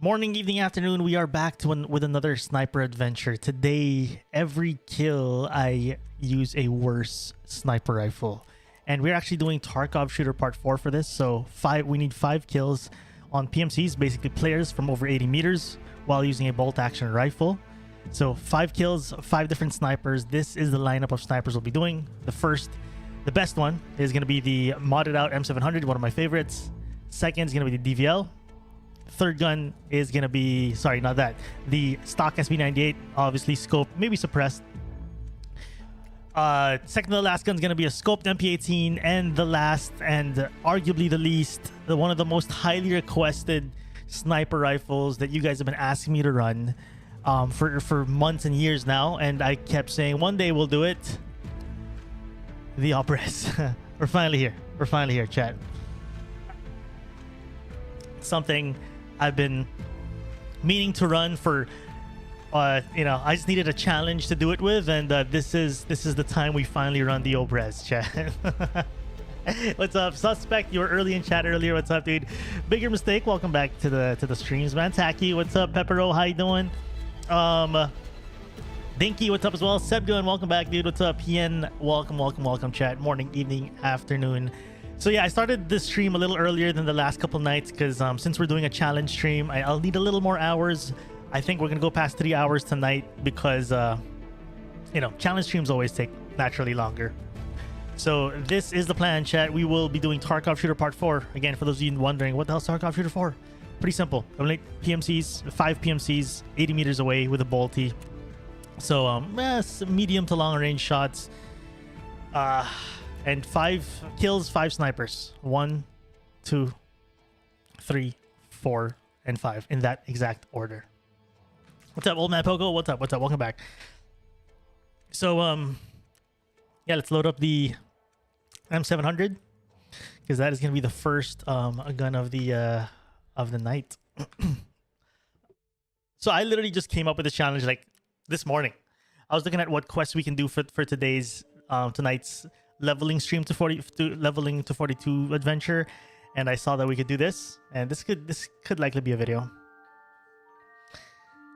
Morning, evening, afternoon. We are back with another sniper adventure. Today, every kill I use a worse sniper rifle, and we're actually doing Tarkov Shooter Part 4 for this. So we need 5 kills on PMCs, basically players from over 80 meters, while using a bolt action rifle. So 5 kills, 5 different snipers. This is the lineup of snipers we'll be doing. The best one is going to be the modded out M700, one of my favorites. Second is going to be the DVL. Third gun is going to be, sorry, not that. The stock SB98, obviously scoped, maybe suppressed. Second to the last gun is going to be a scoped MP18. And the last, and arguably the least, one of the most highly requested sniper rifles that you guys have been asking me to run for months and years now. And I kept saying, one day we'll do it. The Opres. We're finally here. We're finally here, chat. Something I've been meaning to run for, I just needed a challenge to do it with, and this is the time we finally run the Opres, chat. What's up, Suspect? You were early in chat earlier. What's up, dude? Bigger Mistake. Welcome back to the streams, man. Tacky, what's up? Peppero, how you doing? Dinky, what's up as well? Sebgun, welcome back, dude. What's up? Hien, welcome, chat. Morning, evening, afternoon. So yeah, I started this stream a little earlier than the last couple nights because since we're doing a challenge stream, I'll need a little more hours. I think we're gonna go past 3 hours tonight because challenge streams always take naturally longer. So this is the plan, chat. We will be doing Tarkov Shooter Part 4. Again, for those of you wondering, what the hell's Tarkov Shooter 4? Pretty simple. I'm like PMCs, 5 PMCs, 80 meters away with a bolty. So medium to long range shots. And 5 kills, 5 snipers. 1, 2, 3, 4, and 5 in that exact order. What's up, old man Pogo? What's up? Welcome back. So yeah, let's load up the M700 because that is going to be the first gun of the night. So I literally just came up with this challenge like this morning. I was looking at what quests we can do for today's tonight's leveling stream to 42 adventure, and I saw that we could do this, and this could likely be a video.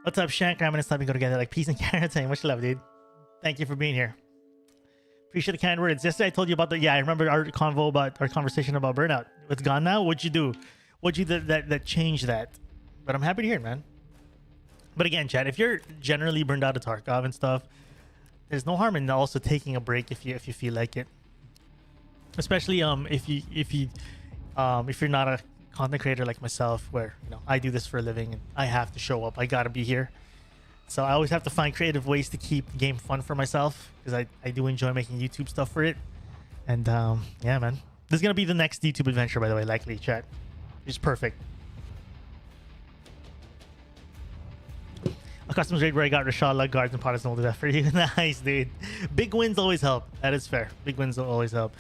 What's up, Shank? RamenStyle, we go together like peace and carrots. Saying much love, dude. Thank you for being here. Appreciate the kind words. Yesterday I told you about I remember our conversation about burnout. It's gone now. What'd you do? What'd you that changed that? But I'm happy to hear it, man. But again, chat, if you're generally burned out of Tarkov and stuff, there's no harm in also taking a break if you feel like it. Especially if you're not a content creator like myself, where I do this for a living and I have to show up. I gotta be here. So I always have to find creative ways to keep the game fun for myself because I do enjoy making YouTube stuff for it. And yeah, man, this is gonna be the next YouTube adventure, by the way, likely, chat. It's perfect. A customs raid where I got Rashala, guards, and potters will do that for you. Nice, dude. Big wins always help. That is fair. Big wins will always help.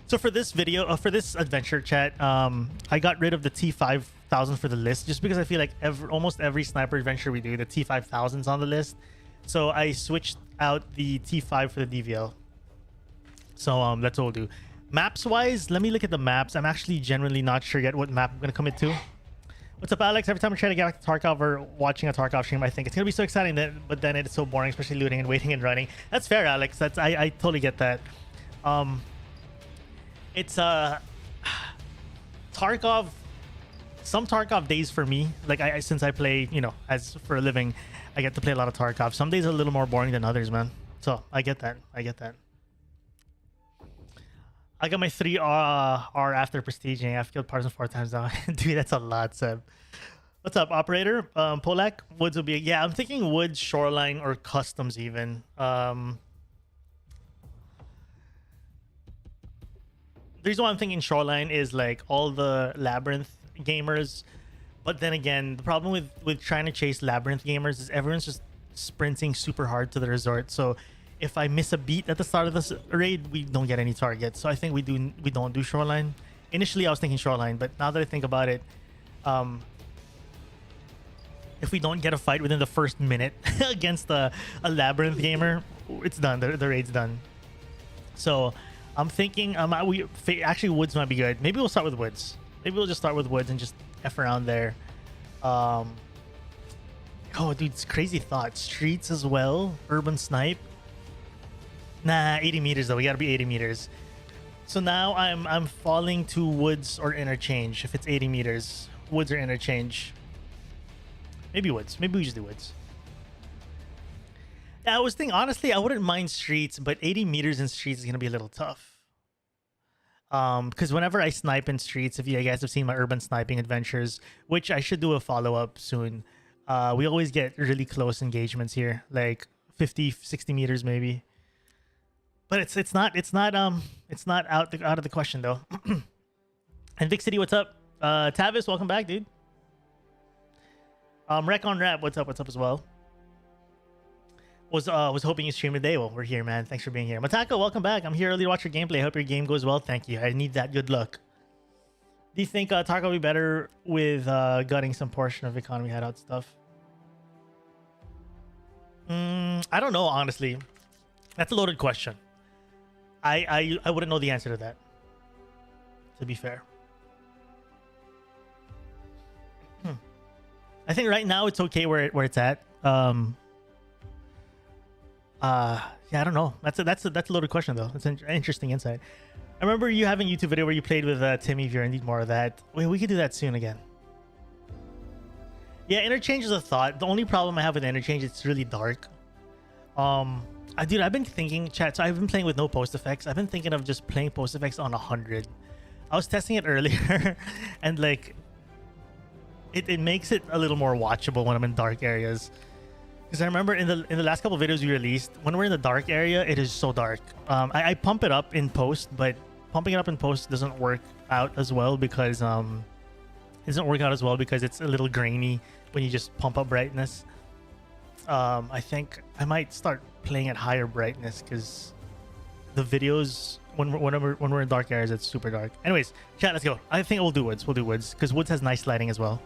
So for this video, for this adventure, chat, I got rid of the T5000 for the list just because I feel like almost every sniper adventure we do, the T5000's on the list. So I switched out the T5 for the DVL. So that's what we'll do. Maps-wise, let me look at the maps. I'm actually genuinely not sure yet what map I'm going to commit to. What's up, Alex? Every time I try to get back to Tarkov or watching a Tarkov stream, I think it's going to be so exciting, but then it's so boring, especially looting and waiting and running. That's fair, Alex. I totally get that. It's Tarkov, some Tarkov days for me, like since I play, as for a living, I get to play a lot of Tarkov. Some days are a little more boring than others, man. So I get that. I got my 3R after prestiging. I've killed Partisan 4 times now. Dude, that's a lot, Seb. What's up, operator? Polak? Woods will be... Yeah, I'm thinking Woods, Shoreline, or Customs even. The reason why I'm thinking Shoreline is like all the Labyrinth gamers. But then again, the problem with trying to chase Labyrinth gamers is everyone's just sprinting super hard to the resort. So if I miss a beat at the start of this raid, we don't get any targets. So I think we don't do Shoreline. Initially, I was thinking Shoreline, but now that I think about it, if we don't get a fight within the first minute against a Labyrinth gamer, it's done. The raid's done. So I'm thinking actually Woods might be good. Maybe we'll start with Woods. Maybe we'll just start with Woods and just F around there. Oh, dude, it's crazy thought. Streets as well. Urban snipe. Nah, 80 meters though. We gotta be 80 meters. So now I'm falling to woods or interchange. If it's 80 meters, woods or interchange. Maybe woods. Maybe we just do woods. Yeah, I was thinking honestly, I wouldn't mind streets, but 80 meters in streets is gonna be a little tough. Because whenever I snipe in streets, if you guys have seen my urban sniping adventures, which I should do a follow-up soon, we always get really close engagements here, like 50, 60 meters maybe. But it's not out of the question though. And Vic City, what's up? Tavis, welcome back, dude. Rec on Rap, what's up as well? Was hoping you stream today. Well, we're here, man. Thanks for being here. Matako, welcome back. I'm here early to watch your gameplay. Hope your game goes well. Thank you. I need that. Good luck. Do you think Tarkov will be better with gutting some portion of economy hideout stuff? I don't know, honestly. That's a loaded question. I wouldn't know the answer to that, to be fair. I think right now it's okay where it's at. Yeah, I don't know. That's a loaded question though. It's an interesting insight. I remember you having a YouTube video where you played with Timmy. If you need more of that, wait, we could do that soon again. Yeah, interchange is a thought. The only problem I have with interchange, it's really dark. Dude, I've been thinking, chat. So I've been playing with no post effects. I've been thinking of just playing post effects on 100. I was testing it earlier, and like, it makes it a little more watchable when I'm in dark areas. Because I remember in the last couple of videos we released, when we're in the dark area, it is so dark. I pump it up in post, but pumping it up in post doesn't work out as well because it's a little grainy when you just pump up brightness. I think I might start playing at higher brightness because the videos when we're in dark areas, it's super dark. Anyways, chat, let's go. I think we'll do woods. We'll do woods because woods has nice lighting as well.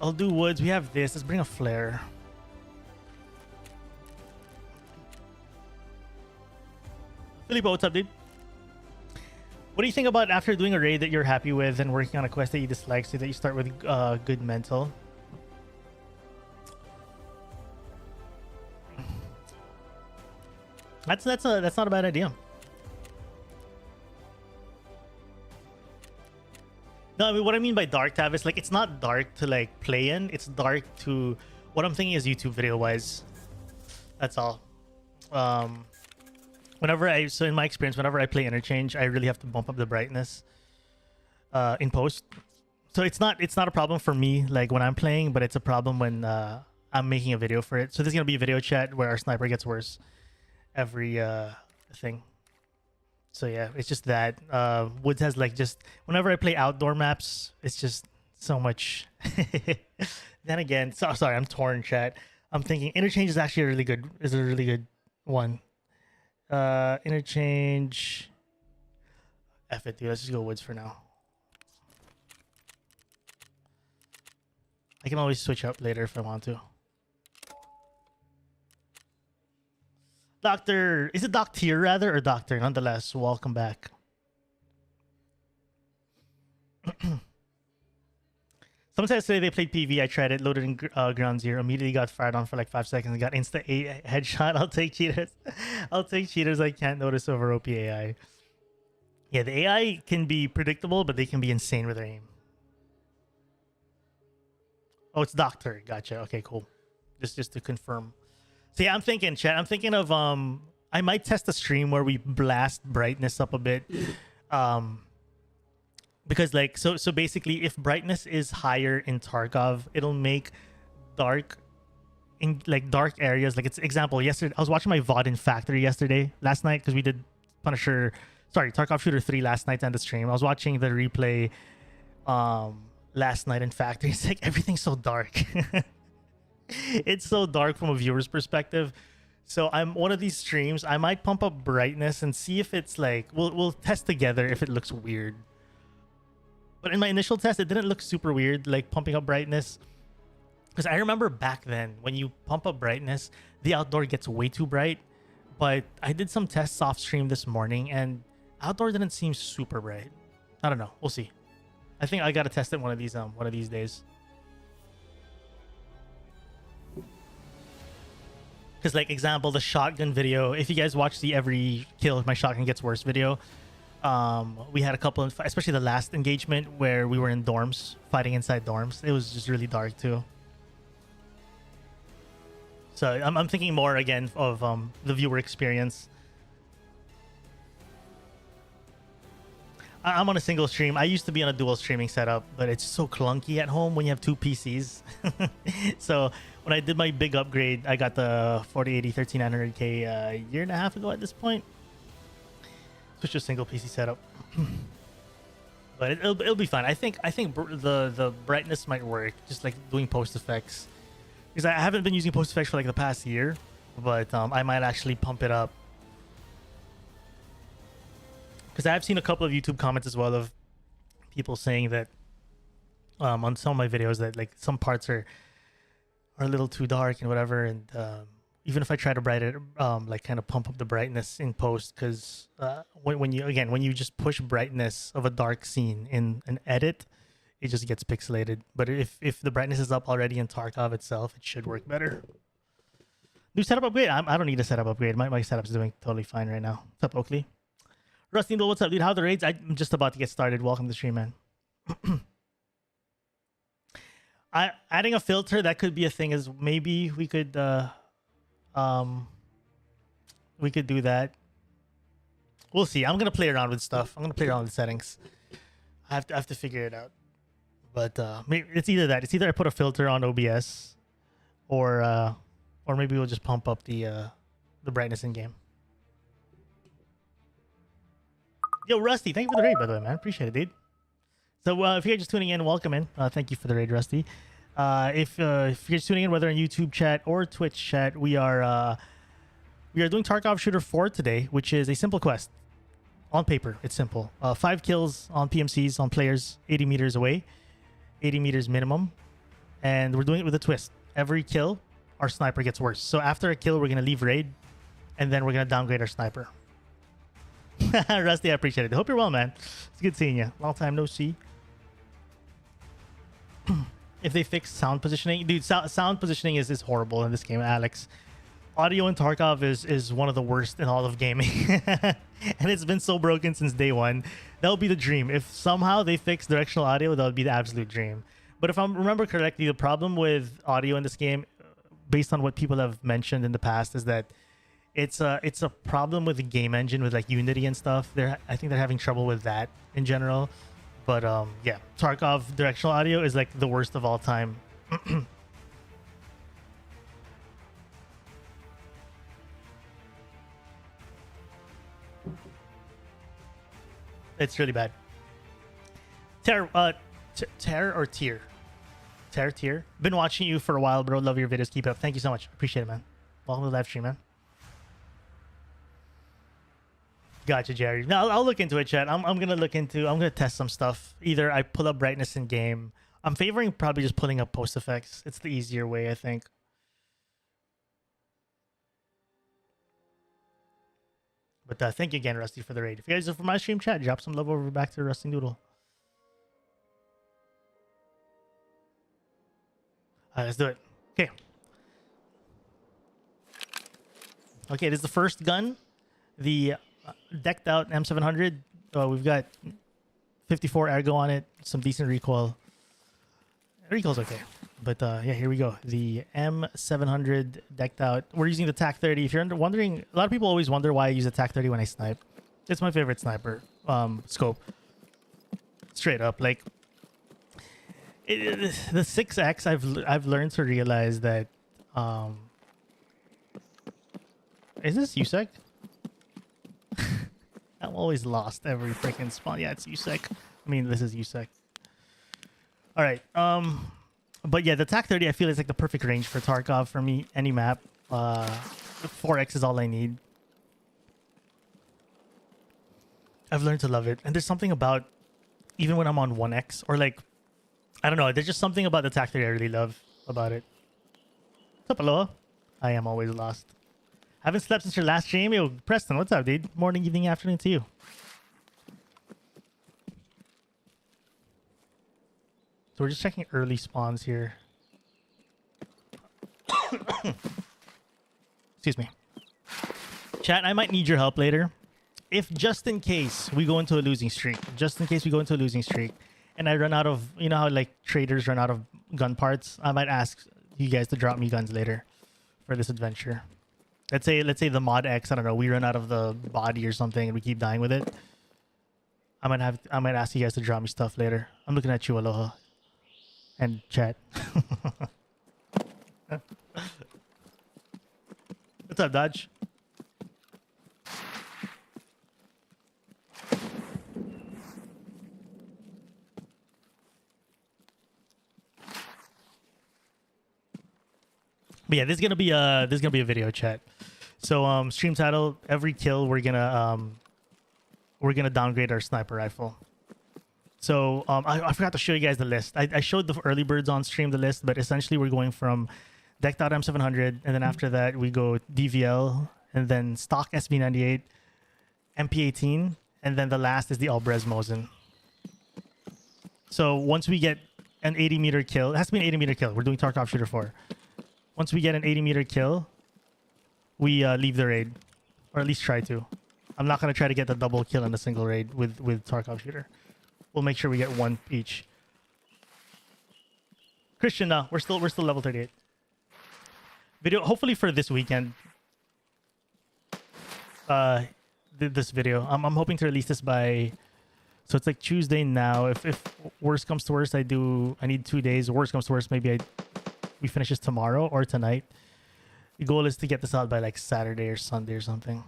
I'll do woods. We have this. Let's bring a flare. Filippo, what's up, dude? What do you think about after doing a raid that you're happy with and working on a quest that you dislike, so that you start with good mental? That's not a bad idea. No, I mean, what I mean by dark, Tav, is like it's not dark to like play in. It's dark to what I'm thinking is YouTube video wise. That's all. So in my experience, whenever I play interchange, I really have to bump up the brightness in post. So it's not a problem for me like when I'm playing, but it's a problem when I'm making a video for it. So there's gonna be a video chat where our sniper gets worse every thing. So yeah, it's just that woods has like just whenever I play outdoor maps, it's just so much. Then again, sorry, I'm torn, chat. I'm thinking interchange is actually a really good one. Interchange. F it, dude. Let's just go woods for now. I can always switch up later if I want to. Doctor, is it Doctor rather or Doctor? Nonetheless, welcome back. Someone said today they played PV. I tried it, loaded in ground zero, immediately got fired on for like 5 seconds, got insta a headshot. I'll take cheaters. I'll take cheaters. I can't notice over OP AI. Yeah, the AI can be predictable, but they can be insane with their aim. Oh, it's Doctor. Gotcha. Okay, cool. Just to confirm. So yeah, I'm thinking, chat. I'm thinking of I might test a stream where we blast brightness up a bit. Because like so basically if brightness is higher in Tarkov, it'll make dark areas, like it's example yesterday I was watching my VOD in Factory last night because we did Tarkov Shooter 3 last night on the stream. I was watching the replay last night in Factory. It's like everything's so dark. It's so dark from a viewer's perspective. So I'm one of these streams, I might pump up brightness and see if it's like we'll test together if it looks weird. But in my initial test, it didn't look super weird, like pumping up brightness. Because I remember back then, when you pump up brightness, the outdoor gets way too bright. But I did some tests off stream this morning, and outdoor didn't seem super bright. I don't know. We'll see. I think I gotta test it one of these days. Because, like, example, the shotgun video, if you guys watch the every kill my shotgun gets worse video, we had a couple of, especially the last engagement where we were in dorms, fighting inside dorms. It was just really dark too. So I'm thinking more again of the viewer experience. I'm on a single stream. I used to be on a dual streaming setup, but it's so clunky at home when you have two PCs. So when I did my big upgrade, I got the 4080 13900K a year and a half ago at this point. Switch to a single PC setup. But it'll be fun. I think the brightness might work, just like doing post effects. Because I haven't been using post effects for like the past year, but I might actually pump it up. Because I've seen a couple of YouTube comments as well of people saying that on some of my videos that like some parts are a little too dark and whatever, and even if I try to brighten it, like kind of pump up the brightness in post, because when you just push brightness of a dark scene in an edit, it just gets pixelated. But if the brightness is up already in Tarkov itself, it should work better. New setup upgrade? I don't need a setup upgrade. My setup's doing totally fine right now. What's up, Oakley? Rusty, what's up, dude? How are the raids? I'm just about to get started. Welcome to the stream, man. Adding a filter, that could be a thing. Is maybe we could do that. We'll see. I'm gonna play around with stuff. I'm gonna play around with settings. I have to figure it out. But maybe it's either that. It's either I put a filter on OBS, or maybe we'll just pump up the brightness in game. Yo, Rusty, thank you for the raid, by the way, man. Appreciate it, dude. So if you're just tuning in, welcome in. Thank you for the raid, Rusty. If you're just tuning in, whether in YouTube chat or Twitch chat, we are doing Tarkov Shooter 4 today, which is a simple quest. On paper, it's simple. 5 kills on PMCs on players 80 meters away, 80 meters minimum, and we're doing it with a twist. Every kill, our sniper gets worse. So after a kill, we're gonna leave raid, and then we're gonna downgrade our sniper. Rusty, I appreciate it. Hope you're well, man. It's good seeing you. Long time no see. If they fix sound positioning, dude, sound positioning is horrible in this game, Alex. Audio in Tarkov is one of the worst in all of gaming. And it's been so broken since day one. That would be the dream. If somehow they fix directional audio, that would be the absolute dream. But if I remember correctly, the problem with audio in this game, based on what people have mentioned in the past, is that it's a problem with the game engine, with like Unity and stuff. I think they're having trouble with that in general. But yeah, Tarkov directional audio is like the worst of all time. It's really bad. Terror or tier? Tier. Been watching you for a while, bro. Love your videos. Keep it up. Thank you so much. Appreciate it, man. Welcome to the live stream, man. Gotcha, Jerry. Now I'll look into it, chat. I'm gonna test some stuff. Either I pull up brightness in game. I'm favoring probably just pulling up post effects. It's the easier way, I think. But thank you again, Rusty, for the raid. If you guys are from my stream chat, drop some love over back to Rusty Noodle. Let's do it. Okay. Okay, this is the first gun. The decked out M700. We've got 54 ergo on it. Some decent recoil. Recoil's okay. But yeah, here we go. The M700 decked out. We're using the TAC-30. If you're wondering, a lot of people always wonder why I use a TAC-30 when I snipe. It's my favorite sniper scope. Straight up, like the 6X. I've learned to realize that. Is this USEC? I'm always lost every freaking spawn. Yeah, it's USEC. I mean, this is USEC. All right. But yeah, the TAC-30 I feel is like the perfect range for Tarkov for me. Any map. 4X is all I need. I've learned to love it, and there's something about even when I'm on 1X or like I don't know. There's just something about the TAC-30 I really love about it. What's up, Aloha? I am always lost. Haven't slept since your last stream. Yo, Preston, what's up, dude? Morning, evening, afternoon to you. So we're just checking early spawns here. Excuse me. Chat, I might need your help later. If just in case we go into a losing streak, and I run out of, you know how like traders run out of gun parts, I might ask you guys to drop me guns later for this adventure. Let's say the mod X, I don't know, we run out of the body or something and we keep dying with it. I might ask you guys to drop me stuff later. I'm looking at you, Aloha. And chat. What's up, Dodge? But yeah, this is gonna be a video chat. So stream title, every kill we're gonna downgrade our sniper rifle. So I forgot to show you guys the list. I showed the early birds on stream the list, but essentially we're going from decked out M700, and then after that we go DVL, and then stock SB98, MP18, and then the last is the Albrez Mosin. So once we get an 80-meter kill, it has to be an 80-meter kill. We're doing Tarkov Shooter 4. Once we get an 80-meter kill, we leave the raid, or at least try to. I'm not gonna try to get the double kill in a single raid with Tarkov Shooter. We'll make sure we get one each. Christian, no, we're still level 38. Video, hopefully for this weekend. This video, I'm hoping to release this by. So it's like Tuesday now. If worst comes to worst, I need 2 days. Worst comes to worst, maybe we finish this tomorrow or tonight. The goal is to get this out by like Saturday or Sunday or something.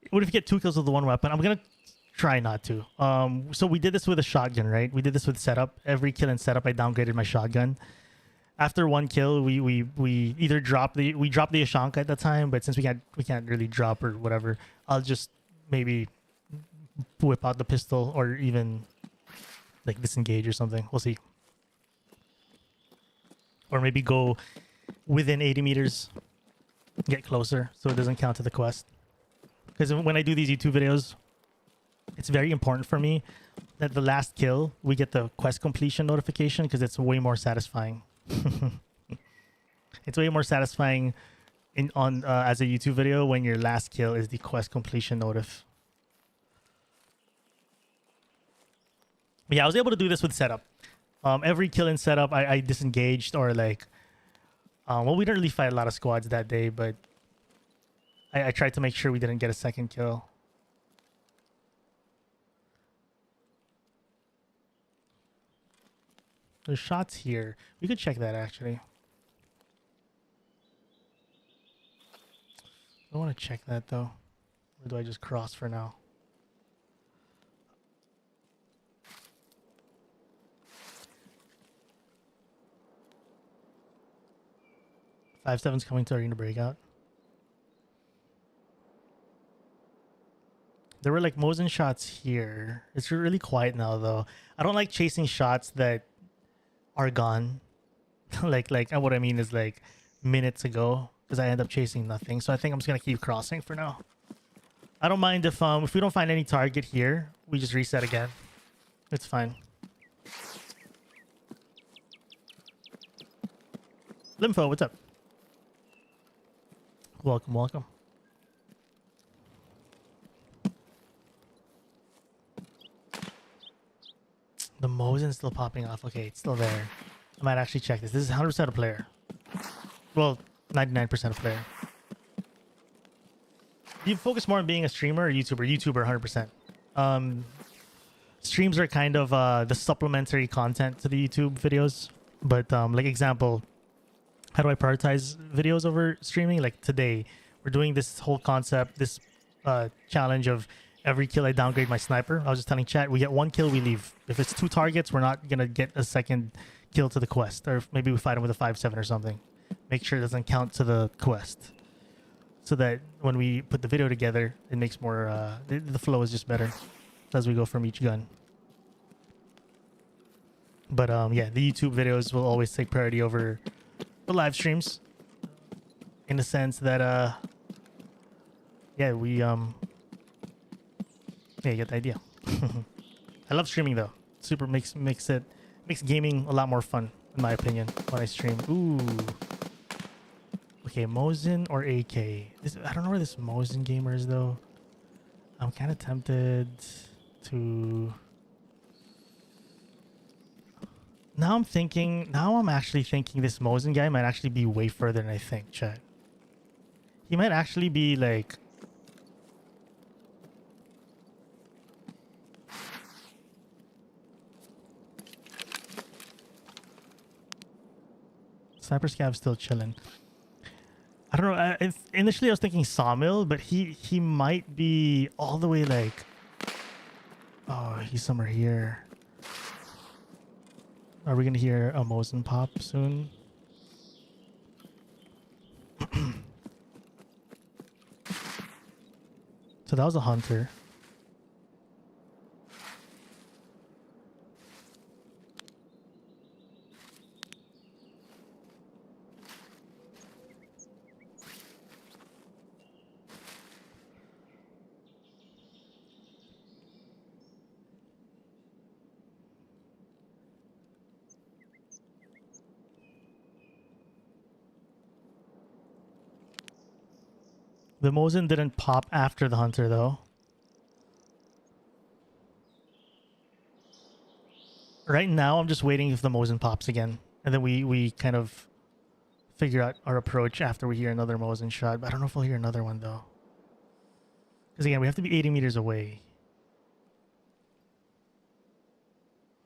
What if you get 2 kills with the one weapon? I'm gonna try not to. So we did this with a shotgun, right? We did this with setup. Every kill in setup, I downgraded my shotgun. After 1 kill, we either dropped the Ashanka at the time, but since we can't really drop or whatever, I'll just maybe whip out the pistol or even like disengage or something. We'll see. Or maybe go within 80 meters, get closer so it doesn't count to the quest. Because when I do these YouTube videos, it's very important for me that the last kill, we get the quest completion notification because it's way more satisfying. It's way more satisfying as a YouTube video when your last kill is the quest completion notif. But yeah, I was able to do this with setup. Every kill in setup, I disengaged or like... well, we didn't really fight a lot of squads that day, but I tried to make sure we didn't get a second kill. There's shots here. We could check that actually. I want to check that though. Or do I just cross for now? Five seven's coming to Arena Breakout. There were like Mosin shots here. It's really quiet now though. I don't like chasing shots that are gone. like what I mean is like minutes ago, because I end up chasing nothing. So I think I'm just gonna keep crossing for now. I don't mind if we don't find any target here, we just reset again. It's fine. Lympho, what's up? Welcome, welcome. The Mosin's still popping off. Okay, it's still there. I might actually check this. This is 100% a player. Well, 99% a player. Do you focus more on being a streamer or YouTuber? YouTuber, 100%. Streams are kind of the supplementary content to the YouTube videos. But like example, how do I prioritize videos over streaming? Like today, we're doing this whole concept, this challenge of every kill I downgrade my sniper. I was just telling chat, we get 1 kill, we leave. If it's 2 targets, we're not gonna get a second kill to the quest, or maybe we fight him with a 5-7 or something. Make sure it doesn't count to the quest, so that when we put the video together, it makes more. The flow is just better as we go from each gun. But yeah, the YouTube videos will always take priority over the live streams, in the sense that yeah, we yeah, you get the idea. I love streaming though. Super makes it Makes gaming a lot more fun, in my opinion, when I stream. Ooh. Okay, Mosin or AK? I don't know where this Mosin gamer is, though. I'm kind of tempted to... Now I'm actually thinking this Mosin guy might actually be way further than I think, chat. He might actually be, like... Sniper Scav's still chilling. I don't know. Initially, I was thinking Sawmill, but he might be all the way like... Oh, he's somewhere here. Are we going to hear a Mosin pop soon? So that was a hunter. The Mosin didn't pop after the hunter, though. Right now, I'm just waiting if the Mosin pops again. And then we kind of figure out our approach after we hear another Mosin shot. But I don't know if we'll hear another one, though. Because again, we have to be 80 meters away.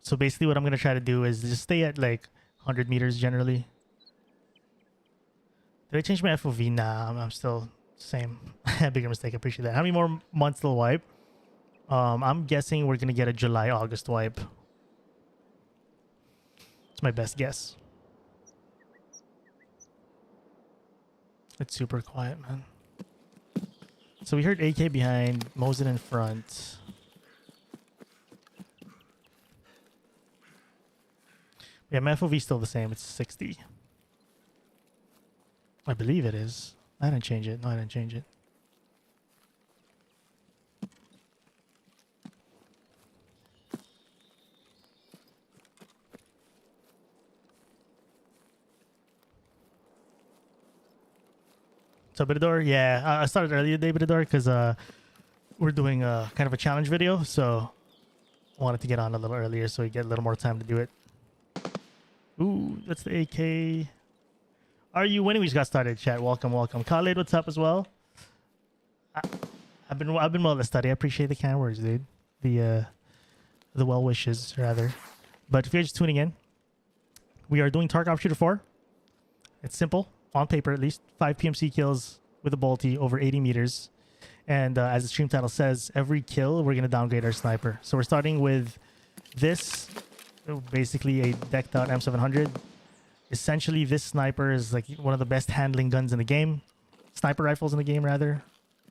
So basically what I'm going to try to do is just stay at like 100 meters generally. Did I change my FOV? Nah, I'm still... Same. Bigger mistake. I appreciate that. How many more months till wipe? I'm guessing we're gonna get a July-August wipe. It's my best guess. It's super quiet, man. So we heard AK behind, Mosin in front. Yeah, my FOV is still the same. It's 60. I believe it is. I didn't change it. No, I didn't change it. So, Bidador, yeah, I started earlier today, Bidador, because we're doing kind of a challenge video, so I wanted to get on a little earlier so we get a little more time to do it. Ooh, that's the AK. Are you winning? We just got started, chat. Welcome, welcome. Khalid, what's up as well? I've been well to study. I appreciate the kind words, dude. The well wishes, rather. But if you're just tuning in, we are doing Tarkov Shooter 4. It's simple, on paper at least. 5 PMC kills with a bolty over 80 meters. And as the stream title says, every kill, we're going to downgrade our sniper. So we're starting with this, basically a decked out M700. Essentially, this sniper is like one of the best handling guns in the game. Sniper rifles in the game, rather.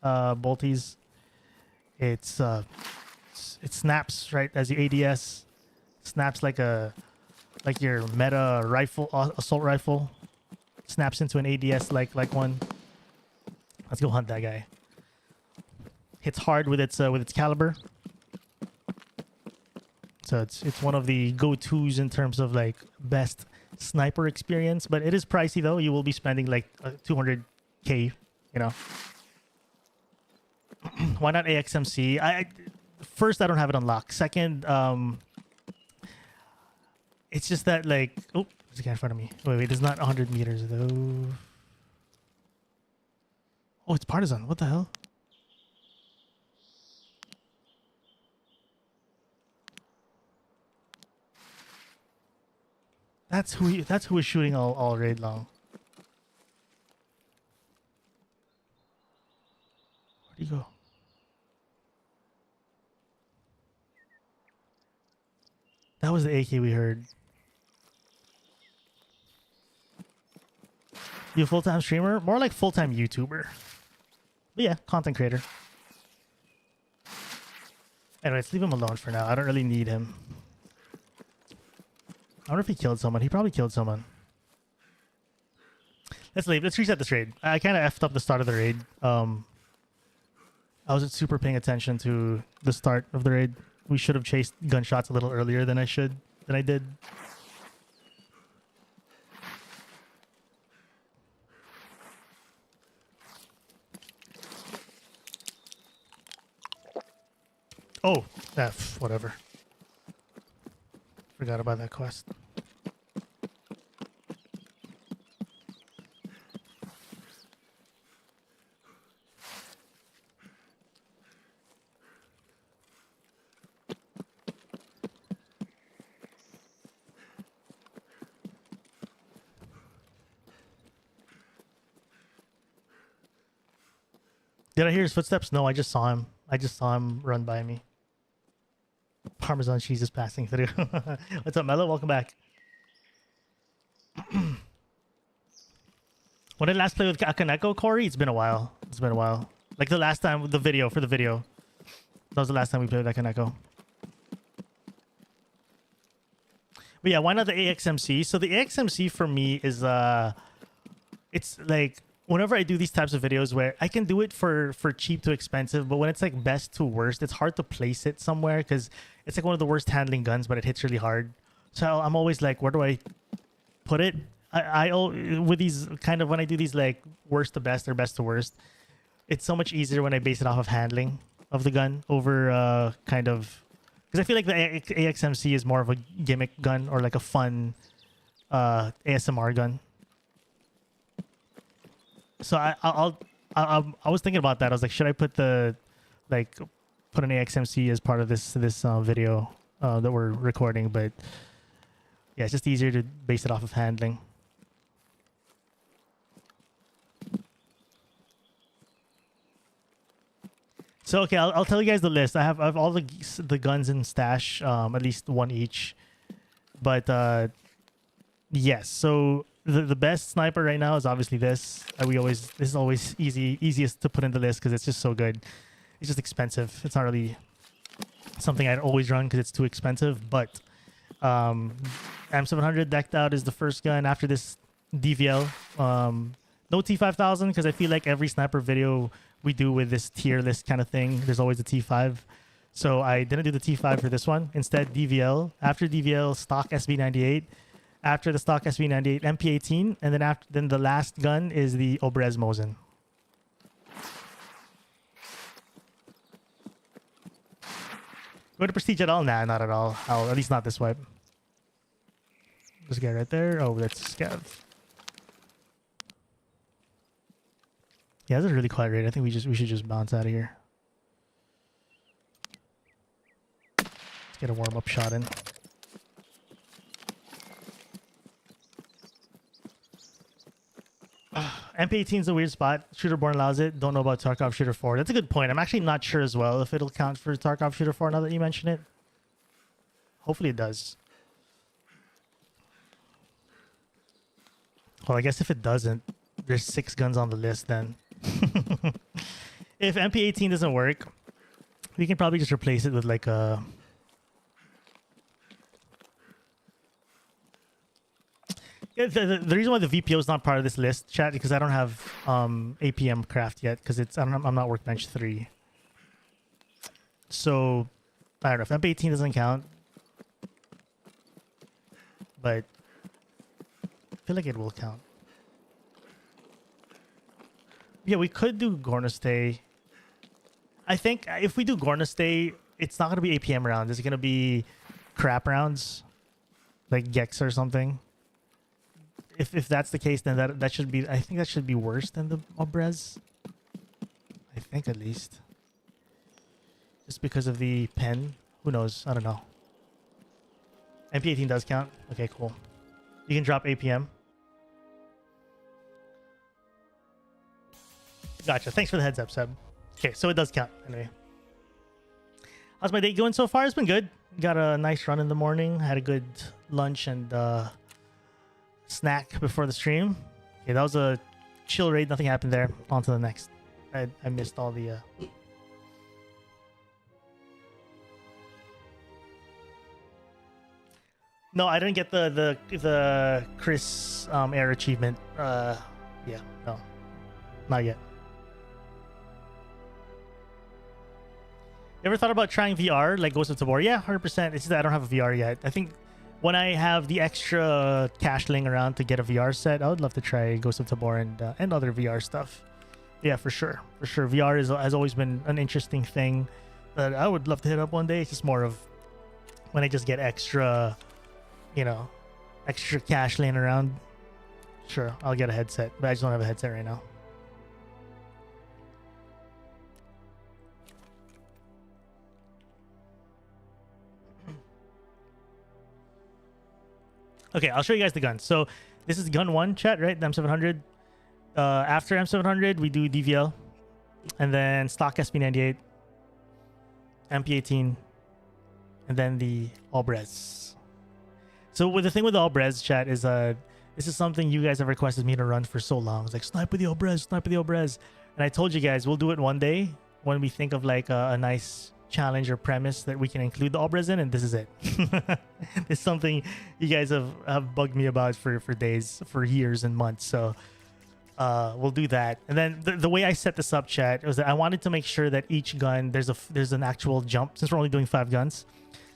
Bolties. It snaps right as your ADS. Snaps like your meta rifle, assault rifle. Snaps into an ADS like one. Let's go hunt that guy. Hits hard with its caliber. So it's one of the go-tos in terms of like best sniper experience, but it is pricey though. You will be spending like 200k, you know. Why not AXMC? First, I don't have it unlocked. Second, it's just that like, oh, there's a guy in front of me. Wait, it's not 100 meters though. Oh, it's partisan. What the hell? That's who is shooting all raid long. Where'd he go? That was the AK we heard. You a full-time streamer? More like full-time YouTuber. But yeah, content creator. Anyway, let's leave him alone for now. I don't really need him. I wonder if he killed someone. He probably killed someone. Let's leave. Let's reset this raid. I kind of effed up the start of the raid. I wasn't super paying attention to the start of the raid. We should have chased gunshots a little earlier than I should. than I did. Oh, whatever. Forgot about that quest. Did I hear his footsteps? No, I just saw him. I just saw him run by me. Parmesan cheese is passing through. What's up, Mello? Welcome back. When did I last play with Akaneko, Corey? It's been a while. It's been a while. Like the last time, the video, for the video. That was the last time we played with Akaneko. But yeah, why not the AXMC? So the AXMC for me is, it's like, whenever I do these types of videos where I can do it for cheap to expensive, but when it's like best to worst, it's hard to place it somewhere because it's like one of the worst handling guns, but it hits really hard. So I'm always like, where do I put it? I with these kind of, when I do these like worst to best or best to worst, it's so much easier when I base it off of handling of the gun over kind of, because I feel like the AXMC is more of a gimmick gun or like a fun ASMR gun. So I was thinking about that. I was like, should I put an AXMC as part of this video that we're recording? But yeah, it's just easier to base it off of handling. So okay, I'll tell you guys the list. I have all the guns in stash, at least one each. But yes, so the best sniper right now is obviously this. This is always easiest to put in the list because it's just so good. It's just expensive. It's not really something I'd always run because it's too expensive. But M700 decked out is the first gun. After this, DVL. No T5000 because I feel like every sniper video we do with this tier list kind of thing, there's always a T5. So I didn't do the T5 for this one. Instead, DVL. After DVL, stock SB98. After the stock SB98, MP18. And then the last gun is the Obrez Mosin. Go to Prestige at all? Nah, not at all. At least not this wipe. This guy right there. Oh, that's Scav. Yeah, this is a really quiet raid. I think we should just bounce out of here. Let's get a warm-up shot in. MP18 is a weird spot. Shooterborn allows it. Don't know about Tarkov Shooter 4. That's a good point. I'm actually not sure as well if it'll count for Tarkov Shooter 4 now that you mention it. Hopefully it does. Well, I guess if it doesn't, there's 6 guns on the list then. If MP18 doesn't work, we can probably just replace it with like a... Yeah, the reason why the VPO is not part of this list, chat, because I don't have APM craft yet, because I'm not workbench 3. So I don't know if MP18 doesn't count, but I feel like it will count. Yeah, we could do Gornastay. I think if we do Gornastay, it's not gonna be APM rounds. It's gonna be crap rounds, like Gex or something. If that's the case, then that should be. I think that should be worse than the Obrez. I think at least, just because of the pen. Who knows? I don't know. MP18 does count. Okay, cool. You can drop APM. Gotcha. Thanks for the heads up, Seb. Okay, so it does count anyway. How's my day going so far? It's been good. Got a nice run in the morning. Had a good lunch and snack before the stream. Okay, that was a chill raid. Nothing happened there. On to the next. I missed all the... No, I didn't get the Chris Air achievement. Yeah, no. Not yet. You ever thought about trying VR, like Ghost of Tabor? Yeah, 100%. It's just that I don't have a VR yet. I think when I have the extra cash laying around to get a VR set, I would love to try Ghost of Tabor and other VR stuff. Yeah, for sure. For sure. VR has always been an interesting thing that I would love to hit up one day. It's just more of when I just get extra, you know, extra cash laying around. Sure, I'll get a headset, but I just don't have a headset right now. Okay, I'll show you guys the guns. So this is gun 1, chat, right? The M700. After M700, we do DVL. And then stock SP98. MP18. And then the All-Brez. So with the thing with the All-Brez, chat, is this is something you guys have requested me to run for so long. It's like, snipe with the All-Brez, snipe with the All-Brez. And I told you guys, we'll do it one day when we think of like a nice challenge or premise that we can include the All-Brez in, and this is it. It's something you guys have bugged me about for days, for years and months. So we'll do that. And then the way I set this up, chat, was that I wanted to make sure that each gun there's an actual jump, since we're only doing 5 guns.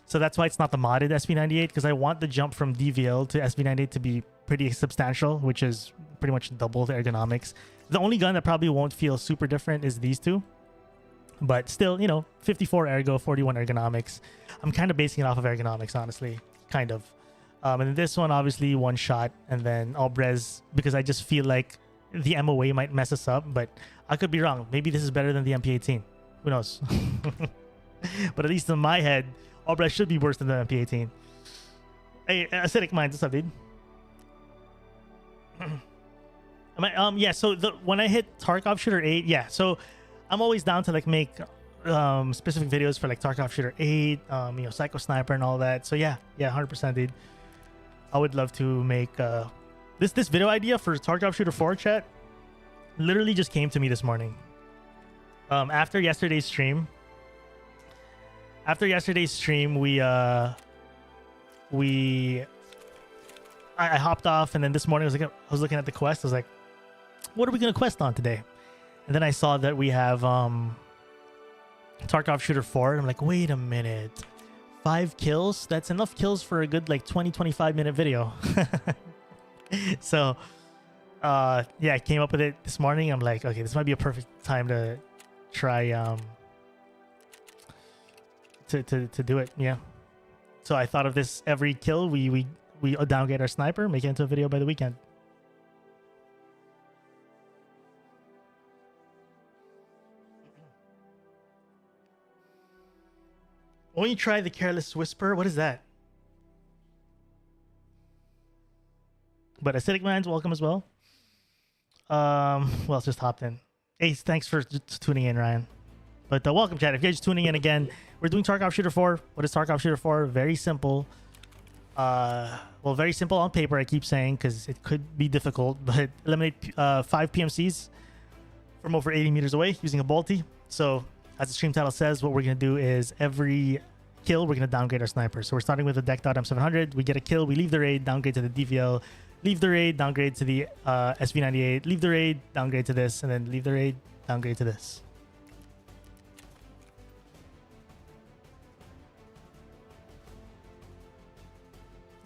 So that's why it's not the modded SP98, because I want the jump from DVL to SP98 to be pretty substantial, which is pretty much double the ergonomics. The only gun that probably won't feel super different is these two. But still, you know, 54 ergo, 41 ergonomics. I'm kind of basing it off of ergonomics, honestly. Kind of. And then this one, obviously, 1 shot. And then All-Brez, because I just feel like the MOA might mess us up. But I could be wrong. Maybe this is better than the MP18. Who knows? But at least in my head, All-Brez should be worse than the MP18. Hey, Acidic Minds, what's up, dude? Yeah, so when I hit Tarkov Shooter 8, yeah, so I'm always down to like make specific videos for like Tarkov Shooter 8, you know, Psycho Sniper and all that. So yeah, 100%, dude. I would love to make this video idea for Tarkov Shooter 4, chat. Literally just came to me this morning. After yesterday's stream, I hopped off, and then this morning I was looking at the quest. I was like, what are we gonna quest on today? And then I saw that we have Tarkov Shooter 4. And I'm like, wait a minute. 5 kills? That's enough kills for a good like 20-25 minute video. So yeah, I came up with it this morning. I'm like, okay, this might be a perfect time to try to do it. Yeah. So I thought of this every kill. We downgrade our sniper, make it into a video by the weekend. When you try the Careless Whisper, what is that? But Acidic Minds, welcome as well. Who else just hopped in? Ace, thanks for tuning in, Ryan. But welcome, chat. If you're just tuning in again, we're doing Tarkov Shooter 4. What is Tarkov Shooter 4? Very simple. Well, very simple on paper, I keep saying, because it could be difficult, but eliminate 5 PMCs from over 80 meters away using a bolty. So as the stream title says, what we're going to do is every kill, we're going to downgrade our sniper. So we're starting with the decked out M700. We get a kill, we leave the raid, downgrade to the DVL, leave the raid, downgrade to the SV98, leave the raid, downgrade to this, and then leave the raid, downgrade to this.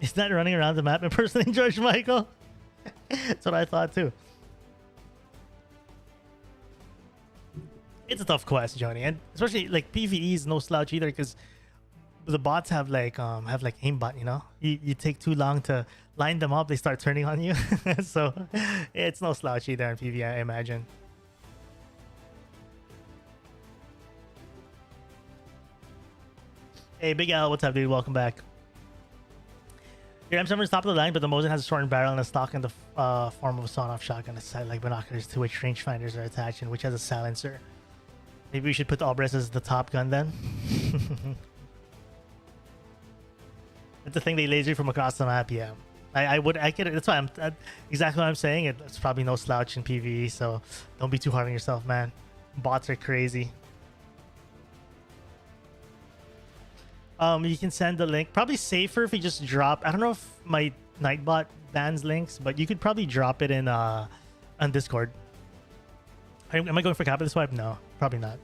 Is that running around the map impersonating George Michael? That's what I thought too. It's a tough quest, Johnny, and especially like PvE is no slouch either, because the bots have like aimbot. You know, you take too long to line them up, they start turning on you. So it's no slouch either in PvE, I imagine. Hey, Big Al, what's up, dude? Welcome back. Your M7 is top of the line, but the Mosin has a shortened barrel and a stock in the form of a sawn-off shotgun, a side like binoculars to which rangefinders are attached, and which has a silencer. Maybe we should put the All-Brez as the top gun then. It's the thing they laser from across the map. Yeah, I get it. That's why I'm exactly what I'm saying. It's probably no slouch in PvE, so don't be too hard on yourself, man. Bots are crazy. You can send the link. Probably safer if you just drop. I don't know if my Nightbot bans links, but you could probably drop it in on Discord. Am I going for capital swipe? No, probably not.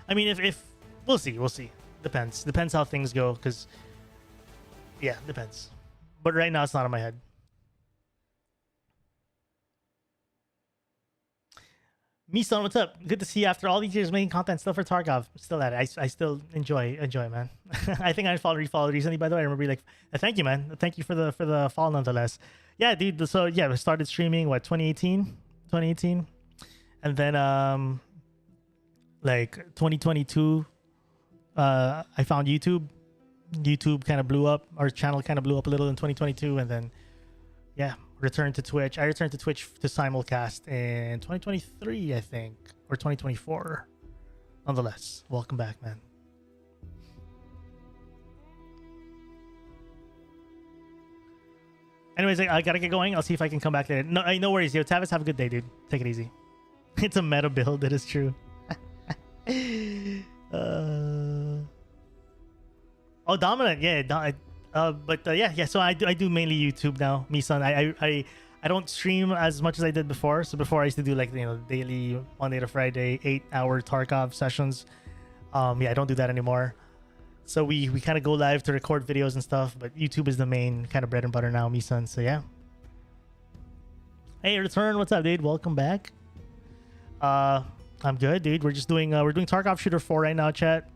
I mean, if we'll see. Depends how things go. Because yeah, depends. But right now it's not in my head. Misan, what's up? Good to see you after all these years making content still for Tarkov. Still at it. I still enjoy, man. I think I refollowed recently, by the way. I remember like thank you, man. Thank you for the follow nonetheless. Yeah, dude. So yeah, we started streaming 2018. And then like 2022, I found YouTube. YouTube kind of blew up. Our channel kind of blew up a little in 2022, and then yeah, returned to Twitch. I returned to Twitch to simulcast in 2023, I think, or 2024. Nonetheless, welcome back, man. Anyways, I gotta get going. I'll see if I can come back later. No worries. Yo, Tavis, have a good day, dude. Take it easy. It's a meta build. It is true. Oh, dominant. Yeah. Yeah. So I do mainly YouTube now. Misan. I don't stream as much as I did before. So before I used to do like daily Monday to Friday 8-hour Tarkov sessions. Yeah, I don't do that anymore. So we kind of go live to record videos and stuff. But YouTube is the main kind of bread and butter now, Misan. So yeah. Hey, Return. What's up, dude? Welcome back. I'm good, dude. We're doing Tarkov Shooter 4 right now, chat.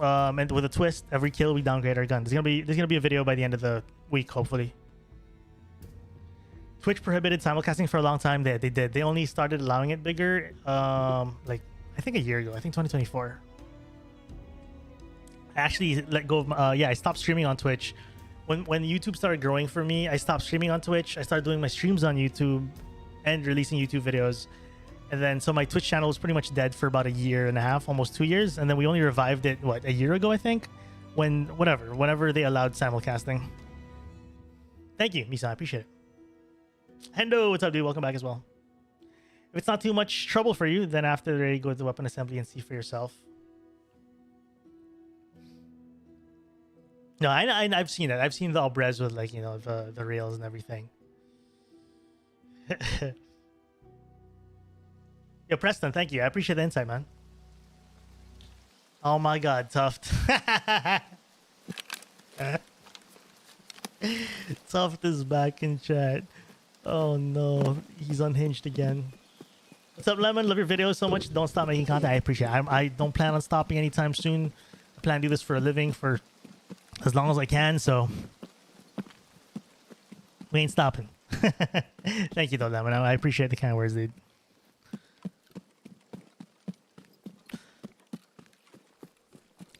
And with a twist, every kill we downgrade our gun. There's gonna be a video by the end of the week, hopefully. Twitch prohibited simulcasting for a long time. They did. They only started allowing it bigger, like I think a year ago. I think 2024. I actually let go of I stopped streaming on Twitch when YouTube started growing for me. I stopped streaming on Twitch. I started doing my streams on YouTube and releasing YouTube videos. And then, so my Twitch channel was pretty much dead for about a year and a half, almost 2 years. And then we only revived it, a year ago, I think? Whenever they allowed simulcasting. Thank you, Misa. I appreciate it. Hendo, what's up, dude? Welcome back as well. If it's not too much trouble for you, then after there you go to weapon assembly and see for yourself. No, I've seen it. I've seen the Albrez with the rails and everything. Yo, Preston, thank you. I appreciate the insight, man. Oh my god, Tuft. Tuft is back in chat. Oh no, he's unhinged again. What's up, Lemon? Love your videos so much. Don't stop making content. I appreciate it. I don't plan on stopping anytime soon. I plan to do this for a living for as long as I can, so we ain't stopping. Thank you, though, Lemon. I appreciate the kind words, dude.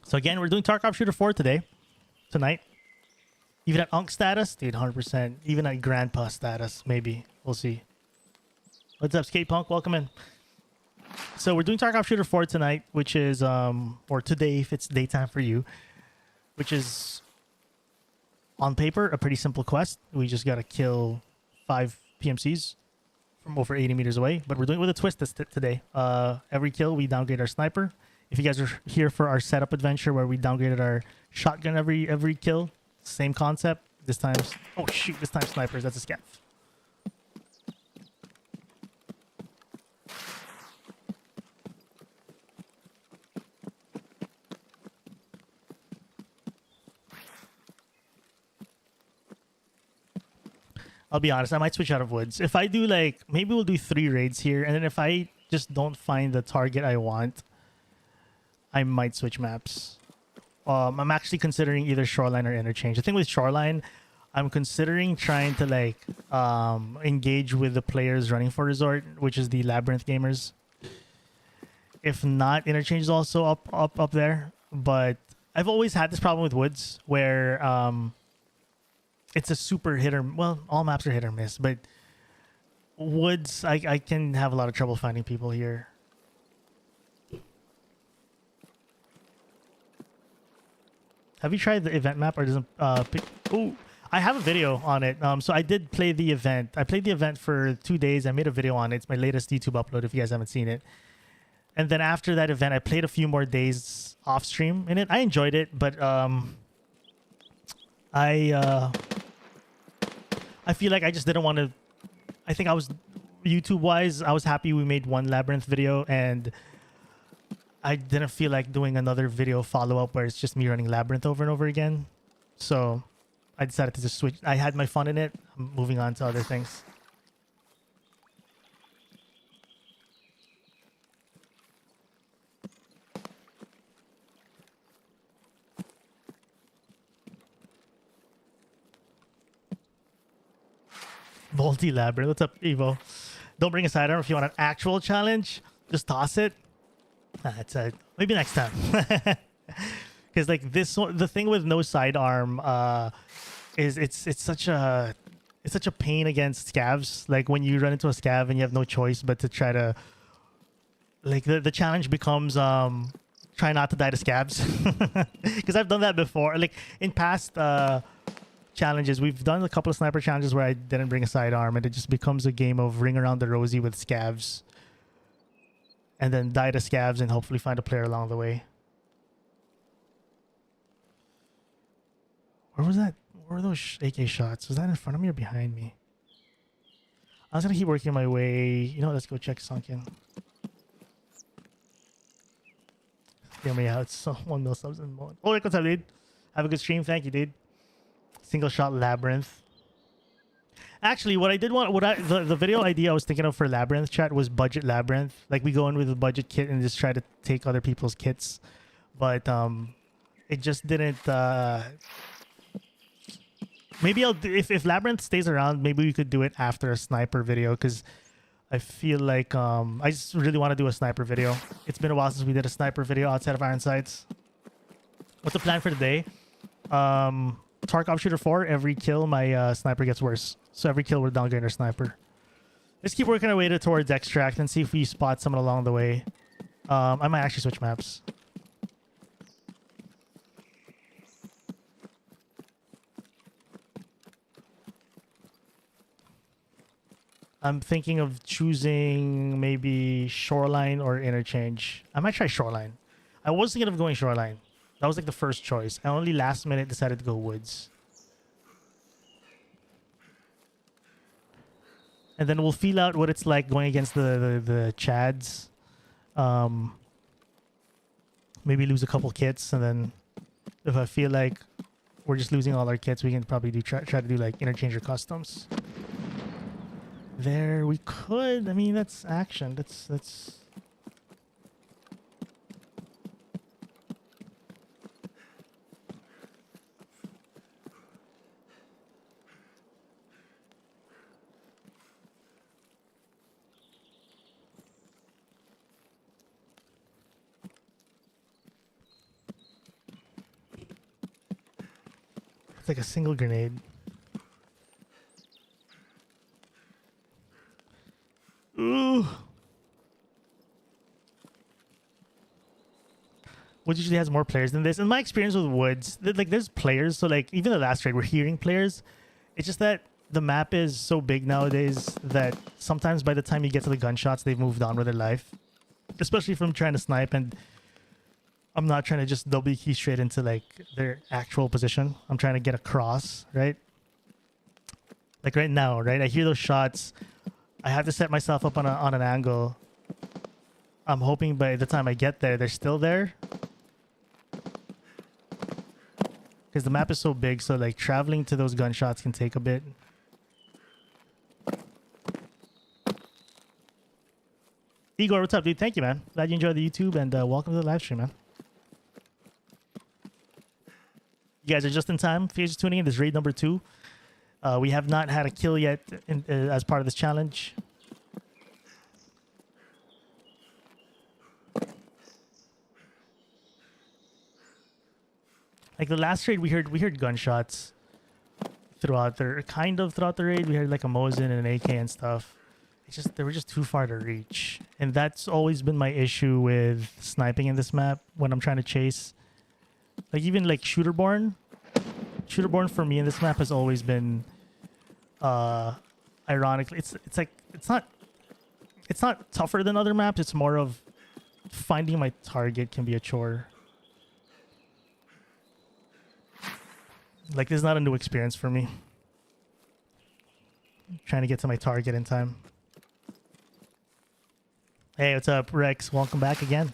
So again, we're doing Tarkov Shooter 4 tonight. Even at Unk status, dude, 100%. Even at Grandpa status, maybe. We'll see. What's up, Skate Punk? Welcome in. So we're doing Tarkov Shooter 4 tonight, which is, or today if it's daytime for you, which is, on paper, a pretty simple quest. We just gotta kill 5 PMCs from over 80 meters away. But we're doing it with a twist today. Every kill, we downgrade our sniper. If you guys are here for our setup adventure where we downgraded our shotgun every kill, same concept. This time snipers. That's a scav. I'll be honest, I might switch out of woods. If I do maybe we'll do 3 raids here, and then if I just don't find the target I want, I might switch maps. I'm actually considering either Shoreline or Interchange. The thing with Shoreline, I'm considering trying to engage with the players running for Resort, which is the Labyrinth gamers. If not, Interchange is also up there. But I've always had this problem with Woods where it's a super hit or... Well, all maps are hit or miss, but Woods, I can have a lot of trouble finding people here. Have you tried the event map or doesn't pick? Oh, I have a video on it. So I did play the event. I played the event for 2 days. I made a video on it. It's my latest YouTube upload if you guys haven't seen it. And then after that event, I played a few more days off stream in it. I enjoyed it, but I feel like I just didn't want to. I think I was YouTube wise, I was happy we made one Labyrinth video, and I didn't feel like doing another video follow up where it's just me running Labyrinth over and over again. So I decided to just switch. I had my fun in it. I'm moving on to other things. Multi Labyrinth. What's up, Evo? Don't bring a sidearm if you want an actual challenge. Just toss it. That's maybe next time. Because like this one, the thing with no sidearm is it's such a pain against scavs. Like when you run into a scav and you have no choice but to try to, like, the challenge becomes try not to die to scavs. Because I've done that before. Like in past challenges, we've done a couple of sniper challenges where I didn't bring a sidearm, and it just becomes a game of ring around the rosy with scavs, and then die to scavs and hopefully find a player along the way. Where was that? Where were those AK shots? Was that in front of me or behind me? I was gonna keep working my way. You know what? Let's go check Sunken. Hear me out. So 1 mil subs in mode. Oh, what's up, dude? Have a good stream. Thank you, dude. Single shot Labyrinth. Actually, what I did want, the video idea I was thinking of for Labyrinth chat was budget Labyrinth. Like we go in with a budget kit and just try to take other people's kits, but it just didn't. Maybe if Labyrinth stays around, maybe we could do it after a sniper video, because I feel like I just really want to do a sniper video. It's been a while since we did a sniper video outside of Iron Sights. What's the plan for today? Tarkov Shooter 4, every kill my sniper gets worse. So every kill we're downgrading our sniper. Let's keep working our way towards extract and see if we spot someone along the way. I might actually switch maps. I'm thinking of choosing maybe Shoreline or Interchange. I might try Shoreline. I was thinking of going Shoreline. That was like the first choice. I only last minute decided to go Woods. And then we'll feel out what it's like going against the Chads. Maybe lose a couple kits, and then if I feel like we're just losing all our kits, we can probably try to do like Interchange or Customs. There we could. I mean, that's action. That's like a single grenade. Ooh. Woods usually has more players than this. In my experience with Woods, like there's players. So like even the last raid, we're hearing players. It's just that the map is so big nowadays that sometimes by the time you get to the gunshots, they've moved on with their life. Especially from trying to snipe, and I'm not trying to just double key straight into like their actual position. I'm trying to get across, right? Like right now, right? I hear those shots. I have to set myself up on an angle. I'm hoping by the time I get there, they're still there. Because the map is so big, so like traveling to those gunshots can take a bit. Igor, what's up, dude? Thank you, man. Glad you enjoyed the YouTube, and welcome to the live stream, man. You guys are just in time. If you're just tuning in, this is raid number 2. We have not had a kill yet as part of this challenge. Like the last raid, we heard gunshots throughout the raid. We heard like a Mosin and an AK and stuff. It's just they were just too far to reach, and that's always been my issue with sniping in this map when I'm trying to chase. Like even like Shooterborn for me in this map has always been ironically it's not tougher than other maps. It's more of finding my target can be a chore. Like this is not a new experience for me. I'm trying to get to my target in time. Hey, what's up, Rex? Welcome back again.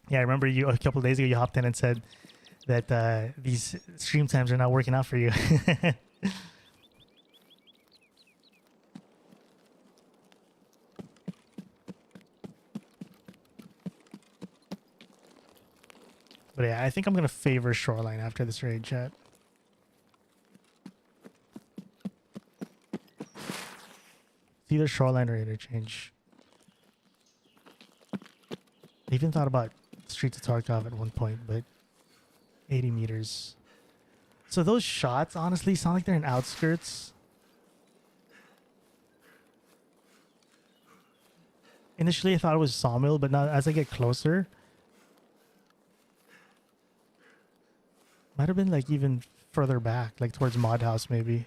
Yeah, I remember you a couple of days ago you hopped in and said that these stream times are not working out for you. But yeah, I think I'm gonna favor shoreline after this raid, chat. It's either shoreline or interchange. I even thought about Streets of Tarkov at one point, but 80 meters. So those shots honestly sound like they're in outskirts. Initially I thought it was Sawmill, but now as I get closer, might have been like even further back, like towards Mod House maybe.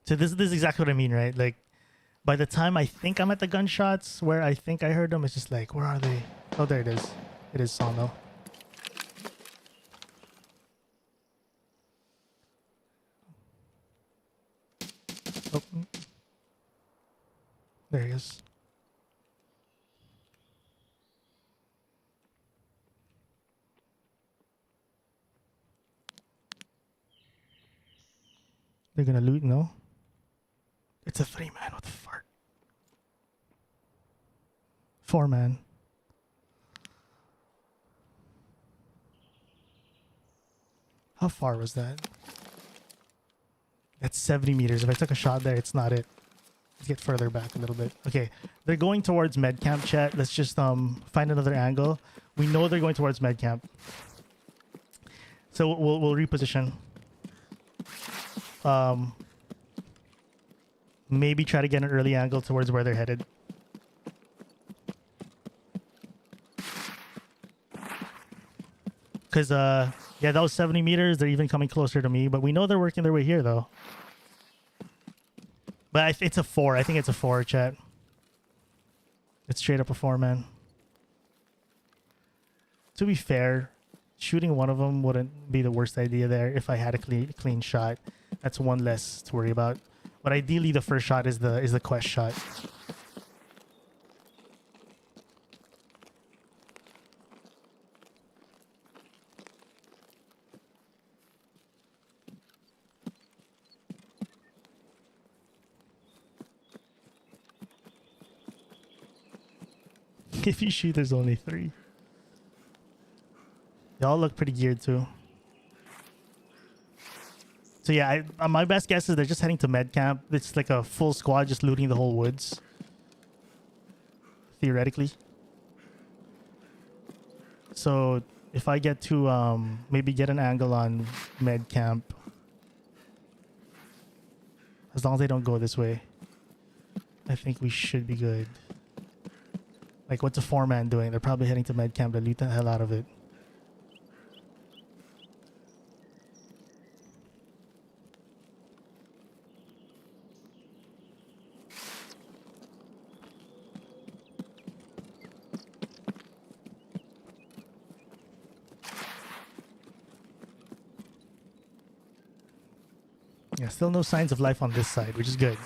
So this is exactly what I mean, right? Like by the time I think I'm at the gunshots where I think I heard them, it's just like, where are they? Oh, there it is. It is Sawmill. Oh. There he is. They're gonna loot, no? It's a 3-man, what the fuck? 4-man. How far was that? That's 70 meters. If I took a shot there, it's not it. Let's get further back a little bit. Okay, they're going towards med camp, chat. Let's just find another angle. We know they're going towards med camp, so we'll reposition. Maybe try to get an early angle towards where they're headed. Because yeah, that was 70 meters. They're even coming closer to me, but we know they're working their way here though. But it's a 4. I think it's a 4, chat. It's straight up a 4, man. To be fair, shooting one of them wouldn't be the worst idea there if I had a clean shot. That's one less to worry about. But ideally, the first shot is the quest shot. If you shoot, there's only 3. Y'all look pretty geared too. So yeah, my best guess is they're just heading to med camp. It's like a full squad just looting the whole woods. Theoretically. So if I get to maybe get an angle on med camp, as long as they don't go this way, I think we should be good. Like, what's a 4-man doing? They're probably heading to med camp to loot the hell out of it. Yeah, still no signs of life on this side, which is good.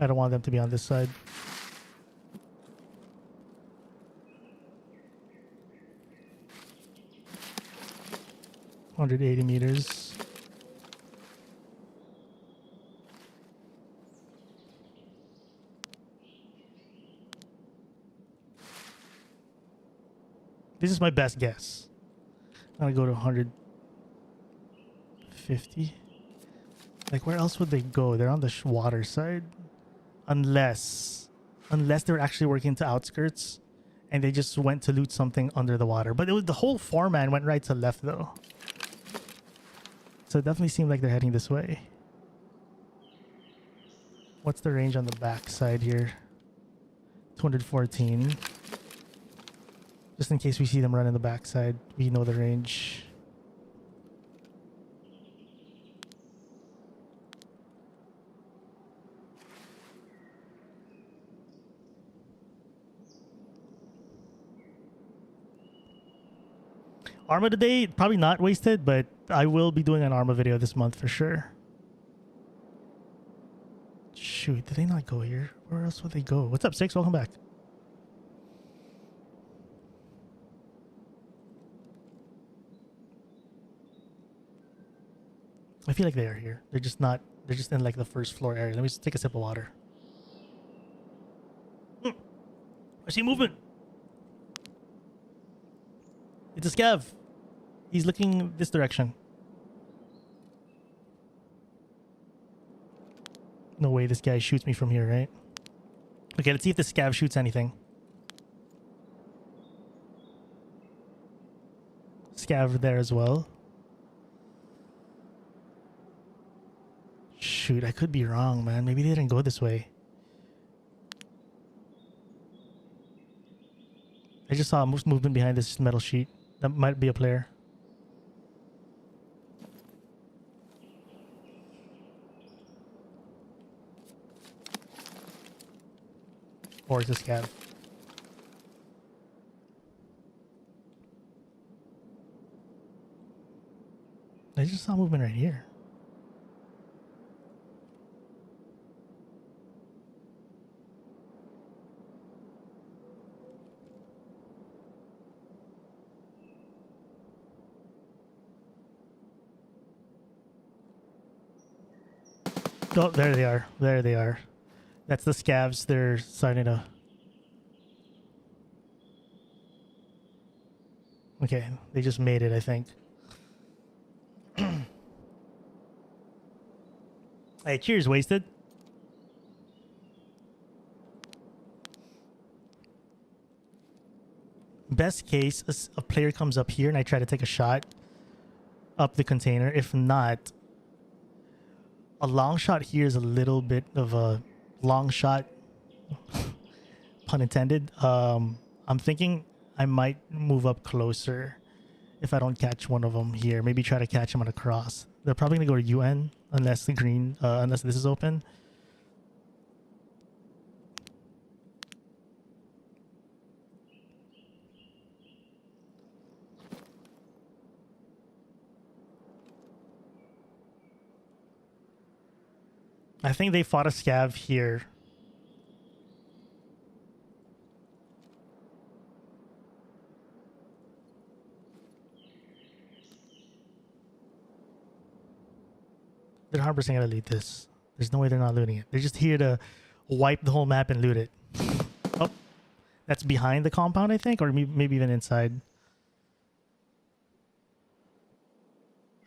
I don't want them to be on this side. $180 meters. This is my best guess. I'm gonna go to 150. Like, where else would they go? They're on the water side. Unless they're actually working to outskirts and they just went to loot something under the water. But it was the whole 4-man went right to left though. So it definitely seemed like they're heading this way. What's the range on the back side here? 214. Just in case we see them run in the backside, we know the range. Arma today, probably not wasted, but I will be doing an Arma video this month for sure. Shoot, did they not go here? Where else would they go? What's up, Six? Welcome back. I feel like they are here. They're just not. They're just in like the first floor area. Let me just take a sip of water. I see movement. It's a scav. He's looking this direction. No way this guy shoots me from here, right? Okay, let's see if the scav shoots anything. Scav there as well. Shoot, I could be wrong, man. Maybe they didn't go this way. I just saw movement behind this metal sheet. That might be a player. Or it's a scav. I just saw movement right here. Oh, there they are. There they are. That's the scavs. They're starting to... Okay, they just made it, I think. Hey, cheers, Wasted. Best case, a player comes up here and I try to take a shot up the container. If not, a long shot here is a little bit of a long shot, pun intended. I'm thinking I might move up closer if I don't catch one of them here. Maybe try to catch them on a cross. They're probably gonna go to UN unless the green, unless this is open. I think they fought a scav here. They're 100% gonna loot this. There's no way they're not looting it. They're just here to wipe the whole map and loot it. Oh, that's behind the compound, I think, or maybe even inside.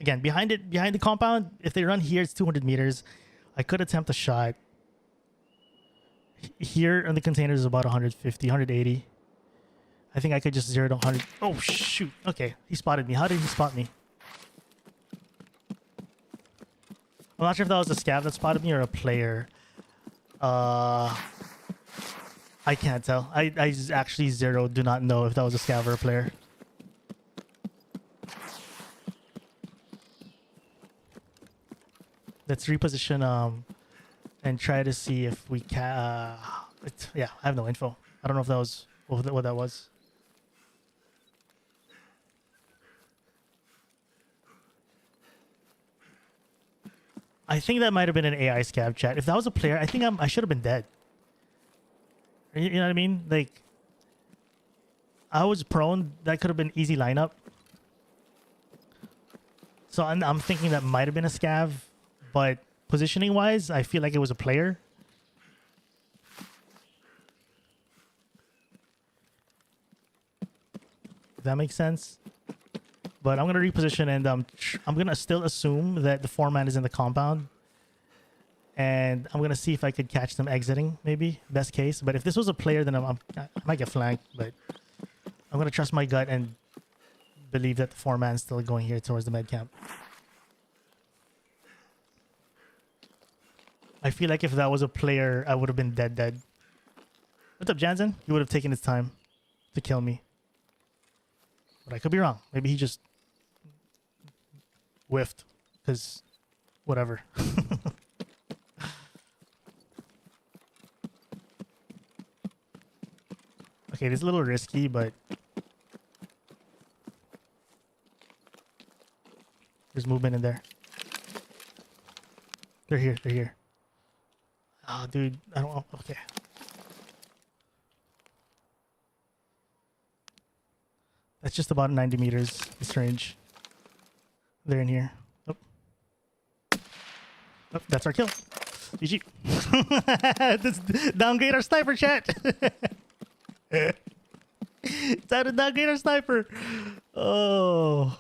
Again, behind the compound. If they run here, it's 200 meters. I could attempt a shot. Here in the containers is about 150, 180. I think I could just zero to 100. Oh, shoot. Okay, he spotted me. How did he spot me? I'm not sure if that was a scav that spotted me or a player. I can't tell. I actually do not know if that was a scav or a player. Let's reposition and try to see if we can. Yeah, I have no info. I don't know if that was what that was. I think that might have been an AI scav chat. If that was a player, I think I should have been dead. You know what I mean? Like, I was prone. That could have been easy lineup. So I'm thinking that might have been a scav, but positioning wise, I feel like it was a player. If that makes sense. But I'm gonna reposition and I'm gonna still assume that the foreman is in the compound, and I'm gonna see if I could catch them exiting, maybe best case. But if this was a player, then I might get flanked. But I'm gonna trust my gut and believe that the foreman's still going here towards the med camp. I feel like if that was a player, I would have been dead. What's up, Jansen? He would have taken his time to kill me. But I could be wrong. Maybe he just whiffed. Because, whatever. Okay, this is a little risky, but... There's movement in there. They're here. They're here. Oh, dude. I don't know. Okay. That's just about 90 meters. This range. They're in here. Oh. Oh, that's our kill. GG. This downgrade our sniper, chat. It's time to downgrade our sniper. Oh.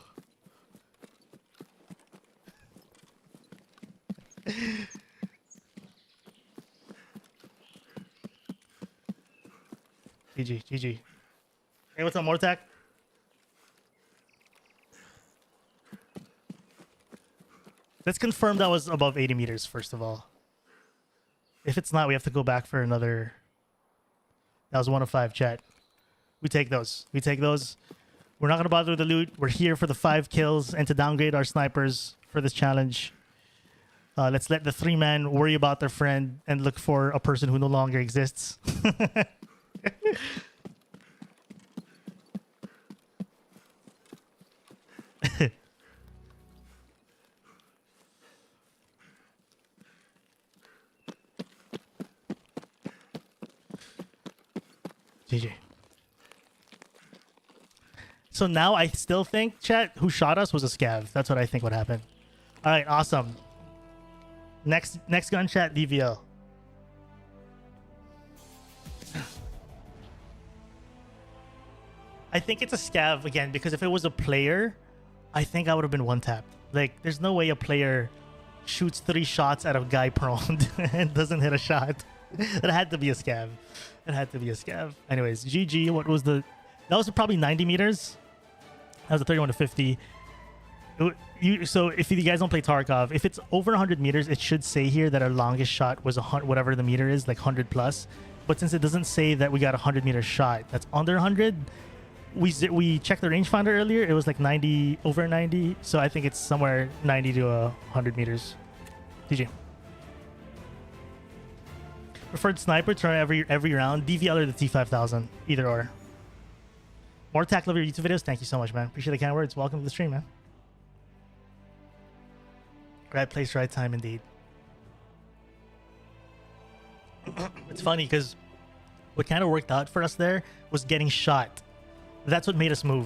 GG, GG. Hey, what's up, Mortak? Let's confirm that was above 80 meters, first of all. If it's not, we have to go back for another... That was 1 of 5, chat. We take those. We take those. We're not going to bother with the loot. We're here for the 5 kills and to downgrade our snipers for this challenge. Let's let the 3-man worry about their friend and look for a person who no longer exists. GG. So now I still think, chat, who shot us was a scav. That's what I think would happen. All right, awesome. Next gun, chat, DVL. I think it's a scav again because if it was a player, I think I would have been one tapped. Like, there's no way a player shoots 3 shots at a guy prone and doesn't hit a shot. It had to be a scav. It had to be a scav. Anyways, GG. What was the... That was probably 90 meters. That was a 31 to 50. So if you guys don't play Tarkov, if it's over 100 meters, it should say here that our longest shot was whatever the meter is, like 100 plus. But since it doesn't say that we got a 100-meter shot that's under 100, we checked the rangefinder earlier. It was like 90, over 90. So I think it's somewhere 90 to 100 meters. GG. Preferred sniper to run every round. DVL or the T5000. Either or. More tack, love your YouTube videos. Thank you so much, man. Appreciate the kind words. Welcome to the stream, man. Right place, right time, indeed. It's funny because what kind of worked out for us there was getting shot. That's what made us move.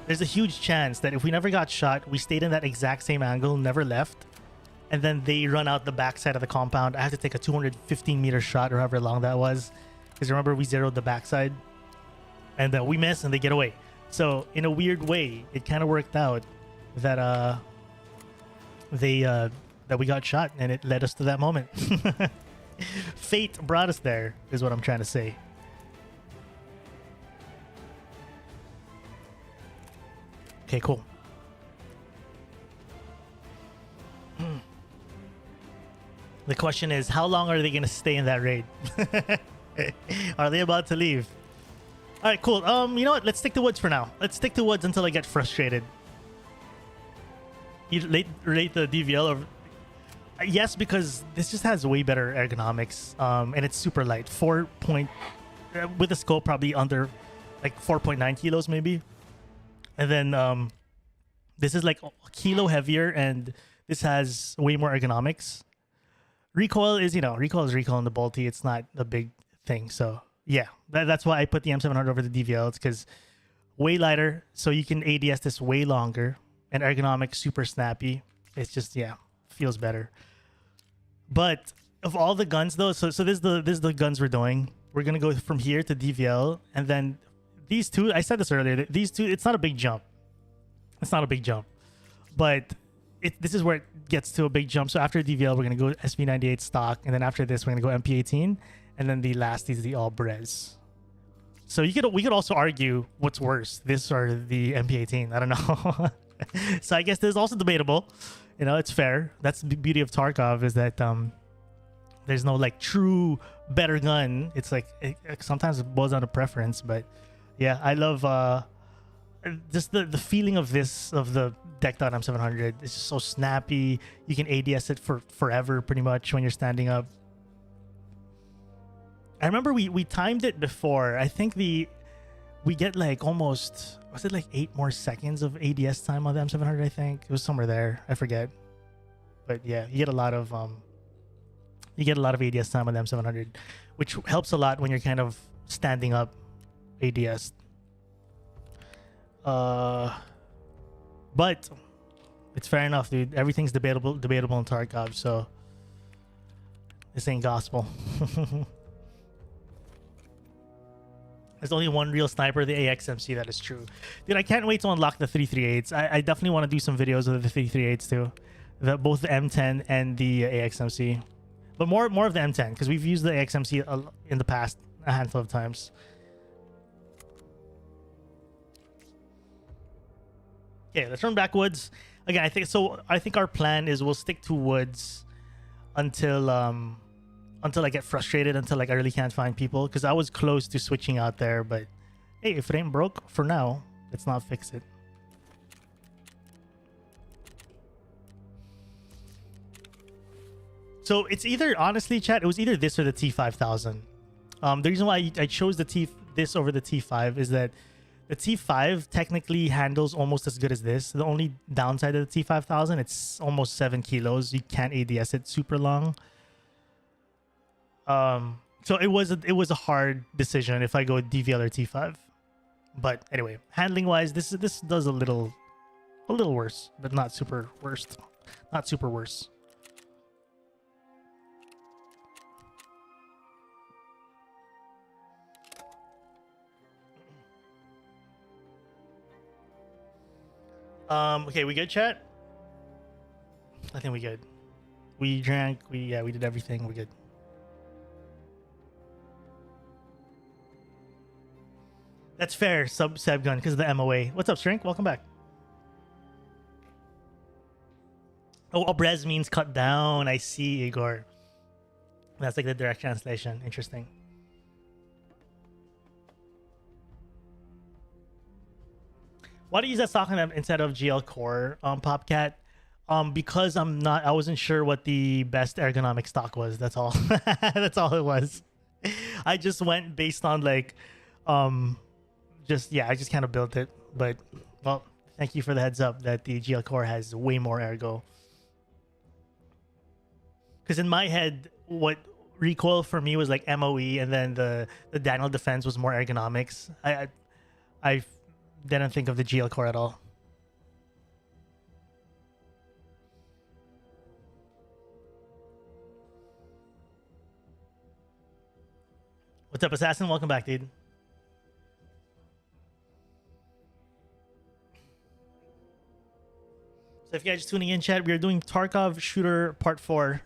There's a huge chance that if we never got shot, we stayed in that exact same angle, never left, and then they run out the backside of the compound. I had to take a 215-meter shot or however long that was, because remember we zeroed the backside, and we miss and they get away. So in a weird way, it kind of worked out that that we got shot, and it led us to that moment. Fate brought us there, is what I'm trying to say. Okay, cool. The question is, how long are they going to stay in that raid? Are they about to leave? All right, cool. You know what? Let's stick to woods for now. Let's stick to woods until I get frustrated. You rate the DVL over... Yes, because this just has way better ergonomics, and it's super light. With the scope, probably under like 4.9 kilos maybe. And then this is like a kilo heavier, and this has way more ergonomics. Recoil is, recoil is recoil in the Bolty. It's not a big thing. So yeah, that's why I put the M700 over the DVL. It's because way lighter, so you can ADS this way longer, and ergonomic, super snappy. It's just, yeah, feels better. But of all the guns though, so this is the guns we're doing. We're gonna go from here to DVL, and then these two, I said this earlier, these two, it's not a big jump. It's not a big jump. But this is where it gets to a big jump. So after DVL, we're going to go SV98 stock. And then after this, we're going to go MP18. And then the last is the all Brez. So we could also argue what's worse, this or the MP18. I don't know. So I guess this is also debatable. It's fair. That's the beauty of Tarkov, is that there's no like true better gun. It's like sometimes it boils down to preference. But yeah, I love just the feeling of the decked out M700. It's just so snappy. You can ADS it for forever pretty much when you're standing up. I remember we timed it before. I think we we get like almost, was it like 8 more seconds of ADS time on the M700? I think it was somewhere there. I forget. But yeah, you get a lot of ADS time on the M700, which helps a lot when you're kind of standing up ADS. But it's fair enough, dude. Everything's debatable in Tarkov, so this ain't gospel. There's only one real sniper, the AXMC. That is true, dude. I can't wait to unlock the 338s. I definitely want to do some videos of the 338s too, both the M10 and the AXMC, but more of the M10 because we've used the AXMC in the past a handful of times. Okay, let's run back woods again. I think our plan is we'll stick to woods until I get frustrated, until like I really can't find people, because I was close to switching out there, but hey, if it ain't broke for now, let's not fix it. So it's either, honestly, chat, it was either this or the T5000. The reason why I chose this over the T5 is that the T5 technically handles almost as good as this. The only downside of the T5000, it's almost 7 kilos. You can't ADS it super long. So it was a hard decision if I go DVL or T5. But anyway, handling wise, this does a little worse, but not super worst. Not super worse. Okay, we good, chat? I think we good. We drank, we did everything, we good. That's fair, Seb Gun, because of the MOA. What's up, Shrink? Welcome back. Oh, obrez means cut down. I see, Igor. That's like the direct translation. Interesting. Why do you use that stock instead of GL Core, Popcat? Because I wasn't sure what the best ergonomic stock was. That's all. That's all it was. I just went based on like, I just kind of built it. But well, thank you for the heads up that the GL Core has way more ergo. Because in my head, what recoil for me was like MOE, and then the Daniel defense was more ergonomics. I didn't think of the GL Core at all. What's up, Assassin? Welcome back, dude. So if you guys are tuning in, chat, we are doing Tarkov Shooter Part 4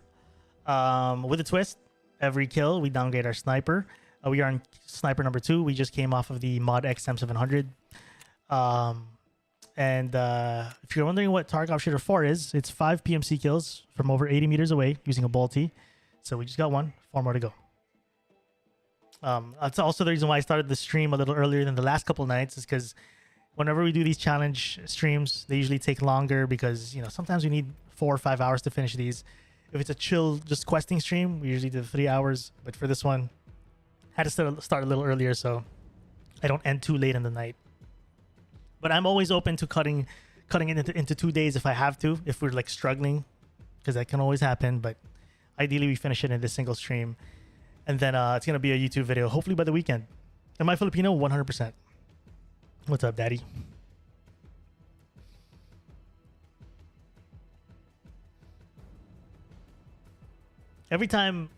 with a twist. Every kill, we downgrade our sniper. We are on sniper number 2. We just came off of the Mod X M700. If you're wondering what Tarkov Shooter 4 is, it's 5 PMC kills from over 80 meters away using a bolty. So we just got 1, 4 more to go. That's also the reason why I started the stream a little earlier than the last couple nights, is because whenever we do these challenge streams, they usually take longer because, sometimes we need 4 or 5 hours to finish these. If it's a chill, just questing stream, we usually do 3 hours. But for this one, I had to start a little earlier so I don't end too late in the night. But I'm always open to cutting it into 2 days if I have to, if we're like struggling, because that can always happen. But ideally, we finish it in this single stream. And then it's going to be a YouTube video, hopefully by the weekend. Am I Filipino? 100%. What's up, daddy? Every time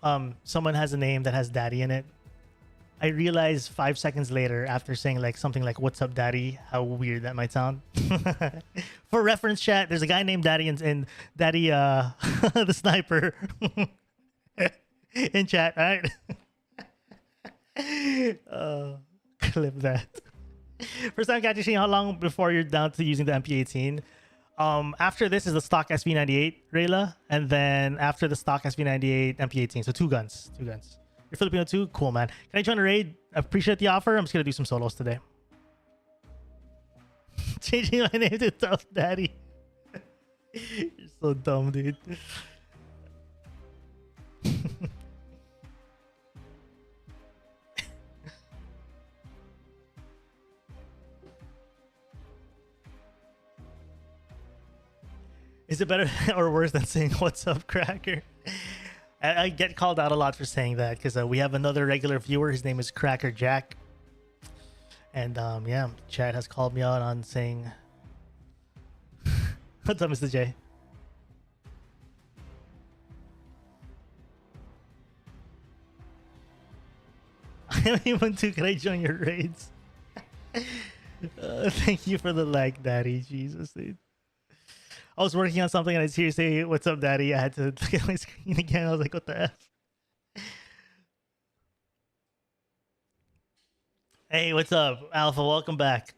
someone has a name that has daddy in it, I realize 5 seconds later after saying like something like "What's up, daddy?" how weird that might sound. For reference, chat, there's a guy named Daddy in Daddy the sniper in chat, right? Clip that. First time catching, how long before you're down to using the MP18? After this is the stock SV98 Rayla, and then after the stock SV98 MP18. So 2 guns. You're Filipino too? Cool, man. Can I join a raid? I appreciate the offer. I'm just gonna do some solos today. Changing my name to Tough Daddy. You're so dumb, dude. Is it better or worse than saying "What's up, Cracker"? I get called out a lot for saying that because we have another regular viewer. His name is Cracker Jack, and yeah, Chad has called me out on saying, "What's up, Mr. J?" Even too, can I join your raids? Thank you for the like, Daddy. Jesus, dude. I was working on something and I see you say, "What's up, Daddy?" I had to look at my screen again. I was like, "What the f?" Hey, what's up, Alpha? Welcome back.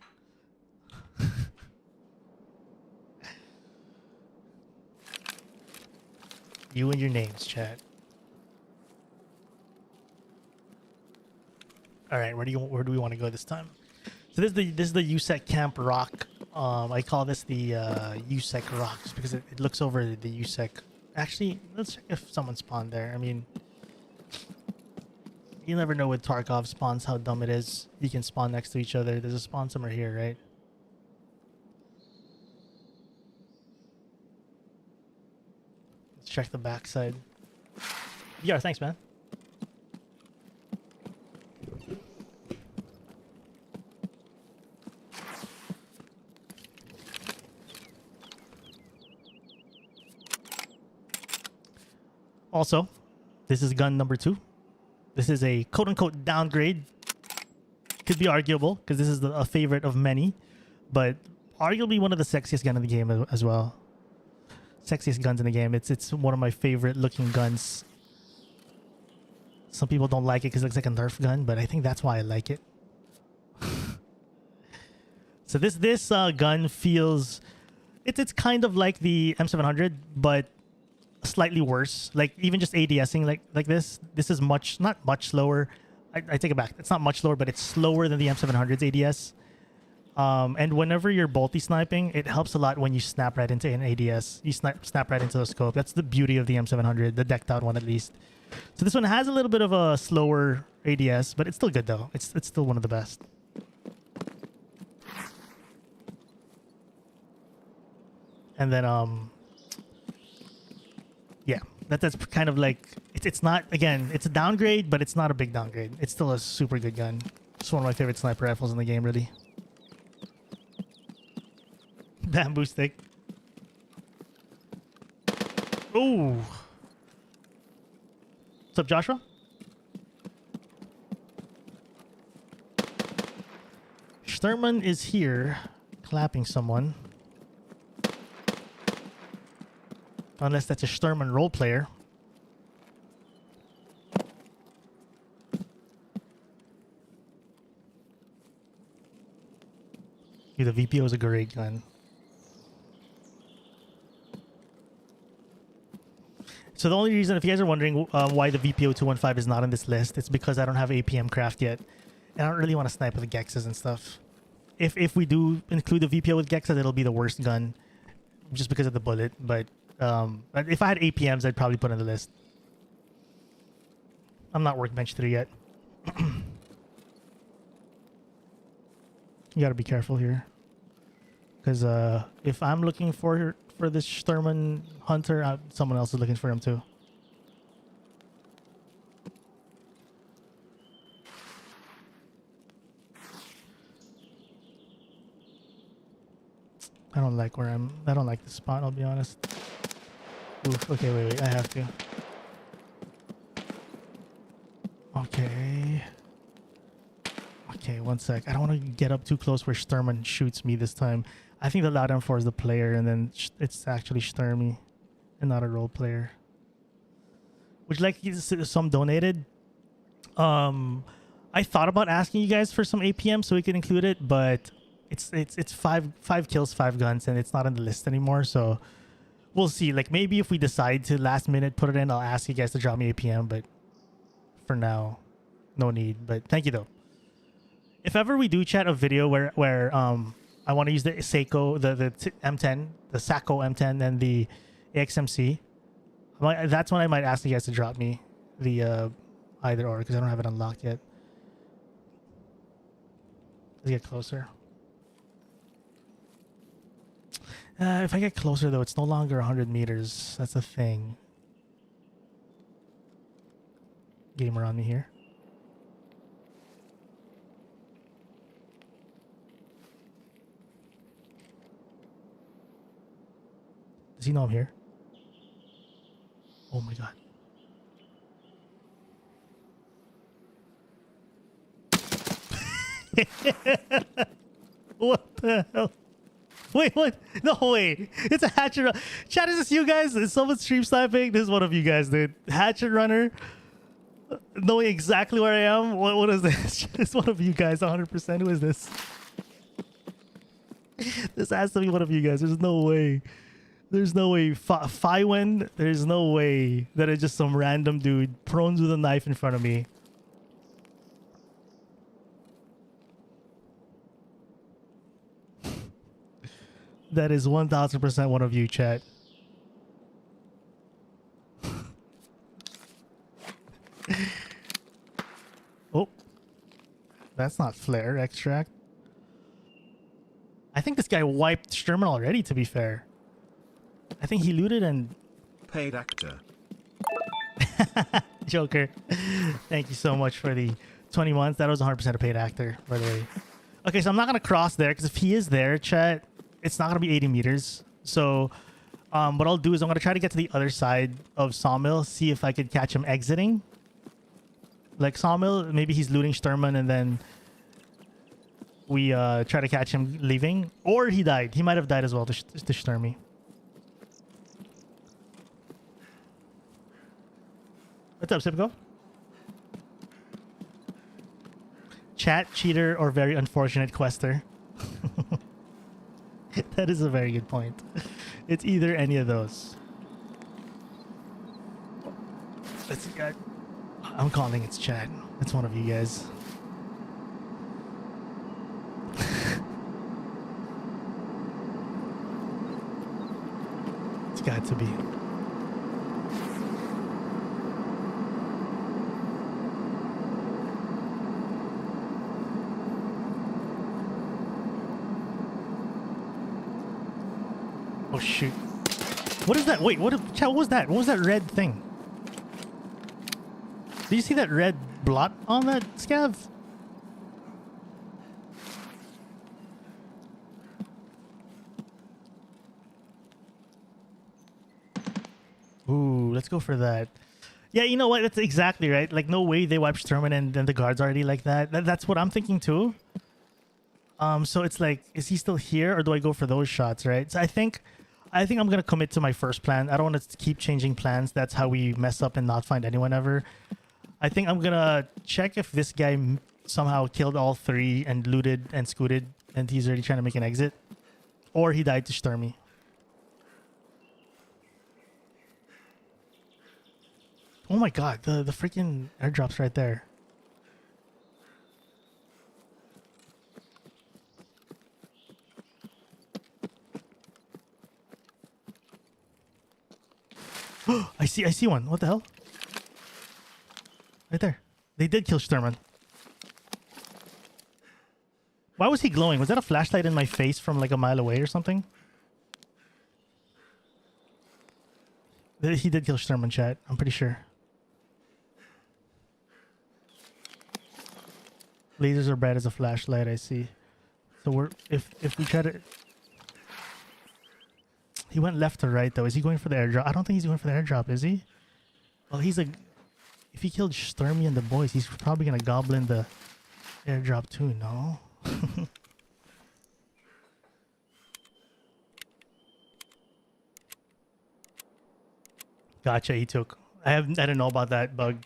You and your names, chat. All right, where do we want to go this time? So this is the USEC Camp Rock. I call this the USEC Rocks because it looks over the USEC. Actually, let's check if someone spawned there. I mean, you never know with Tarkov spawns how dumb it is. You can spawn next to each other. There's a spawn somewhere here, right? Let's check the backside. Yeah, thanks, man. Also, this is gun number 2. This is a quote-unquote downgrade. Could be arguable because this is a favorite of many, but arguably one of the sexiest gun in the game as well. Sexiest guns in the game. It's one of my favorite looking guns. Some people don't like it because it looks like a Nerf gun, but I think that's why I like it. So this gun feels, it's kind of like the M700, but slightly worse. Like even just ADSing like this is not much slower. I take it back. It's not much slower, but it's slower than the M700's ADS. And whenever you're bolty sniping, it helps a lot when you snap right into an ADS. You snap right into the scope. That's the beauty of the M700, the decked out one at least. So this one has a little bit of a slower ADS, but it's still good though. It's still one of the best. And then yeah, that's kind of like it's not, again, it's a downgrade, but it's not a big downgrade. It's still a super good gun. It's one of my favorite sniper rifles in the game, really. Bamboo stick. Ooh. What's up, Joshua? Sturman is here clapping someone. Unless that's a Sturman role player. Dude, the VPO is a great gun. So the only reason, if you guys are wondering why the VPO 215 is not on this list, it's because I don't have APM craft yet. And I don't really want to snipe with Gexes and stuff. If we do include the VPO with Gexes, it'll be the worst gun. Just because of the bullet, but if I had APMs, I'd probably put on the list. I'm not workbench 3 yet. You gotta be careful here, because if I'm looking for this Sturman Hunter, someone else is looking for him too. I don't like the spot, I'll be honest. Oof, okay, wait, I have to. Okay. Okay, one sec. I don't want to get up too close where Sturman shoots me this time. I think the loud M4 is the player, and then it's actually Sturmy and not a role player. Would you like some donated? I thought about asking you guys for some APM so we could include it, but it's five kills, 5 guns, and it's not on the list anymore. So we'll see. Like maybe if we decide to last minute put it in, I'll ask you guys to drop me APM. But for now, no need. But thank you though. If ever we do chat a video where I want to use the Seiko, the M10, the Sako M10, and the AXMC, that's when I might ask you guys to drop me the either or, because I don't have it unlocked yet. Let's get closer. If I get closer though, it's no longer 100 meters. That's a thing. Gamer on me here. Does he know I'm here? Oh my god. What the hell? Wait, what? No way. It's a hatchet runner. Chat, is this you guys? Is someone stream sniping? This is one of you guys, dude. Hatchet runner. Knowing exactly where I am. What is this? It's one of you guys, 100%. Who is this? This has to be one of you guys. There's no way. There's no way. Fiwen, there's no way that it's just some random dude prone with a knife in front of me. That is 1000% one of you, chat. Oh. That's not flare extract. I think this guy wiped Sherman already, to be fair. I think he looted and... Paid actor. Joker. Thank you so much for the 20 months. That was 100% a paid actor, by the way. Okay, so I'm not going to cross there, because if he is there, chat, it's not going to be 80 meters. So what I'll do is I'm going to try to get to the other side of Sawmill, see if I could catch him exiting. Like Sawmill, maybe he's looting Sturman, and then we try to catch him leaving. Or he died. He might have died as well to Sturmy. What's up, Sipco? Chat, cheater, or very unfortunate quester? That is a very good point. It's either any of those. Let's see. I'm calling it's chat. It's one of you guys. It's got to be. Oh shoot. What is that? Wait, what was that? What was that red thing? Do you see that red blot on that scav? Ooh, let's go for that. Yeah, you know what? That's exactly right. Like, no way they wipe Sturman and then the guard's already like that. That's what I'm thinking too. So it's like, is he still here, or do I go for those shots, right? So I think I'm gonna commit to my first plan. I don't want to keep changing plans. That's how we mess up and not find anyone ever. I think I'm gonna check if this guy somehow killed all three and looted and scooted, and he's already trying to make an exit, or he died to Sturmy. Oh my god, the freaking airdrop's right there. I see one. What the hell? Right there. They did kill Sturman. Why was he glowing? Was that a flashlight in my face from like a mile away or something? He did kill Sturman, chat. I'm pretty sure. Lasers are bad as a flashlight, I see. So if we try to... He went left to right though. Is he going for the airdrop? I don't think he's going for the airdrop, is he? Well, he's a... If he killed Sturmy and the boys, he's probably gonna goblin the airdrop too, no? Gotcha, he took... I didn't know about that bug.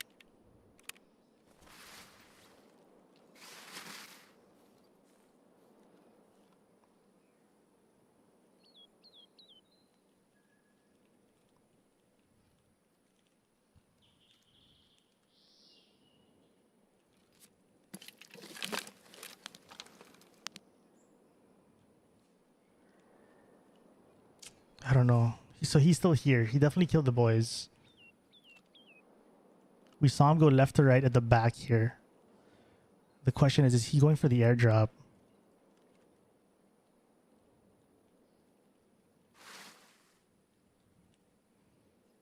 I don't know. So he's still here. He definitely killed the boys. We saw him go left to right at the back here. The question is he going for the airdrop?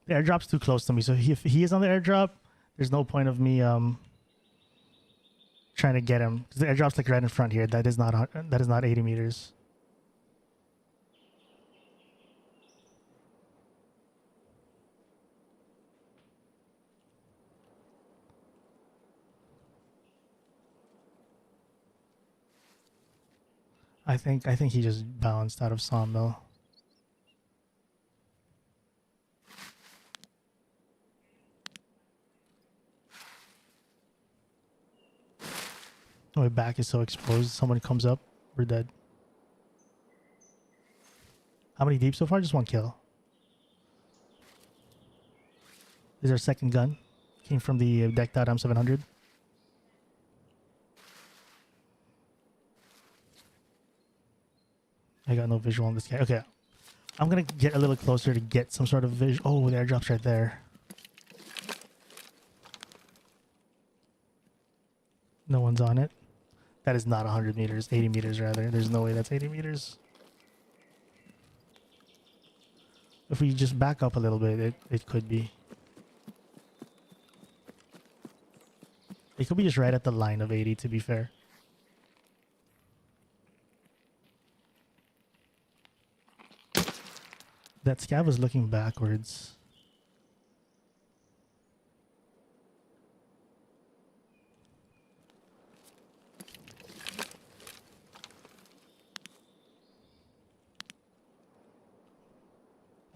The airdrop's too close to me, so if he is on the airdrop, there's no point of me trying to get him, because the airdrop's like right in front here. That is not 80 meters. I think he just bounced out of Sawmill. My back is so exposed. Someone comes up, we're dead. How many deep so far? Just one kill. This is our second gun. Came from the decked out M700. I got no visual on this guy. Okay. I'm gonna get a little closer to get some sort of visual. Oh, the airdrop's right there. No one's on it. That is not 100 meters. 80 meters rather. There's no way that's 80 meters. If we just back up a little bit, it could be. It could be just right at the line of 80, to be fair. That scav was looking backwards.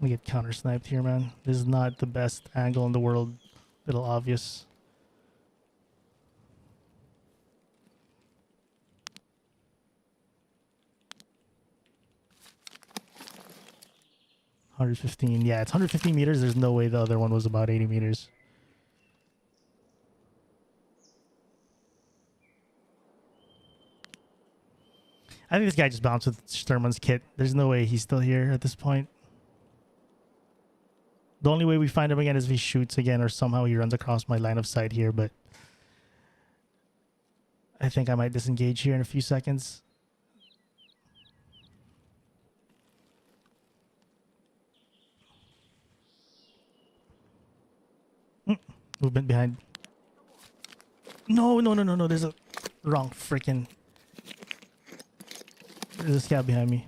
We get counter sniped here, man. This is not the best angle in the world. Little obvious. $115. Yeah, it's 115 meters. There's no way the other one was about 80 meters. I think this guy just bounced with Sturman's kit. There's no way he's still here at this point. The only way we find him again is if he shoots again or somehow he runs across my line of sight here, but I think I might disengage here in a few seconds. Movement behind. No. There's a wrong freaking. There's a scout behind me.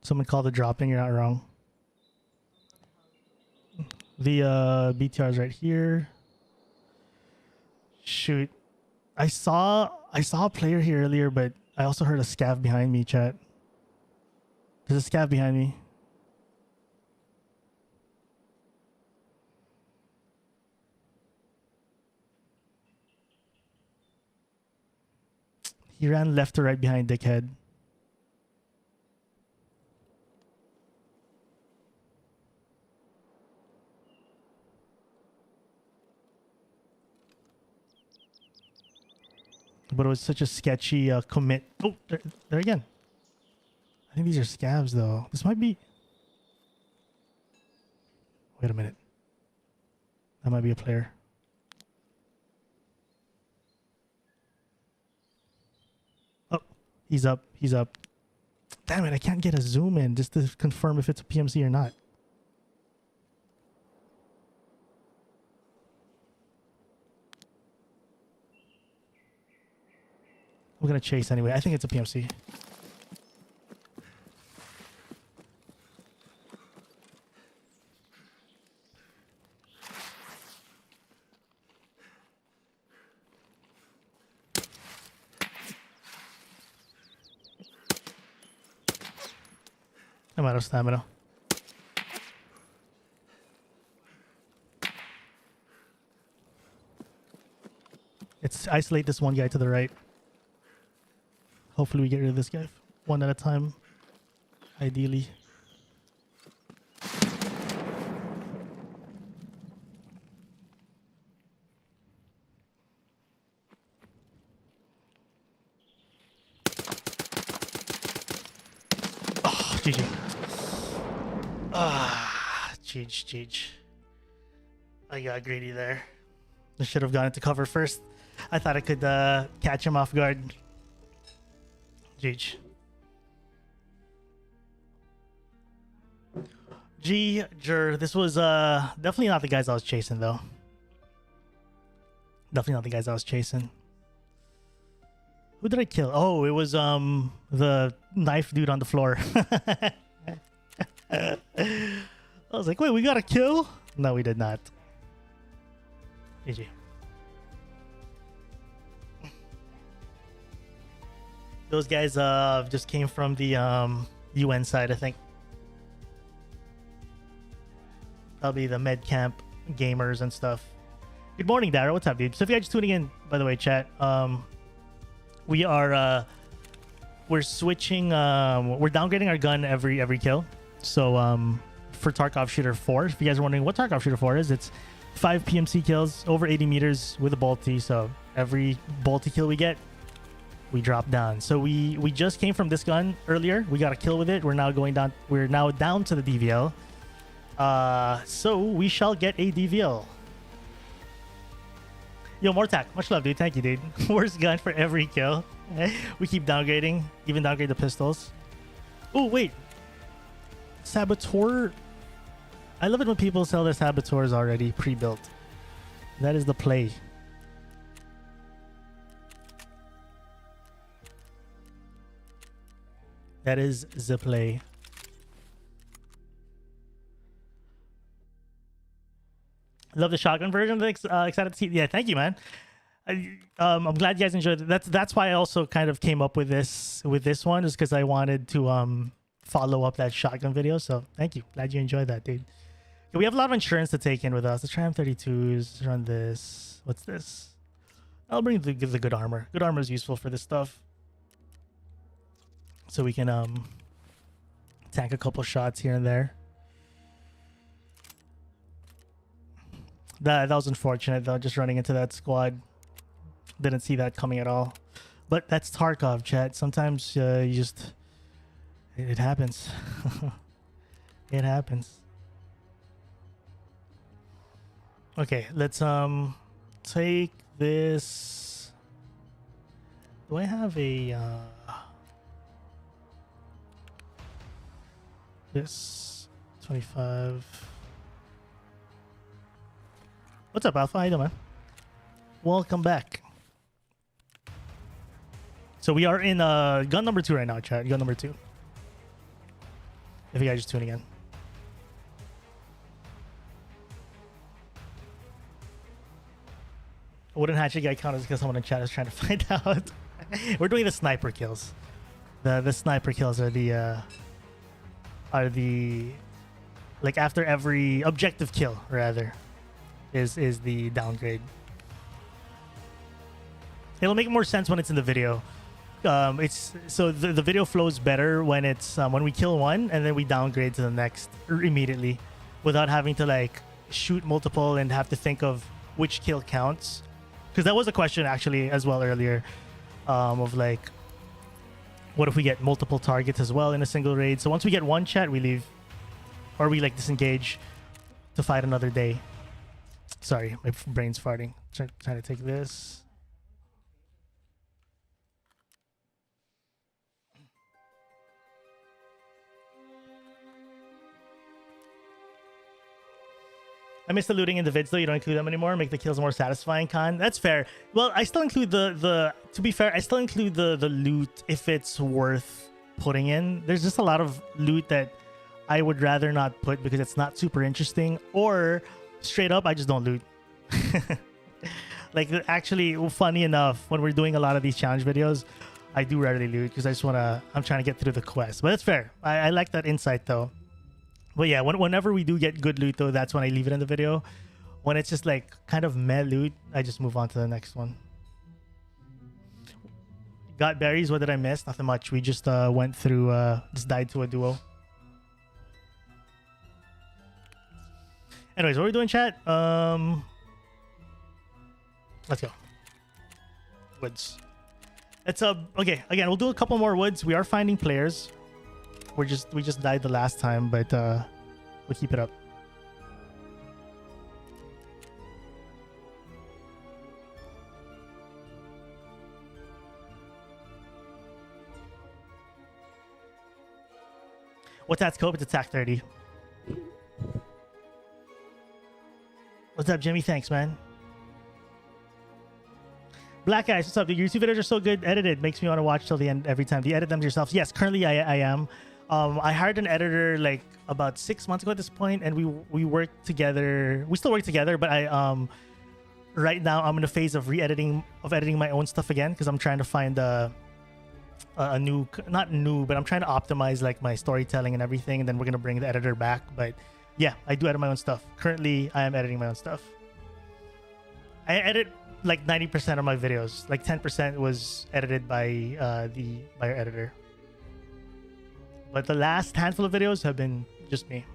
Someone called the dropping. You're not wrong. The BTR is right here. Shoot. I saw a player here earlier, but I also heard a scav behind me, chat. There's a scav behind me. He ran left to right behind Dickhead. But it was such a sketchy commit. Oh, there again. I think these are scavs, though. This might be... Wait a minute. That might be a player. Oh, he's up. He's up. Damn it, I can't get a zoom in just to confirm if it's a PMC or not. We're gonna chase anyway. I think it's a PMC. I'm out of stamina. Let's isolate this one guy to the right. Hopefully we get rid of this guy one at a time, ideally. Oh, GG. Cheech. I got greedy there. I should have gone into cover first. I thought I could catch him off guard. Cheech. This was definitely not the guys I was chasing though. Definitely not the guys I was chasing. Who did I kill? Oh, it was the knife dude on the floor. I was like, wait, we got a kill? No, we did not. GG. Those guys just came from the UN side, I think. Probably the med camp gamers and stuff. Good morning, Dara. What's up, dude? So if you guys just tuning in, by the way, chat, we are we're switching. We're downgrading our gun every kill. So for Tarkov Shooter 4, if you guys are wondering what Tarkov Shooter 4 is, it's 5 PMC kills over 80 meters with a bolty. So every bolty kill we get, we drop down. So we just came from this gun earlier. We got a kill with it. We're now going down. We're now down to the DVL. So we shall get a DVL. Yo, Mortak, much love, dude. Thank you, dude. Worst gun for every kill. We keep downgrading, even downgrade the pistols. Oh, wait. Saboteur. I love it when people sell their saboteurs already pre-built. That is the play. That is the play. Love the shotgun version. Thanks. Excited to see. Yeah, thank you, man. I'm glad you guys enjoyed it. That's why I also kind of came up with this one, is because I wanted to follow up that shotgun video. So thank you. Glad you enjoyed that, dude. Yeah, we have a lot of insurance to take in with us. Let's try M32s. Run this. What's this? I'll bring the good armor. Good armor is useful for this stuff, so we can tank a couple shots here and there. That was unfortunate though, just running into that squad. Didn't see that coming at all. But that's Tarkov, chat. Sometimes you just... It happens. It happens. Okay, let's take this... Do I have a... This... 25... What's up, Alpha? How you doing, man? Welcome back. So we are in gun number 2 right now, chat. Gun number 2. If you guys are just tuning in. Wooden hatchet guy count is because someone in chat is trying to find out. We're doing the sniper kills. The sniper kills are the like after every objective kill rather. Is the downgrade. It'll make more sense when it's in the video. It's so the video flows better when it's when we kill one and then we downgrade to the next immediately, without having to like shoot multiple and have to think of which kill counts. Because that was a question actually as well earlier, of like, what if we get multiple targets as well in a single raid? So once we get one, chat, we leave, or we like disengage to fight another day. Sorry, my brain's farting. Trying to take this. I miss the looting in the vids though. You don't include them anymore. Make the kills more satisfying, Khan. That's fair. Well, I still include the to be fair, I still include the loot if it's worth putting in. There's just a lot of loot that I would rather not put because it's not super interesting, or straight up I just don't loot. Like, actually, funny enough, when we're doing a lot of these challenge videos, I do rarely loot because I'm trying to get through the quest. But that's fair. I like that insight though. But yeah, whenever we do get good loot though, that's when I leave it in the video. When it's just like kind of meh loot, I just move on to the next one. Got berries. What did I miss? Nothing much. We just went through, just died to a duo. Anyways, what are we doing, chat? Let's go. Woods. It's okay. Again, we'll do a couple more woods. We are finding players. We just died the last time, but we'll keep it up. What's that scope? It's a TAC 30. What's up, Jimmy? Thanks, man. Black Eyes, what's up? The YouTube videos are so good edited. Makes me want to watch till the end every time. Do you edit them yourself? Yes, currently I am. I hired an editor like about 6 months ago at this point, and we work together. We still work together, but I right now I'm in a phase of editing my own stuff again because I'm trying to find a new, not new, but I'm trying to optimize like my storytelling and everything, and then we're gonna bring the editor back. But yeah, I do edit my own stuff. Currently, I am editing my own stuff. I edit like 90% of my videos. Like 10% was edited by our editor. But the last handful of videos have been just me.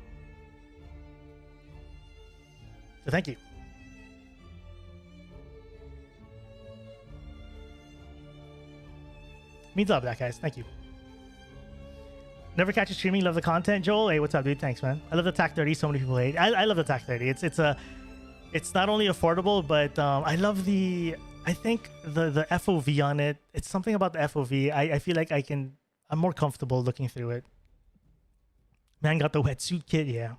So thank you. Means a lot, that guys. Thank you. Never catch you streaming. Love the content, Joel. Hey, what's up, dude? Thanks, man. I love the TAC 30. So many people hate. I love the TAC 30. It's not only affordable, but I love I think the FOV on it. It's something about the FOV. I feel like I'm more comfortable looking through it. Man got the wetsuit kit, yeah.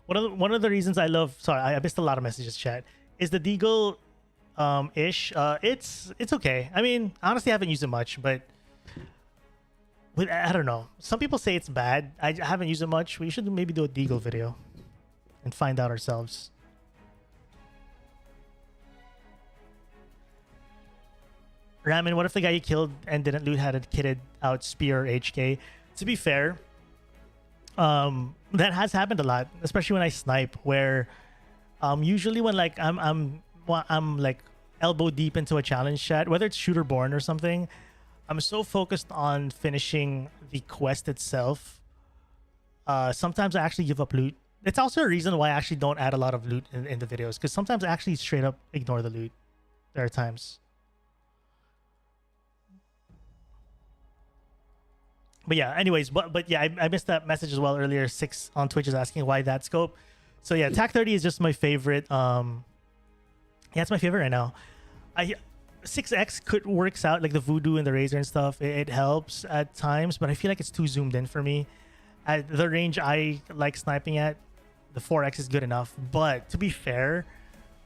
One of the reasons I love, sorry, I missed a lot of messages, chat, is the Deagle ish. It's okay. I mean, honestly, I haven't used it much, but I don't know. Some people say it's bad. I haven't used it much. We should maybe do a Deagle video and find out ourselves. Ramen, what if the guy you killed and didn't loot had a kitted out spear or HK? To be fair, that has happened a lot, especially when I snipe, where usually when like I'm like elbow deep into a challenge chat, whether it's shooter born or something, I'm so focused on finishing the quest itself. Sometimes I actually give up loot. It's also a reason why I actually don't add a lot of loot in the videos, because sometimes I actually straight up ignore the loot. There are times. But yeah, anyways, but yeah, I missed that message as well earlier. 6 on Twitch is asking why that scope. So yeah, TAC 30 is just my favorite. Yeah, it's my favorite right now. 6x works out, like the voodoo and the razor and stuff. It helps at times, but I feel like it's too zoomed in for me. At the range I like sniping at, the 4x is good enough. But to be fair,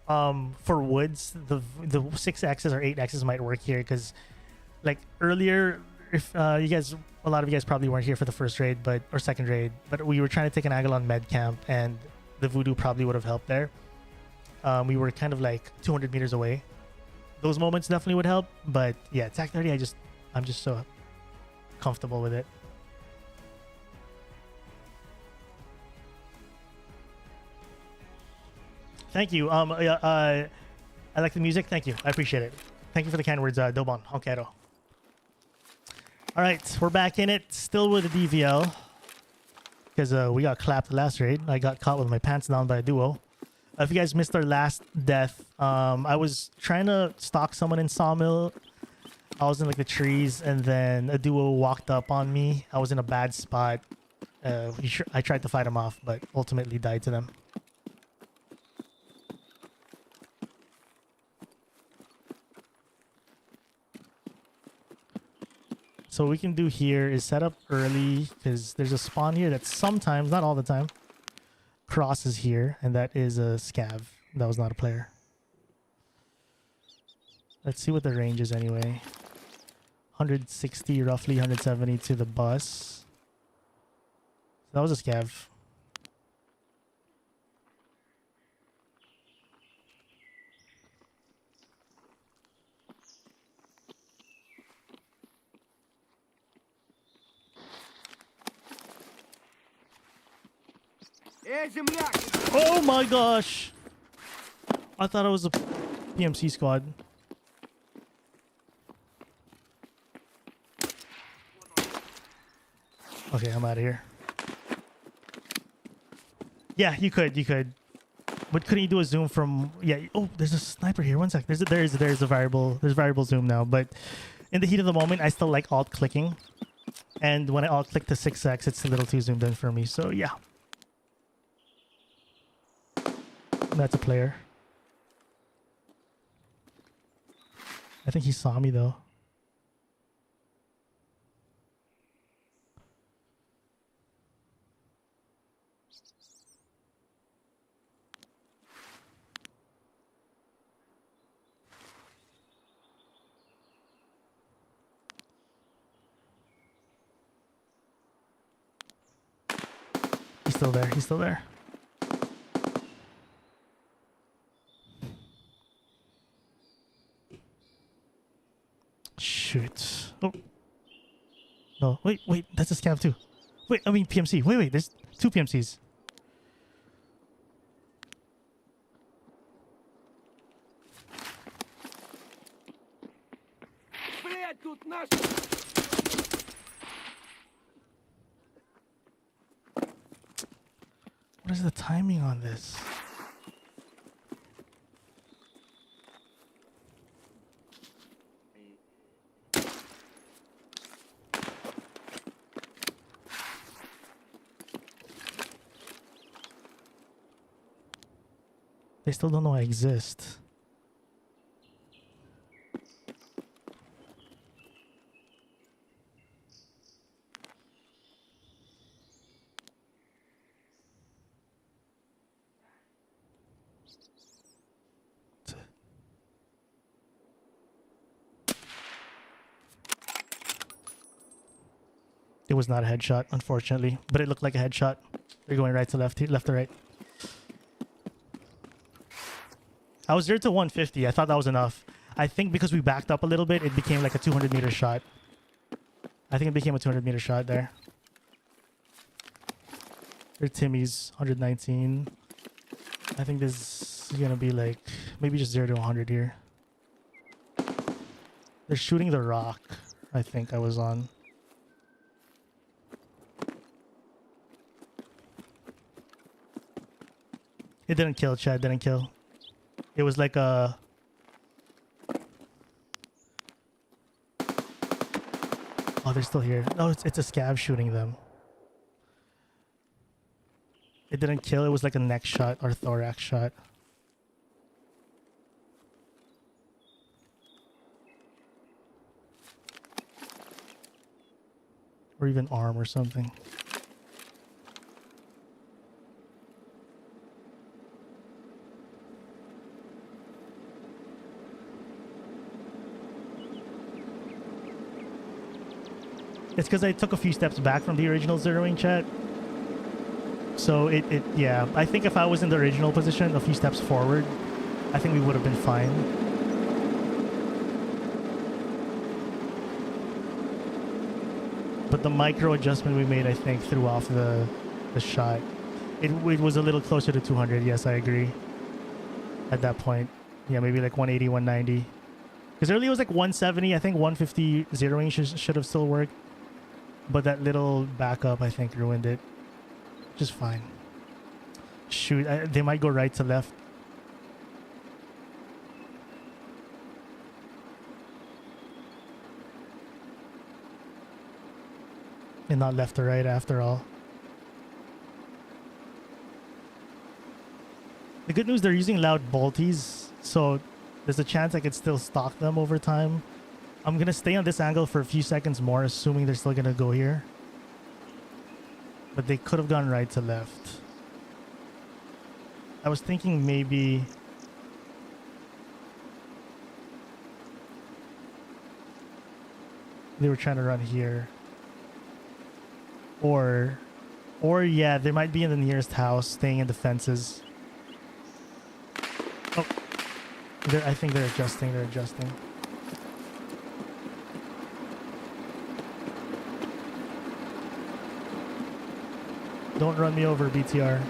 for woods, the 6x's or 8x's might work here, because like earlier, if you guys, a lot of you guys probably weren't here for the first raid, or second raid, but we were trying to take an angle on med camp, and the voodoo probably would have helped there. We were kind of like 200 meters away. Those moments definitely would help, but yeah, TAC 30, I'm just so comfortable with it. Thank you. I like the music. Thank you. I appreciate it. Thank you for the kind words, Dobon Honkero. All right, we're back in it, still with the DVL, because we got clapped the last raid. I got caught with my pants down by a duo. If you guys missed our last death, I was trying to stalk someone in Sawmill. I was in like the trees, and then a duo walked up on me. I was in a bad spot. I tried to fight him off, but ultimately died to them. So what we can do here is set up early, because there's a spawn here that sometimes, not all the time, crosses here, and that is a scav. That was not a player. Let's see what the range is anyway. 160, roughly 170 to the bus. That was a scav. Oh my gosh! I thought it was a PMC squad. Okay, I'm out of here. Yeah, you could. But couldn't you do a zoom from? Yeah. Oh, there's a sniper here. 1 sec. There's a variable zoom now. But in the heat of the moment, I still like alt clicking, and when I alt click to 6x, it's a little too zoomed in for me. So yeah. That's a player. I think he saw me though. He's still there. He's still there. Shoot. Oh. No, wait. That's a scab too. Wait, I mean PMC. Wait. There's 2 PMCs. What is the timing on this? They still don't know I exist. It was not a headshot, unfortunately, but it looked like a headshot. They're going right to left, left to right. I was 0 to 150. I thought that was enough. I think because we backed up a little bit, it became like a 200-meter shot. I think it became a 200-meter shot there. They're Timmy's 119. I think this is gonna be like maybe just 0 to 100 here. They're shooting the rock. I think I was on. It didn't kill, Chad. Didn't kill. It was like a... Oh, they're still here. No, it's a scab shooting them. It didn't kill. It was like a neck shot or thorax shot. Or even arm or something. It's because I took a few steps back from the original zeroing, chat. So yeah. I think if I was in the original position, a few steps forward, I think we would have been fine. But the micro adjustment we made, I think, threw off the shot. It was a little closer to 200. Yes, I agree. At that point, yeah, maybe like 180, 190. Because earlier it was like 170. I think 150 zeroing should have still worked. But that little backup, I think, ruined it. Just fine. Shoot, they might go right to left. And not left to right after all. The good news, they're using loud bolties, so there's a chance I could still stalk them over time. I'm gonna stay on this angle for a few seconds more, assuming they're still gonna go here. But they could have gone right to left. I was thinking maybe... they were trying to run here. Or yeah, they might be in the nearest house, staying in the fences. Oh, I think they're adjusting. They're adjusting. Don't run me over, BTR.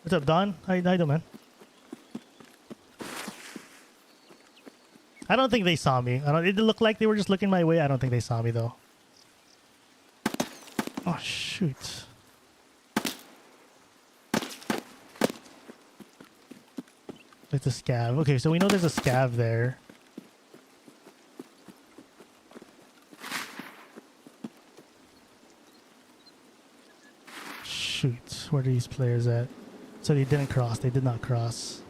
What's up, Don? How you doing, man? I don't think they saw me. It looked like they were just looking my way. I don't think they saw me though. Oh shoot. It's a scav. Okay, so we know there's a scav there. Shoot, where are these players at? So they didn't cross. They did not cross.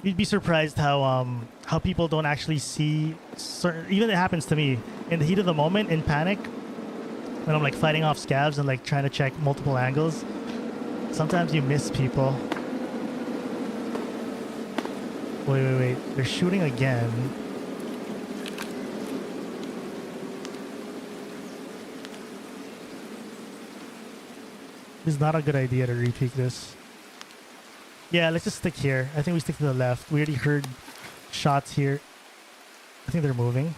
You'd be surprised how people don't actually see certain. Even it happens to me in the heat of the moment, in panic, when I'm like fighting off scavs and like trying to check multiple angles. Sometimes you miss people. Wait. They're shooting again. This is not a good idea to repeat this. Yeah, let's just stick here. I think we stick to the left. We already heard shots here. I think they're moving.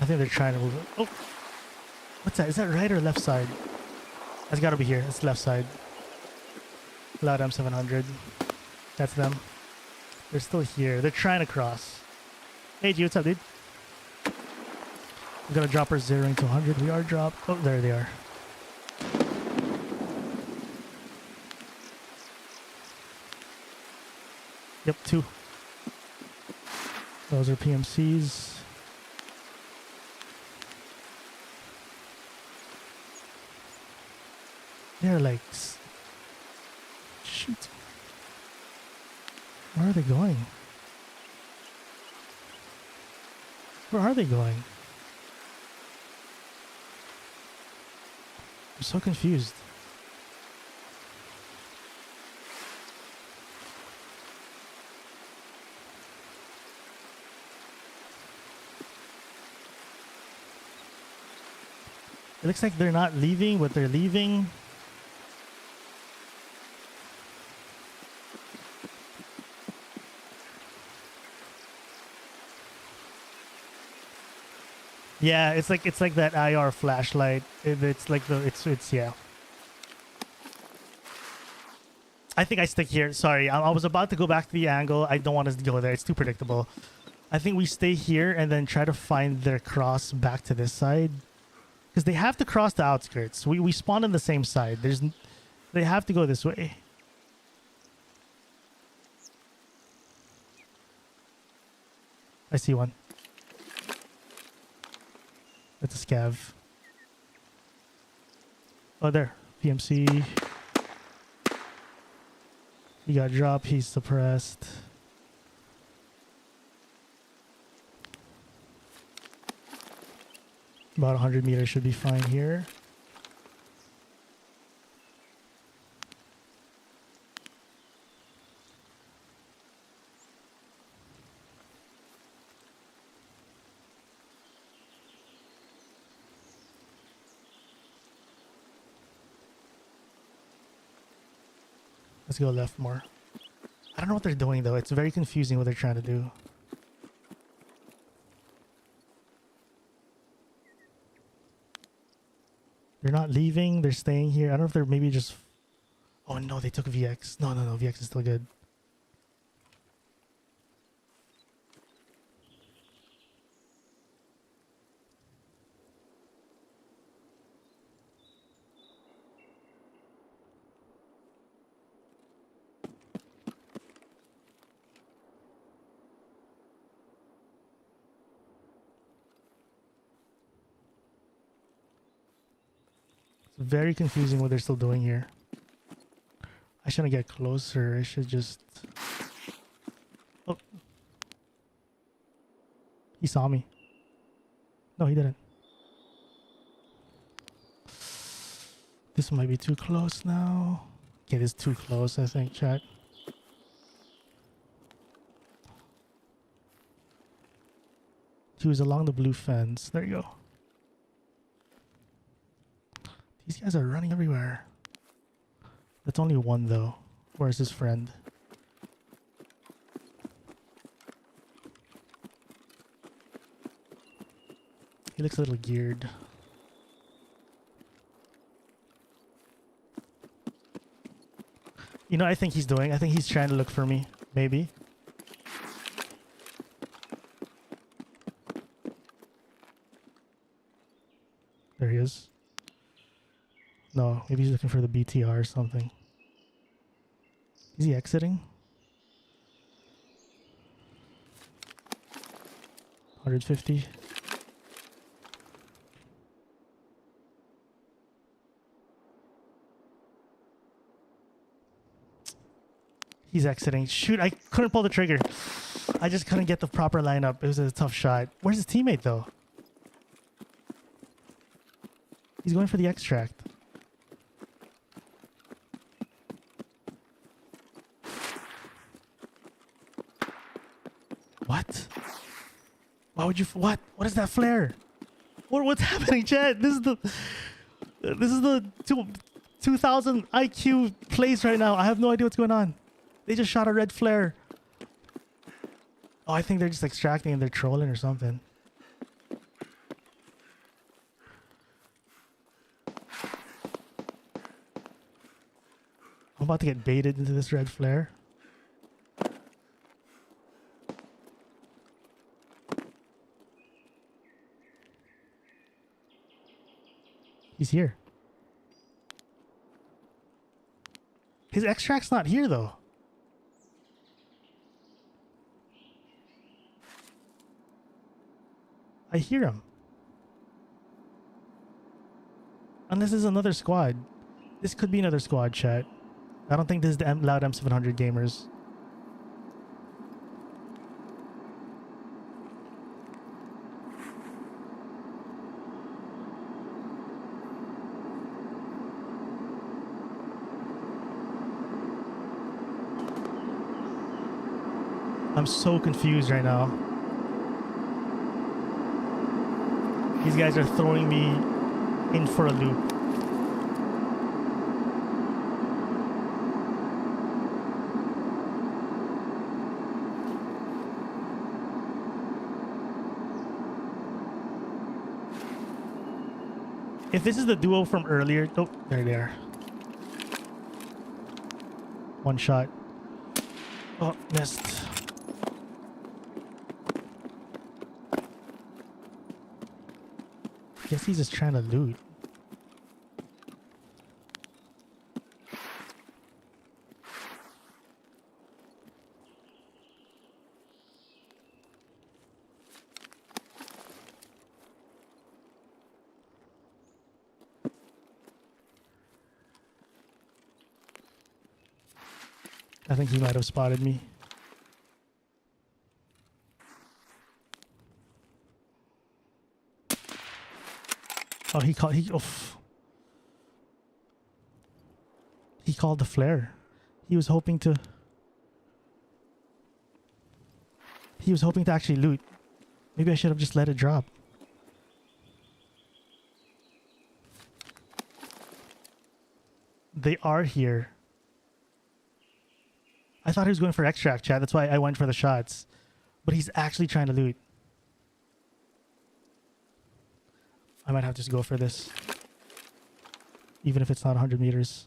I think they're trying to move. Oh, what's that? Is that right or left side? That's got to be here. It's left side. Loud M700. That's them. They're still here. They're trying to cross. Hey G, what's up, dude? We gotta drop our zeroing to 100. We are dropped. Oh, there they are. Yep, 2. Those are PMCs. They're like... Shoot. Where are they going? Where are they going? I'm so confused. It looks like they're not leaving, but they're leaving. Yeah, it's like that IR flashlight. It's like it's yeah. I think I stick here. Sorry, I was about to go back to the angle. I don't want us to go there. It's too predictable. I think we stay here and then try to find their cross back to this side, because they have to cross the outskirts. We spawn on the same side. They have to go this way. I see one. That's a scav. Oh, there. PMC. He got dropped. He's suppressed. About 100 meters should be fine here. Let's go left more. I don't know what they're doing though. It's very confusing what they're trying to do. They're not leaving. They're staying here. I don't know if they're maybe just... Oh no, they took VX. No. VX is still good. Very confusing what they're still doing here. I shouldn't get closer. I should just... Oh. He saw me. No, he didn't. This might be too close now. Okay, this is too close, I think, chat. He was along the blue fence. There you go. These guys are running everywhere. That's only one though. Where's his friend? He looks a little geared. You know, I think he's doing. I think he's trying to look for me. Maybe. There he is. No, maybe he's looking for the BTR or something. Is he exiting? 150. He's exiting. Shoot, I couldn't pull the trigger. I just couldn't get the proper lineup. It was a tough shot. Where's his teammate, though? He's going for the extract. What? Why would you... What? What is that flare? What's happening, chat? This is the 2000 IQ place right now. I have no idea what's going on. They just shot a red flare. Oh, I think they're just extracting and they're trolling or something. I'm about to get baited into this red flare. He's here. His extract's not here, though. I hear him. Unless this is another squad. This could be another squad, chat. I don't think this is the loud M700 gamers. I'm so confused right now. These guys are throwing me in for a loop. If this is the duo from earlier... Oh, there they are. One shot. Oh, missed. Guess he's just trying to loot. I think he might have spotted me. Oh, he called the flare. He was hoping to actually loot. Maybe I should have just let it drop. They are here. I thought he was going for extract, chat. That's why I went for the shots. But he's actually trying to loot. I might have to just go for this. Even if it's not 100 meters.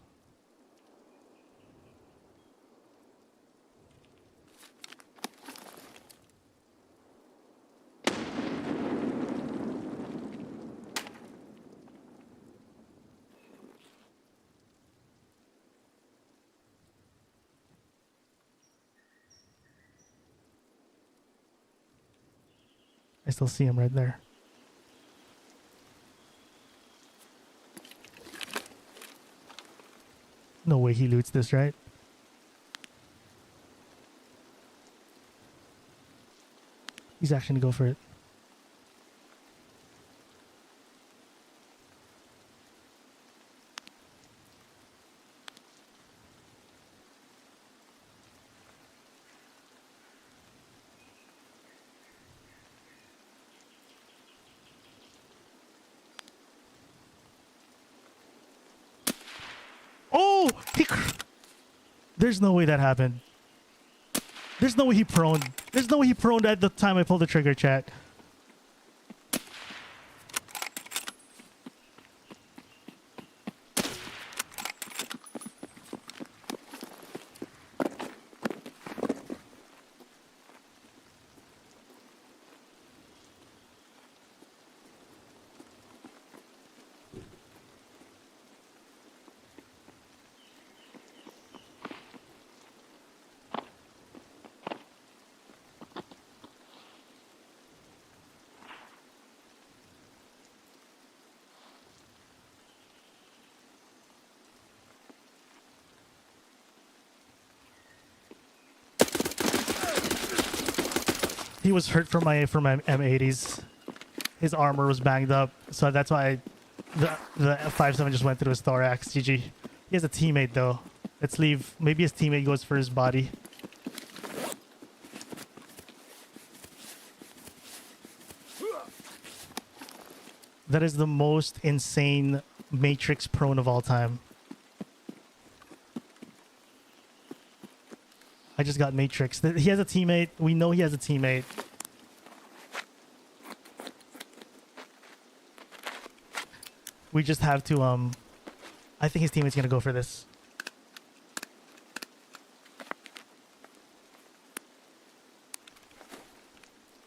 I still see him right there. No way he loots this, right? He's actually gonna go for it. Oh! There's no way that happened. There's no way he proned. There's no way he proned at the time I pulled the trigger, chat. he was hurt from my M80s. His armor was banged up, so that's why the 5.7 just went through his thorax. GG. He has a teammate though. Let's leave. Maybe his teammate goes for his body. That is the most insane Matrix prone of all time. I just got Matrix. He has a teammate. We know he has a teammate. We just have to, I think his teammate's gonna go for this.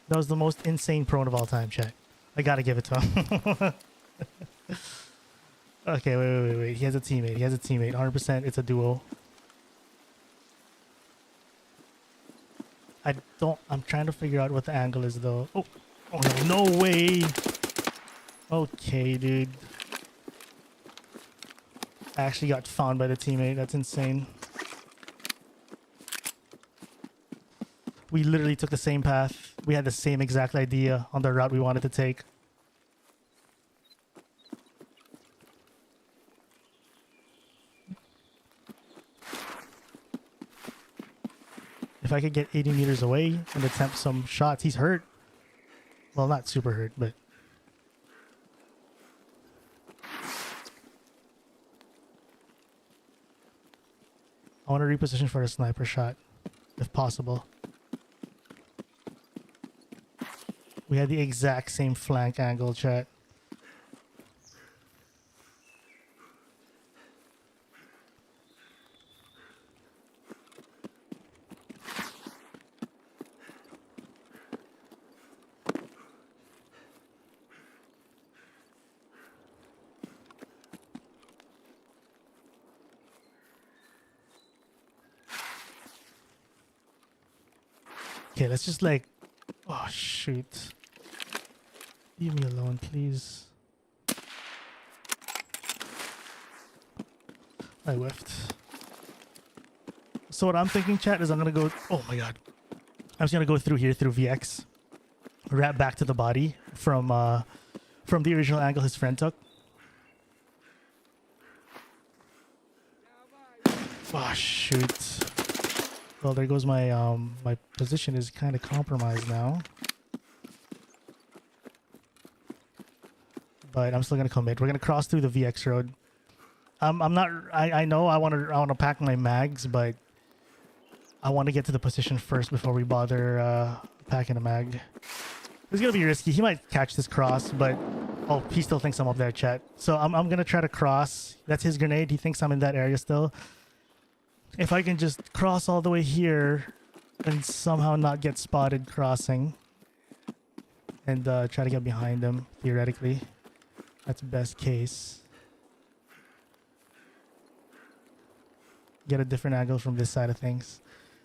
That was the most insane prone of all time, chat. I gotta give it to him. Okay, wait. He has a teammate. 100%. It's a duo. I'm trying to figure out what the angle is though. Oh no way. Okay, dude. I actually got found by the teammate. That's insane. We literally took the same path. We had the same exact idea on the route we wanted to take. If I could get 80 meters away and attempt some shots, he's hurt. Well, not super hurt, but... I want to reposition for a sniper shot, if possible. We had the exact same flank angle, chat. Okay, let's just like... Oh, shoot. Leave me alone, please. I whiffed. So what I'm thinking, chat, is I'm gonna go... Oh my god. I'm just gonna go through here, through VX. Wrap back to the body from the original angle his friend took. Oh, shoot. Well, there goes my my position is kind of compromised now. But I'm still gonna commit. We're gonna cross through the VX road. I'm not. I know I want to pack my mags, but I want to get to the position first before we bother packing a mag. It's gonna be risky. He might catch this cross, but oh, he still thinks I'm up there, chat. So I'm gonna try to cross. That's his grenade. He thinks I'm in that area still. If I can just cross all the way here and somehow not get spotted crossing and try to get behind him, theoretically. That's best case. Get a different angle from this side of things.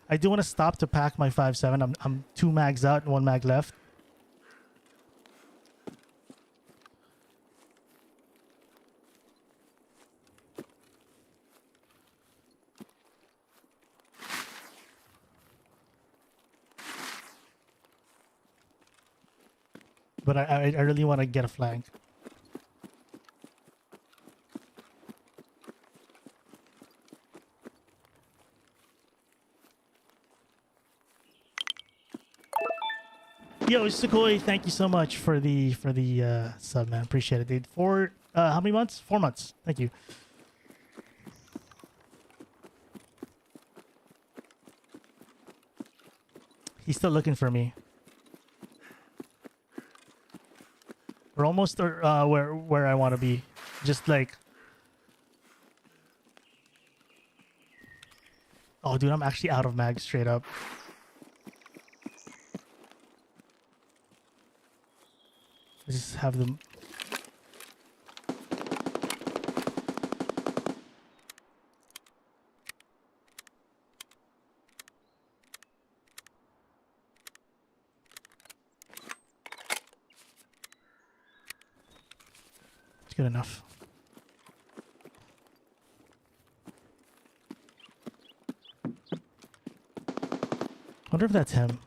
I do want to stop to pack my 5.7. I'm 2 mags out and 1 mag left. But I really want to get a flank. Yo, Sukoi, thank you so much for the sub, man. Appreciate it, dude. How many months? 4 months. Thank you. He's still looking for me. We're almost where I want to be. Just like... Oh, dude, I'm actually out of mag straight up. I just have them... It's good enough. Wonder if that's him.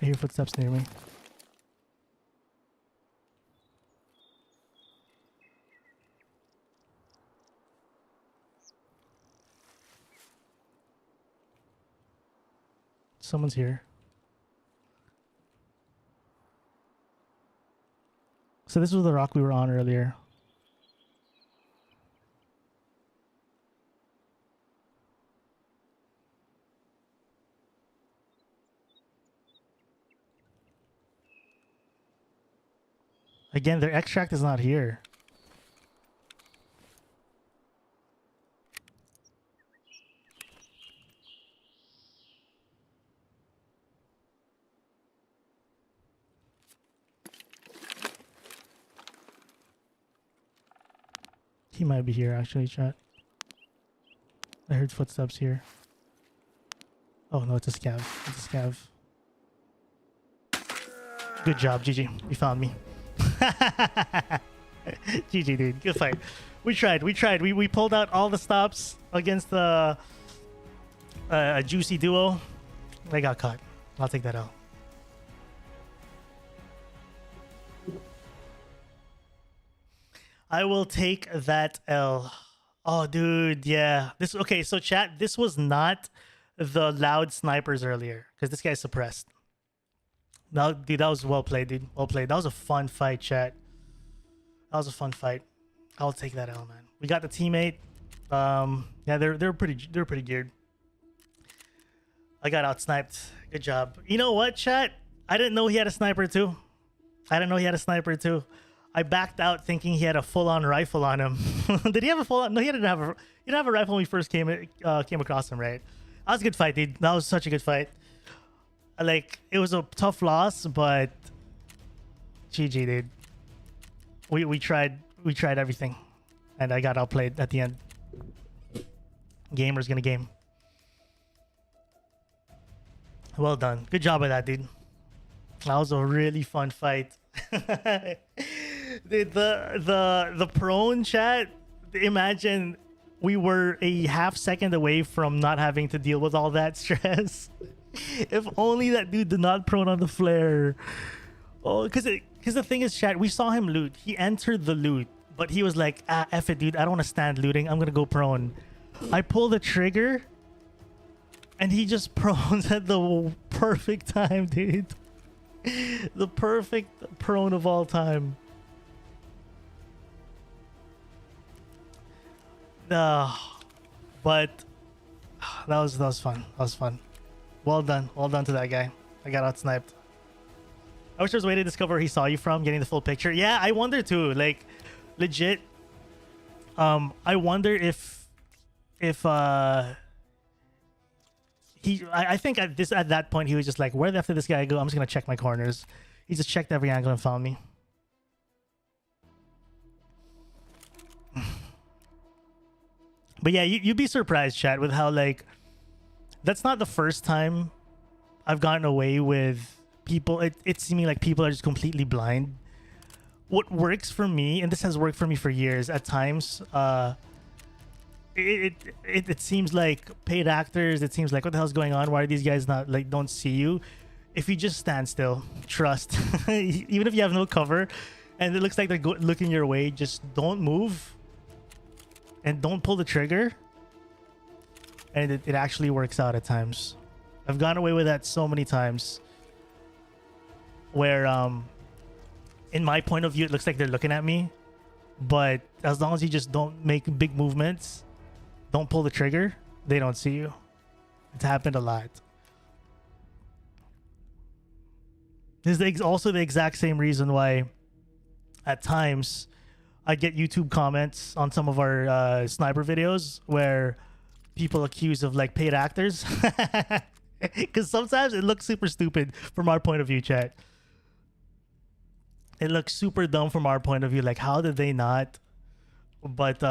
I hear footsteps near me. Someone's here. So this was the rock we were on earlier. Again, their extract is not here. He might be here actually, chat. I heard footsteps here. Oh no, it's a scav. It's a scav. Good job, GG. You found me. GG, dude. Good fight. We tried. We pulled out all the stops against the a juicy duo. They got caught. I'll take that out. I will take that L. Oh, dude, yeah. This okay. So, chat. This was not the loud snipers earlier because this guy's suppressed. No, dude, that was well played, dude. Well played. That was a fun fight, chat. That was a fun fight. I'll take that L, man. We got the teammate. Yeah, they're pretty geared. I got out sniped. Good job. You know what, chat? I didn't know he had a sniper too. I backed out thinking he had a full-on rifle on him. Did he have a full-on? No, he didn't have a rifle when we first came across him, right? That was a good fight, dude. That was such a good fight. Like, it was a tough loss, but GG, dude. We tried everything, and I got outplayed at the end. Gamer's gonna game. Well done. Good job with that, dude. That was a really fun fight. Dude, the prone chat. Imagine we were a half second away from not having to deal with all that stress. If only that dude did not prone on the flare. Oh, because the thing is, chat, we saw him loot. He entered the loot, but he was like, ah, F it, dude. I don't want to stand looting. I'm going to go prone. I pull the trigger, and he just prones at the perfect time, dude. The perfect prone of all time. But that was fun. That was fun. Well done to that guy. I got out sniped. I wish there was a way to discover where he saw you from, getting the full picture. Yeah, I wonder too. Like, legit. I wonder if I think at that point he was just like, where the f did this guy go? I'm just gonna check my corners. He just checked every angle and found me. But yeah, you'd be surprised, chat, with how, like, that's not the first time I've gotten away with people. It's seeming like people are just completely blind. What works for me, and this has worked for me for years at times, it seems like paid actors, it seems like, what the hell's going on? Why are these guys not, like, don't see you? If you just stand still, trust, even if you have no cover and it looks like they're looking your way, just don't move and don't pull the trigger, and it actually works out at times. I've gone away with that so many times where in my point of view it looks like they're looking at me, but as long as you just don't make big movements, don't pull the trigger, they don't see you. It's happened a lot. This is also the exact same reason why at times I get YouTube comments on some of our sniper videos where people accuse of, like, paid actors. Because sometimes it looks super stupid from our point of view, chat. It looks super dumb from our point of view. Like, how did they not? But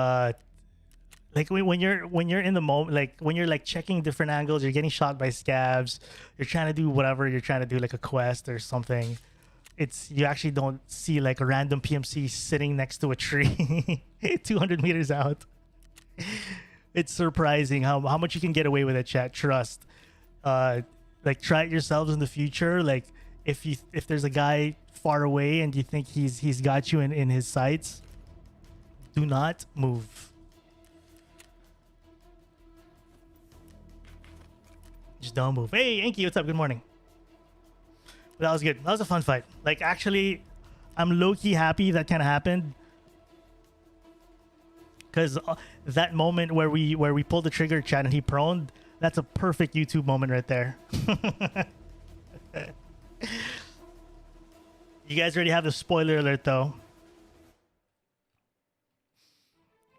like, when you're in the moment, like when you're like checking different angles, you're getting shot by scavs, you're trying to do whatever, you're trying to do like a quest or something. You actually don't see like a random PMC sitting next to a tree 200 meters out. It's surprising how much you can get away with it, chat. Trust. Like, try it yourselves in the future. Like, if there's a guy far away and you think he's got you in his sights, do not move. Just don't move. Hey, Enki, what's up? Good morning. But that was good. That was a fun fight. Like, actually, I'm low-key happy that kind of happened. Because that moment where we pulled the trigger, chat, and he proned, that's a perfect YouTube moment right there. You guys already have the spoiler alert, though.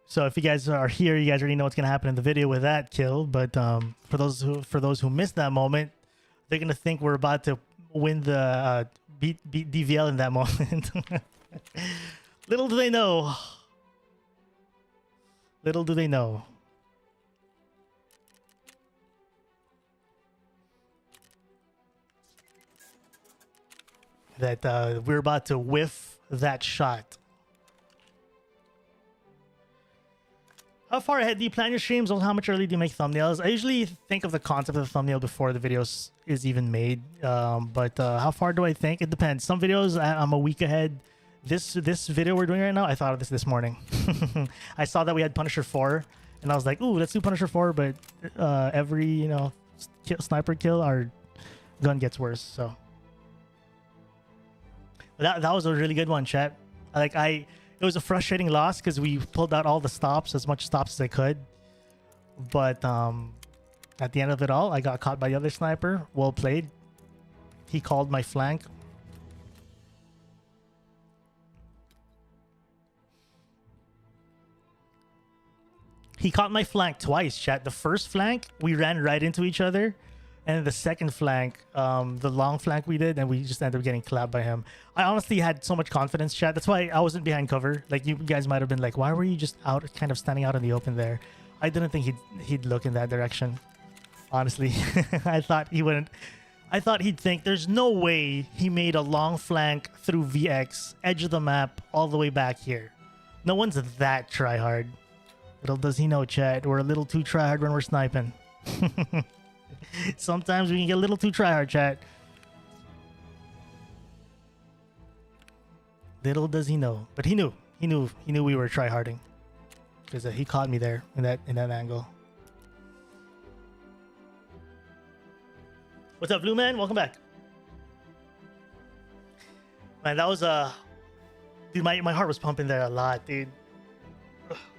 So if you guys are here, you guys already know what's gonna happen in the video with that kill. But for those who missed that moment, they're gonna think we're about to win the beat DVL in that moment. Little do they know. Little do they know. That we're about to whiff that shot. How far ahead do you plan your streams, or how much early do you make thumbnails? I usually think of the concept of the thumbnail before the videos is even made. But how far do I think? It depends. Some videos I'm a week ahead. This video we're doing right now, I thought of this morning. I saw that we had Punisher 4, and I was like, ooh, let's do Punisher 4, but every, sniper kill, our gun gets worse. So that was a really good one, chat. It was a frustrating loss because we pulled out all the stops, as much stops as I could. But at the end of it all, I got caught by the other sniper. Well played. He called my flank. He caught my flank twice, chat. The first flank, we ran right into each other. And the second flank, the long flank we did, and we just ended up getting clapped by him. I honestly had so much confidence, chat. That's why I wasn't behind cover. Like, you guys might have been like, why were you just out, kind of standing out in the open there? I didn't think he'd look in that direction. Honestly, I thought he wouldn't. I thought he'd think there's no way he made a long flank through VX, edge of the map, all the way back here. No one's that tryhard. Little does he know, chat. We're a little too tryhard when we're sniping. Sometimes we can get a little too tryhard, chat. Little does he know, but he knew we were tryharding because he caught me there in that angle. What's up, Blue Man? Welcome back. Man, that was dude, my heart was pumping there a lot, dude.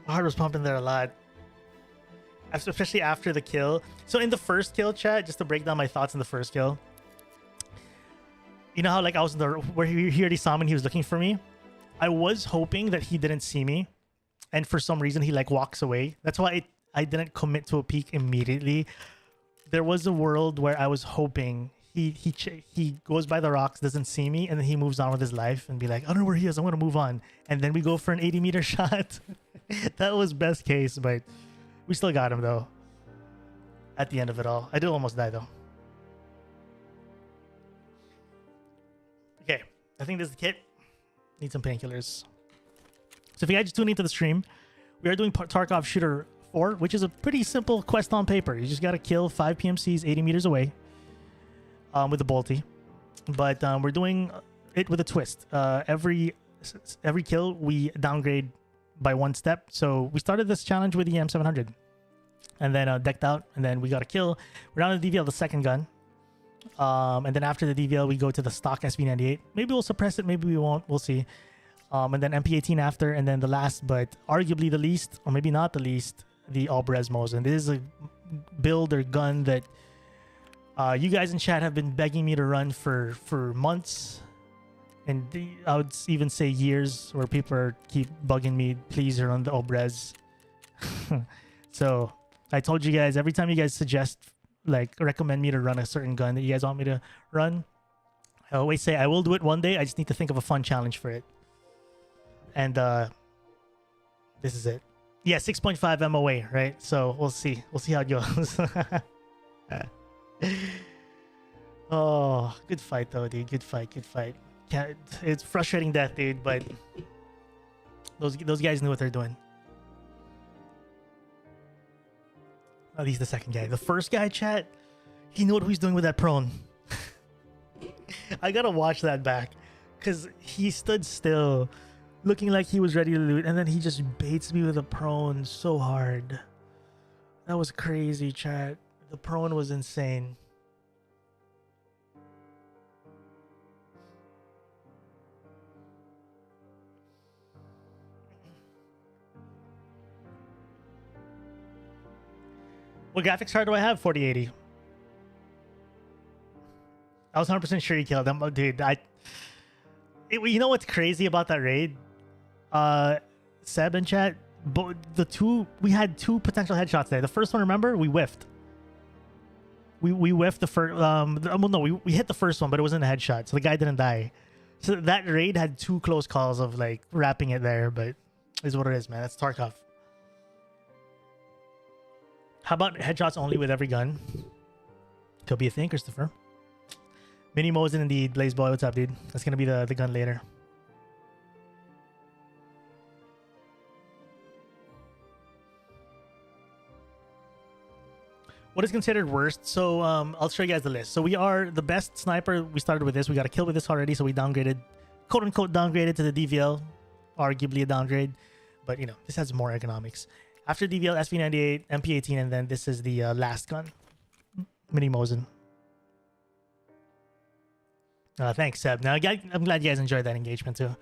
My heart was pumping there a lot. Especially after the kill. So in the first kill, chat, just to break down my thoughts in the first kill. You know how like I was in the where he already saw me and he was looking for me? I was hoping that he didn't see me. And for some reason he like walks away. That's why I didn't commit to a peek immediately. There was a world where I was hoping he goes by the rocks, doesn't see me, and then he moves on with his life and be like, I don't know where he is, I'm gonna move on. And then we go for an 80-meter shot. That was best case, but we still got him though. At the end of it all. I did almost die though. Okay. I think this is the kit. Need some painkillers. So if you guys just tune into the stream, we are doing Tarkov Shooter 4, which is a pretty simple quest on paper. You just gotta kill 5 PMCs 80 meters away. With a bolty. But we're doing it with a twist. Every kill we downgrade by 1 step. So we started this challenge with the M700. And then decked out, and then we got a kill. We're on the DVL, the second gun. And then after the DVL, we go to the stock SV98. Maybe we'll suppress it, maybe we won't. We'll see. And then MP18 after, and then the last, but arguably the least, or maybe not the least, the All-Bresmos. And this is a build or gun that you guys in chat have been begging me to run for months. And I would even say years, where people keep bugging me, please run the All-Bres. So I told you guys, every time you guys suggest, like, recommend me to run a certain gun that you guys want me to run, I always say I will do it one day. I just need to think of a fun challenge for it. And this is it. Yeah, 6.5 MOA, right? So we'll see. We'll see how it goes. Oh, good fight though, dude. Good fight. Good fight. It's frustrating death, dude, but those guys knew what they're doing. At least the second guy. The first guy, chat, he knew what he was doing with that prone. I gotta watch that back, because he stood still, looking like he was ready to loot, and then he just baits me with a prone so hard. That was crazy, chat. The prone was insane. What graphics card do I have? 4080. I was 100% sure he killed him. Oh, dude, you know what's crazy about that raid? Seb and chat, but we had two potential headshots there. The first one, remember, we whiffed. We whiffed the first. Well, no, we hit the first one, but it wasn't a headshot, so the guy didn't die. So that raid had two close calls of like wrapping it there, but it is what it is, man. That's Tarkov. How about headshots only with every gun? Could be a thing, Christopher. Mini Mosin indeed. Blaze Boy, what's up, dude? That's gonna be the gun later. What is considered worst? So I'll show you guys the list. So we are the best sniper. We started with this. We got a kill with this already, so we downgraded, quote unquote, downgraded to the DVL. Arguably a downgrade, but you know, this has more economics. After DVL, SV98, MP18, and then this is the last gun, Mini Mosin. Thanks, Seb. Now, I'm glad you guys enjoyed that engagement too.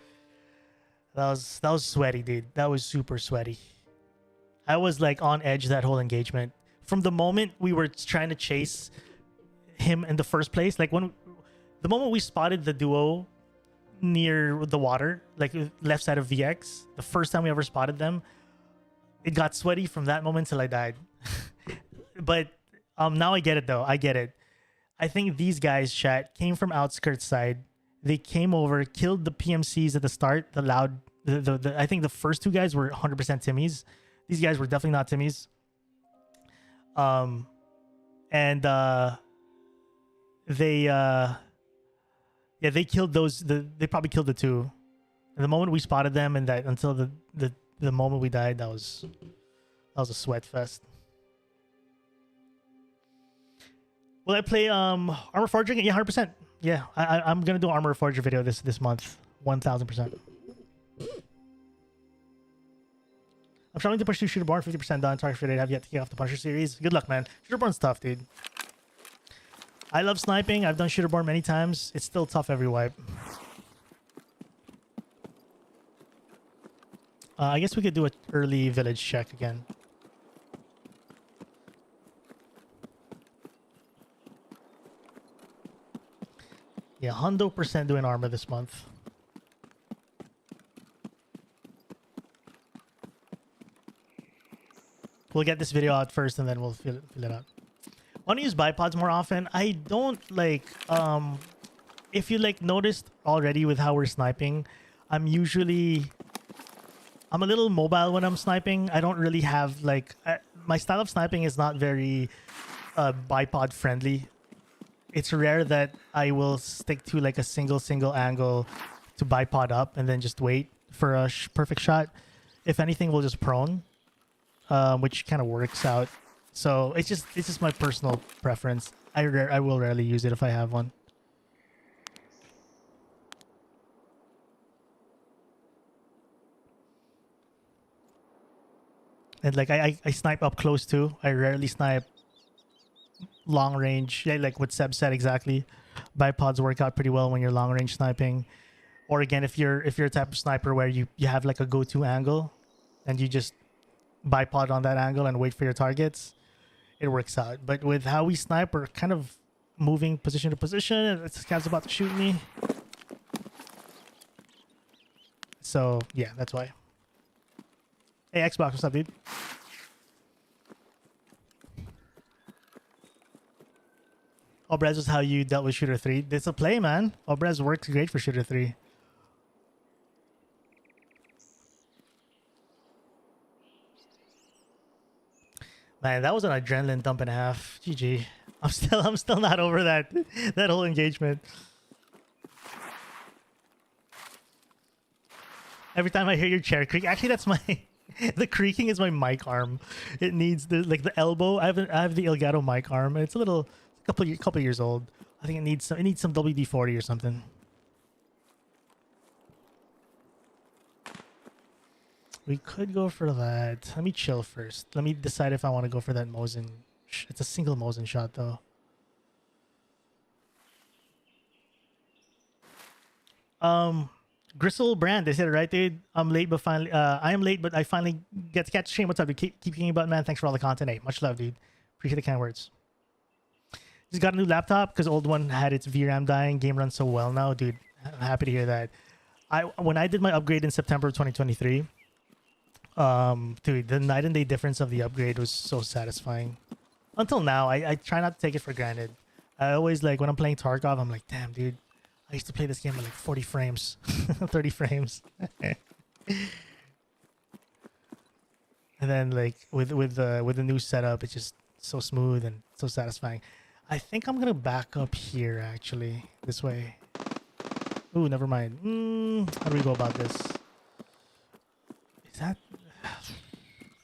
That was sweaty, dude. That was super sweaty. I was like on edge that whole engagement. From the moment we were trying to chase him in the first place, like the moment we spotted the duo near the water, like left side of VX, the first time we ever spotted them, it got sweaty from that moment till I died. But now I get it though. I get it. I think these guys, chat, came from outskirts side. They came over, killed the PMCs at the start. The loud, I think the first two guys were 100% Timmies. These guys were definitely not Timmies. They killed those. They probably killed the two. And the moment we spotted them, and that until the moment we died, that was a sweat fest. Will I play Armor Forging? Yeah, 100%. Yeah, I'm gonna do Armor Forger video this month, 1000%. I'm trying to push through Shooterborn, 50% done. Target for today. Have yet to kick off the Punisher series. Good luck, man. Shooterborn's tough, dude. I love sniping. I've done Shooterborn many times. It's still tough every wipe. I guess we could do an early village check again. Yeah, 100% doing armor this month. We'll get this video out first and then we'll fill it out. I want to use bipods more often. I don't like, if you like noticed already with how we're sniping, I'm a little mobile when I'm sniping. I don't really have like, my style of sniping is not very bipod friendly. It's rare that I will stick to like a single angle to bipod up and then just wait for a perfect shot. If anything, we'll just prone. Which kind of works out. So it's just my personal preference. I will rarely use it if I have one. And like I snipe up close too. I rarely snipe long range. Yeah, like what Seb said exactly. Bipods work out pretty well when you're long range sniping. Or again, if you're a type of sniper where you have like a go-to angle and you just bipod on that angle and wait for your targets, it works out. But with how we snipe, we're kind of moving position to position. This guy's about to shoot me. So yeah, that's why. Hey Xbox, what's up, dude? Obrez was how you dealt with Shooter 3. It's a play, man. Obrez works great for Shooter 3. Man, that was an adrenaline dump and a half. GG. I'm still not over that whole engagement. Every time I hear your chair creak, actually that's my the creaking is my mic arm. It needs the elbow. I have the Elgato mic arm. It's a couple years old. I think it needs some WD-40 or something. We could go for that. Let me chill first. Let me decide if I want to go for that Mosin. It's a single Mosin shot though. Gristle Brand, they said it right, dude. I'm late, but finally, I am late, but I finally get to catch the stream. What's up, dude? Keep kicking about, man. Thanks for all the content. Hey, much love, dude. Appreciate the kind words. Just got a new laptop because old one had its VRAM dying. Game runs so well now, dude. I'm happy to hear that. When I did my upgrade in September of 2023, dude, the night and day difference of the upgrade was so satisfying. Until now, I try not to take it for granted. I always like when I'm playing Tarkov, I'm like, damn, dude. I used to play this game at like 40 frames, 30 frames. And then like with the new setup, it's just so smooth and so satisfying. I think I'm gonna back up here actually, this way. Ooh, never mind. How do we go about this? Is that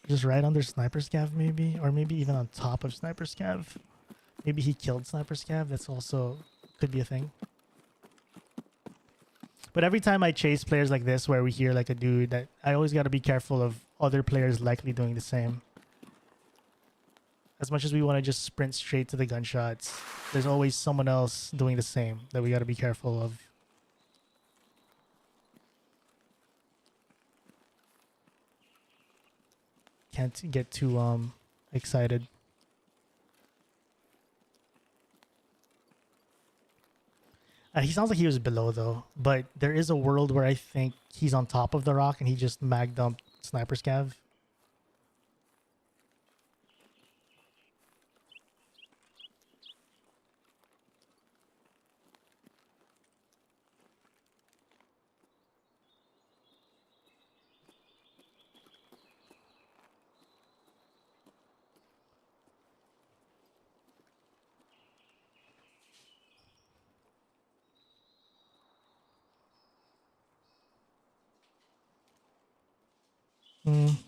just right under Sniper Scav maybe? Or maybe even on top of Sniper Scav? Maybe he killed Sniper Scav. That's also could be a thing. But every time I chase players like this where we hear like a dude, that I always got to be careful of other players likely doing the same. As much as we want to just sprint straight to the gunshots, there's always someone else doing the same that we got to be careful of. Can't get too excited. He sounds like he was below though, but there is a world where I think he's on top of the rock and he just mag dumped Sniper Scav.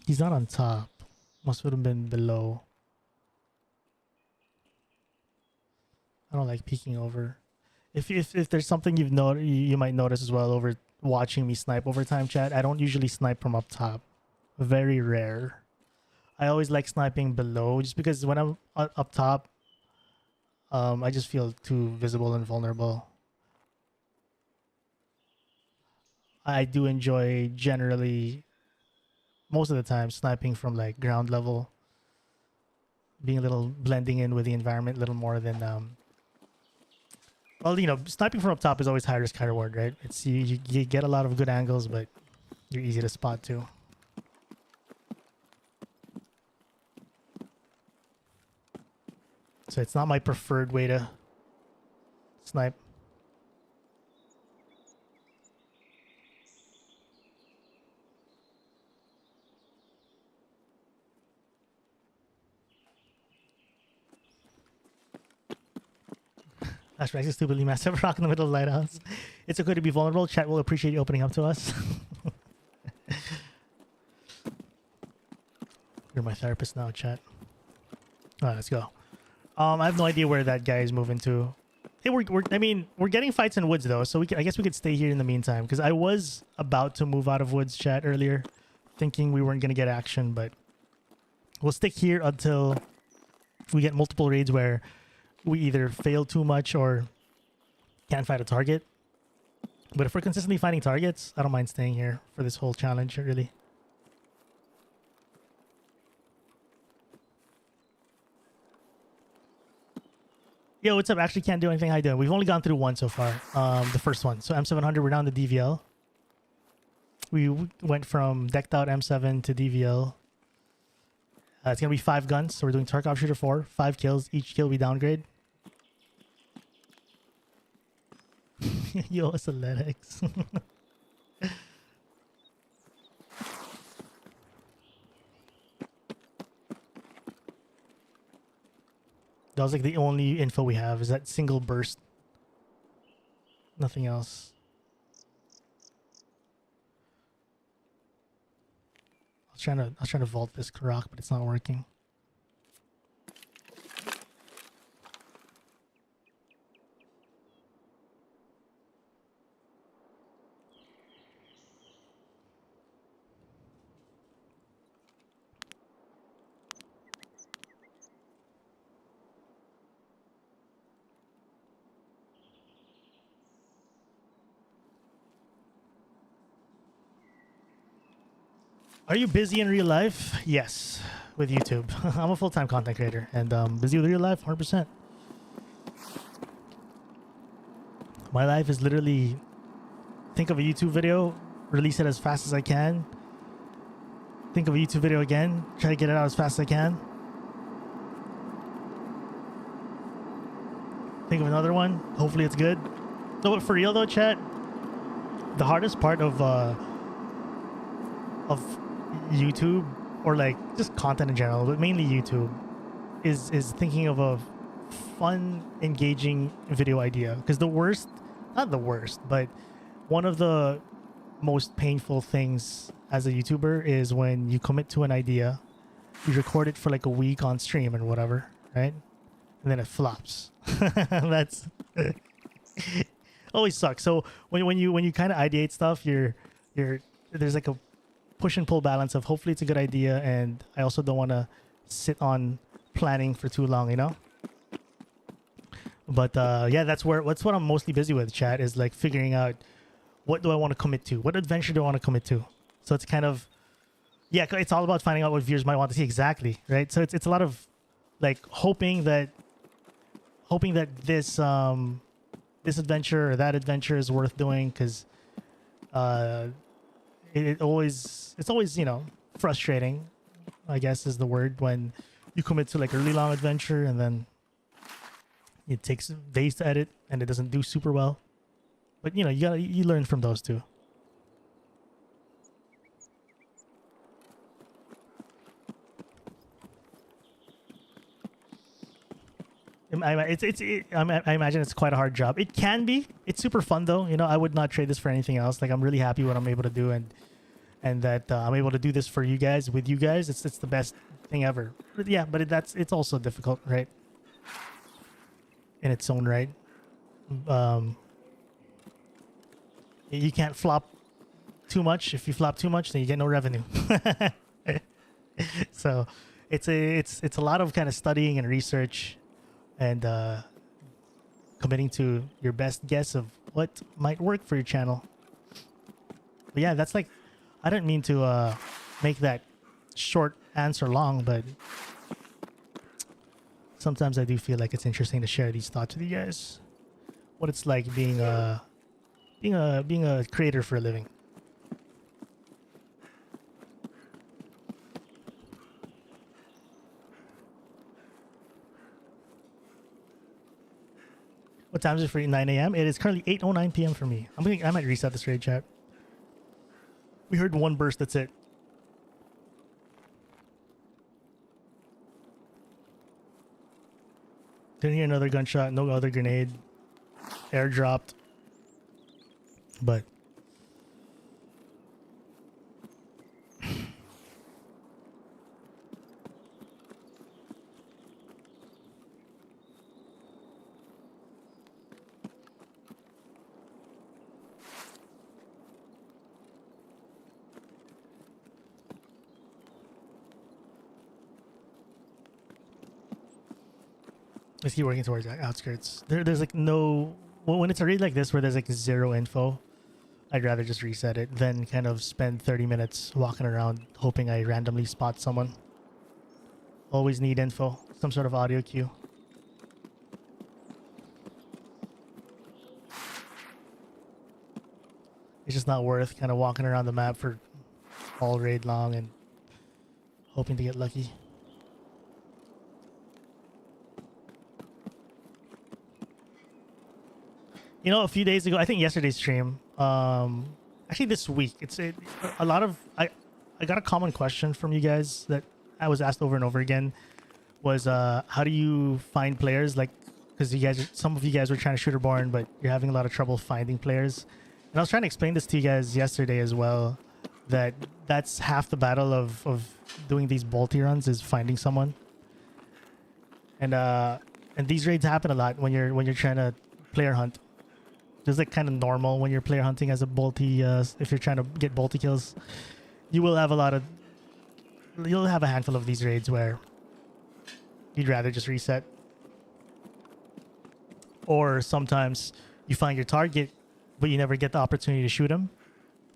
He's not on top. Must have been below. I don't like peeking over. If there's something you might notice as well over watching me snipe over time, chat, I don't usually snipe from up top. Very rare. I always like sniping below just because when I'm up top, I just feel too visible and vulnerable. I do enjoy generally most of the time sniping from like ground level, being a little blending in with the environment a little more than well, you know, sniping from up top is always high risk, high reward, right? It's you get a lot of good angles, but you're easy to spot too. So it's not my preferred way to snipe. Flashbacks is stupidly massive rock in the middle of the lighthouse. It's okay to be vulnerable. Chat will appreciate you opening up to us. You're my therapist now, chat. Alright, let's go. I have no idea where that guy is moving to. Hey, we're getting fights in woods though, so I guess we could stay here in the meantime. Because I was about to move out of woods, chat, earlier, thinking we weren't gonna get action, but we'll stick here until we get multiple raids where we either fail too much or can't fight a target. But if we're consistently finding targets, I don't mind staying here for this whole challenge, really. Yo, what's up? Actually can't do anything. How you doing? We've only gone through one so far. The first one. So M700, we're down to DVL. We went from decked out M7 to DVL. It's going to be 5 guns. So we're doing Tarkov Shooter 4. 5 kills. Each kill we downgrade. Yo, it's a Ledex. That was like the only info we have. Is that single burst. Nothing else. I was trying to vault this rock, but it's not working. Are you busy in real life? Yes, with YouTube. I'm a full-time content creator and busy with real life, 100%. My life is literally think of a YouTube video, release it as fast as I can. Think of a YouTube video again, try to get it out as fast as I can. Think of another one, hopefully it's good. So for real though, chat, the hardest part of YouTube, or like just content in general, but mainly YouTube, is thinking of a fun, engaging video idea. Because the worst, not the worst, but one of the most painful things as a YouTuber is when you commit to an idea, you record it for like a week on stream and whatever, right? And then it flops. That's always sucks. So when you kind of ideate stuff, you're there's like a push and pull balance of hopefully it's a good idea, and I also don't want to sit on planning for too long, you know. But yeah, that's what I'm mostly busy with, chat, is like figuring out what do I want to commit to, what adventure do I want to commit to. So it's kind of, yeah, it's all about finding out what viewers might want to see exactly, right? So it's a lot of like hoping that this this adventure or that adventure is worth doing, because it's always, you know, frustrating, I guess is the word, when you commit to like a really long adventure and then it takes days to edit and it doesn't do super well. But you know, you learn from those too. I imagine it's quite a hard job. It can be. It's super fun though. You know, I would not trade this for anything else. Like, I'm really happy what I'm able to do, and that I'm able to do this for you guys, with you guys. It's the best thing ever. But yeah, but it's also difficult, right? In its own right. You can't flop too much. If you flop too much, then you get no revenue. So it's a lot of kind of studying and research, and committing to your best guess of what might work for your channel. But yeah, that's like, I didn't mean to make that short answer long, but sometimes I do feel like it's interesting to share these thoughts with you guys. What it's like being a creator for a living. What time is it for you? 9 a.m. It is currently 8:09 p.m. for me. I might reset this raid, chat. We heard one burst. That's it. Didn't hear another gunshot. No other grenade. Airdropped. But let's keep working towards the outskirts. There's like no, when it's a raid like this where there's like zero info, I'd rather just reset it than kind of spend 30 minutes walking around hoping I randomly spot someone. Always need info, some sort of audio cue. It's just not worth kind of walking around the map for all raid long and hoping to get lucky. You know, a few days ago, I think yesterday's stream, actually this week, a lot of, I got a common question from you guys that I was asked over and over again, was how do you find players? Like, because some of you guys were trying to shooterborn, but you're having a lot of trouble finding players. And I was trying to explain this to you guys yesterday as well, that that's half the battle of doing these bolty runs, is finding someone. And these raids happen a lot when you're trying to player hunt. It's like kind of normal when you're player hunting as a bolty. If you're trying to get bolty kills, you'll have a handful of these raids where you'd rather just reset. Or sometimes you find your target, but you never get the opportunity to shoot him.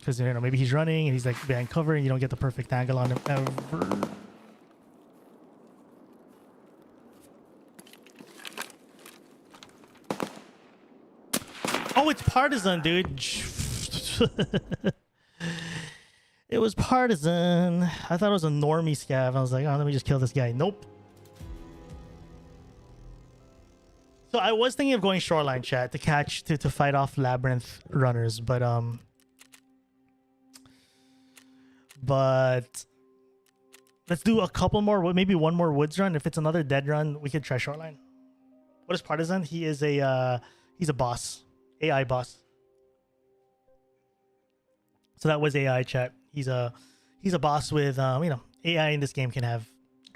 because you know maybe he's running and he's like behind cover and you don't get the perfect angle on him ever. Oh, it's partisan, dude. It was partisan. I thought it was a normie scav. I was like, oh, let me just kill this guy. Nope. So I was thinking of going shoreline, chat, to catch to fight off labyrinth runners, but let's do a couple more, maybe one more woods run. If it's another dead run, we could try shoreline. What is partisan? He is he's a boss, AI boss. So that was AI, chat. He's a boss with you know, AI in this game can have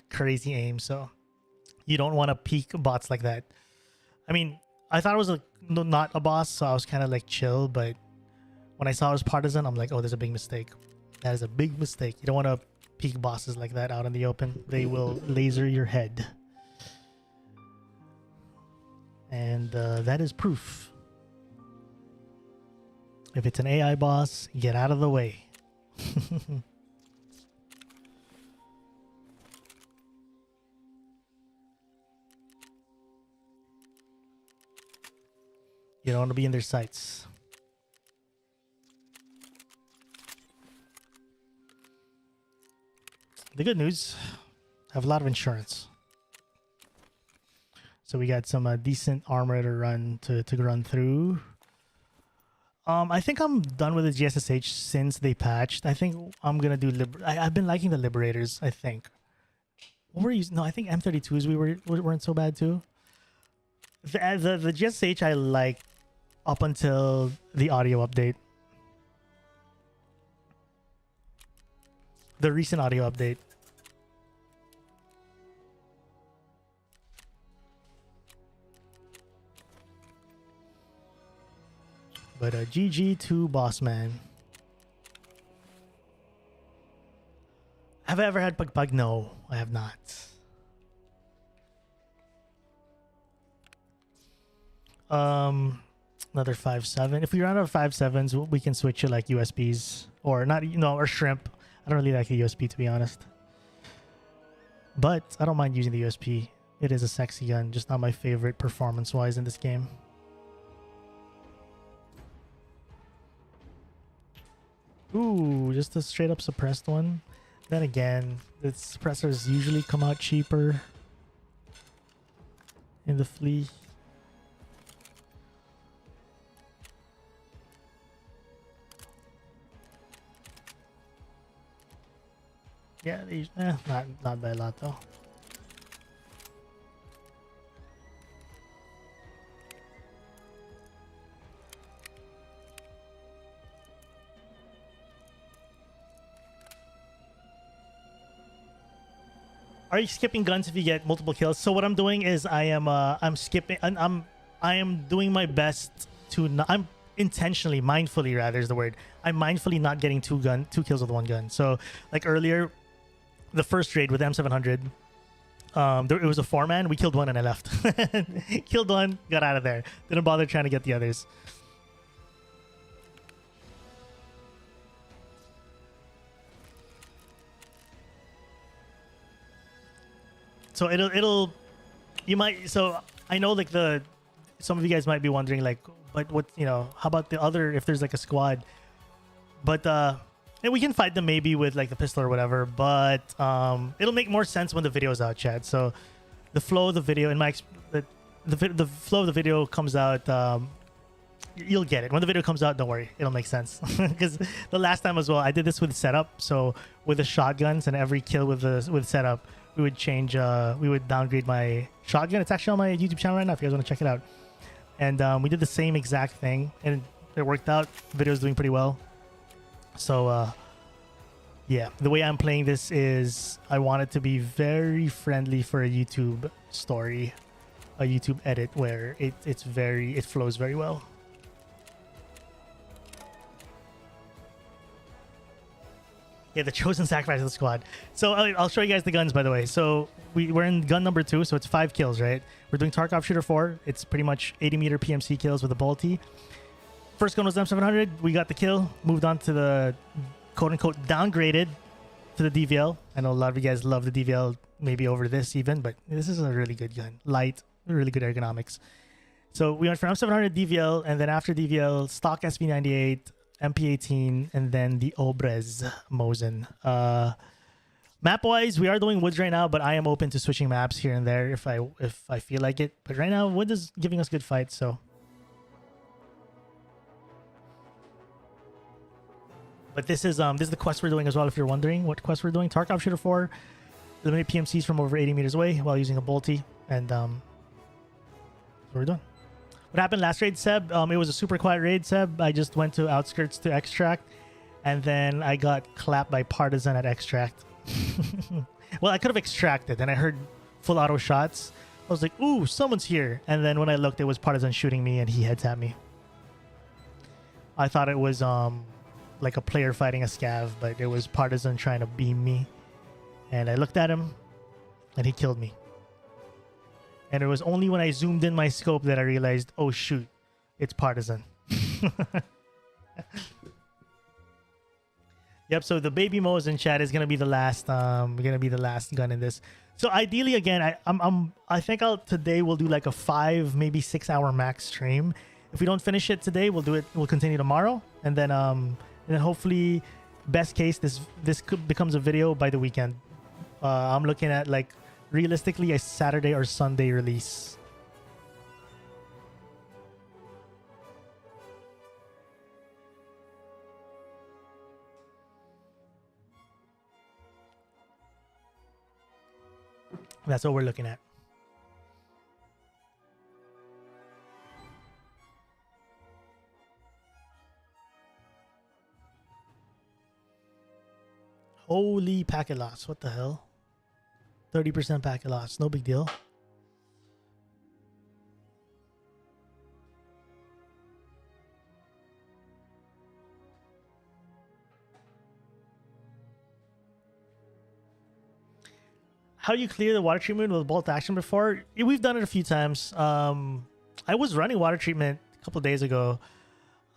crazy aim, so you don't want to peek bots like that. I mean, I thought it was not a boss, so I was kind of like chill, but when I saw it was partisan, I'm like, oh, there's a big mistake. That is a big mistake. You don't want to peek bosses like that out in the open. They will laser your head. And that is proof. If it's an AI boss, get out of the way. You don't want to be in their sights. The good news, I have a lot of insurance. So we got some decent armor to run through. I think I'm done with the GSSH since they patched. I think I'm gonna do I've been liking the Liberators. I think. What were you? No, I think M32s weren't so bad too. The GSSH I like up until the audio update. The recent audio update. But GG to Boss Man. Have I ever had Pug? No, I have not. Another 5.7. If we run out of 5.7s, we can switch to like USBs or not, you know, or shrimp. I don't really like the USP, to be honest. But I don't mind using the USP. It is a sexy gun, just not my favorite performance-wise in this game. Ooh, just a straight up suppressed one. Then again, the suppressors usually come out cheaper in the flea. Yeah, these not by a lot though. Are you skipping guns if you get multiple kills? So what I'm doing is I'm skipping and I am doing my best to not, I'm intentionally, mindfully rather is the word. I'm mindfully not getting two kills with one gun. So like earlier, the first raid with M700, it was a 4-man. We killed one and I left. Killed one, got out of there. Didn't bother trying to get the others. So it'll you might, so I know like some of you guys might be wondering like, but what, you know, how about the other, if there's like a squad, but and we can fight them maybe with like the pistol or whatever, but it'll make more sense when the video's out, chat. So the flow of the video in my the flow of the video comes out, you'll get it when the video comes out. Don't worry, it'll make sense. Because the last time as well, I did this with setup. So with the shotguns and every kill with setup, we would change, we would downgrade my shotgun. It's actually on my YouTube channel right now if you guys want to check it out. And we did the same exact thing and it worked out. The video's doing pretty well. So yeah, the way I'm playing this is I want it to be very friendly for a YouTube story, a YouTube edit where it flows very well. Yeah, the chosen sacrifice of the squad. So I'll show you guys the guns, by the way. So we're in gun number 2, so it's 5 kills, right? We're doing Tarkov Shooter 4. It's pretty much 80 meter PMC kills with a bolty. First gun was M700. We got the kill. Moved on to the quote-unquote downgraded to the DVL. I know a lot of you guys love the DVL, maybe over this even, but this is a really good gun. Light, really good ergonomics. So we went from M700 DVL, and then after DVL, stock SB98, MP18, and then the Obres Mosin. Map-wise, we are doing woods right now, but I am open to switching maps here and there if I feel like it. But right now, wood is giving us good fights, so. But this is the quest we're doing as well. If you're wondering what quest we're doing, Tarkov Shooter 4, eliminate PMCs from over 80 meters away while using a bolty, and that's what we're doing. What happened last raid, Seb? It was a super quiet raid, Seb. I just went to outskirts to extract, and then I got clapped by Partisan at extract. Well, I could have extracted, and I heard full auto shots. I was like, ooh, someone's here. And then when I looked, it was Partisan shooting me, and he heads at me. I thought it was like a player fighting a scav, but it was Partisan trying to beam me. And I looked at him, and he killed me. And it was only when I zoomed in my scope that I realized, oh shoot, it's Partisan. Yep. So the baby Mo's in chat is gonna be the last. Gun in this. So ideally, again, I think today we'll do like a 5, maybe 6 hour max stream. If we don't finish it today, we'll do it. We'll continue tomorrow, and then hopefully, best case, this becomes a video by the weekend. I'm looking at like realistically a Saturday or Sunday release. That's what we're looking at. Holy packet loss. What the hell? 30% packet loss. No big deal. How do you clear the water treatment with bolt action before? Yeah, we've done it a few times. I was running water treatment a couple days ago.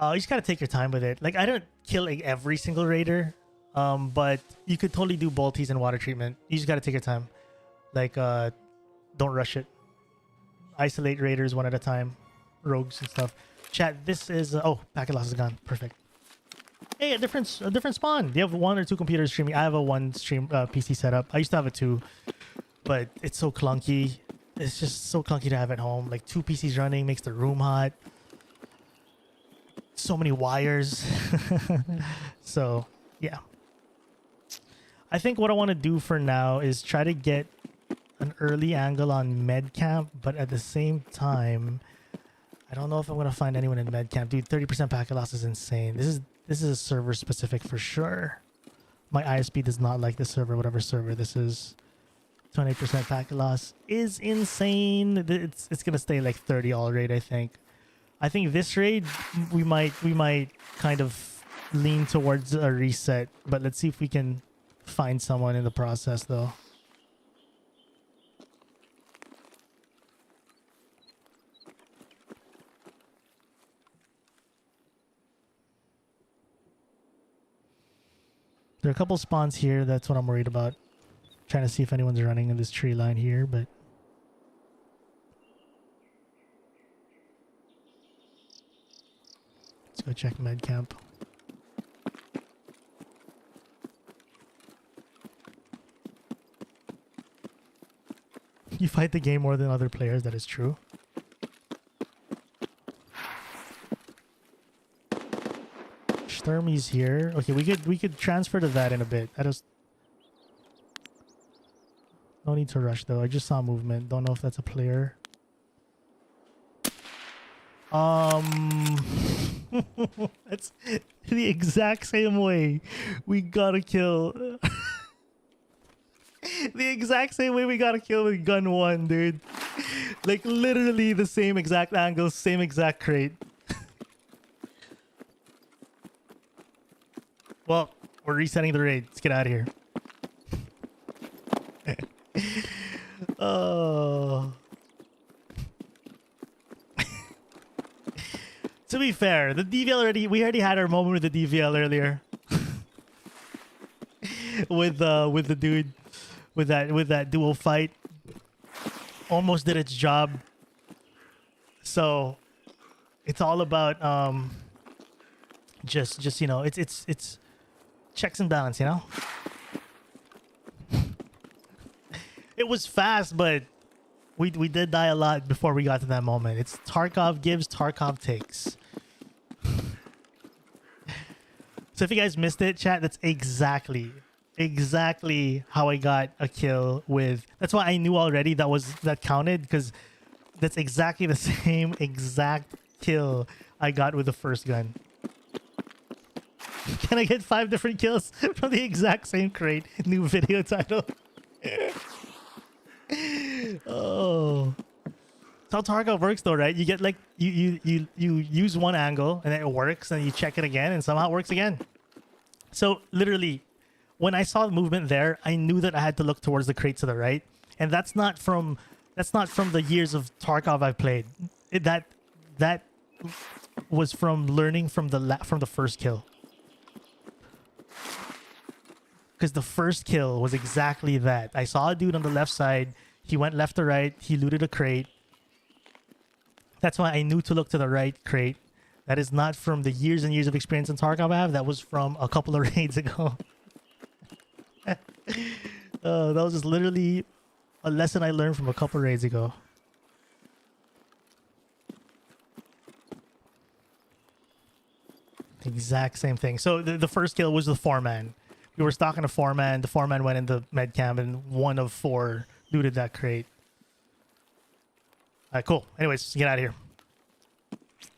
You just gotta take your time with it. Like, I don't kill like every single raider, but you could totally do bolties and water treatment. You just gotta take your time. Like, don't rush it. Isolate raiders one at a time, rogues and stuff. Chat, this is oh, packet loss is gone. Perfect. Hey, a different spawn. Do you have 1 or 2 computers streaming? I have a 1 stream PC setup. I used to have a 2, but it's so clunky. It's just so clunky to have at home. Like 2 PCs running makes the room hot. So many wires. So yeah. I think what I want to do for now is try to get an early angle on med camp, but at the same time, I don't know if I'm gonna find anyone in med camp. Dude, 30% packet loss is insane. This is a server specific for sure. My ISP does not like this server, whatever server this is. 28% packet loss is insane. It's gonna stay like 30 all raid, I think. I think this raid we might kind of lean towards a reset, but let's see if we can find someone in the process though. There are a couple spawns here. That's what I'm worried about. Trying to see if anyone's running in this tree line here, but let's go check med camp. You fight the game more than other players. That is true. Thermie's here. Okay, we could transfer to that in a bit. No need to rush though. I just saw movement. Don't know if that's a player. It's the exact same way we got to kill. The exact same way we got to kill with gun 1, dude. Like literally the same exact angle, same exact crate. Well, we're resetting the raid. Let's get out of here. Oh. To be fair, the DVL we already had our moment with the DVL earlier. with the dude with that dual fight. Almost did its job. So it's all about just you know, it's checks and balance, you know? It was fast, but we did die a lot before we got to that moment. It's Tarkov gives, Tarkov takes. So if you guys missed it, chat, that's exactly how I got a kill with. That's why I knew already that counted, because that's exactly the same exact kill I got with the first gun. Can I get 5 different kills from the exact same crate? New video title. Oh, that's how Tarkov works though, right? You get like you use one angle and then it works, and you check it again and somehow it works again. So literally, when I saw the movement there, I knew that I had to look towards the crate to the right, and that's not from the years of Tarkov I've played. That was from learning from the first kill. Because the first kill was exactly that. I saw a dude on the left side. He went left to right. He looted a crate. That's why I knew to look to the right crate. That is not from the years and years of experience in Tarkov I have. That was from a couple of raids ago. That was just literally a lesson I learned from a couple of raids ago. Exact same thing. So the first kill was the 4-man. We were stalking a 4-man. The 4-man went into med cam, and 1 of 4 looted that crate. All right, cool. Anyways, let's get out of here.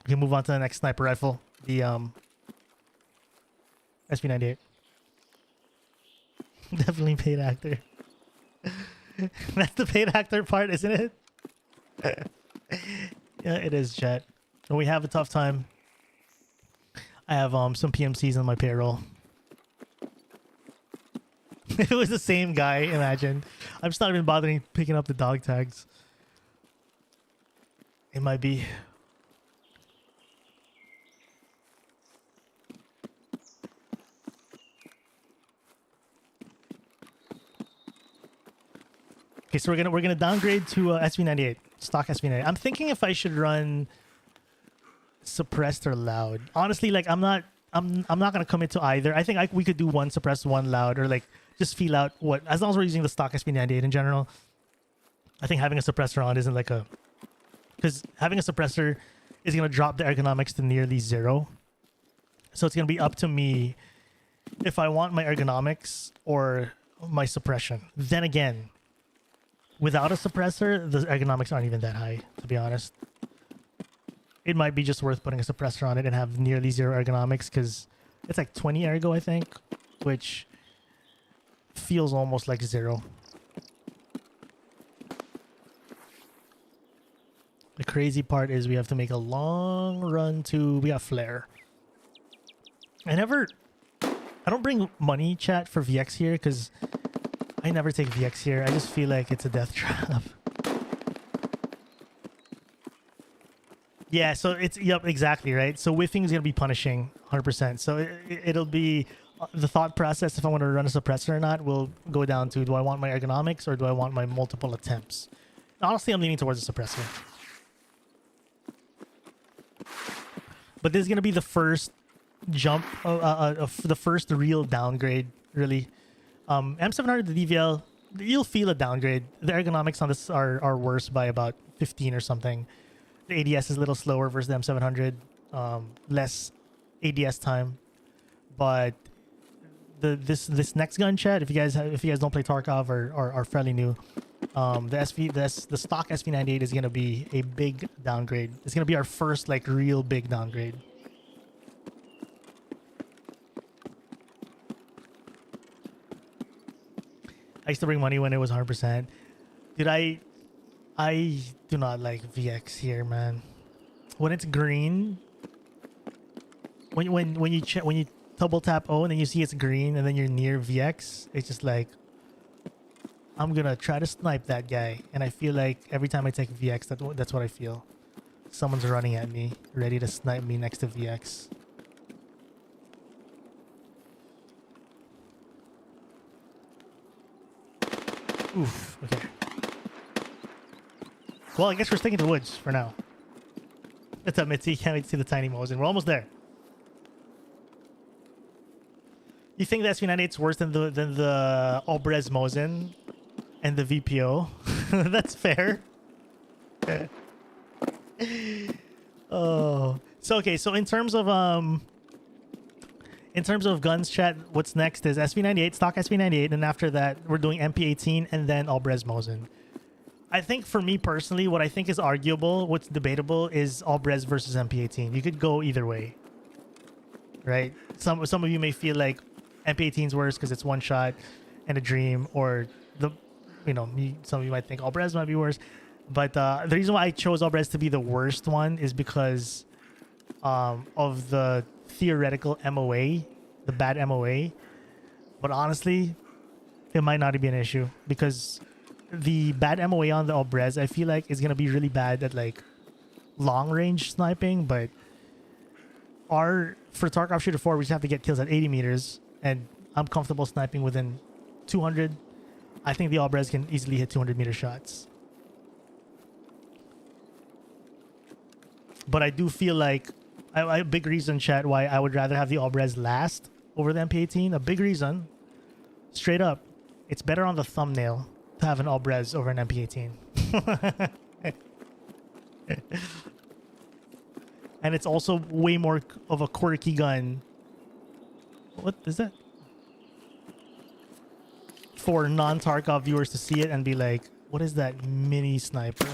We can move on to the next sniper rifle, the SP98. Definitely paid actor. That's the paid actor part, isn't it? Yeah, it is, chat. When we have a tough time, I have some PMCs on my payroll. If it was the same guy, imagine. I'm just not even bothering picking up the dog tags. It might be. Okay, so we're gonna downgrade to SV98, stock SV98. I'm thinking if I should run suppressed or loud. Honestly, like I'm not gonna commit to either. I think we could do one suppressed, one loud, or like just feel out what, as long as we're using the stock SP98 in general. I think having a suppressor on isn't like a, because having a suppressor is going to drop the ergonomics to nearly 0. So it's going to be up to me if I want my ergonomics or my suppression. Then again, without a suppressor, the ergonomics aren't even that high, to be honest. It might be just worth putting a suppressor on it and have nearly 0 ergonomics, because it's like 20 ergo, I think, which feels almost like 0. The crazy part is we have to make a long run to... We got flare. I don't bring money, chat, for VX here, because I never take VX here. I just feel like it's a death trap. Yeah, so it's... Yep, exactly, right? So whiffing is going to be punishing 100%. So it'll be... The thought process, if I want to run a suppressor or not, will go down to, do I want my ergonomics or do I want my multiple attempts? Honestly, I'm leaning towards a suppressor. But this is going to be the first jump, the first real downgrade, really. M700, the DVL, you'll feel a downgrade. The ergonomics on this are worse by about 15 or something. The ADS is a little slower versus the M700, less ADS time. But this next gun, chat, if you guys don't play Tarkov or are fairly new, the stock SV98 is gonna be a big downgrade. It's gonna be our first like real big downgrade. I used to bring money when it was 100%. Dude, I do not like VX here, man. When it's green, when you double tap O and then you see it's green and then you're near VX, it's just like, I'm gonna try to snipe that guy, and I feel like every time I take VX, that's what I feel. Someone's running at me, ready to snipe me next to VX. Oof, okay. Well, I guess we're sticking to the woods for now. What's up, Mitzi? Can't wait to see the tiny Mosin. We're almost there. You think the SV98's worse than the Obrez Mosin and the VPO? That's fair. Oh, so okay. So in terms of guns, chat, what's next is SV98, stock SV98, and after that we're doing MP18 and then Obrez Mosin. I think for me personally, what I think is arguable, what's debatable, is Obrez versus MP18. You could go either way, right? Some of you may feel like MP18 is worse because it's one shot and a dream, or some of you might think Obrez might be worse. But the reason why I chose Obrez to be the worst one is because of the theoretical MOA, the bad MOA. But honestly, it might not be an issue because the bad MOA on the Obrez, I feel like, is going to be really bad at like long range sniping. But for Tarkov Shooter 4, we just have to get kills at 80 meters, and I'm comfortable sniping within 200. I think the Obrez can easily hit 200-meter shots. But I do feel like a big reason, chat, why I would rather have the Obrez last over the MP18. A big reason, straight up, it's better on the thumbnail to have an Obrez over an MP18. And it's also way more of a quirky gun. What is that? For non-Tarkov viewers to see it and be like, what is that mini sniper?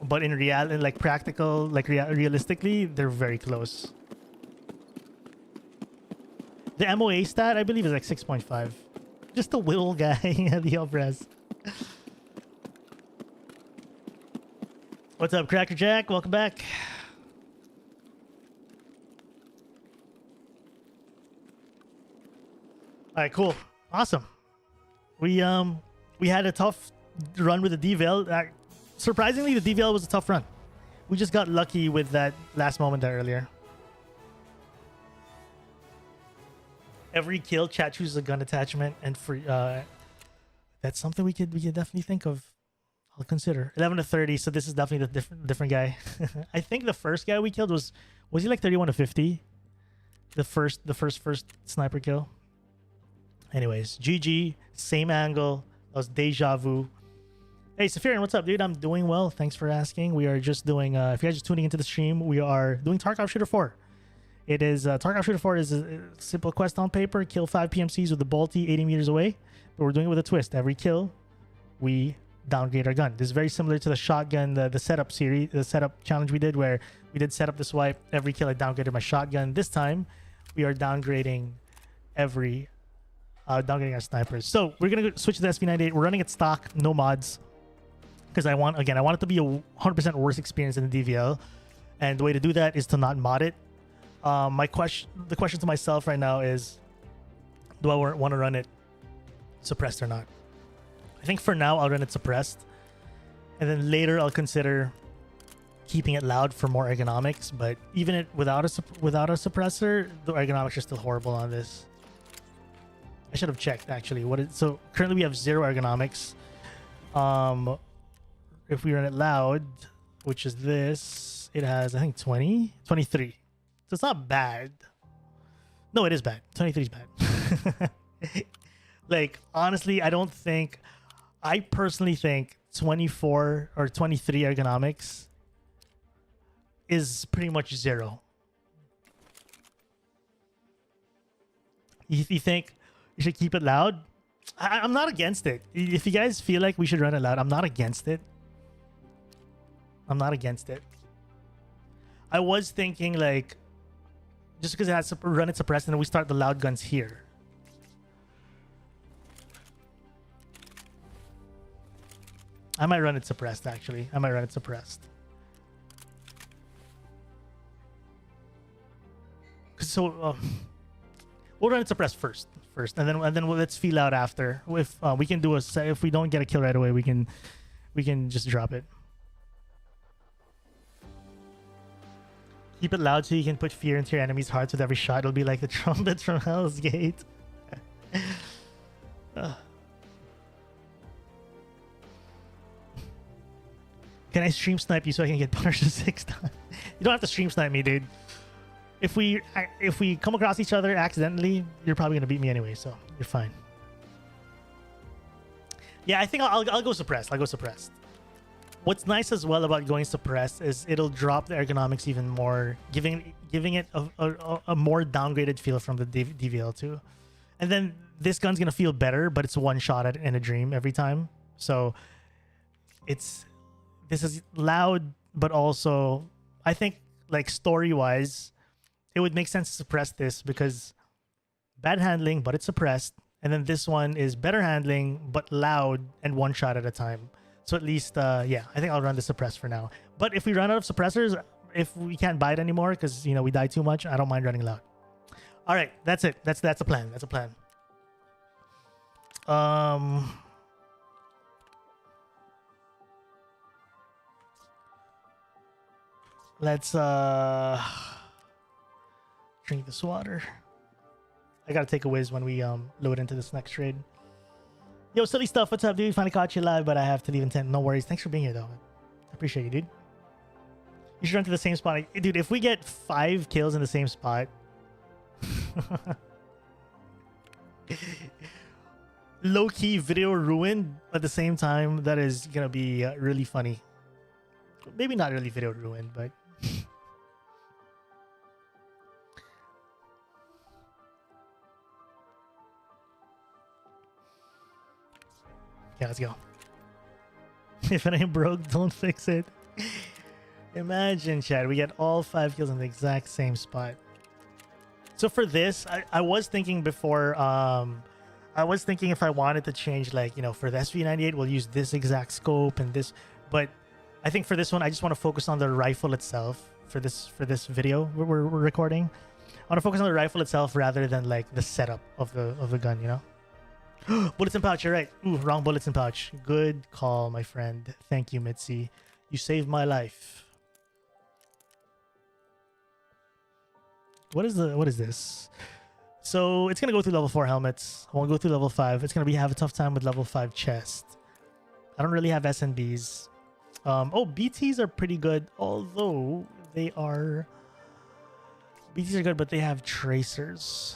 But in reality, like practical, like realistically, they're very close. The MOA stat, I believe, is like 6.5. Just a little guy at the Obrez. What's up, Cracker Jack? Welcome back. All right, cool, awesome. We had a tough run with the DVL. Surprisingly, the DVL was a tough run. We just got lucky with that last moment there earlier. Every kill, chat chooses a gun attachment, and for that's something we could definitely think of. I'll consider 11 to 30. So this is definitely the different guy. I think the first guy we killed was he like 31 to 50? The first sniper kill. Anyways, GG, same angle. That was deja vu. Hey, Saphirian, what's up, dude? I'm doing well. Thanks for asking. We are just doing, if you guys are just tuning into the stream, we are doing Tarkov Shooter 4. It is, Tarkov Shooter 4 is a simple quest on paper. Kill 5 PMCs with the bolty 80 meters away. But we're doing it with a twist. Every kill, we downgrade our gun. This is very similar to the shotgun, the setup series, the setup challenge we did, where we did set up the swipe. Every kill, I downgraded my shotgun. This time, we are downgrading downgrading our snipers. So we're going to switch to the SV98. We're running it stock, no mods. Because I want it to be a 100% worse experience in the DVL, and the way to do that is to not mod it. The question to myself right now is, do I want to run it suppressed or not? I think for now I'll run it suppressed, and then later I'll consider keeping it loud for more ergonomics. But even without a suppressor, the ergonomics are still horrible on this. I should have checked actually. So currently we have 0 ergonomics. If we run it loud, which is this, it has, I think, 23. So it's not bad. No, it is bad. 23 is bad. Like, honestly, I personally think 24 or 23 ergonomics is pretty much 0. You think you should keep it loud? I'm not against it. If you guys feel like we should run it loud, I'm not against it. I was thinking, like, just because it has to run it suppressed, and then we start the loud guns here. I might run it suppressed, actually. So we'll run it suppressed first, and then let's feel out after. If we can do if we don't get a kill right away, we can we can just drop it. Keep it loud so you can put fear into your enemies' hearts with every shot. It'll be like the trumpets from Hell's Gate. Can I stream snipe you so I can get punished 6 times? You don't have to stream snipe me, dude. If we come across each other accidentally, you're probably gonna beat me anyway, so you're fine. Yeah, I think I'll go suppressed. I'll go suppressed. What's nice as well about going suppressed is it'll drop the ergonomics even more, giving it a more downgraded feel from the DVL2. And then this gun's gonna feel better, but it's one shot at in a dream every time. So this is loud, but also I think like story-wise, it would make sense to suppress this because bad handling, but it's suppressed. And then this one is better handling, but loud and one shot at a time. So at least, yeah, I think I'll run the suppress for now. But if we run out of suppressors, if we can't buy it anymore because, you know, we die too much, I don't mind running loud. All right, that's it. That's a plan. That's a plan. Let's drink this water. I gotta take a whiz when we load into this next trade. Yo, silly stuff. What's up, dude? Finally caught you live, but I have to leave in 10. No worries. Thanks for being here, though. I appreciate you, dude. You should run to the same spot. Dude, if we get 5 kills in the same spot... low-key video ruined, at the same time, that is gonna be really funny. Maybe not really video ruined, but... Yeah, let's go. If it ain't broke, don't fix it. Imagine, Chad, we get all 5 kills in the exact same spot. So for this, I was thinking before, I was thinking if I wanted to change, like, you know, for the SV98, we'll use this exact scope and this, but I think for this one, I just want to focus on the rifle itself for this video we're recording. I want to focus on the rifle itself rather than like the setup of the gun, you know? Bullets in pouch, you're right. Ooh, wrong bullets in pouch. Good call, my friend. Thank you, Mitzi. You saved my life. What is this? So it's gonna go through level 4 helmets. I won't go through level 5. It's gonna have a tough time with level 5 chest. I don't really have SNBs. Oh, BTs are pretty good, although BTs are good, but they have tracers.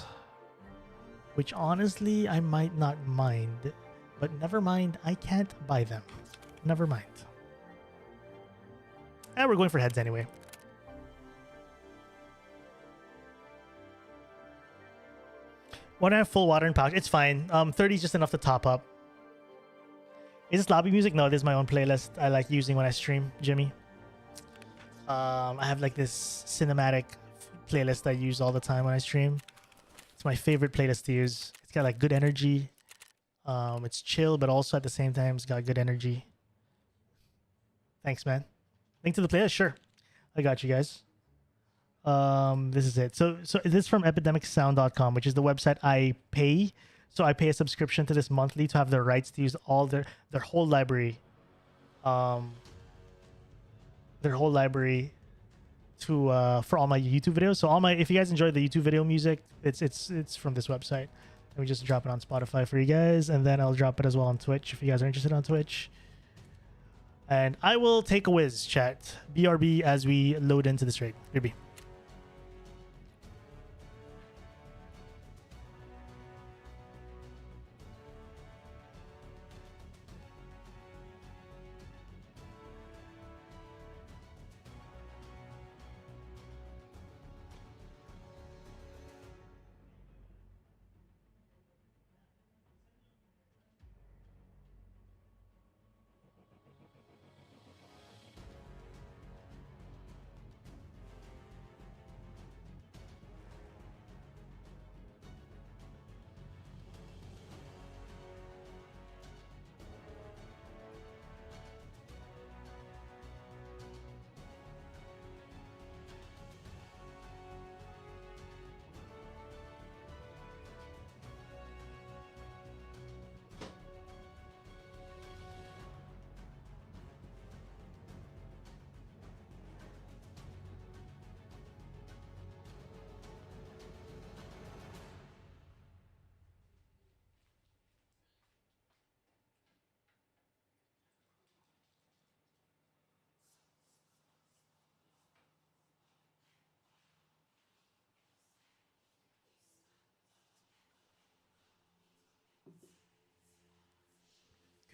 Which honestly, I might not mind. But never mind, I can't buy them. Never mind. And we're going for heads anyway. When I have full water in pouch, it's fine. 30 is just enough to top up. Is this lobby music? No, this is my own playlist I like using when I stream, Jimmy. I have like this cinematic playlist I use all the time when I stream. My favorite playlist to use. It's got like good energy. It's chill, but also at the same time, it's got good energy. Thanks, man. Link to the playlist? Sure. I got you guys. This is it. So this is from epidemicsound.com, which is the website I pay. So I pay a subscription to this monthly to have the rights to use all their whole library. Their whole library to for all my YouTube videos. So if you guys enjoy the YouTube video music, it's from this website. Let me just drop it on Spotify for you guys, and then I'll drop it as well on Twitch if you guys are interested on Twitch. And I will take a whiz, chat. BRB as we load into this raid. BRB.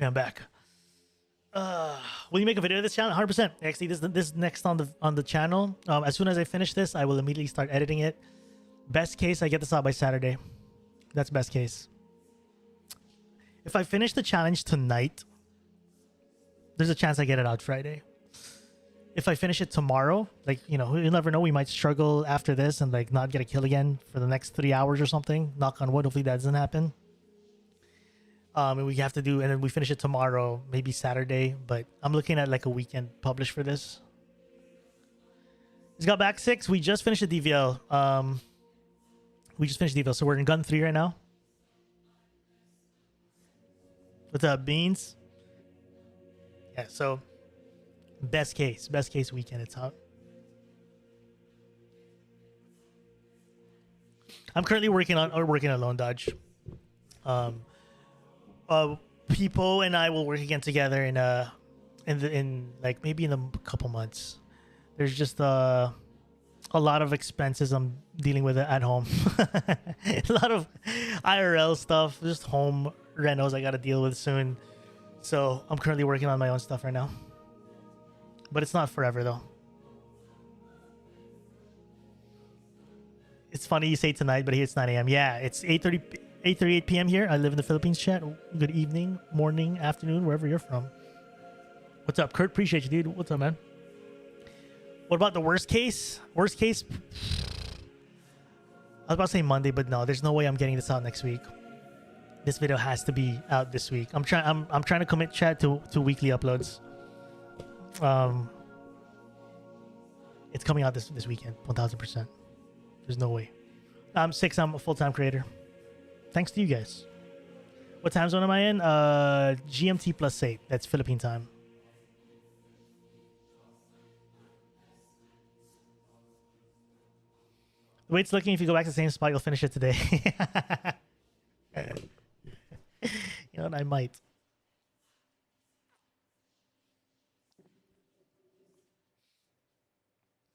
Okay, I'm back. Will you make a video of this channel? 100%. Actually, this next on the channel. As soon as I finish this, I will immediately start editing it. Best case, I get this out by Saturday. That's best case. If I finish the challenge tonight, there's a chance I get it out Friday. If I finish it tomorrow, like, you know, you never know, we might struggle after this and like not get a kill again for the next 3 hours or something. Knock on wood, hopefully that doesn't happen. And we have to do, and then we finish it tomorrow, maybe Saturday, but I'm looking at like a weekend publish for this. He's got back 6. We just finished the DVL. We just finished DVL, so we're in gun 3 right now. What's up, Beans? Yeah, so best case weekend, it's out. I'm currently working on Lone Dodge. People and I will work again together in like maybe in a couple months. There's just a lot of expenses I'm dealing with at home. A lot of IRL stuff, just home renos I got to deal with soon. So I'm currently working on my own stuff right now. But it's not forever though. It's funny you say tonight, but here it's 9 a.m. Yeah, it's 8:38 p.m. here. I live in the Philippines, chat. Good evening, morning, afternoon, wherever you're from. What's up, Kurt? Appreciate you, dude. What's up, man? What about the worst case? Worst case? I was about to say Monday, but no, there's no way I'm getting this out next week. This video has to be out this week. I'm trying to commit, chat, to weekly uploads. It's coming out this weekend, 1000%. There's no way. I'm 6. I'm a full-time creator. Thanks to you guys. What time zone am I in? GMT +8. That's Philippine time. The way it's looking, if you go back to the same spot, you'll finish it today. You know what? I might.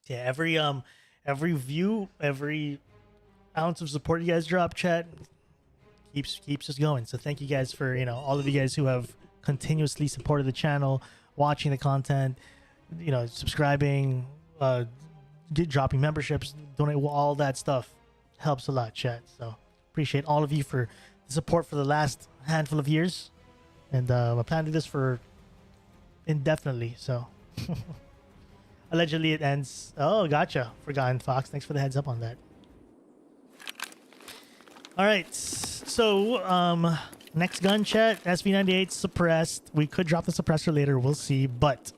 Yeah, every view, every ounce of support you guys drop, chat, keeps us going. So thank you guys for, you know, all of you guys who have continuously supported the channel, watching the content, you know, subscribing, dropping memberships, donate, all that stuff helps a lot, chat. So appreciate all of you for the support for the last handful of years, and I plan to do this for indefinitely. So allegedly it ends. Oh, gotcha. Forgotten Fox. Thanks for the heads up on that. All right, so next gun, chat, SV98 suppressed. We could drop the suppressor later, we'll see, but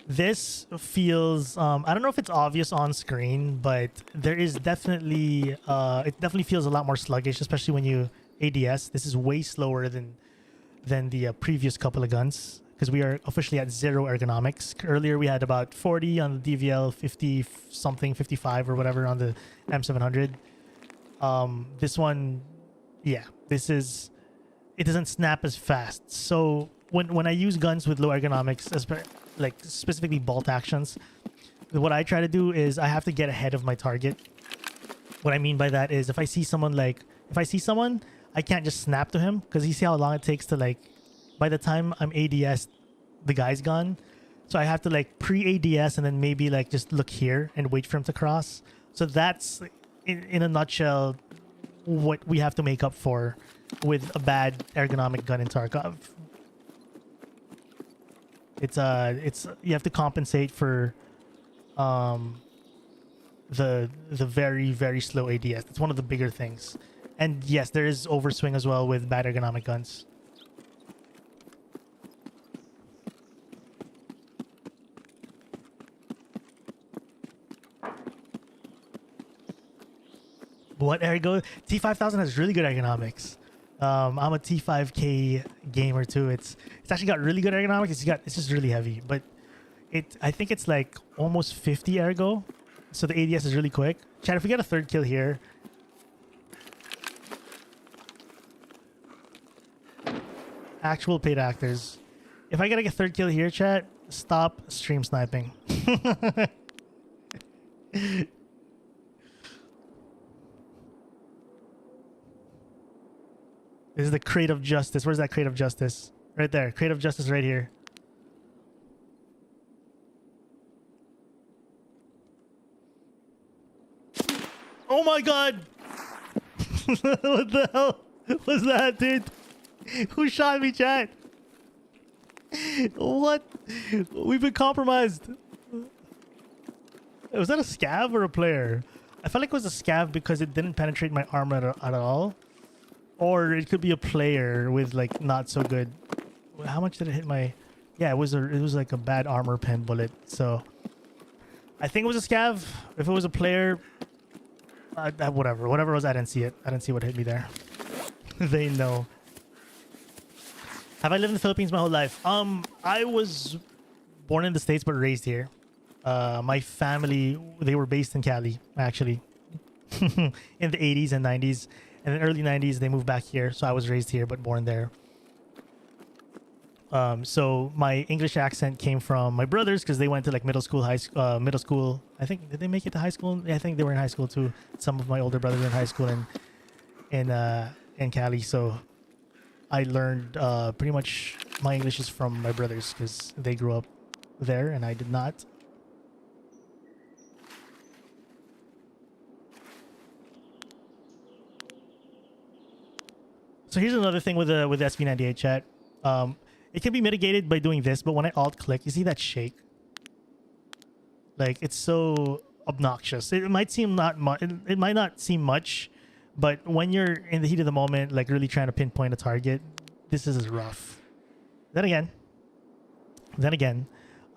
this feels I don't know if it's obvious on screen, but there is definitely it definitely feels a lot more sluggish, especially when you ADS. This is way slower than the previous couple of guns, because we are officially at 0 ergonomics. Earlier we had about 40 on the DVL, 50 something, 55 or whatever on the M700. This one, yeah, it doesn't snap as fast. So when I use guns with low ergonomics, like specifically bolt actions, what I try to do is I have to get ahead of my target. What I mean by that is if I see someone, I can't just snap to him, because you see how long it takes to, like, by the time I'm ADS, the guy's gone. So I have to like pre-ADS and then maybe like just look here and wait for him to cross. So that's in a nutshell what we have to make up for with a bad ergonomic gun in Tarkov. It's you have to compensate for the very, very slow ADS. That's one of the bigger things. And yes, there is overswing as well with bad ergonomic guns. What ergo? T5000 has really good ergonomics. I'm a T5K gamer too. It's actually got really good ergonomics. It's just really heavy, but I think it's like almost 50 ergo, so the ADS is really quick. Chad, if we get a third kill here, actual paid actors. If I get like a third kill here, chat, stop stream sniping. This is the crate of justice. Where's that crate of justice? Right there. Creative justice right here. Oh my god! What the hell was that, dude? Who shot me, chat? What? We've been compromised. Was that a scav or a player? I felt like it was a scav because it didn't penetrate my armor at all. Or it could be a player with like not so good. How much did it hit my? Yeah, it was like a bad armor pen bullet. So I think it was a scav. If it was a player, whatever it was, I didn't see it. I didn't see what hit me there. They know. Have I lived in the Philippines my whole life? I was born in the States but raised here. My family, they were based in Cali actually. In the 80s and 90s. In the early 90s, they moved back here. So I was raised here, but born there. So my English accent came from my brothers because they went to like middle school. I think, did they make it to high school? Yeah, I think they were in high school too. Some of my older brothers were in high school in Cali. So I learned pretty much my English is from my brothers because they grew up there and I did not. So here's another thing with the SV98 chat. It can be mitigated by doing this, but when I alt click, you see that shake? Like it's so obnoxious. It might seem not much. It might not seem much, but when you're in the heat of the moment, like really trying to pinpoint a target, this is rough. Then again,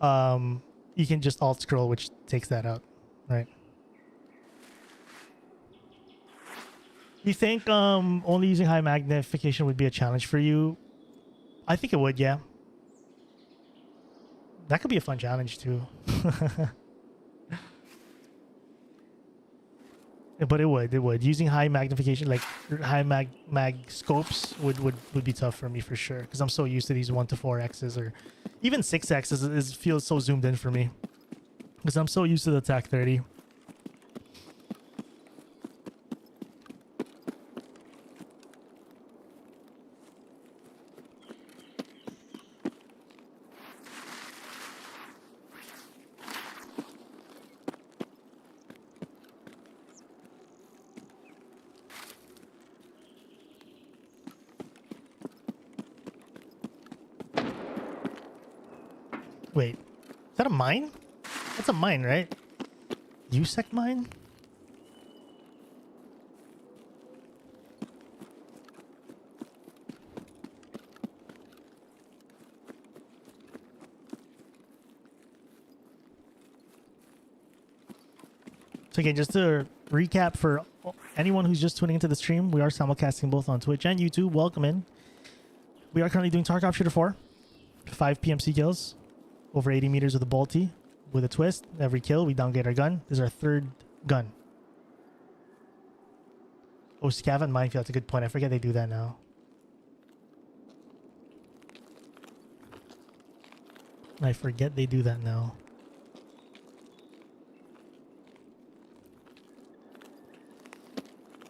you can just alt scroll, which takes that out, right? You think only using high magnification would be a challenge for you? I think it would, yeah. That could be a fun challenge too. But it would. Using high magnification, like high mag scopes would be tough for me for sure. Because I'm so used to these 1 to 4x's or even 6x's feels so zoomed in for me. Because I'm so used to the TAC 30. Wait, is that a mine? That's a mine, right? USEC mine? So again, just to recap for anyone who's just tuning into the stream, we are simulcasting both on Twitch and YouTube. Welcome in. We are currently doing Tarkov Shooter 4. 5 PMC kills. Over 80 meters with a bolty. With a twist. Every kill, we downgrade our gun. This is our 3rd gun. Oh, scav and minefield. That's a good point. I forget they do that now.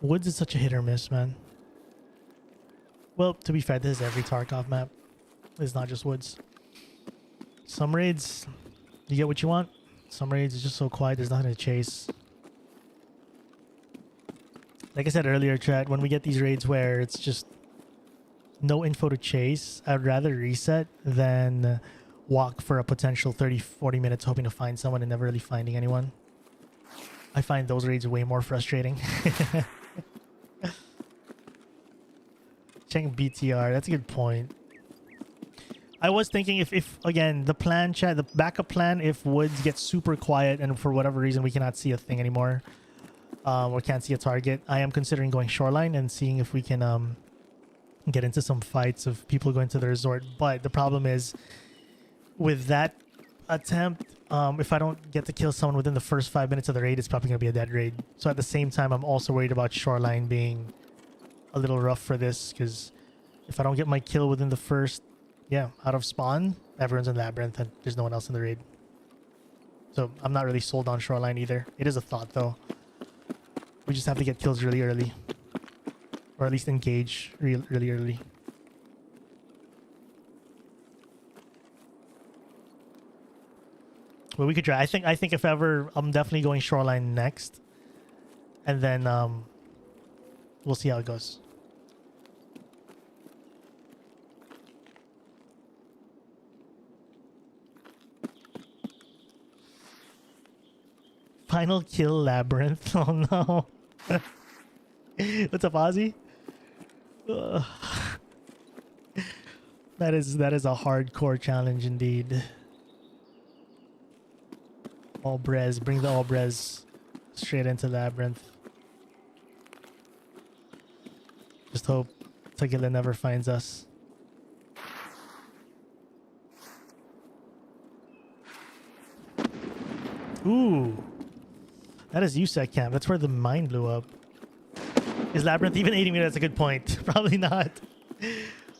Woods is such a hit or miss, man. Well, to be fair, this is every Tarkov map. It's not just Woods. Some raids, you get what you want. Some raids is just so quiet, there's nothing to chase. Like I said earlier, chat, when we get these raids where it's just no info to chase, I'd rather reset than walk for a potential 30-40 minutes hoping to find someone and never really finding anyone. I find those raids way more frustrating. Checking BTR, that's a good point. I was thinking if again, the plan, chat, the backup plan, if Woods gets super quiet and for whatever reason we cannot see a thing anymore, or can't see a target, I am considering going shoreline and seeing if we can get into some fights of people going to the resort. But the problem is, with that attempt, if I don't get to kill someone within the first 5 minutes of the raid, it's probably going to be a dead raid. So at the same time, I'm also worried about shoreline being a little rough for this, because if I don't get my kill within the first, out of spawn, everyone's in Labyrinth and there's no one else in the raid. So I'm not really sold on shoreline either. It is a thought though. We just have to get kills really early. Or at least engage really early. but we could try. I think if ever, I'm definitely going shoreline next, and then we'll see how it goes. Final kill labyrinth. Oh no. What's up, Ozzy? Ugh. That is a hardcore challenge indeed. All brez, bring the all brez straight into labyrinth. Just hope Tagila never finds us. Ooh. That is USEC camp. That's where the mine blew up. Is labyrinth even 80 meters? That's a good point. Probably not.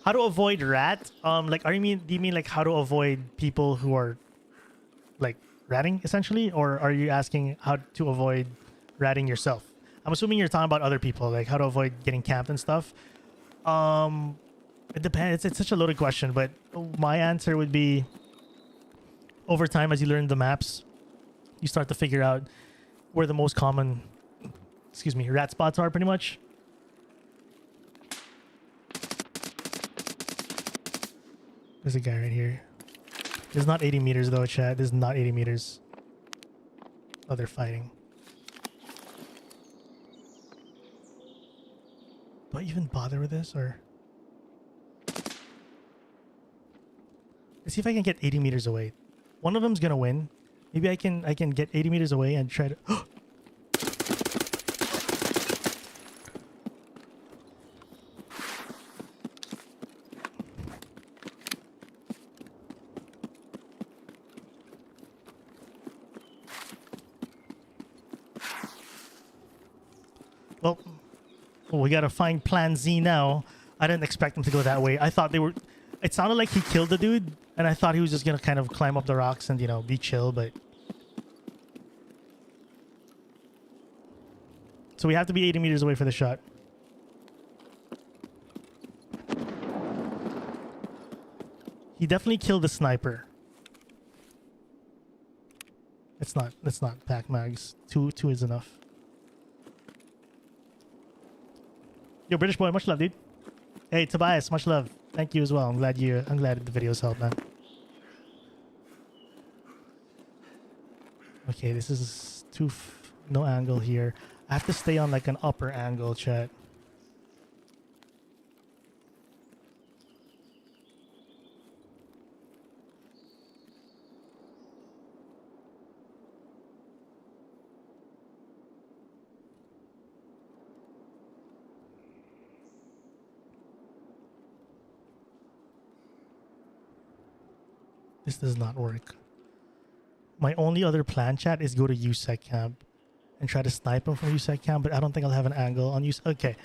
How to avoid rat? Like, do you mean like how to avoid people who are like ratting essentially, or are you asking how to avoid ratting yourself? I'm assuming you're talking about other people, like how to avoid getting camped and stuff. It depends. It's such a loaded question, but my answer would be over time as you learn the maps, you start to figure out where the most common, excuse me, rat spots are pretty much. There's a guy right here. This is not 80 meters though, chat. This is not 80 meters. Oh, they're fighting. Do I even bother with this, or? Let's see if I can get 80 meters away. One of them's gonna win. Maybe I can get 80 meters away and try to... Well, we gotta find plan Z now. I didn't expect him to go that way. I thought they were... It sounded like he killed the dude, and I thought he was just gonna kind of climb up the rocks and, you know, be chill, but... So we have to be 80 meters away for the shot. He definitely killed the sniper. Let's not pack mags. Two is enough. Yo, British boy, much love, dude. Hey, Tobias, much love. Thank you as well. I'm glad the videos helped, man. Okay, this is no angle here. I have to stay on like an upper angle, chat. This does not work. My only other plan, chat, is go to USEC camp and try to snipe him from USEC camp, but I don't think I'll have an angle on USEC. Okay,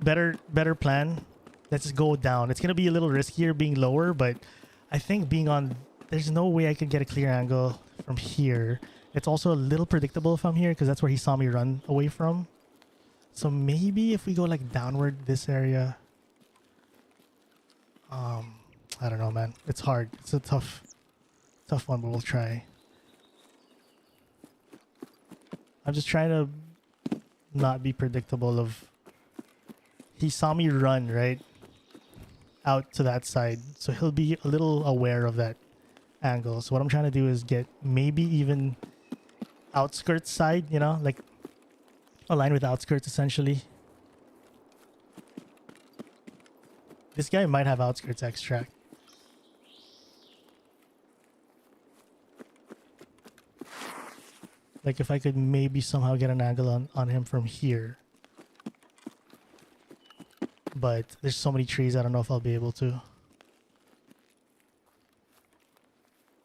better plan. Let's just go down. It's gonna be a little riskier being lower, but I think being on... There's no way I could get a clear angle from here. It's also a little predictable if I'm here, because that's where he saw me run away from. So maybe if we go like downward this area... I don't know, man. It's hard. It's a tough one, but we'll try. I'm just trying to not be predictable of... He saw me run, right? Out to that side. So he'll be a little aware of that angle. So what I'm trying to do is get maybe even outskirts side, you know? Like align with outskirts essentially. This guy might have outskirts extract. Like if I could maybe somehow get an angle on him from here. But there's so many trees, I don't know if I'll be able to.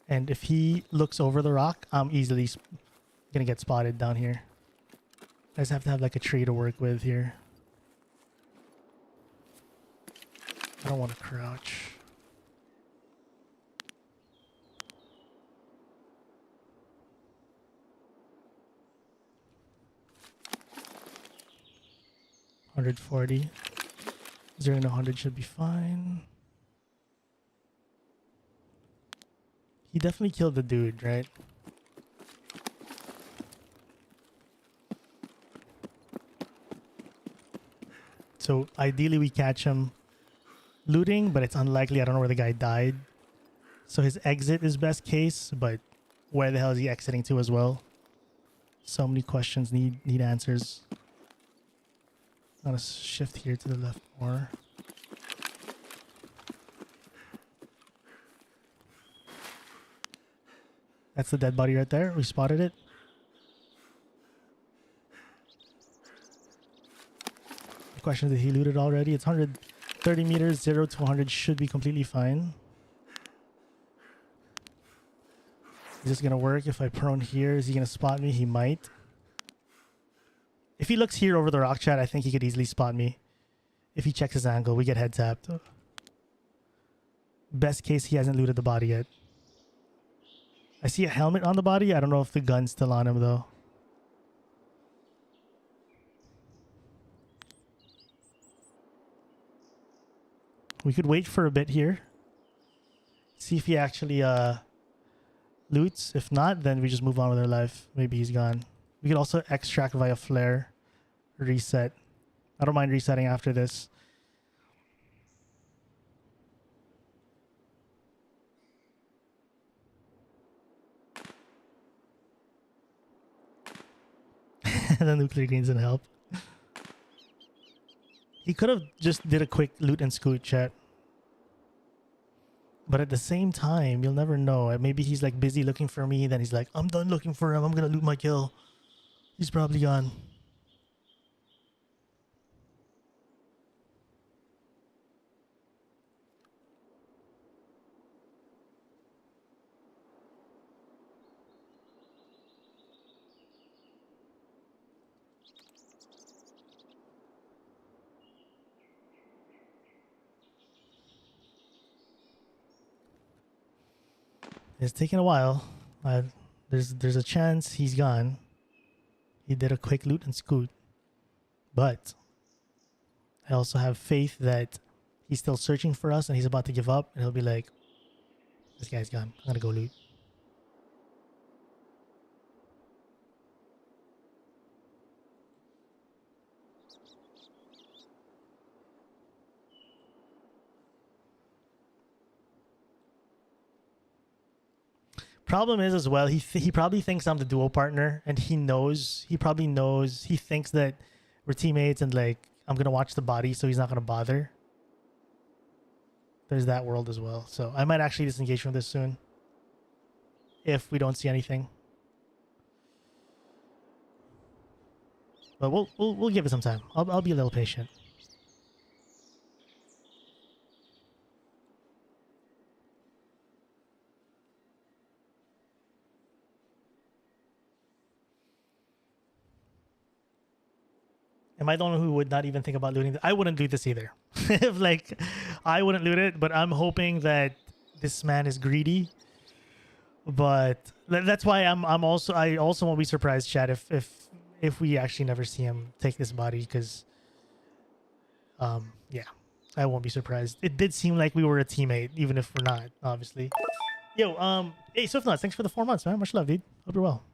And if he looks over the rock, I'm easily gonna get spotted down here. I just have to have like a tree to work with here. I don't want to crouch. $140. 0 to 100 should be fine. He definitely killed the dude, right? So ideally we catch him looting, but it's unlikely. I don't know where the guy died. So his exit is best case, but where the hell is he exiting to as well? So many questions need answers. I'm gonna shift here to the left more. That's the dead body right there. We spotted it. The question is, did he loot it already? It's 130 meters, 0 to 100 should be completely fine. Is this gonna work if I prone here? Is he gonna spot me? He might. If he looks here over the rock chat, I think he could easily spot me. If he checks his angle, we get head tapped. Best case, he hasn't looted the body yet. I see a helmet on the body. I don't know if the gun's still on him though. We could wait for a bit here. See if he actually loots. If not, then we just move on with our life. Maybe he's gone. We could also extract via flare. Reset. I don't mind resetting after this. The nuclear greens didn't help. He could have just did a quick loot and scoot, chat. But at the same time, you'll never know. Maybe he's like busy looking for me. Then he's like, I'm done looking for him. I'm going to loot my kill. He's probably gone. It's taking a while. There's a chance he's gone. He did a quick loot and scoot. But I also have faith that he's still searching for us and he's about to give up. And he'll be like, this guy's gone. I'm going to go loot. Problem is as well, he probably thinks I'm the duo partner, and he probably knows, he thinks that we're teammates and like I'm gonna watch the body, so he's not gonna bother. There's that world as well. So I might actually disengage from this soon if we don't see anything. But we'll give it some time. I'll be a little patient. Am I the one who would not even think about looting? I wouldn't do this either. If like, I wouldn't loot it, but I'm hoping that this man is greedy. But that's why I also won't be surprised, chat, if we actually never see him take this body, because yeah, I won't be surprised. It did seem like we were a teammate, even if we're not, obviously. Yo, hey, Swiftnuts, thanks for the 4 months, man. Much love, dude. Hope you're well.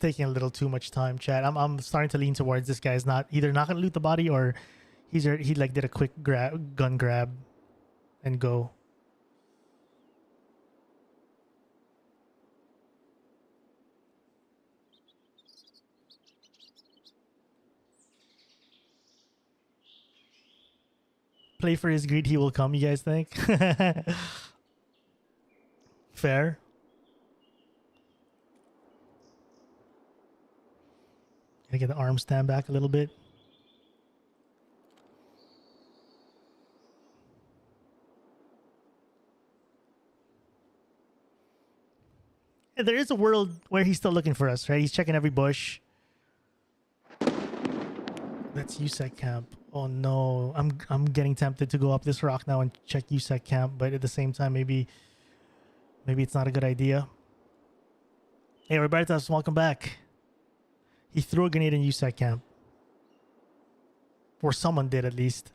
Taking a little too much time, chat. I'm starting to lean towards this guy's either not gonna loot the body, or he like did a quick gun grab and go. Play for his greed, he will come, you guys think? Fair. Gonna get the arm stand back a little bit. Yeah, there is a world where he's still looking for us, right? He's checking every bush. That's USEC camp. Oh no, I'm getting tempted to go up this rock now and check USEC camp, but at the same time, maybe it's not a good idea. Hey, Robertus, welcome back. He threw a grenade in USEC camp. Or someone did, at least.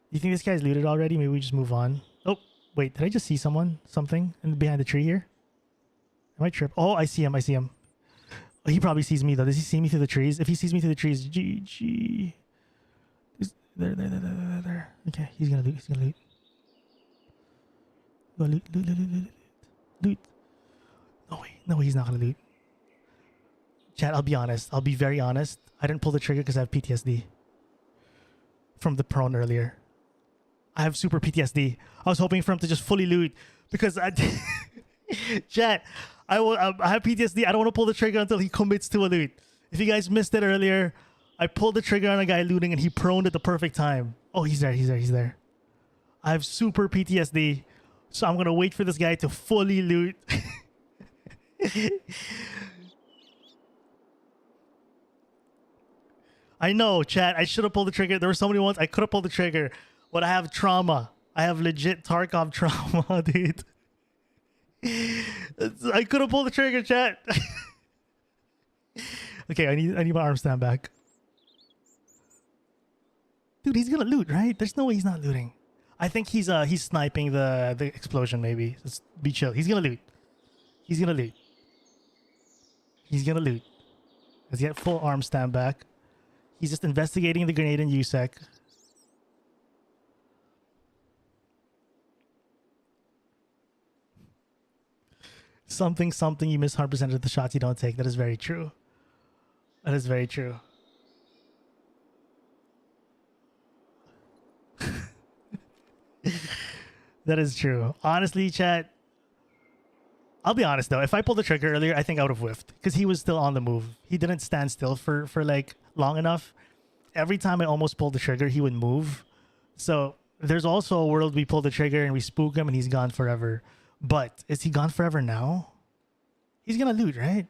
You think this guy's looted already? Maybe we just move on. Oh, wait. Did I just see something behind the tree here? Am I trip? Oh, I see him. I see him. Oh, he probably sees me though. Does he see me through the trees? If he sees me through the trees, GG. There. Okay, he's gonna loot. He's gonna loot. Go loot. No way. No way. He's not gonna loot. Chat. I'll be honest. I'll be very honest. I didn't pull the trigger because I have PTSD from the prone earlier. I have super PTSD. I was hoping for him to just fully loot because I. Chat. I have PTSD. I don't want to pull the trigger until he commits to a loot. If you guys missed it earlier, I pulled the trigger on a guy looting and he proned at the perfect time. Oh, he's there. He's there. He's there. I have super PTSD. So I'm going to wait for this guy to fully loot. I know, chat. I should have pulled the trigger. There were so many ones I could have pulled the trigger. But I have trauma. I have legit Tarkov trauma, dude. I could have pulled the trigger, chat. Okay, I need my arm stand back. Dude, he's gonna loot, right? There's no way he's not looting. I think he's sniping the explosion, maybe. Just be chill. He's gonna loot. He's gonna loot. He's gonna loot. Let's get full arm stand back. He's just investigating the grenade and USEC. Something you miss 100% of the shots you don't take. That is very true. That is very true. That is true. Honestly, chat, I'll be honest though. If I pulled the trigger earlier, I think I would have whiffed because he was still on the move. He didn't stand still for like long enough. Every time I almost pulled the trigger, he would move. So there's also a world we pull the trigger and we spook him and he's gone forever. But is he gone forever now? He's gonna loot, right?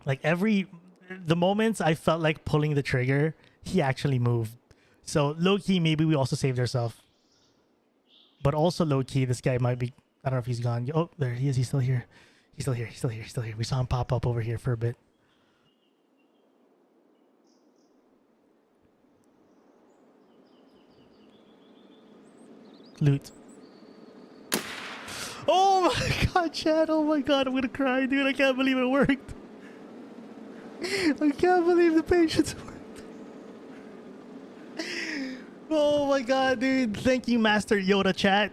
Like the moments I felt like pulling the trigger, he actually moved. So low key, maybe we also saved ourselves. But also low key, this guy might be. I don't know if he's gone. Oh, there he is. He's still here. He's still here. He's still here. He's still here. We saw him pop up over here for a bit. Loot. Oh my god, Chad. Oh my god, I'm gonna cry, dude. I can't believe it worked. I can't believe the patience worked. Oh my god, dude. Thank you, Master Yoda, chat.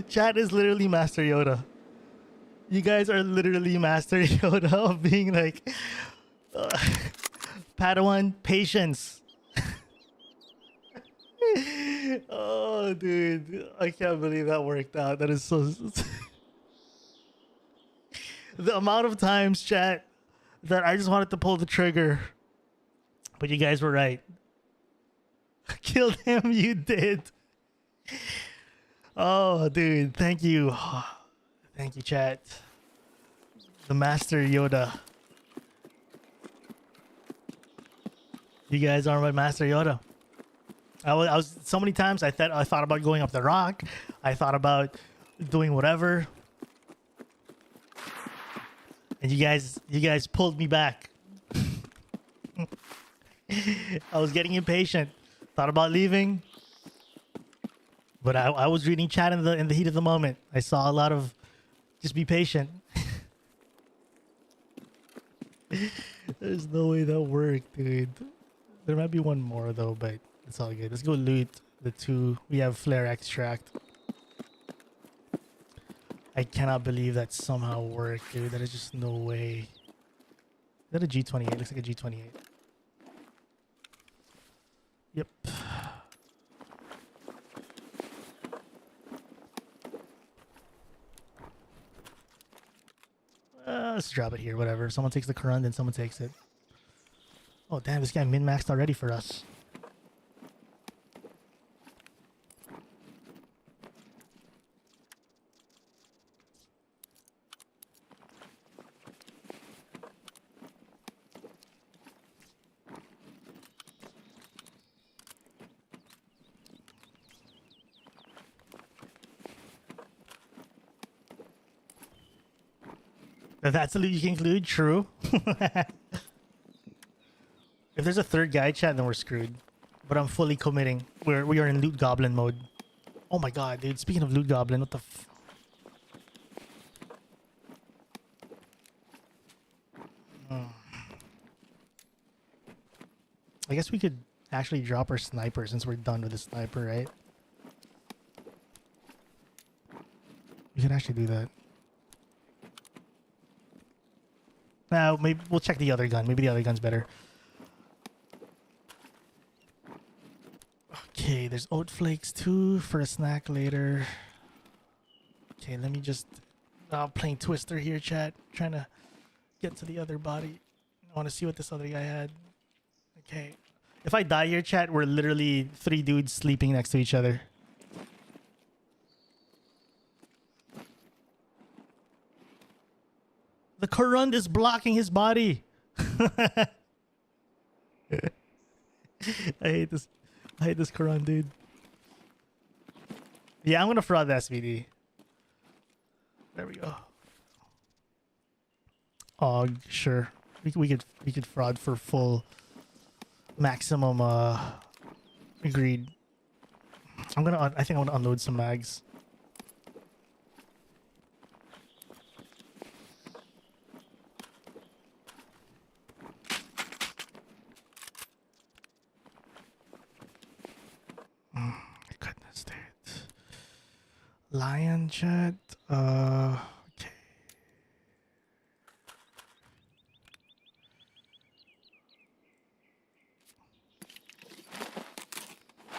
Chat is literally Master Yoda. You guys are literally Master Yoda of being like Padawan patience. Oh, dude. I can't believe that worked out. That is so... The amount of times, chat, that I just wanted to pull the trigger. But you guys were right. Killed him, you did. Oh, dude. Thank you. Thank you, chat. The Master Yoda. You guys are my Master Yoda. I was so many times I thought about going up the rock. I thought about doing whatever. And you guys pulled me back. I was getting impatient. Thought about leaving. But I was reading chat in the heat of the moment. I saw a lot of just be patient. There's no way that worked, dude. There might be one more though, but it's all good. Let's go loot the two. We have flare extract. I cannot believe that somehow worked, dude. That is just no way. Is that a G28? Looks like a G28. Yep. Let's drop it here, whatever. Someone takes the Kurund, then someone takes it. Oh, damn, this guy min-maxed already for us. If that's the loot you can include, true. If there's a third guy chat, then we're screwed. But I'm fully committing. We are in loot goblin mode. Oh my god, dude. Speaking of loot goblin, what the f... I guess we could actually drop our sniper since we're done with the sniper, right? We could actually do that. Now, maybe we'll check the other gun. Maybe the other gun's better. Okay, there's oat flakes too for a snack later. Okay, let me just... playing Twister here, chat. Trying to get to the other body. I want to see what this other guy had. Okay. If I die here, chat, we're literally 3 dudes sleeping next to each other. The Korund is blocking his body. I hate this. I hate this Korund, dude. Yeah, I'm gonna fraud the SVD. There we go. Oh, sure. We could fraud for full maximum agreed. I think I'm gonna unload some mags. Goodness, dude. Lion chat. Okay.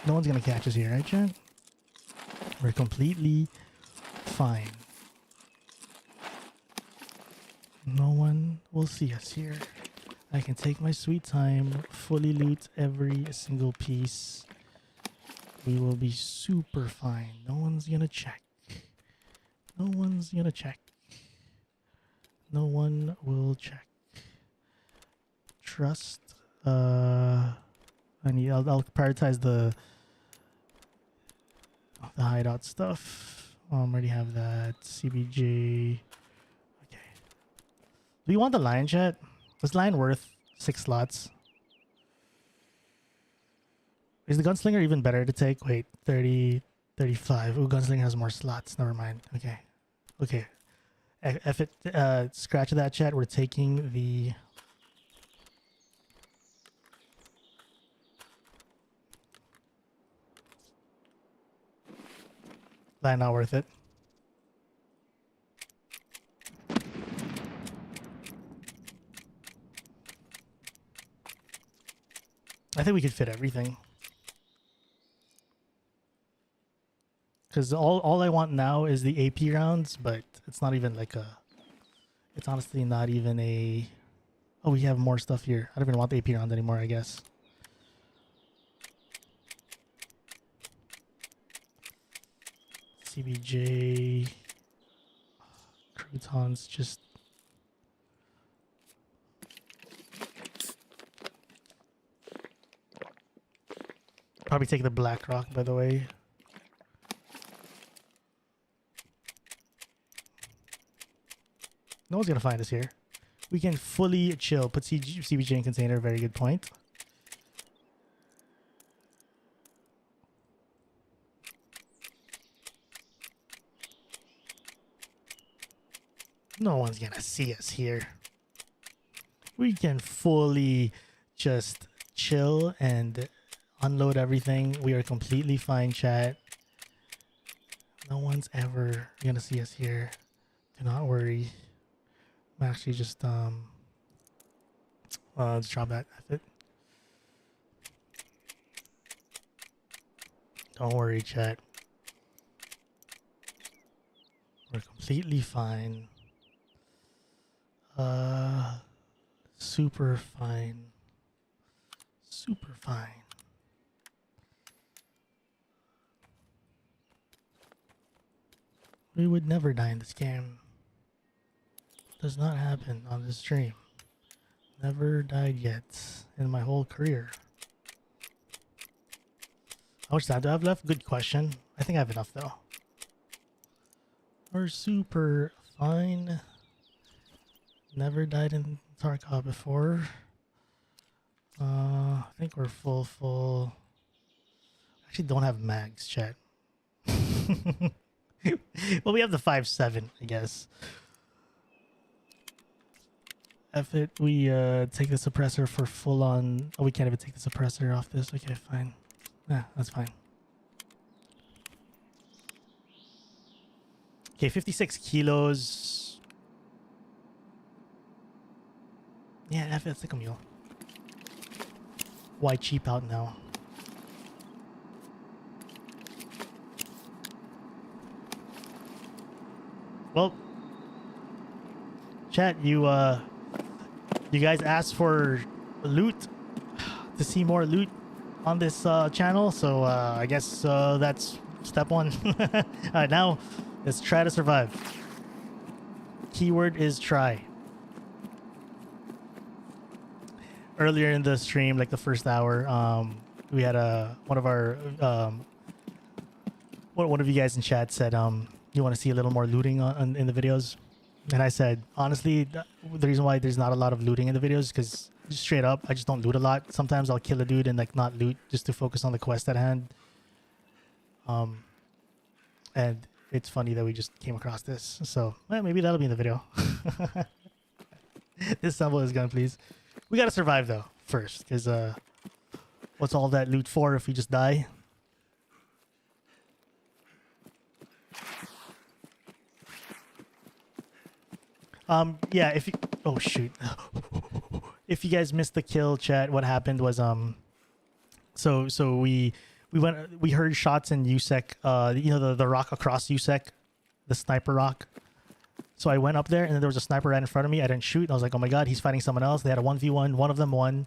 No one's gonna catch us here, right, chat? We're completely fine. No one will see us here. I can take my sweet time, fully loot every single piece. We will be super fine. No one's gonna check. No one's gonna check. No one will check. Trust. I'll prioritize the hideout stuff. I already have that. CBJ. Okay. Do you want the lion chat? Is lion worth 6 slots? Is the gunslinger even better to take? Wait, 30, 35. Ooh, gunslinger has more slots. Never mind. Okay. Okay. F it. Scratch that chat. We're taking the... Lion not worth it. I think we could fit everything. Because all I want now is the AP rounds, but it's not even like a... It's honestly not even a... Oh, we have more stuff here. I don't even want the AP rounds anymore, I guess. CBJ... Croutons, just... Probably take the Black Rock, by the way. No one's gonna find us here. We can fully chill. Put CBJ in container. Very good point. No one's gonna see us here. We can fully just chill and unload everything. We are completely fine, chat. No one's ever gonna see us here. Do not worry. I'm actually just let's drop that effort. Don't worry, chat. We're completely fine. Super fine. Super fine. We would never die in this game. Does not happen on this stream. Never died yet in my whole career. How much time do I have left? Good question. I think I have enough though. We're super fine. Never died in Tarkov before. I think we're full. Actually, don't have mags, chat. Well, we have the 5.7, I guess. F it. We take the suppressor for full on. Oh, we can't even take the suppressor off this. Okay, fine. Yeah, that's fine. Okay, 56 kilos. Yeah, F it. Let's take a mule. Why cheap out now? Well, chat, you guys asked for loot, to see more loot on this channel, so I guess that's step one. All right, now let's try to survive. Keyword is try. Earlier in the stream, like the first hour, we had one of our one of you guys in chat said you want to see a little more looting in the videos, and I said honestly the reason why there's not a lot of looting in the videos is because straight up I just don't loot a lot. Sometimes I'll kill a dude and like not loot just to focus on the quest at hand. And it's funny that we just came across this, so maybe that'll be in the video. Disassemble his gun, please. We gotta survive though first, because what's all that loot for if we just die? Yeah, if you, oh shoot. If you guys missed the kill, chat, what happened was so we heard shots in USEC, you know, the rock across USEC, the sniper rock. So I went up there and then there was a sniper right in front of me. I didn't shoot. I was like, oh my god, he's fighting someone else. They had a 1v1, one of them won.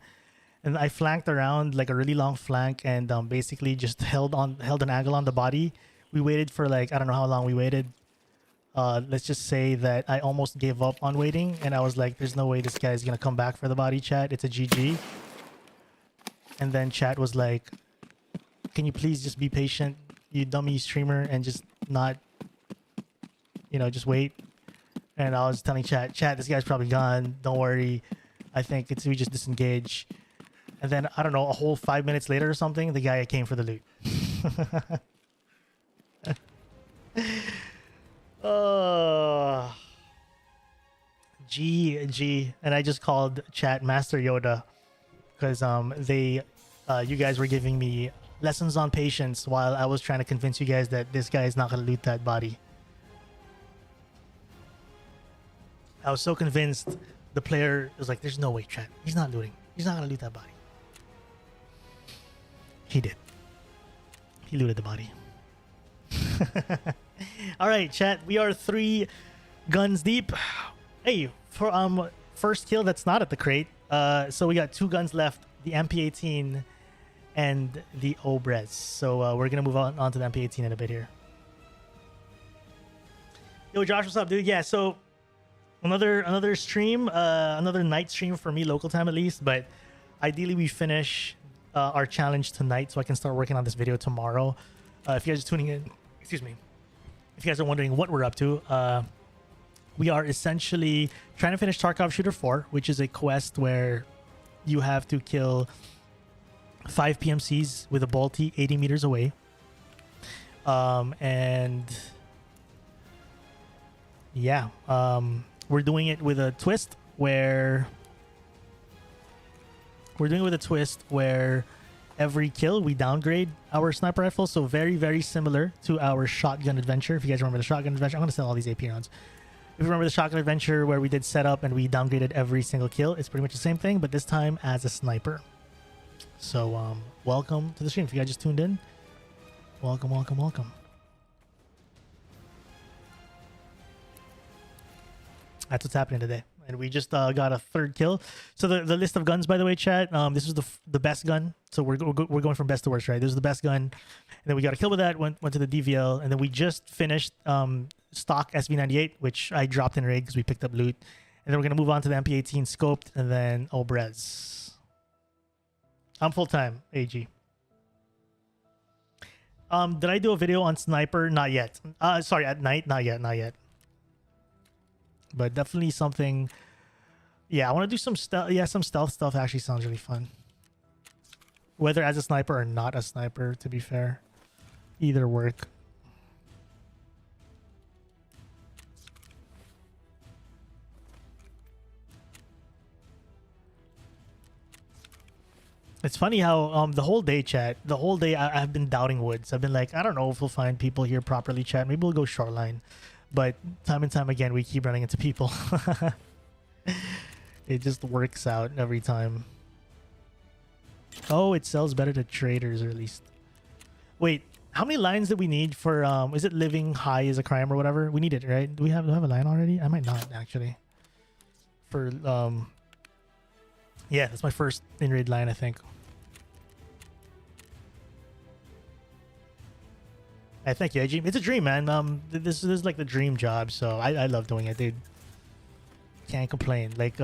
And I flanked around like a really long flank and basically just held an angle on the body. We waited for like, I don't know how long we waited. Let's just say that I almost gave up on waiting, and I was like, there's no way this guy is gonna come back for the body, chat. It's a GG. And then chat was like, can you please just be patient, you dummy streamer, and just not, you know, just wait. And I was telling chat, this guy's probably gone, don't worry, I think we just disengage. And then I don't know, a whole 5 minutes later or something, the guy came for the loot. G, and I just called chat Master Yoda because you guys were giving me lessons on patience while I was trying to convince you guys that this guy is not gonna loot that body. I was so convinced. The player was like, there's no way, chat, he's not looting, he's not gonna loot that body. He did. He looted the body. All right, chat, we are 3 guns deep. Hey, for first kill that's not at the crate. So we got 2 guns left, the MP18 and the Obrez. So we're gonna move on to the MP18 in a bit here. Yo, Josh, what's up, dude? Yeah, so another stream, another night stream for me, local time at least, but ideally we finish our challenge tonight so I can start working on this video tomorrow. If you guys are tuning in, excuse me, if you guys are wondering what we're up to, we are essentially trying to finish Tarkov Shooter 4, which is a quest where you have to kill 5 PMCs with a bolty 80 meters away. And yeah, we're doing it with a twist where every kill we downgrade our sniper rifle. So very, very similar to our shotgun adventure. If you guys remember the shotgun adventure, I'm going to sell all these AP rounds. If you remember the shotgun adventure where we did setup and we downgraded every single kill, it's pretty much the same thing, but this time as a sniper. So welcome to the stream. If you guys just tuned in, welcome. That's what's happening today. And we just got a 3rd kill. So the list of guns, by the way, chat, this is the best gun. So we're going from best to worst, right? This is the best gun. And then we got a kill with that, went to the DVL, and then we just finished stock SV98, which I dropped in raid because we picked up loot. And then we're going to move on to the MP18 scoped, and then Obrez. I'm full-time, AG. Did I do a video on sniper? Not yet. Sorry, at night? Not yet. But definitely something Yeah, I want to do some stealth. Yeah, some stealth stuff actually sounds really fun. Whether as a sniper or not a sniper, to be fair. Either work. It's funny how the whole day chat, the whole day I've been doubting Woods. I've been like, I don't know if we'll find people here properly chat. Maybe we'll go shoreline. But time and time again, we keep running into people. It just works out every time. Oh, it sells better to traders, or at least. Wait, how many lines did we need for is it living high is a crime or whatever? We need it, right? Do we have a line already? I might not actually. For yeah, that's my first in-raid line, I think. Hey, thank you, AG. It's a dream, man. This is like the dream job, so I love doing it, dude. Can't complain. Like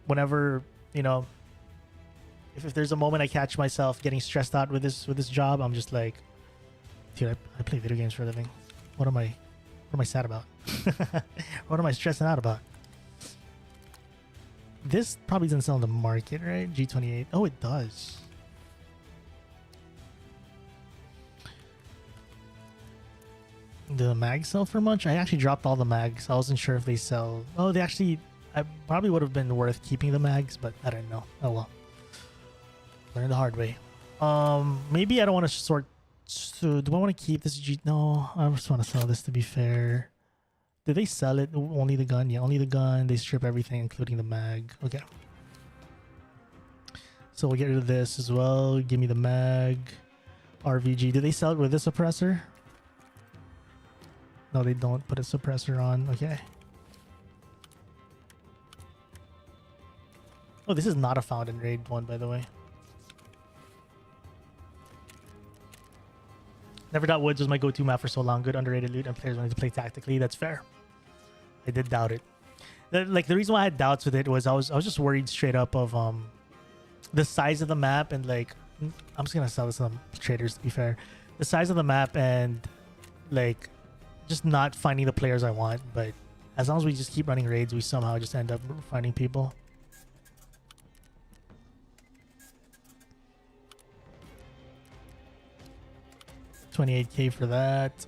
whenever, you know, if there's a moment I catch myself getting stressed out with this job, I'm just like, dude, I play video games for a living. What am I sad about? What am I stressing out about? This probably doesn't sell in the market, right? G28. Oh, it does. Do the mags sell for much? I actually dropped all the mags. I wasn't sure if they sell. Oh, they actually... I probably would have been worth keeping the mags, but I didn't know. Oh well. Learn the hard way. Maybe I don't want to sort... So, do I want to keep this G... No, I just want to sell this, to be fair. Did they sell it? Only the gun? Yeah, only the gun. They strip everything, including the mag. Okay. So we'll get rid of this as well. Give me the mag. RVG. Do they sell it with a suppressor? No, they don't put a suppressor on. Okay. Oh, this is not a found in raid one, by the way. Never thought Woods was my go-to map for so long. Good underrated loot and players wanted to play tactically. That's fair. I did doubt it. Like the reason why I had doubts with it was I was just worried straight up of the size of the map, and like I'm just gonna sell this to some traders, to be fair. The size of the map and like just not finding the players I want. But as long as we just keep running raids, we somehow just end up finding people. $28K for that.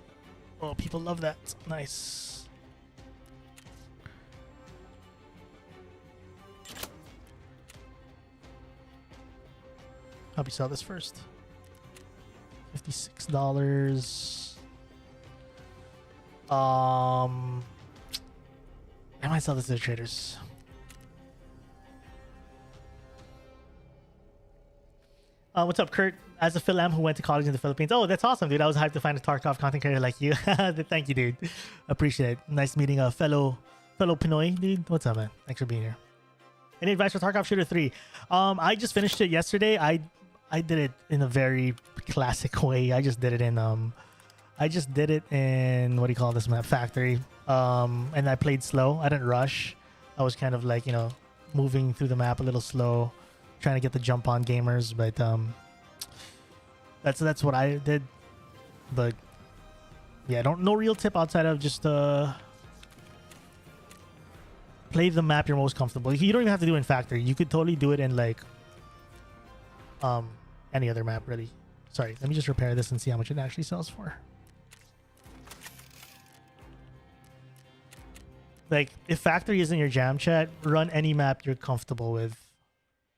Oh, people love that. Nice. I'll be sell this first. $56. I might sell this to the traders. What's up, Kurt? As a Philam who went to college in the Philippines. Oh, that's awesome, dude. I was hyped to find a Tarkov content creator like you. Thank you, dude. Appreciate it. Nice meeting a fellow Pinoy, dude. What's up, man? Thanks for being here. Any advice for Tarkov Shooter 3? I just finished it yesterday. I did it in a very classic way. I just did it in what do you call this map? Factory. And I played slow. I didn't rush. I was kind of like, you know, moving through the map a little slow, trying to get the jump on gamers, but that's what I did. But yeah, no real tip outside of just play the map you're most comfortable. You don't even have to do it in factory. You could totally do it in like any other map, really. Sorry, let me just repair this and see how much it actually sells for. Like, if factory isn't your jam, chat, run any map you're comfortable with.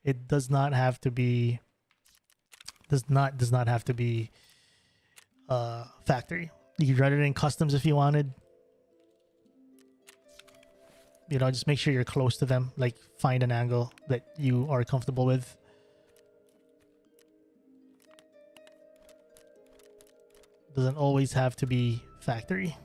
It does not have to be have to be factory. You can run it in customs if you wanted. You know, just make sure you're close to them. Like, find an angle that you are comfortable with. Doesn't always have to be factory.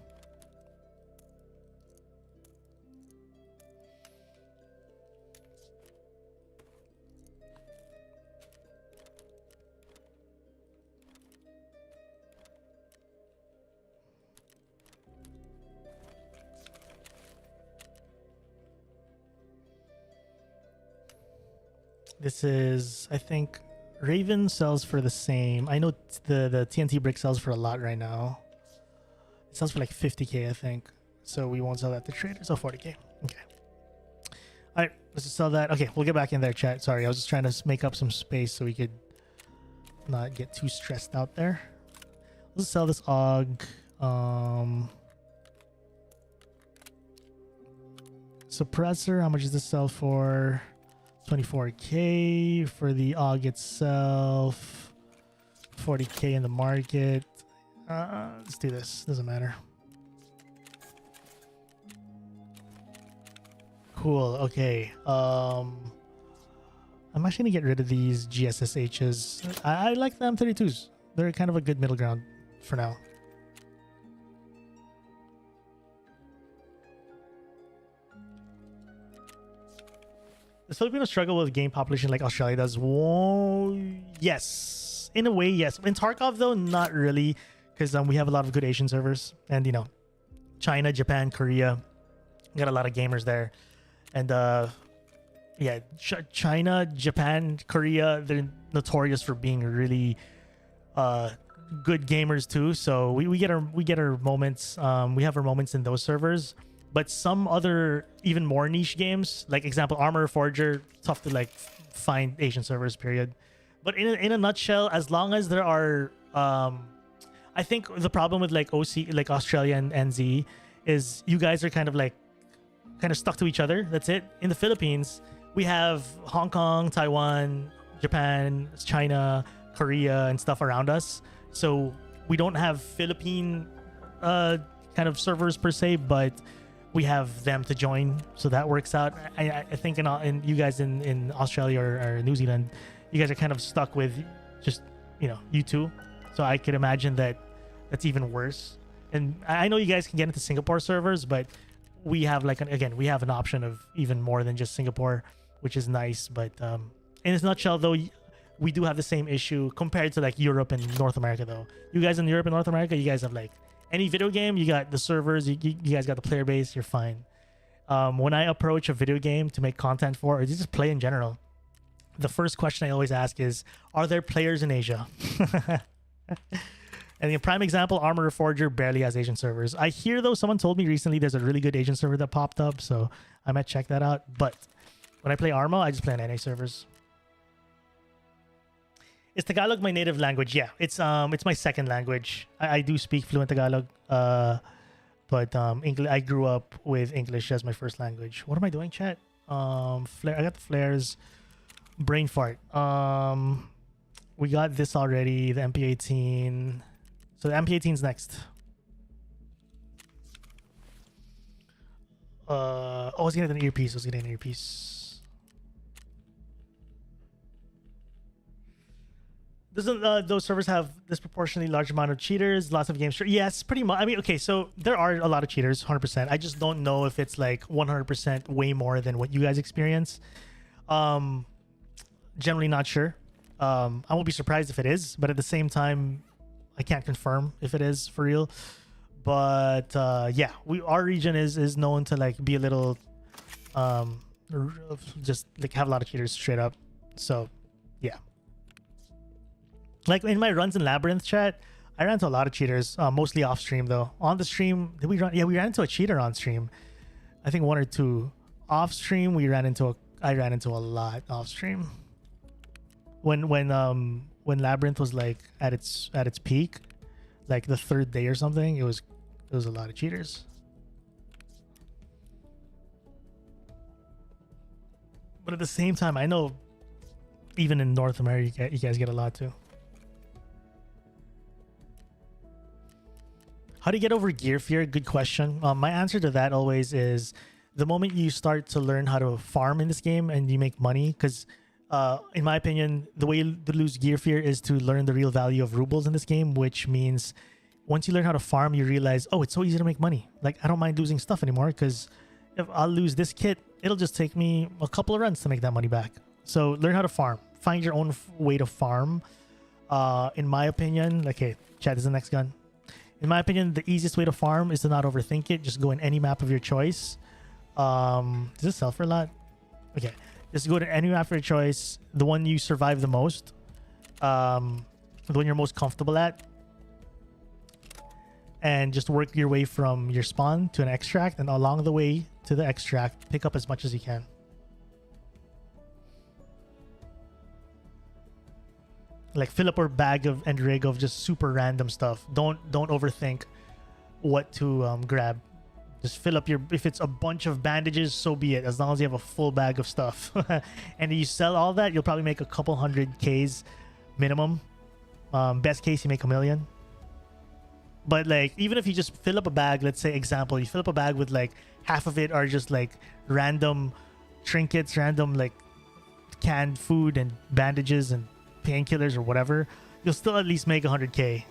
This is, I think, Raven sells for the same. I know the TNT brick sells for a lot right now. It sells for like 50K, I think. So we won't sell that to traders. Oh, 40K. Okay. All right, let's just sell that. Okay, we'll get back in there, chat. Sorry, I was just trying to make up some space so we could not get too stressed out there. Let's sell this AUG. Suppressor, how much does this sell for? 24k for the AUG itself. 40k in the market. Let's do this. Doesn't matter. Cool. Okay. I'm actually gonna get rid of these GSSHs. I like the M32s. They're kind of a good middle ground for now. Does Filipinos struggle with game population like Australia does? Whoa, yes. In a way, yes. In Tarkov, though, not really. Because we have a lot of good Asian servers. And, you know, China, Japan, Korea. Got a lot of gamers there. And, yeah, China, Japan, Korea, they're notorious for being really good gamers, too. So we get our moments. We have our moments in those servers. But some other even more niche games, like example Armor Forger, tough to like find Asian servers, period. But in a nutshell, as long as there are I think the problem with like OC, like Australia and NZ, is you guys are kind of stuck to each other. That's it. In the Philippines, we have Hong Kong, Taiwan, Japan, China, Korea, and stuff around us. So we don't have Philippine kind of servers per se, but we have them to join, so that works out. I think in you guys in Australia or New Zealand, you guys are kind of stuck with just, you know, you two. So I could imagine that's even worse. And I know you guys can get into Singapore servers, but we have we have an option of even more than just Singapore, which is nice. But in a nutshell, though, we do have the same issue compared to like Europe and North America. Though you guys in Europe and North America, you guys have like any video game, you got the servers, you guys got the player base, you're fine. When I approach a video game to make content for, or just play in general, the first question I always ask is, are there players in Asia? And the prime example, Armor Forger barely has Asian servers. I hear, though, someone told me recently there's a really good Asian server that popped up, so I might check that out. But when I play Arma, I just play on NA servers. Is Tagalog my native language? Yeah, it's my second language. I do speak fluent Tagalog, but I grew up with English as my first language. What am I doing, chat? Flare. I got the flares. Brain fart. We got this already. The MP18. So the MP18's next. I was getting an earpiece. Doesn't those servers have disproportionately large amount of cheaters? Lots of games. Yes, pretty much. I mean, okay, so there are a lot of cheaters, 100%. I just don't know if it's like 100% way more than what you guys experience. Generally not sure. I won't be surprised if it is, but at the same time, I can't confirm if it is for real. But yeah, our region is known to like be a little just like have a lot of cheaters straight up. So yeah. Like in my runs in Labyrinth, chat, I ran into a lot of cheaters, mostly off stream though. On the stream, did we run? Yeah, we ran into a cheater on stream. I think one or two. Off stream, I ran into a lot off stream. When Labyrinth was like at its peak, like the third day or something, it was a lot of cheaters. But at the same time, I know even in North America, you guys get a lot too. How do you get over gear fear? Good question. My answer to that always is the moment you start to learn how to farm in this game and you make money, because in my opinion, the way to lose gear fear is to learn the real value of rubles in this game, which means once you learn how to farm, you realize, oh, it's so easy to make money. Like, I don't mind losing stuff anymore, because if I'll lose this kit, it'll just take me a couple of runs to make that money back. So learn how to farm. Find your own way to farm. In my opinion, like, hey, chat, this is the next gun. In my opinion, the easiest way to farm is to not overthink it. Just go in any map of your choice. Does this sell for a lot? Okay. Just go to any map of your choice. The one you survive the most. The one you're most comfortable at. And just work your way from your spawn to an extract. And along the way to the extract, pick up as much as you can. Like fill up a bag of and rig of just super random stuff. Don't overthink what to grab. Just fill up your, if it's a bunch of bandages, so be it, as long as you have a full bag of stuff. And you sell all that, you'll probably make a couple hundred Ks minimum. Best case, you make 1 million. But like, even if you just fill up a bag, let's say example, you fill up a bag with like half of it are just like random trinkets, random like canned food and bandages and painkillers or whatever, you'll still at least make 100K.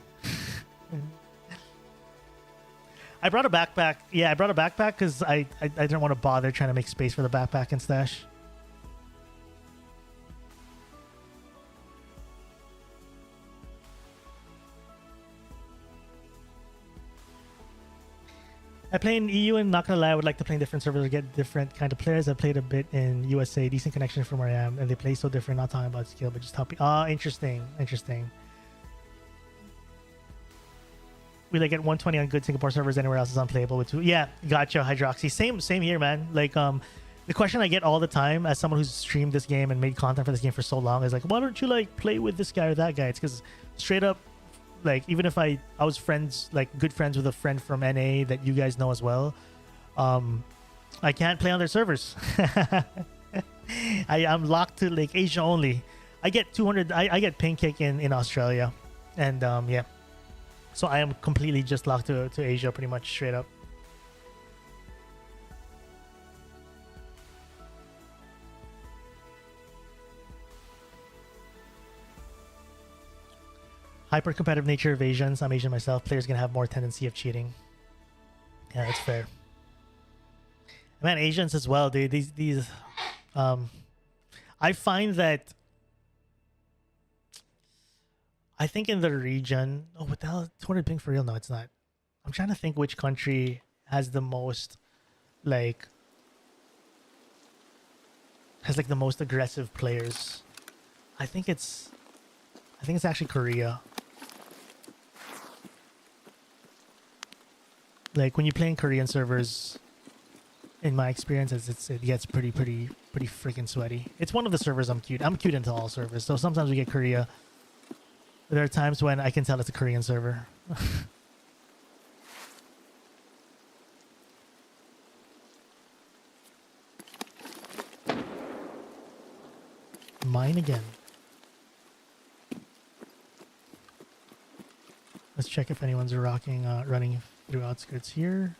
I brought a backpack. Yeah, I brought a backpack because I didn't want to bother trying to make space for the backpack and stash. I play in EU and not gonna lie, I would like to play in different servers or get different kind of players. I played a bit in USA, decent connection from where I am, and they play so different, not talking about skill, but just helping. Ah, interesting. We like get 120 on good Singapore servers. Anywhere else is unplayable with two. Yeah, gotcha, Hydroxy. Same here, man. Like the question I get all the time as someone who's streamed this game and made content for this game for so long is like, why don't you like play with this guy or that guy? It's because straight up, like, even if I was friends, like good friends with a friend from NA that you guys know as well, I can't play on their servers. I'm locked to like Asia only. I get 200. I get pancake in Australia, and yeah. So I am completely just locked to Asia, pretty much straight up. Hyper competitive nature of Asians. I'm Asian myself. Players gonna have more tendency of cheating. Yeah, that's fair. Man, Asians as well, dude. These I find that I think in the region, oh, what the hell? 200 ping for real? No, it's not. I'm trying to think which country has the most, like, the most aggressive players. I think it's actually Korea. Like when you play in Korean servers, in my experience, it gets pretty freaking sweaty. It's one of the servers I'm cute. I'm cute into all servers, so sometimes we get Korea. There are times when I can tell it's a Korean server. Mine again. Let's check if anyone's running through outskirts here.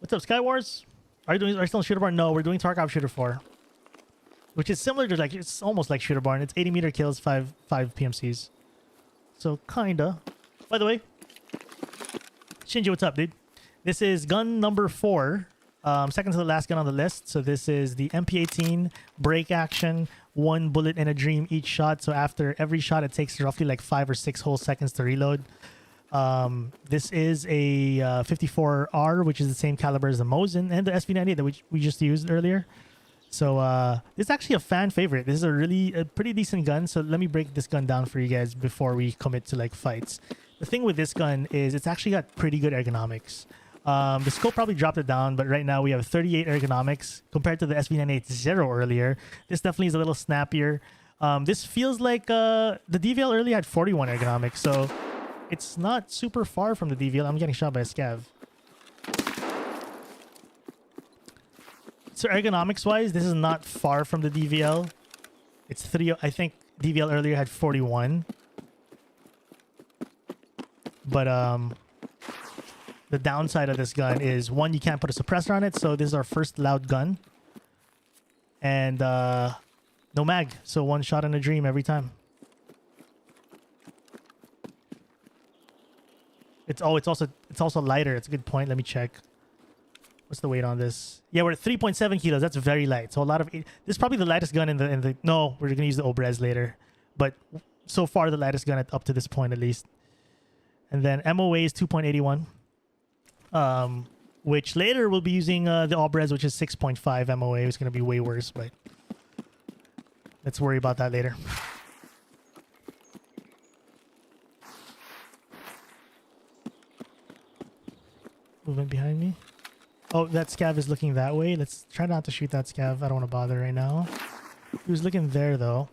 What's up, Skywars? Are you still in Shooter Barn? No, we're doing Tarkov Shooter 4. Which is similar to, like, it's almost like Shooter Barn. It's 80 meter kills, 5 PMCs. So kinda. By the way, Shinji, what's up, dude? This is gun number 4. Second to the last gun on the list. So this is the MP18 break action, 1 bullet in a dream each shot. So after every shot, it takes roughly like 5 or 6 whole seconds to reload. This is a 54R, which is the same caliber as the Mosin and the SV98 that we just used earlier. So this is actually a fan favorite. This is a pretty decent gun. So let me break this gun down for you guys before we commit to like fights. The thing with this gun is it's actually got pretty good ergonomics. The scope probably dropped it down, but right now we have 38 ergonomics compared to the SV98 0 earlier. This definitely is a little snappier. This feels like the DVL earlier had 41 ergonomics, so it's not super far from the DVL. I'm getting shot by a scav. So ergonomics-wise, this is not far from the DVL. It's 3. I think DVL earlier had 41. But the downside of this gun is, one, you can't put a suppressor on it. So this is our first loud gun. And no mag. So 1 shot in a dream every time. It's also lighter. It's a good point. Let me check. What's the weight on this? Yeah, we're at 3.7 kilos. That's very light. So a lot of this is probably the lightest gun in the. No, we're gonna use the Obrez later, but so far the lightest gun up to this point at least. And then MOA is 2.81, which later we'll be using the Obrez, which is 6.5 MOA. It's gonna be way worse, but let's worry about that later. Movement behind me. Oh, that scav is looking that way. Let's try not to shoot that scav. I don't want to bother right now. He was looking there though.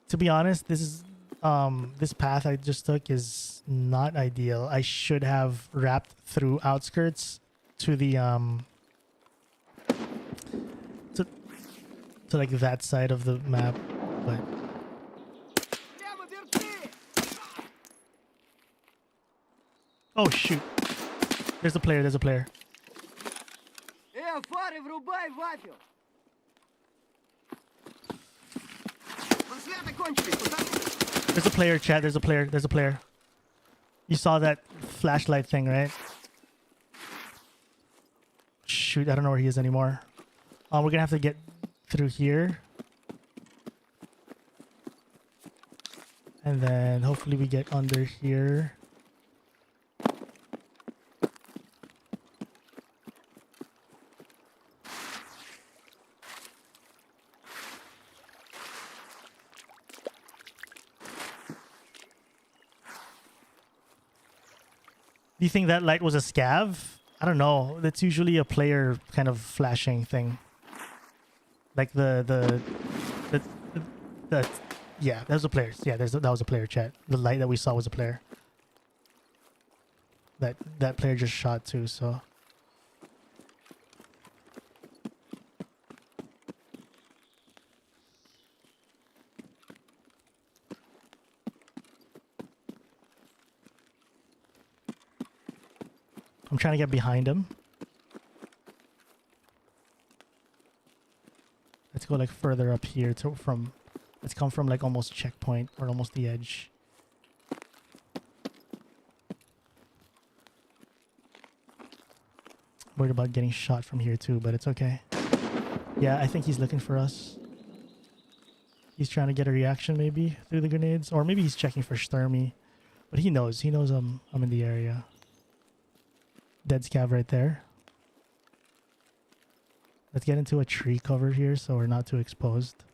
To be honest, this path I just took is not ideal. I should have wrapped through outskirts to the to like that side of the map, but oh shoot. There's a player, there's a player. There's a player, chat. There's a player. There's a player. You saw that flashlight thing, right? Shoot, I don't know where he is anymore. We're gonna have to get through here. And then hopefully we get under here. Do you think that light was a scav? I don't know. That's usually a player kind of flashing thing. Like the yeah, that was a player. Yeah, that was a player, chat. The light that we saw was a player. That player just shot too, so I'm trying to get behind him. Let's go like further up here let's come from like almost checkpoint or almost the edge. Worried about getting shot from here too, but it's okay. Yeah, I think he's looking for us. He's trying to get a reaction maybe through the grenades, or maybe he's checking for Sturmy. But he knows I'm in the area. Dead scav right there. Let's get into a tree cover here so we're not too exposed.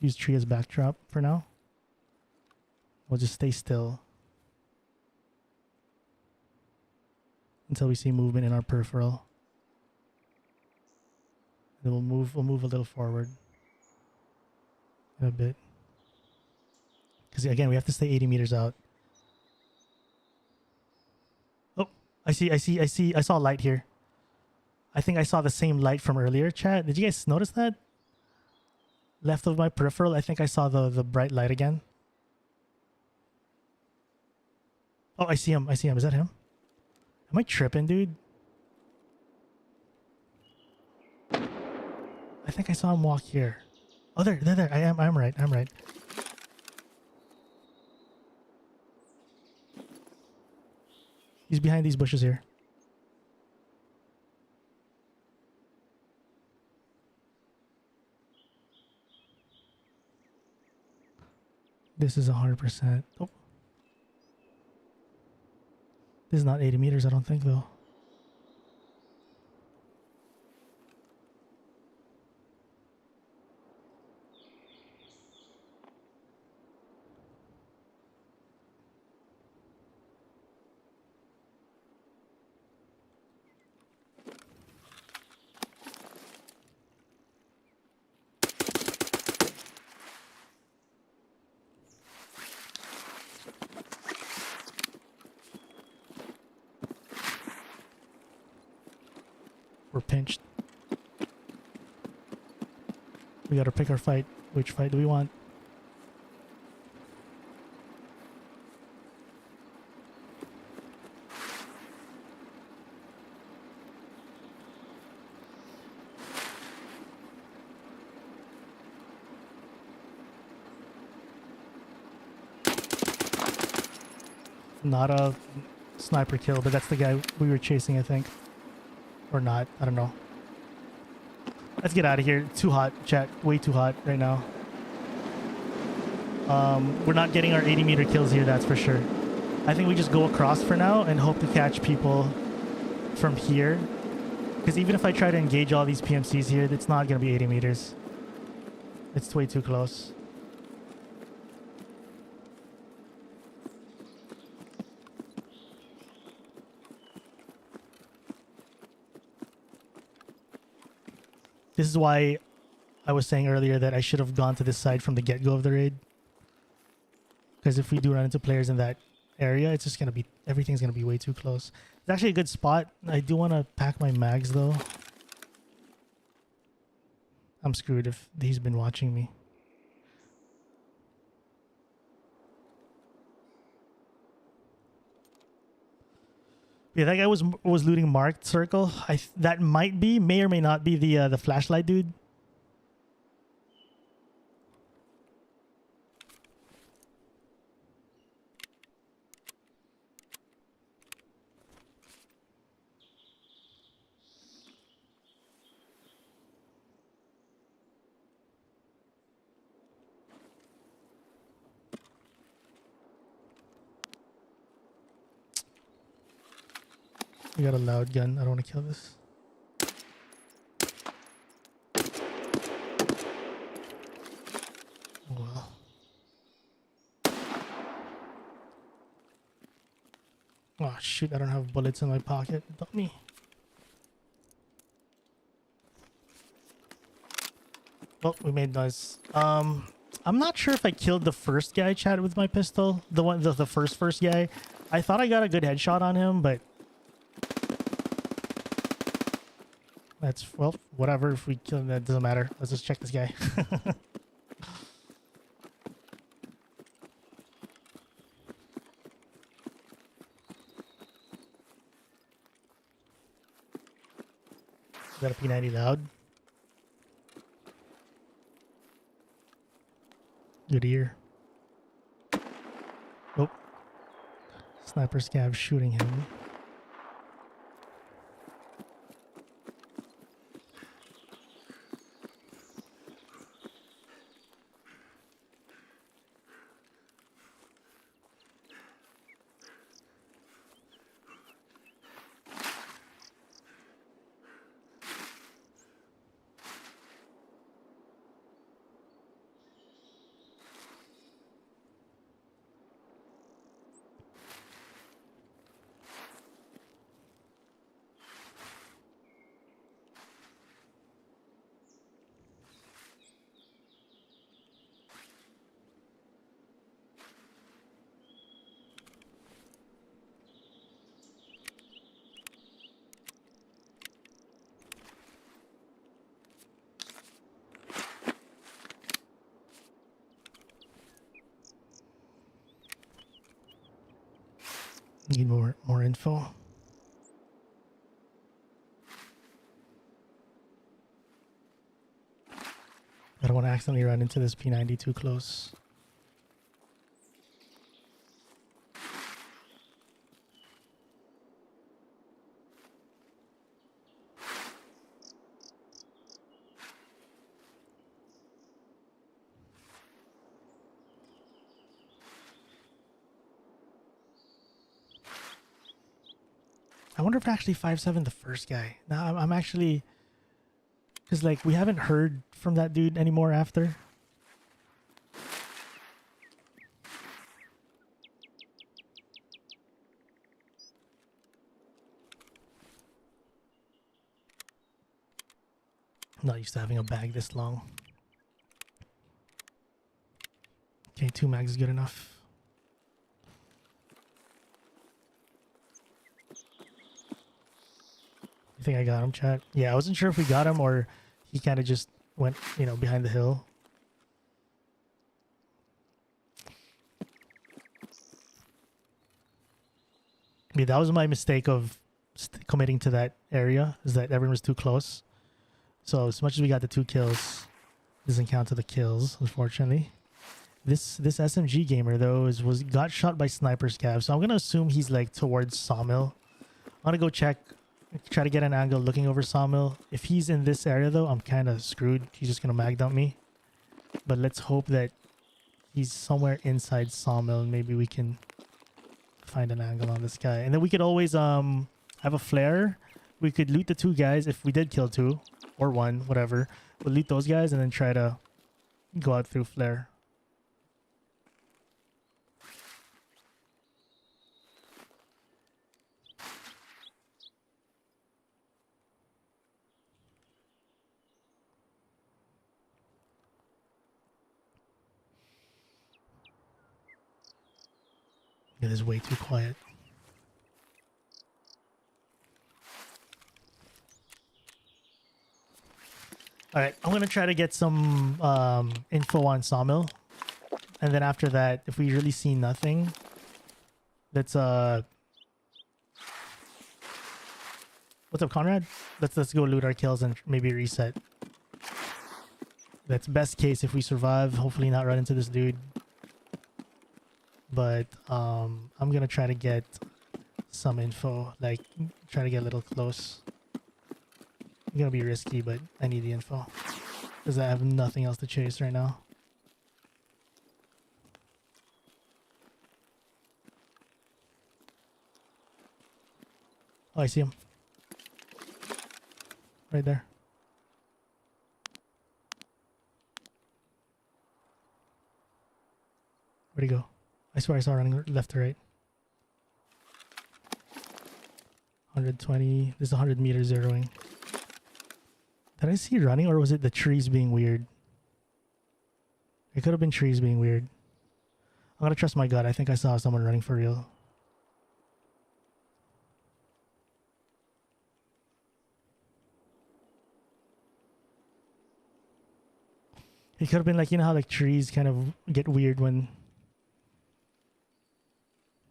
Use tree as backdrop for now. We'll just stay still until we see movement in our peripheral. Then we'll move a little forward in a bit. Because again, we have to stay 80 meters out. Oh, I saw a light here. I think I saw the same light from earlier, chat. Did you guys notice that? Left of my peripheral, I think I saw the bright light again. Oh, I see him. Is that him? Am I tripping, dude? I think I saw him walk here. Oh, there. I'm right. He's behind these bushes here. This is 100%. Oh. This is not 80 meters, I don't think, though. We're pinched. We gotta pick our fight. Which fight do we want? Not a sniper kill, but that's the guy we were chasing, I think. Or not. I don't know. Let's get out of here. Too hot, chat. Way too hot right now. We're not getting our 80 meter kills here, that's for sure. I think we just go across for now and hope to catch people from here. Because even if I try to engage all these PMCs here, it's not going to be 80 meters. It's way too close. This is why I was saying earlier that I should have gone to this side from the get-go of the raid. Because if we do run into players in that area, it's just going to be... everything's going to be way too close. It's actually a good spot. I do want to pack my mags, though. I'm screwed if he's been watching me. Yeah, that guy was looting marked circle. That may or may not be the flashlight dude. We got a loud gun. I don't want to kill this. Oh, well. Oh shoot, I don't have bullets in my pocket. Dummy. Well, we made noise. I'm not sure if I killed the first guy, Chad, with my pistol. The first guy. I thought I got a good headshot on him, but that's, well, whatever. If we kill him, that doesn't matter. Let's just check this guy. Is that a P90 loud? Good ear. Oh. Sniper scav shooting him. Need more info. I don't want to accidentally run into this P90 too close. I wonder if actually 5-7 the first guy. Now I'm actually, because like we haven't heard from that dude anymore after. I'm not used to having a bag this long. Okay, 2 mags is good enough. You think I got him, chat? Yeah, I wasn't sure if we got him or he kind of just went, you know, behind the hill. Yeah, that was my mistake of committing to that area, is that everyone was too close. So as much as we got the 2 kills, doesn't count to the kills, unfortunately. This SMG gamer though got shot by sniper scav, so I'm gonna assume he's like towards Sawmill. I'm gonna go check, try to get an angle looking over Sawmill. If he's in this area though, I'm kind of screwed. He's just gonna mag dump me. But let's hope that he's somewhere inside Sawmill and maybe we can find an angle on this guy. And then we could always have a flare. We could loot the 2 guys if we did kill 2 or 1, whatever. We'll loot those guys and then try to go out through flare. It is way too quiet. All right, I'm gonna try to get some info on Sawmill, and then after that, if we really see nothing, let's what's up, Conrad? Let's go loot our kills and maybe reset. That's best case if we survive. Hopefully not run into this dude. But I'm gonna try to get some info, like try to get a little close. It's gonna be risky, but I need the info because I have nothing else to chase right now. Oh, I see him. Right there. Where'd he go? I swear I saw running left to right. 120. There's 100 meters zeroing. Did I see running, or was it the trees being weird? It could have been trees being weird. I'm gonna trust my gut. I think I saw someone running for real. It could have been like, you know how like trees kind of get weird when...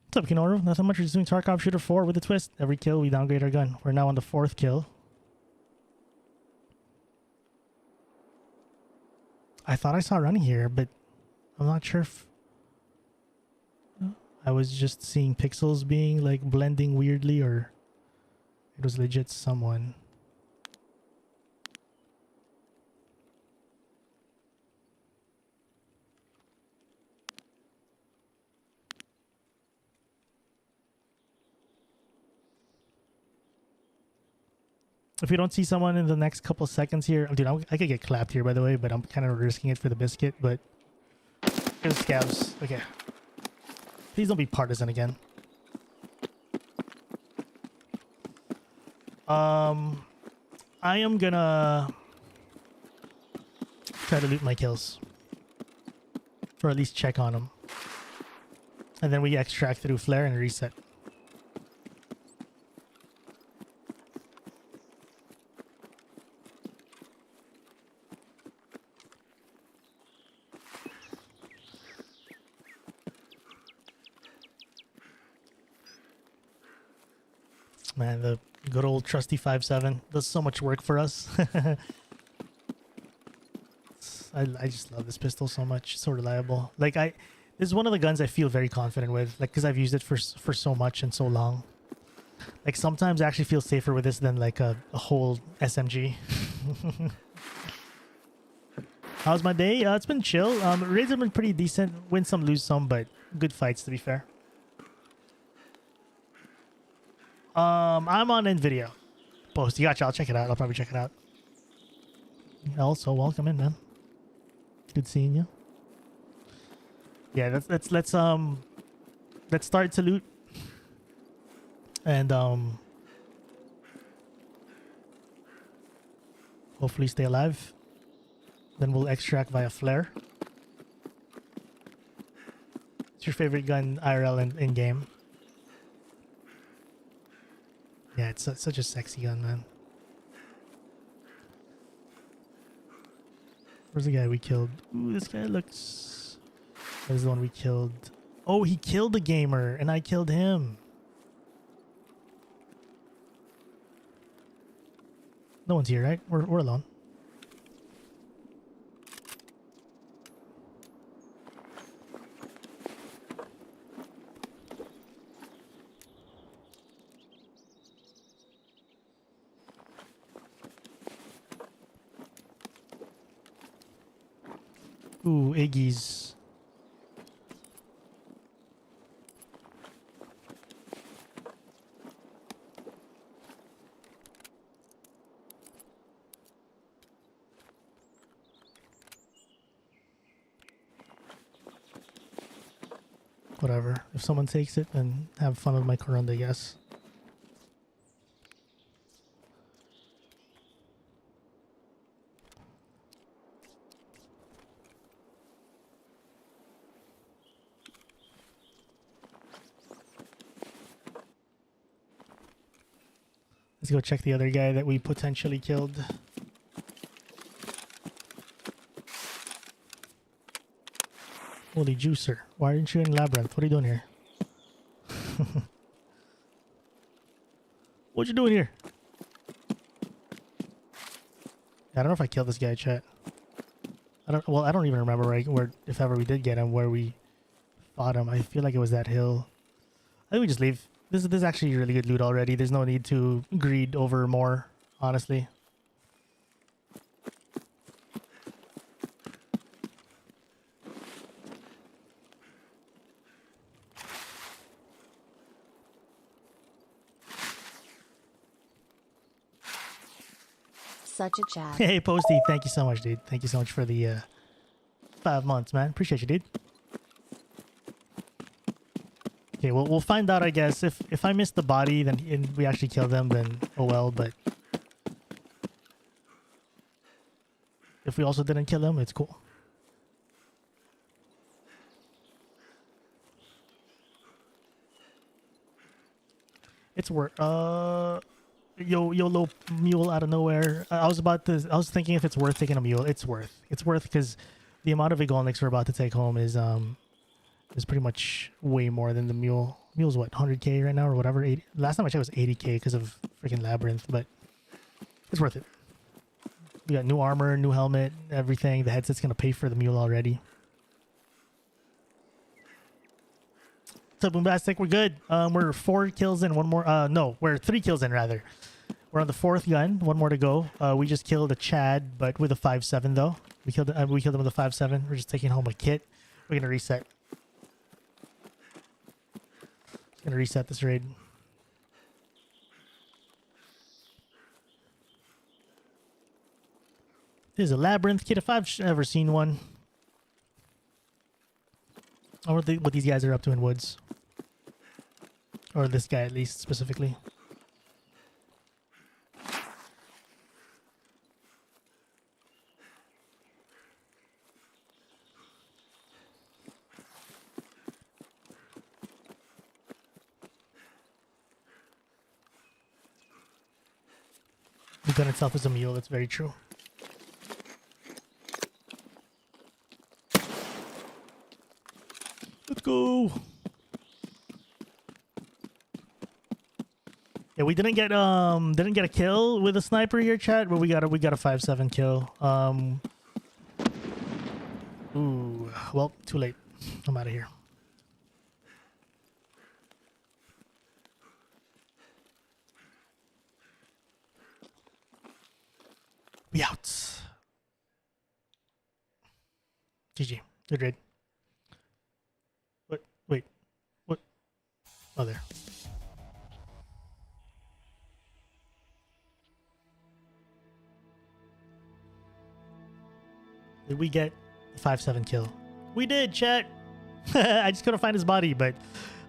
What's up, Kinoru? Nothing much. We're just doing Tarkov Shooter 4 with a twist. Every kill, we downgrade our gun. We're now on the 4th kill. I thought I saw running here, but I'm not sure if... I was just seeing pixels being like blending weirdly, or it was legit someone. If we don't see someone in the next couple seconds here, dude, I could get clapped here, by the way, but I'm kind of risking it for the biscuit. But here's scavs. Okay, please don't be partisan again. I am gonna try to loot my kills, or at least check on them, and then we extract through flare and reset. Man, the good old trusty 5.7 does so much work for us. I just love this pistol so much. It's so reliable. Like this is one of the guns I feel very confident with, like because I've used it for so much and so long. Like sometimes I actually feel safer with this than like a whole SMG. How's my day? It's been chill. Raids have been pretty decent. Win some, lose some, but good fights to be fair. I'm on NVIDIA. Post. You gotcha. I'll check it out. I'll probably check it out. Also, welcome in, man. Good seeing you. Yeah, let's start to loot. And hopefully stay alive. Then we'll extract via flare. What's your favorite gun IRL in game? Yeah, it's such a sexy gun, man. Where's the guy we killed? Ooh, this guy looks... There's the one we killed. Oh, he killed the gamer, and I killed him. No one's here, right? We're alone. Ooh, Iggy's. Whatever. If someone takes it, then have fun with my Corunda, I guess. Let's go check the other guy that we potentially killed. Holy juicer. Why aren't you in Labyrinth? What are you doing here? What you doing here? I don't know if I killed this guy, chat. I don't even remember where if ever we did get him, where we fought him. I feel like it was that hill. I think we just leave. This is actually really good loot already. There's no need to greed over more, honestly. Such a chat. Hey, Posty, thank you so much, dude. Thank you so much for the 5 months, man. Appreciate you, dude. Okay, well, we'll find out, I guess. If I missed the body, then and we actually killed them, then oh well. But if we also didn't kill him, it's cool. It's worth. YOLO mule out of nowhere. I was thinking if it's worth taking a mule. It's worth because the amount of Igolniks we're about to take home is pretty much way more than the mule. Mule's what, 100k right now or whatever. 80. Last time I checked was 80k because of freaking Labyrinth, but it's worth it. We got new armor, new helmet, everything. The headset's gonna pay for the mule already. What's up, Boombastic? We're good. We're 4 kills in, one more. No, we're 3 kills in rather. We're on the 4th gun. One more to go. We just killed a Chad, but with a 5.7 though. We killed him with a 5.7. We're just taking home a kit. We're gonna reset. Gonna reset this raid. This is a Labyrinth kit if I've ever seen one. I wonder what these guys are up to in woods. Or this guy at least, specifically. The gun itself is a mule, that's very true. Let's go. Yeah, we didn't get a kill with a sniper here, chat, but we got a 5.7 kill. Ooh, well, too late. I'm out of here. We out. GG. Good raid. What? Wait. What? Oh, there. Did we get a 5.7 kill? We did, chat. I just couldn't find his body, but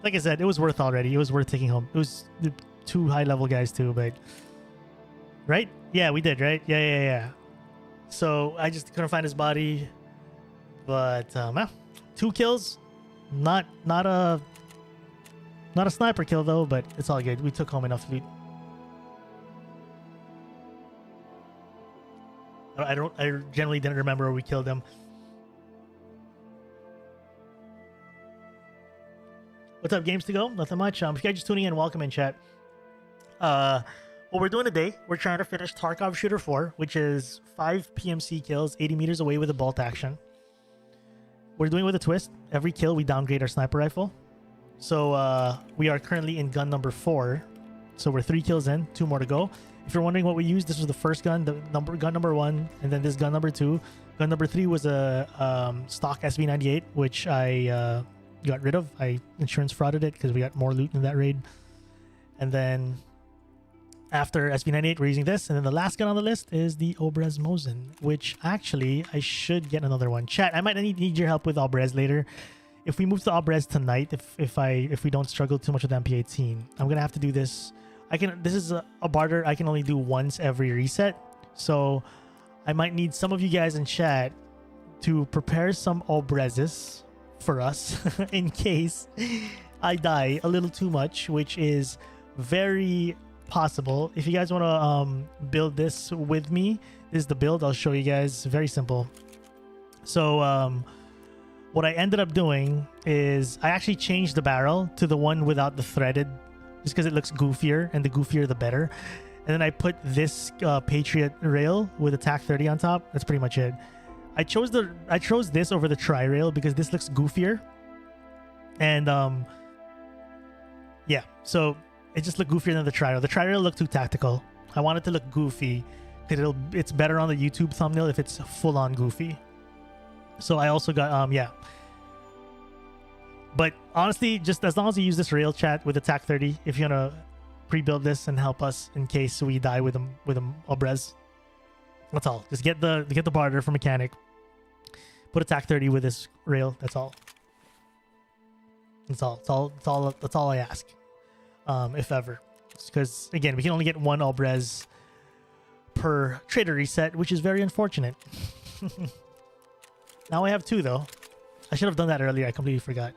like I said, it was worth already. It was worth taking home. It was the 2 high-level guys too, but... Right? Yeah, we did, right? Yeah. So I just couldn't find his body, but 2 kills, not a sniper kill though, but it's all good. We took home enough loot. I generally didn't remember where we killed him. What's up, games to go? Nothing much. If you guys just tuning in, welcome in, chat. What we're doing today, we're trying to finish Tarkov Shooter 4, which is 5 PMC kills, 80 meters away with a bolt action. We're doing it with a twist. Every kill, we downgrade our sniper rifle. So we are currently in gun number 4. So we're 3 kills in, 2 more to go. If you're wondering what we used, this was the first gun, gun number 1, and then this gun number 2. Gun number 3 was a stock SV98, which I got rid of. I insurance frauded it because we got more loot in that raid. And then after SV98, we're using this. And then the last gun on the list is the Obrez Mosin, which actually I should get another one. Chat, I might need your help with Obrez later. If we move to Obrez tonight, if we don't struggle too much with MP18, I'm gonna have to do this. This is a barter I can only do once every reset. So I might need some of you guys in chat to prepare some Obrezes for us in case I die a little too much, which is very possible. If you guys want to build this with me, this is the build. I'll show you guys. Very simple. So what I ended up doing is I actually changed the barrel to the one without the threaded, just because it looks goofier, and the goofier the better. And then I put this Patriot rail with a TAC 30 on top. That's pretty much it. I chose this over the tri rail because this looks goofier. And yeah, so it just looked goofier than the tri rail. The tri rail looked too tactical. I want it to look goofy because it's better on the YouTube thumbnail if it's full on goofy. So I also got yeah. But honestly, just as long as you use this rail, chat, with the TAC 30, if you want to pre-build this and help us in case we die with them Obrez. That's all. Just get the barter for mechanic. Put a TAC 30 with this rail. That's all. That's all I ask. If ever. Because again, we can only get one Obrez per trader reset, which is very unfortunate. Now I have two though. I should have done that earlier. I completely forgot.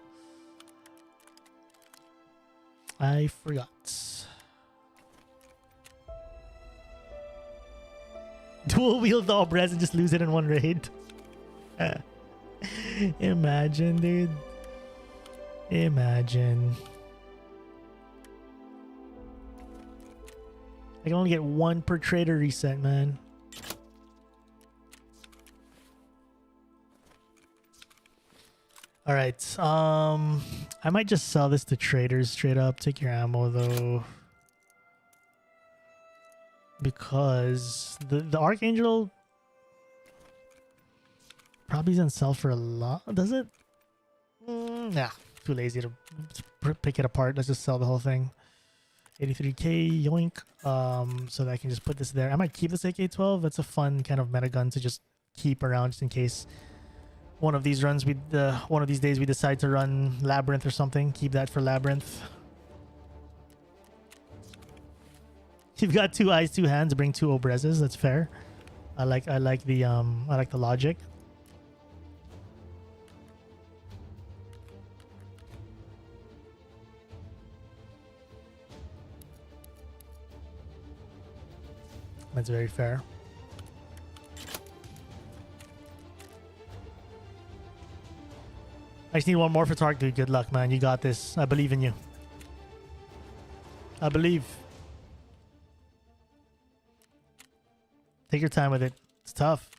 I forgot. Dual wield the Obrez and just lose it in one raid. Imagine, dude. Imagine. I can only get one per trader reset, man. All right. I might just sell this to traders straight up. Take your ammo though. Because the Archangel probably doesn't sell for a lot, does it? Nah, too lazy to pick it apart. Let's just sell the whole thing. 83k, yoink. So that I can just put this there. I might keep this AK-12. That's a fun kind of meta gun to just keep around just in case one of these runs one of these days we decide to run Labyrinth or something. Keep that for Labyrinth. You've got 2 eyes, 2 hands. Bring 2 Obrezes. That's fair. I like the logic. That's very fair. I just need one more for Tark, dude. Good luck, man. You got this. I believe in you. I believe. Take your time with it. It's tough.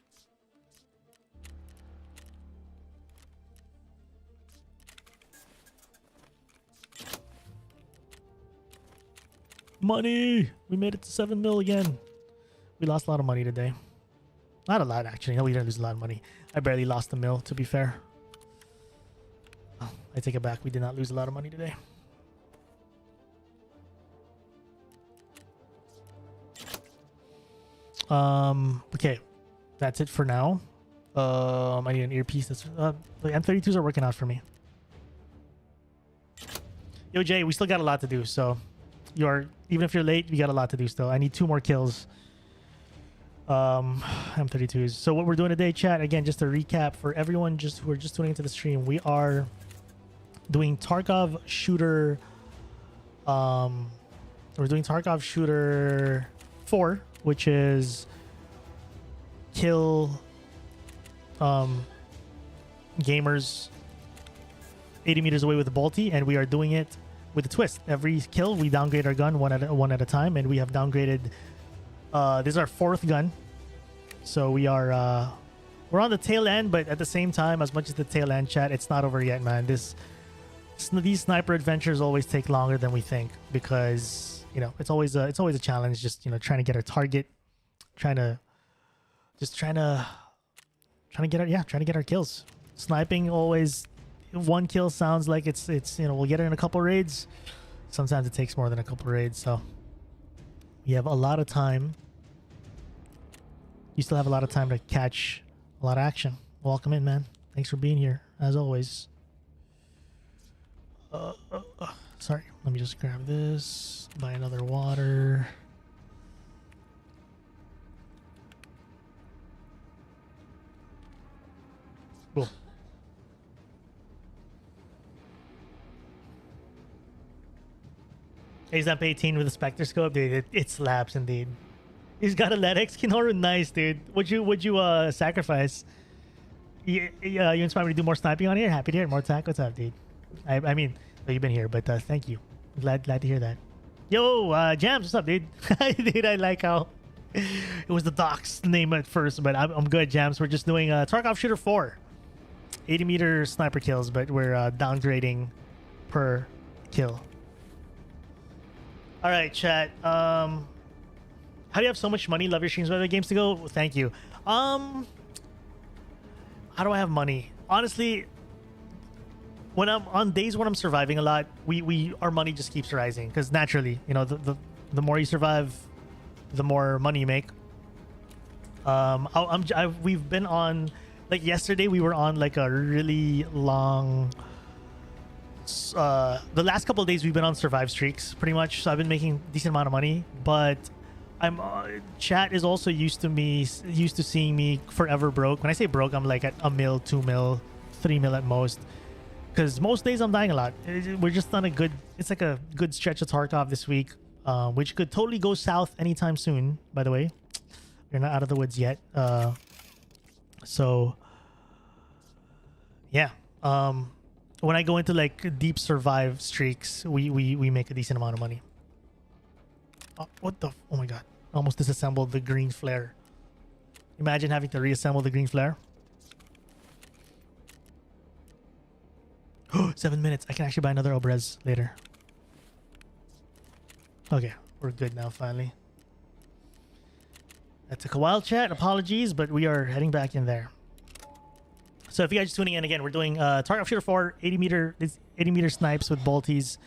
Money! We made it to 7 mil again. We lost a lot of money today. Not a lot, actually. No, we didn't lose a lot of money. I barely lost a mil, to be fair. Oh, I take it back. We did not lose a lot of money today. Okay, that's it for now. I need an earpiece. That's the M32s are working out for me. Yo, Jay, we still got a lot to do. So, even if you're late, you got a lot to do still. I need 2 more kills. M32s. So what we're doing today, chat. Again, just to recap for everyone who are just tuning into the stream, we are doing Tarkov shooter. We're doing Tarkov shooter 4. Which is kill gamers 80 meters away with a bolty, and we are doing it with a twist. Every kill we downgrade our gun one at a time, and we have downgraded this is our 4th gun, so we're on the tail end, but at the same time, as much as the tail end, chat, it's not over yet, man. These sniper adventures always take longer than we think because it's always a challenge, just trying to get our target, trying to get our kills. Sniping always, 1 kill sounds like it's we'll get it in a couple raids. Sometimes it takes more than a couple raids, so we have a lot of time. You still have a lot of time to catch a lot of action. Welcome in, man. Thanks for being here as always. Sorry, let me just grab this, buy another water. Cool. He's up 18 with the Spectre scope, dude. It slaps indeed. He's got a Ledex Kinoru, nice, dude. Would you sacrifice? Yeah, you inspired me to do more sniping on here. Happy to hear it. More attack. What's up, dude? I mean, well, you've been here, but thank you. Glad to hear that. Yo, Jams, what's up, dude? Dude, I like how it was the Doc's name at first, but I'm good, Jams. We're just doing Tarkov Shooter 4, 80-meter sniper kills, but we're downgrading per kill. All right, chat. How do you have so much money? Love your streams by the games to go. Thank you. How do I have money? Honestly, when I'm on days when I'm surviving a lot, our money just keeps rising because naturally, you know, the more you survive, the more money you make. We've been on, like yesterday, we were on like a really long. The last couple of days we've been on survive streaks pretty much, so I've been making a decent amount of money, but chat is also used to seeing me forever broke. When I say broke, I'm like at $1 mil, $2 mil, $3 mil at most, because most days I'm dying a lot. We're just on it's like a good stretch of Tarkov this week, which could totally go south anytime soon, by the way. We're not out of the woods yet, so yeah. When I go into like deep survive streaks, we make a decent amount of money. Oh my god, almost disassembled the green flare. Imagine having to reassemble the green flare. 7 minutes. I can actually buy another Obrez later. Okay, we're good now finally. That took a while, chat. Apologies, but we are heading back in there. So if you guys are just tuning in again, we're doing Tarkov Shooter 4, 80 meter snipes with bolties,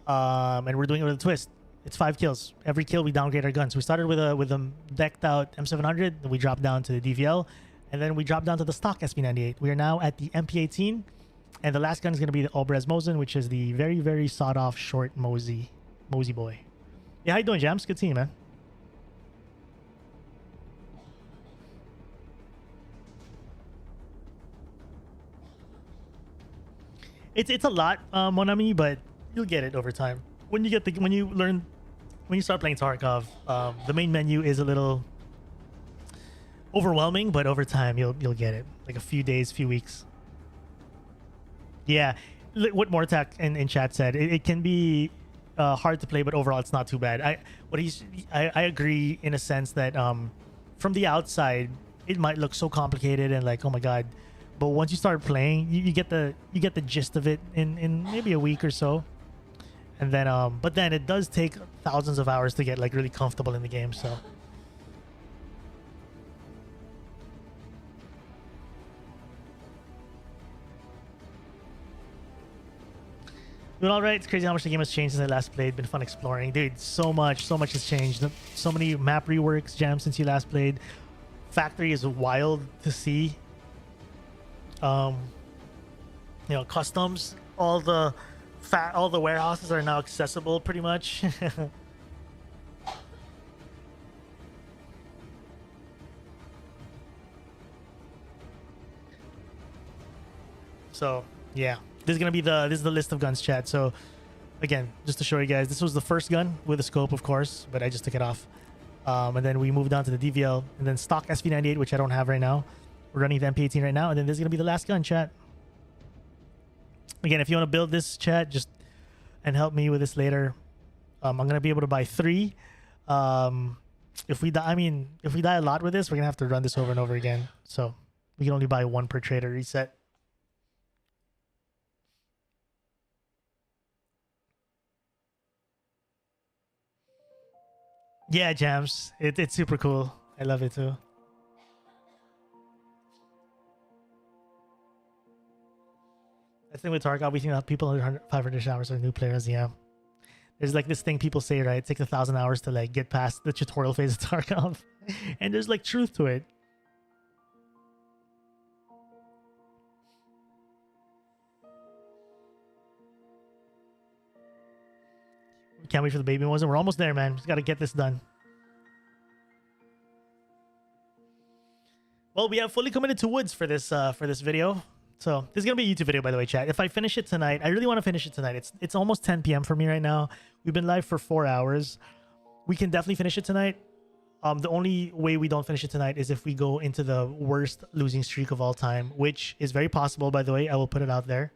and we're doing it with a twist. It's 5 kills. Every kill we downgrade our guns. We started with a decked out M700, then we dropped down to the DVL, and then we dropped down to the stock SP98. We are now at the MP18, and the last gun is going to be the Obrez Mosin, which is the very, very sawed off short Mosey boy. Yeah, how you doing, Jams? Good seeing you, man. It's a lot, Monami, but you'll get it over time. When you start playing Tarkov, the main menu is a little overwhelming, but over time you'll get it. Like a few days, few weeks. Yeah, what Mortak in chat said, it can be hard to play, but overall it's not too bad. I agree in a sense that from the outside it might look so complicated and like, oh my god. But once you start playing, you get the gist of it in maybe a week or so, and then but then it does take thousands of hours to get like really comfortable in the game. So doing all right. It's crazy how much the game has changed since I last played. Been fun exploring, dude. So much has changed. So many map reworks, Jam, since you last played. Factory is wild to see. You know, customs, all the warehouses are now accessible pretty much. So yeah, this is the list of guns, chat. So again, just to show you guys, this was the first gun with a scope, of course, but I just took it off, and then we moved on to the DVL, and then stock SV98, which I don't have right now. We're running the MP18 right now, and then this is going to be the last gun, chat. Again, if you want to build this, chat, just and help me with this later. I'm going to be able to buy 3. If we die a lot with this, we're going to have to run this over and over again. So we can only buy 1 per trader reset. Yeah, Jams. It's super cool. I love it too. I think with Tarkov, we think that people under 500 hours are new players. Yeah, there's like this thing people say, right? It takes 1,000 hours to like get past the tutorial phase of Tarkov, and there's like truth to it. Can't wait for the baby Mosin. We're almost there, man. Just got to get this done. Well, we have fully committed to woods for this video. So this is gonna be a YouTube video, by the way, chat. If I finish it tonight, I really want to finish it tonight. It's almost 10 p.m. for me right now. We've been live for 4 hours. We can definitely finish it tonight. The only way we don't finish it tonight is if we go into the worst losing streak of all time, which is very possible, by the way. I will put it out there.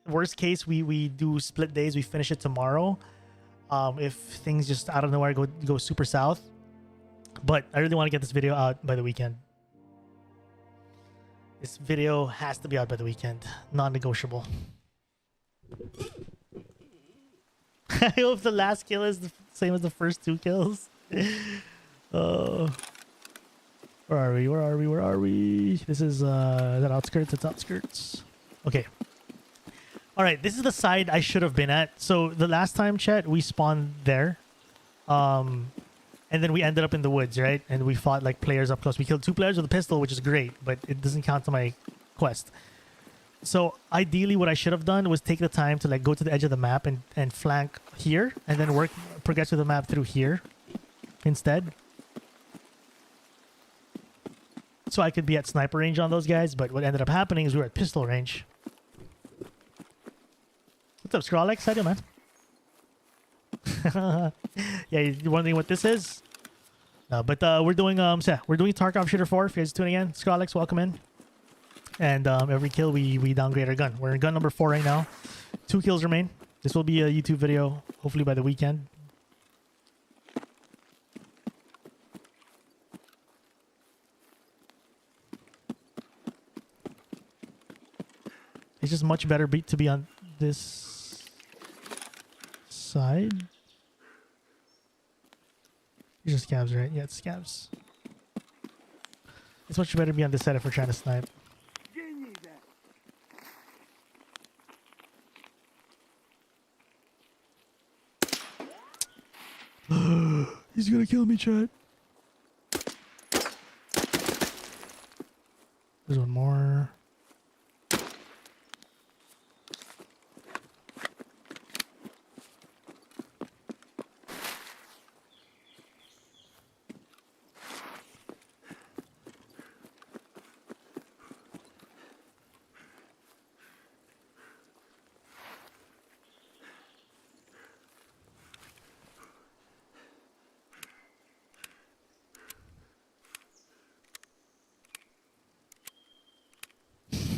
Worst case, we do split days. We finish it tomorrow. If things just out of nowhere go super south. But I really want to get this video out by the weekend. This video has to be out by the weekend. Non-negotiable. I hope the last kill is the same as the first 2 kills. Where are we? Where are we? Where are we? This is that outskirts? It's outskirts. Okay. All right. This is the side I should have been at. So the last time, chat, we spawned there. And then we ended up in the woods, right? And we fought like players up close. We killed 2 players with a pistol, which is great, but it doesn't count to my quest. So ideally what I should have done was take the time to like go to the edge of the map and flank here and then progress with the map through here instead. So I could be at sniper range on those guys, but what ended up happening is we were at pistol range. What's up, Scrawlex? How do you, man? Yeah, you're wondering what this is? No, but we're doing we're doing Tarkov Shooter 4. If you guys are tuning in, Scrawlex, welcome in. And every kill we downgrade our gun. We're in gun number 4 right now. 2 kills remain. This will be a YouTube video, hopefully by the weekend. It's just much better to be on this side. These are scavs, right? Yeah, it's scavs. It's much better to be on this side if we're trying to snipe. He's gonna kill me, chat. There's one more.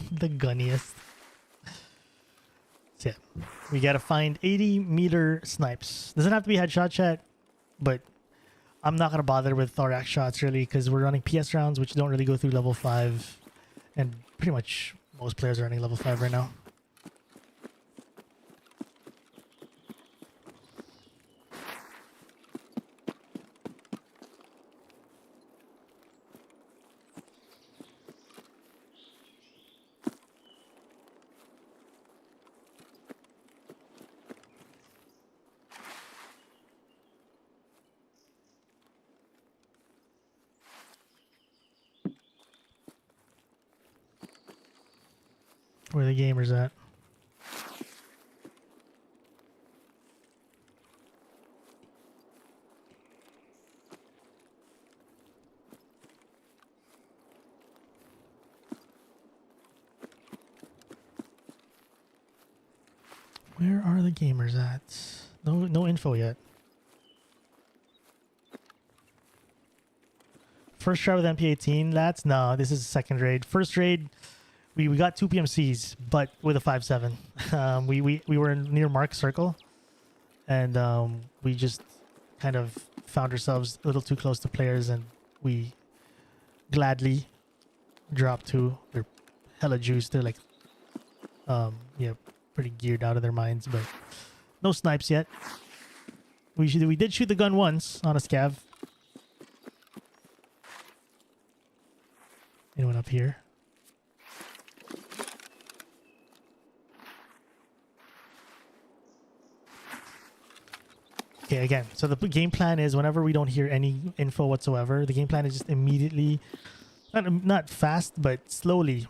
The gunniest. So yeah, we gotta find 80-meter snipes. Doesn't have to be headshot, chat, but I'm not gonna bother with thorax shots really because we're running PS rounds, which don't really go through level 5, and pretty much most players are running level 5 right now. Where are the gamers at? Where are the gamers at? No info yet. First try with MP18, lads? No, this is second raid. First raid, we got 2 PMCs, but with a 5.7. We were near Mark Circle, and we just kind of found ourselves a little too close to players, and we gladly dropped 2. They're hella juiced. They're like, yeah, pretty geared out of their minds, but no snipes yet. We did shoot the gun once on a scav. Anyone up here? Okay, again, so the game plan is whenever we don't hear any info whatsoever, the game plan is just immediately, not fast, but slowly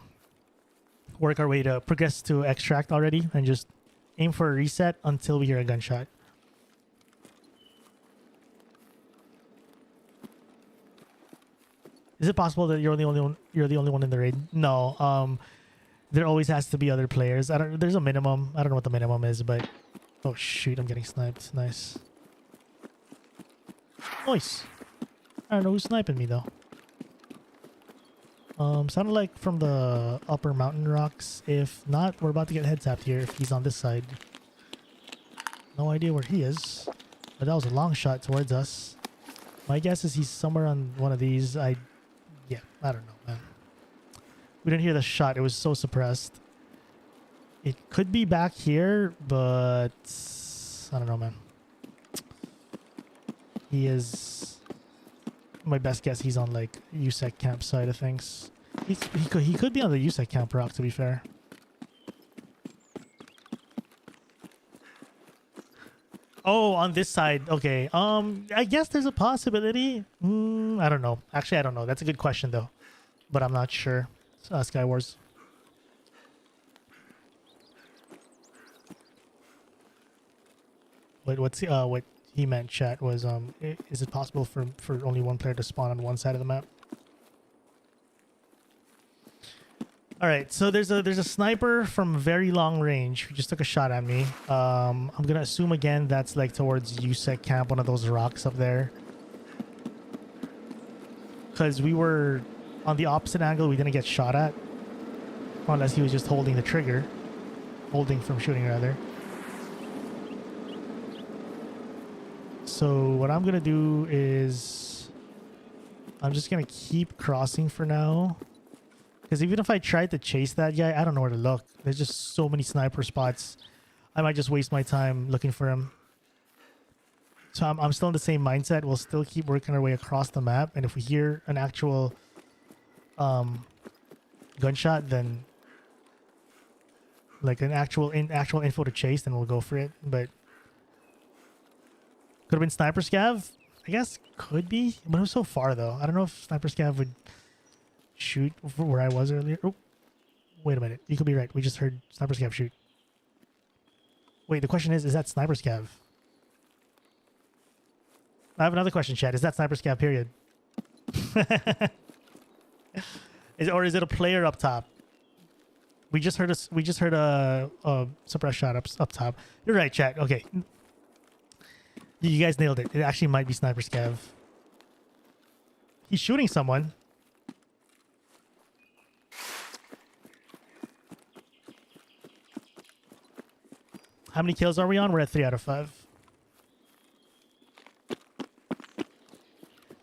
work our way to progress to extract already and just aim for a reset until we hear a gunshot. Is it possible that you're the only one? You're the only one in the raid? No. There always has to be other players. I don't. There's a minimum. I don't know what the minimum is, but oh shoot, I'm getting sniped. Nice. Nice. I don't know who's sniping me though. Sounded like from the upper mountain rocks. If not, we're about to get head tapped here. If he's on this side, no idea where he is. But that was a long shot towards us. My guess is he's somewhere on one of these. Yeah, I don't know, man. We didn't hear the shot. It was so suppressed. It could be back here, but I don't know, man. He is... My best guess, he's on like USEC camp side of things. He could be on the USEC camp rock, to be fair. Oh, on this side. Okay. I guess there's a possibility. I don't know. Actually, I don't know. That's a good question though, but I'm not sure. Skywars. What he meant, chat, was is it possible for only one player to spawn on one side of the map? All right, so there's a sniper from very long range who just took a shot at me. I'm gonna assume again that's like towards USEC camp, one of those rocks up there, because we were on the opposite angle. We didn't get shot at, unless he was just holding the trigger, holding from shooting rather. So what I'm gonna do is I'm just gonna keep crossing for now, because even if I tried to chase that guy, I don't know where to look. There's just so many sniper spots. I might just waste my time looking for him. So I'm still in the same mindset. We'll still keep working our way across the map, and if we hear an actual gunshot, then like an actual info to chase, then we'll go for it. But could have been Sniper Scav. I guess could be, but it was so far though. I don't know if Sniper Scav would shoot where I was earlier. Oh, wait a minute. You could be right. We just heard Sniper Scav shoot. Wait, the question is that Sniper Scav? I have another question, chat. Is that Sniper Scav, period? Or is it a player up top? We just heard a suppress shot up top. You're right, chat. Okay. You guys nailed it. It actually might be Sniper Scav. He's shooting someone. How many kills are we on? We're at 3 out of 5.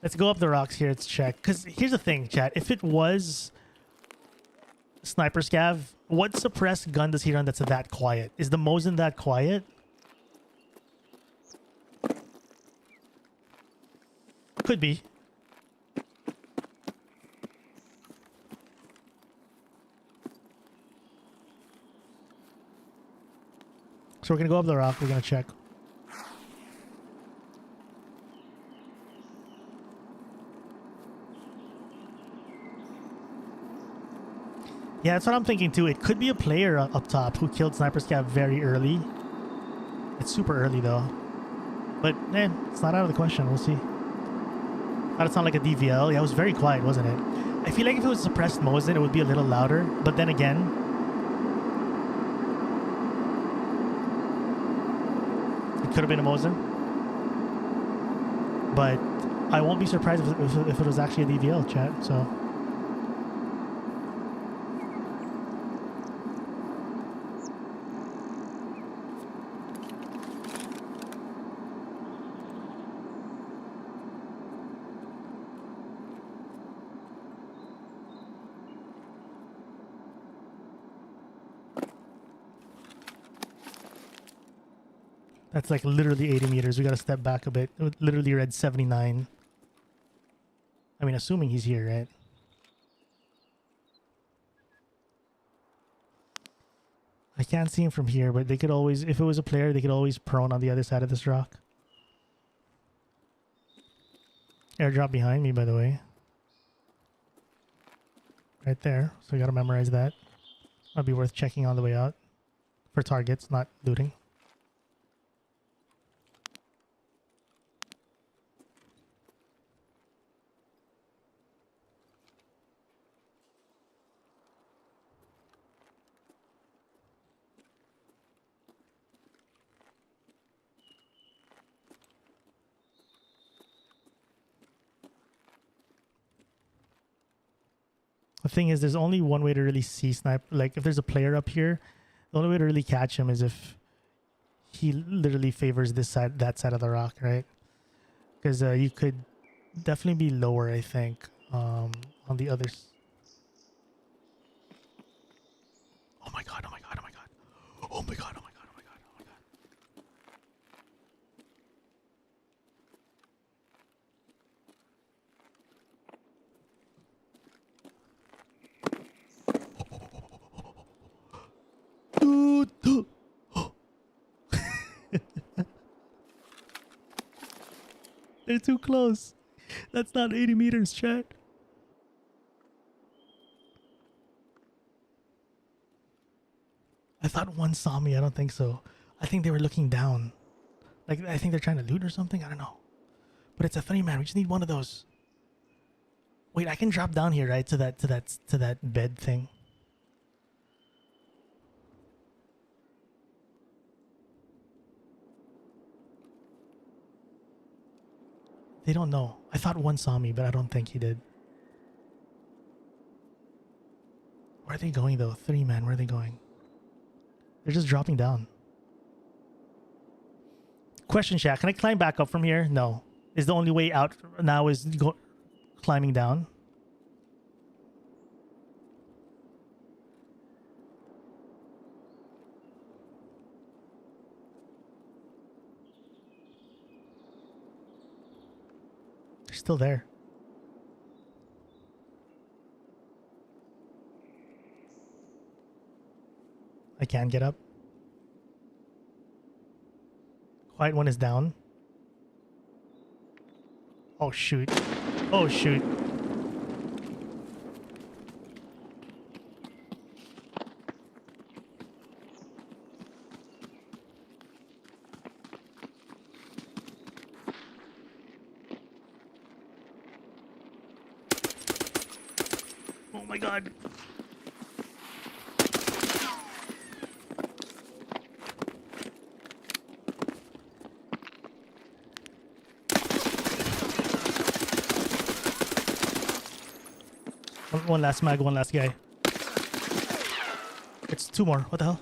Let's go up the rocks here. Let's check. Because here's the thing, chat. If it was Sniper Scav, what suppressed gun does he run that's that quiet? Is the Mosin that quiet? Could be. So we're going to go up the rock. We're going to check. Yeah, that's what I'm thinking too. It could be a player up top who killed Sniper Scav very early. It's super early though. But, it's not out of the question. We'll see. Thought it sounded like a DVL. Yeah, it was very quiet, wasn't it? I feel like if it was suppressed Mosin, it would be a little louder. But then again, it could have been a Mosin. But I won't be surprised if it was actually a DVL, chat. So that's like literally 80 meters. We got to step back a bit. It literally read 79. I mean, assuming he's here, right? I can't see him from here, but they could always, if it was a player, they could always prone on the other side of this rock. Airdrop behind me, by the way. Right there. So we got to memorize that. Might be worth checking on the way out. For targets, not looting. The thing is, there's only one way to really see snipe. Like, if there's a player up here, the only way to really catch him is if he literally favors this side, that side of the rock, right? Because you could definitely be lower, I think, on the others. Oh my god! Oh my god! Oh my god! Oh my god! Oh my god! Oh my god! Oh my god! Dude! They're too close. That's not 80 meters, chat. I thought one saw me. I don't think so. I think they were looking down. Like, I think they're trying to loot or something. I don't know. But it's a 3-man. We just need one of those. Wait, I can drop down here, right? To that bed thing. They don't know. I thought one saw me, but I don't think he did. Where are they going though? 3-man, where are they going? They're just dropping down. Question, Shaq. Can I climb back up from here? No. Is the only way out now is climbing down? They're still there. I can get up. Quiet one is down. Oh shoot. Oh shoot. Oh my god. One last mag, one last guy. It's 2 more. What the hell?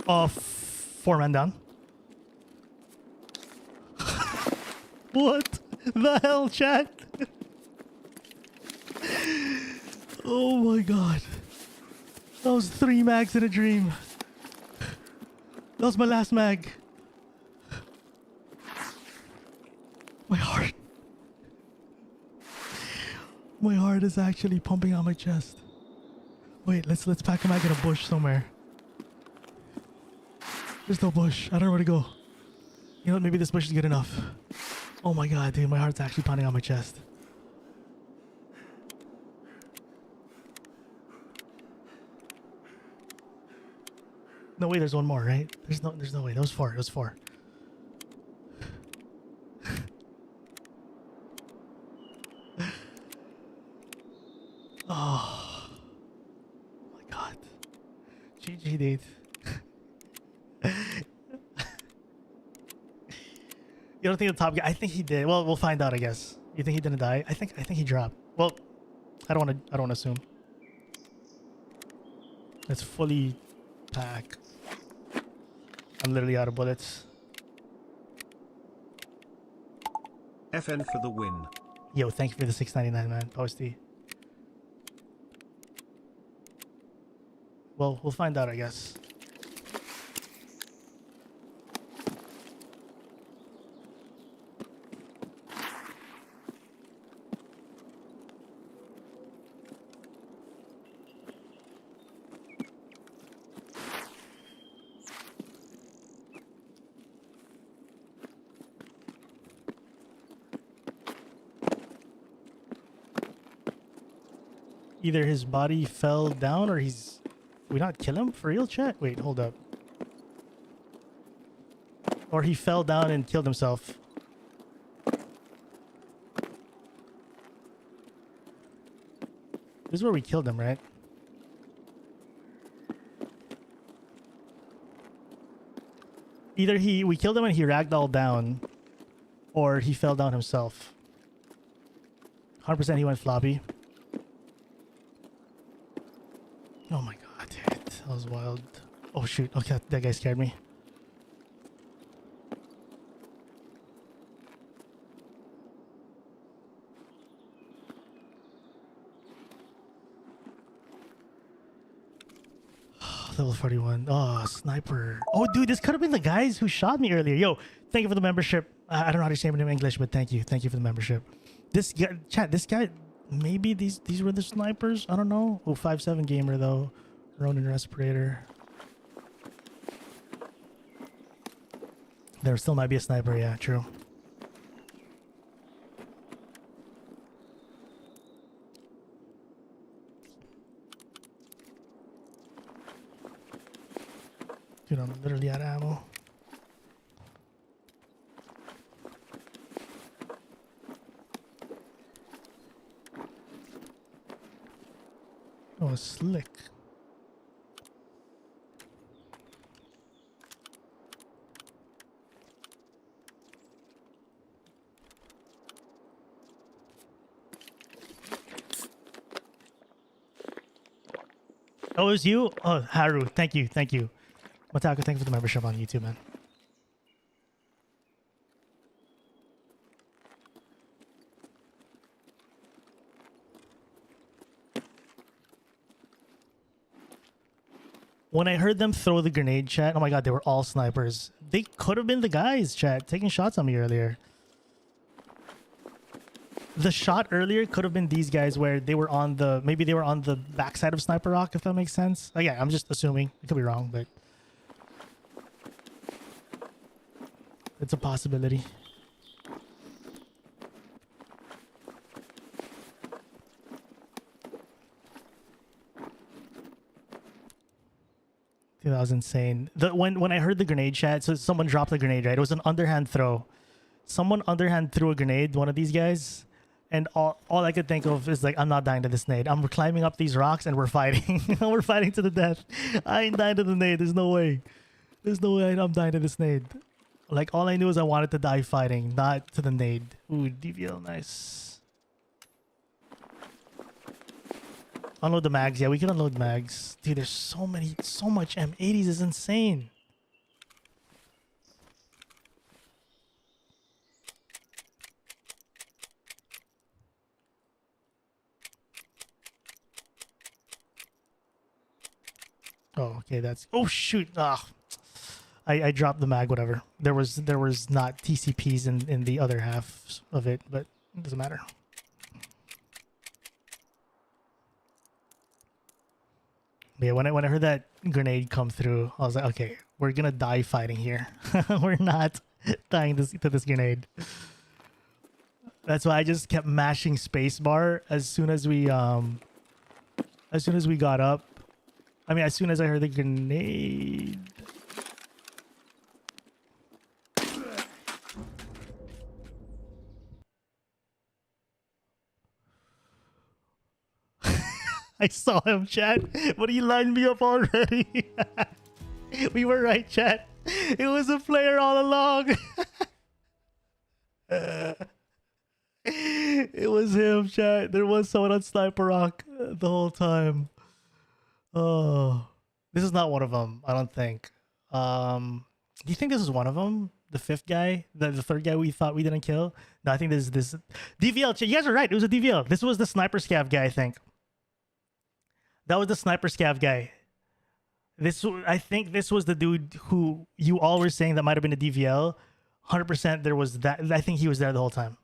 Oh, 4-man down. What the hell, chat? Oh my god. That was 3 mags in a dream. That was my last mag. My heart. My heart is actually pumping out my chest. Wait, let's pack a mag in a bush somewhere. There's no bush. I don't know where to go. You know what? Maybe this bush is good enough. Oh my god, dude. My heart's actually pounding on my chest. No way, there's one more, right? There's no way. That was 4. It was 4. Oh my god. GG, dude. You don't think the top guy? I think he did. Well, we'll find out, I guess. You think he didn't die? I think he dropped. Well, I don't want to assume. Let's fully pack. I'm literally out of bullets. FN for the win. Yo, thank you for the 6.99, man. Posty. Well, we'll find out, I guess. Either his body fell down or he's... Did we not kill him? For real, chat? Wait, hold up. Or he fell down and killed himself. This is where we killed him, right? either we killed him and he ragdolled down, or he fell down himself. 100% he went floppy. Oh my god, dude. That was wild. Oh shoot. Okay, that guy scared me. Level 41. Oh, sniper. Oh, dude, this could have been the guys who shot me earlier. Yo, thank you for the membership. I don't know how to say it in English, but thank you. Thank you for the membership. This guy, chat, this guy, maybe these were the snipers? I don't know. Oh, 5'7" gamer, though. Ronin respirator. There still might be a sniper. Yeah, true. Dude, I'm literally out of ammo. Oh, slick. Oh, it was you? Oh, Haru. Thank you. Thank you. Matako, thank you for the membership on YouTube, man. When I heard them throw the grenade, chat, oh my god, they were all snipers. They could have been the guys, chat, taking shots on me earlier. The shot earlier could have been these guys where they were on the, maybe they were on the backside of Sniper Rock, if that makes sense. Again, I'm just assuming. It could be wrong, but it's a possibility. Dude, that was insane. When I heard the grenade, chat, so someone dropped the grenade, right? It was an underhand throw. Someone underhand threw a grenade, one of these guys, and all I could think of is like, I'm not dying to this nade. I'm climbing up these rocks and we're fighting. We're fighting to the death. I ain't dying to the nade. There's no way. There's no way I'm dying to this nade. Like, all I knew is I wanted to die fighting, not to the nade. Ooh, DVL, nice. Unload the mags. Yeah, we can unload mags. Dude, there's so much M80s is insane. Oh, okay, that's... Oh, shoot. Ah, I dropped the mag, whatever. There was not TCPs in the other half of it, but it doesn't matter. But yeah, when I heard that grenade come through, I was like, okay, we're gonna die fighting here. We're not dying to this grenade. That's why I just kept mashing spacebar as soon as we got up. I mean, as soon as I heard the grenade. I saw him, chat, but he lined me up already. We were right, chat. It was a player all along. It was him, chat. There was someone on Sniper Rock the whole time. Oh, this is not one of them, I don't think. Do you think this is one of them? The fifth guy? The third guy we thought we didn't kill? No, I think this is DVL. You guys are right. It was a DVL. This was the sniper scav guy, I think. That was the sniper scav guy. I think this was the dude who you all were saying that might have been a DVL. 100% there was that. I think he was there the whole time.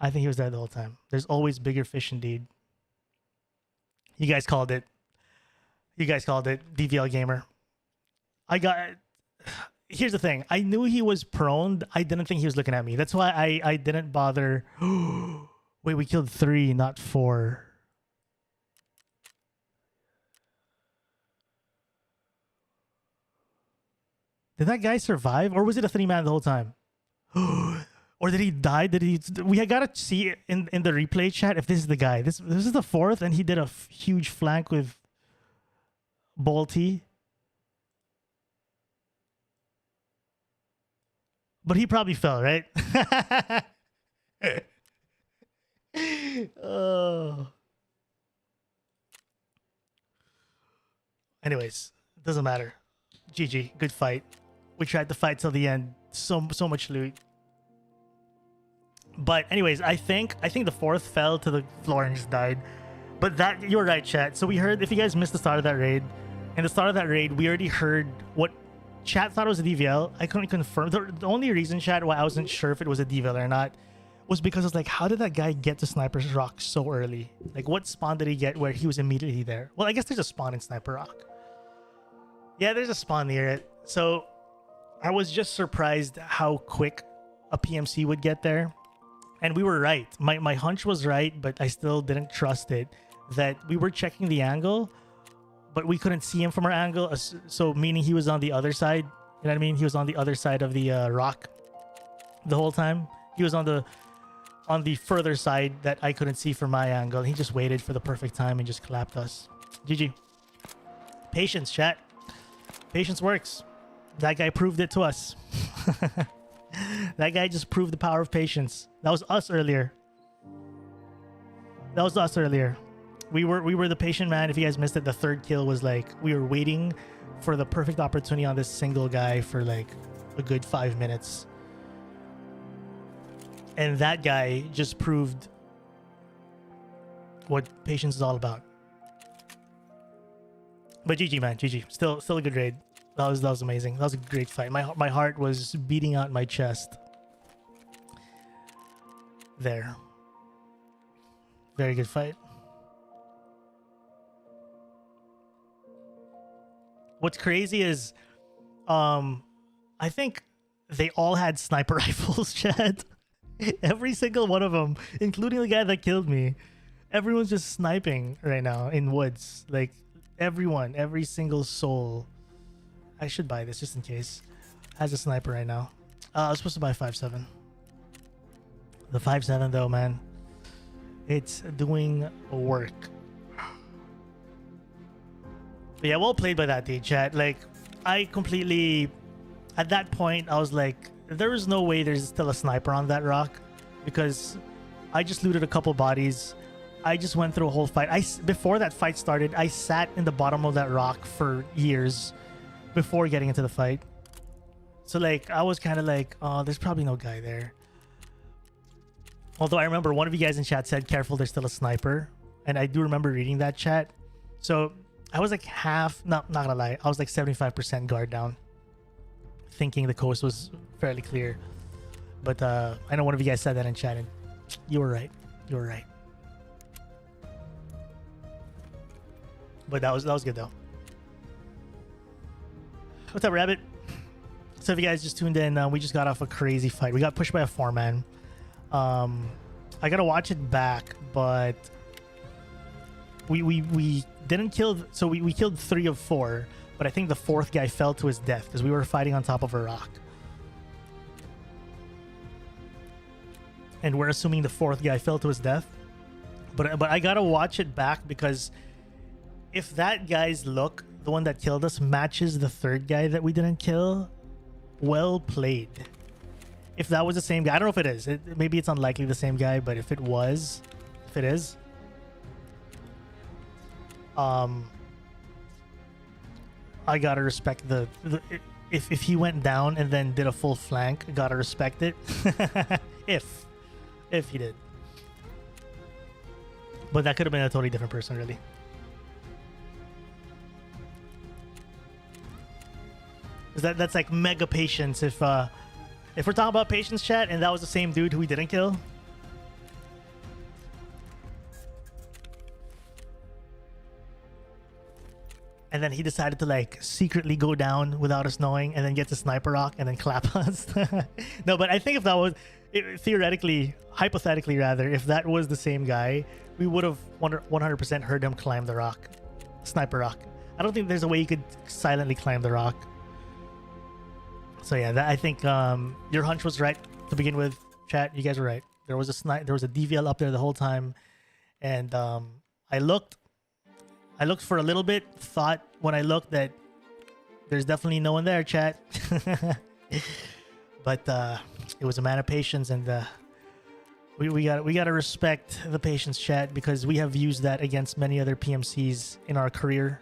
There's always bigger fish indeed. You guys called it. DVL gamer. Here's the thing. I knew he was prone. I didn't think he was looking at me. That's why I didn't bother. Wait, we killed 3, not 4. Did that guy survive? Or was it a 3-man the whole time? Or did he die? We gotta see in the replay chat if this is the guy. This is the 4th, and he did a huge flank with Bolty. But he probably fell, right? Oh. Anyways, doesn't matter. GG, good fight. We tried to fight till the end. So much loot. But anyways, I think the fourth fell to the floor and just died. But that, you're right, chat. So we heard, if you guys missed the start of that raid, in the start of that raid, we already heard what chat thought it was a DVL. I couldn't confirm. The only reason, chat, why I wasn't sure if it was a DVL or not was because it's like, how did that guy get to Sniper's Rock so early? Like, what spawn did he get where he was immediately there? Well, I guess there's a spawn in Sniper Rock. Yeah, there's a spawn near it. So I was just surprised how quick a PMC would get there. And we were right. My hunch was right, but I still didn't trust it. That we were checking the angle, but we couldn't see him from our angle. So meaning he was on the other side. You know what I mean? He was on the other side of the rock the whole time. He was on the further side that I couldn't see from my angle. He just waited for the perfect time and just clapped us. GG. Patience, chat. Patience works. That guy proved it to us. That guy just proved the power of patience. That was us earlier. That was us earlier. We were the patient man. If you guys missed it, the third kill was like, we were waiting for the perfect opportunity on this single guy for like a good 5 minutes. And that guy just proved what patience is all about. But GG, man, GG. Still a good raid. That was amazing. That was a great fight. My heart was beating out my chest. There. Very good fight. What's crazy is, I think they all had sniper rifles, chat. Every single one of them, including the guy that killed me. Everyone's just sniping right now in woods. Like, everyone, every single soul. I should buy this just in case. Has a sniper right now. I was supposed to buy 5.7. The 5.7 though, man. It's doing work. But yeah, well played by that dude, chat. Like, I completely... At that point, I was like, there is no way there's still a sniper on that rock. Because I just looted a couple bodies. I just went through a whole fight. Before that fight started, I sat in the bottom of that rock for years before getting into the fight. So like, I was kind of like, oh, there's probably no guy there. Although I remember one of you guys in chat said, careful, there's still a sniper. And I do remember reading that chat. So I was like not gonna lie, I was like 75% guard down, thinking the coast was fairly clear. But I know one of you guys said that in chat, and you were right. You were right. But that was good though. What's up, Rabbit? So if you guys just tuned in, we just got off a crazy fight. We got pushed by a 4-man. I gotta watch it back, but we didn't kill. So we killed 3 of 4, but I think the 4th guy fell to his death because we were fighting on top of a rock. And we're assuming the 4th guy fell to his death. But I gotta watch it back because if that guy's look, the one that killed us, matches the 3rd guy that we didn't kill, well played. If that was the same guy, I don't know if it is. Maybe it's unlikely the same guy, but if it is, I gotta respect if he went down and then did a full flank, gotta respect it. if he did. But that could have been a totally different person, really. That's like mega patience. If we're talking about patience, chat, and that was the same dude who we didn't kill. And then he decided to like secretly go down without us knowing and then get to sniper rock and then clap us. No, but I think if that was theoretically, hypothetically rather, if that was the same guy, we would have 100% heard him climb the rock. Sniper rock. I don't think there's a way you could silently climb the rock. So yeah, I think your hunch was right to begin with, chat. You guys were right. There was a DVL up there the whole time, and I looked for a little bit. Thought when I looked that there's definitely no one there, chat. but it was a man of patience, and we gotta respect the patience, chat, because we have used that against many other PMCs in our career,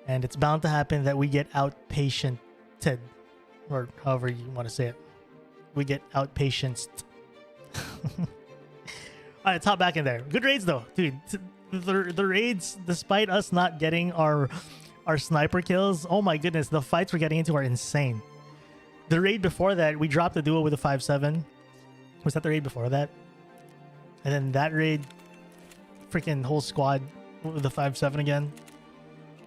and it's bound to happen that we get out patiented, or however you want to say it. We get out patienced. All right, let's hop back in there. Good raids though, dude. The raids, despite us not getting our sniper kills, oh my goodness, the fights we're getting into are insane. The raid before that, we dropped the duo with a 5-7. Was that the raid before that? And then that raid, freaking whole squad with the 5-7 again.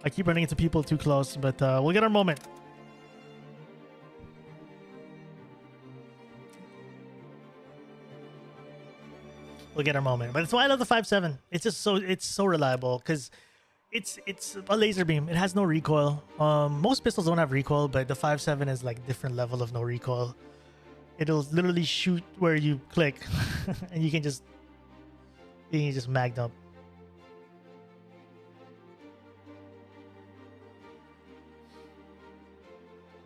I keep running into people too close, but we'll get our moment. We'll get our moment. But that's why I love the 5-7. It's just so reliable because it's a laser beam. It has no recoil. Most pistols don't have recoil, but the 5-7 is like different level of no recoil. It'll literally shoot where you click, and you can just mag up.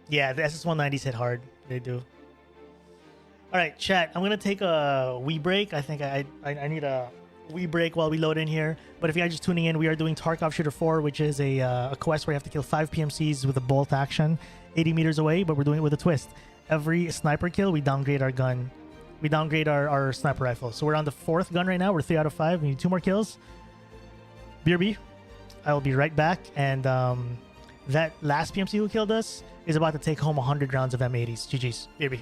Yeah, the SS-190s hit hard. They do. All right, chat. I'm gonna take a wee break. I think I need a wee break while we load in here. But if you guys are just tuning in, we are doing Tarkov Shooter 4, which is a quest where you have to kill 5 PMCs with a bolt action, 80 meters away. But we're doing it with a twist. Every sniper kill, we downgrade our gun. We downgrade our sniper rifle. So we're on the 4th gun right now. We're 3 out of 5. We need 2 more kills. BRB. I will be right back. And that last PMC who killed us is about to take home 100 rounds of M80s. GG's. BRB.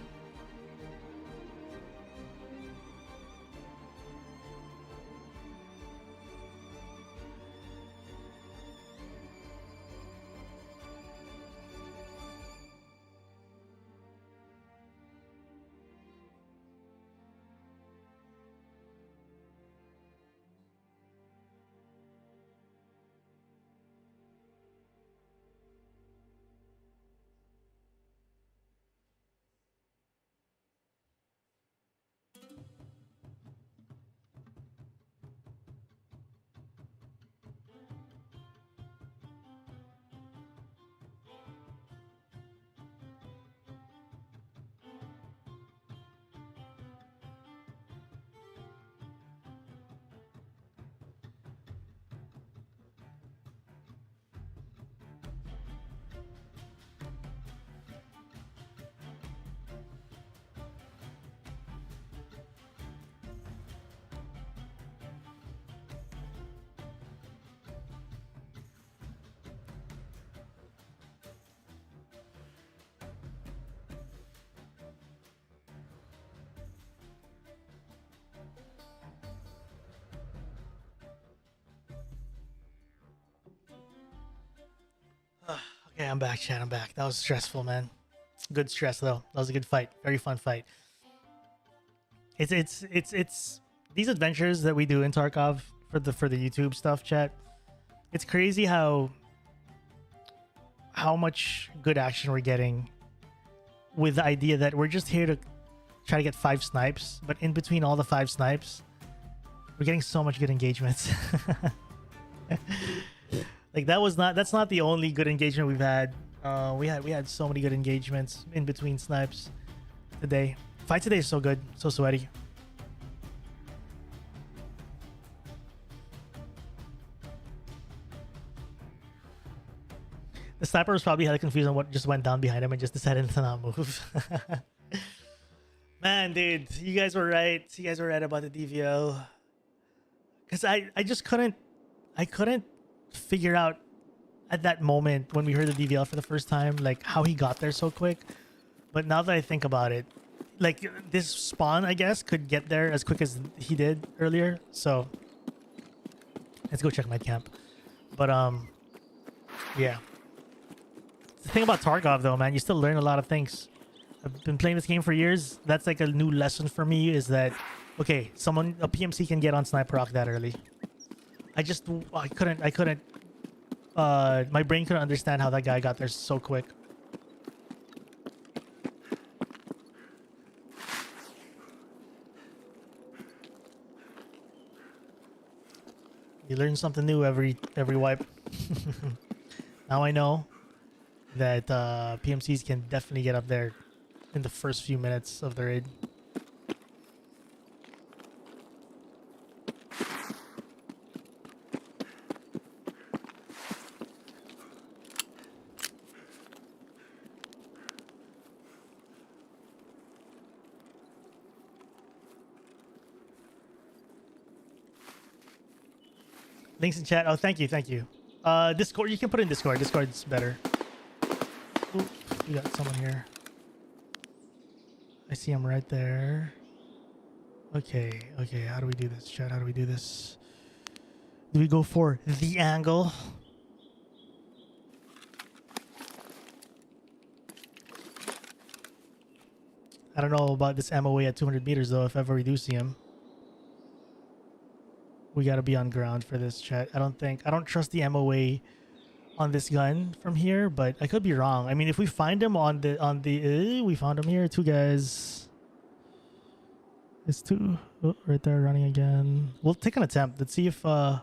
Okay, I'm back, chat. I'm back. That was stressful, man. Good stress though. That was a good fight. Very fun fight. It's these adventures that we do in Tarkov for the YouTube stuff, chat. It's crazy how much good action we're getting with the idea that we're just here to try to get 5 snipes, but in between all the 5 snipes, we're getting so much good engagements. Like that's not the only good engagement we've had. We had so many good engagements in between snipes today. Fight today is so good, so sweaty. The sniper was probably hella confused on what just went down behind him and just decided to not move. Man, dude, you guys were right. You guys were right about the DVL. Because I just couldn't figure out at that moment when we heard the DVL for the first time, like how he got there so quick. But now that I think about it, like this spawn, I guess, could get there as quick as he did earlier. So let's go check my camp. But yeah. The thing about Tarkov though, man, you still learn a lot of things. I've been playing this game for years. That's like a new lesson for me, is that okay, a PMC can get on Sniper Rock that early. I couldn't my brain couldn't understand how that guy got there so quick. You learn something new every wipe. Now I know that PMCs can definitely get up there in the first few minutes of the raid. Links in chat. Oh, thank you, thank you. Discord, you can put in Discord. Discord's better. Ooh, we got someone here. I see him right there. Okay, okay. How do we do this, chat? How do we do this? Do we go for the angle? I don't know about this MOA at 200 meters though. If ever we do see him, we gotta be on ground for this, chat. I don't trust the MOA on this gun from here, but I could be wrong. I mean, if we find him we found him here. Two guys. It's two. Oh, right there, running again. We'll take an attempt. Let's see if I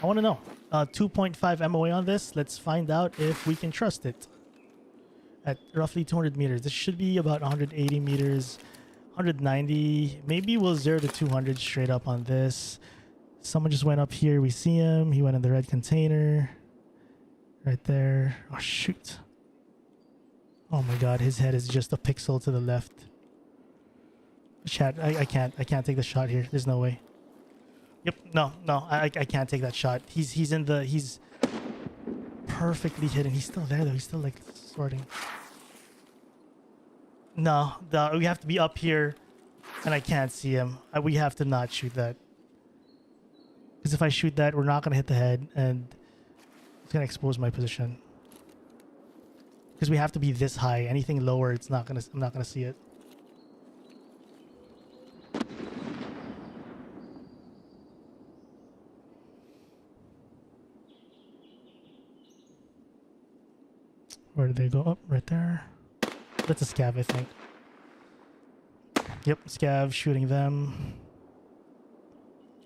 want to know. 2.5 MOA on this. Let's find out if we can trust it. At roughly 200 meters. This should be about 180 meters. 190. Maybe we'll 0 to 200 straight up on this. Someone just went up here. We see him. He went in the red container. Right there. Oh, shoot. Oh my god. His head is just a pixel to the left. Chat, I can't take the shot here. There's no way. Yep. No. I can't take that shot. He's perfectly hidden. He's still there though. He's still like sorting. No, we have to be up here, and I can't see him. We have to not shoot that. Because if I shoot that, we're not gonna hit the head, and it's gonna expose my position. Because we have to be this high. Anything lower, I'm not gonna see it. Where did they go? Up right there. That's a scav, I think. Yep, scav shooting them.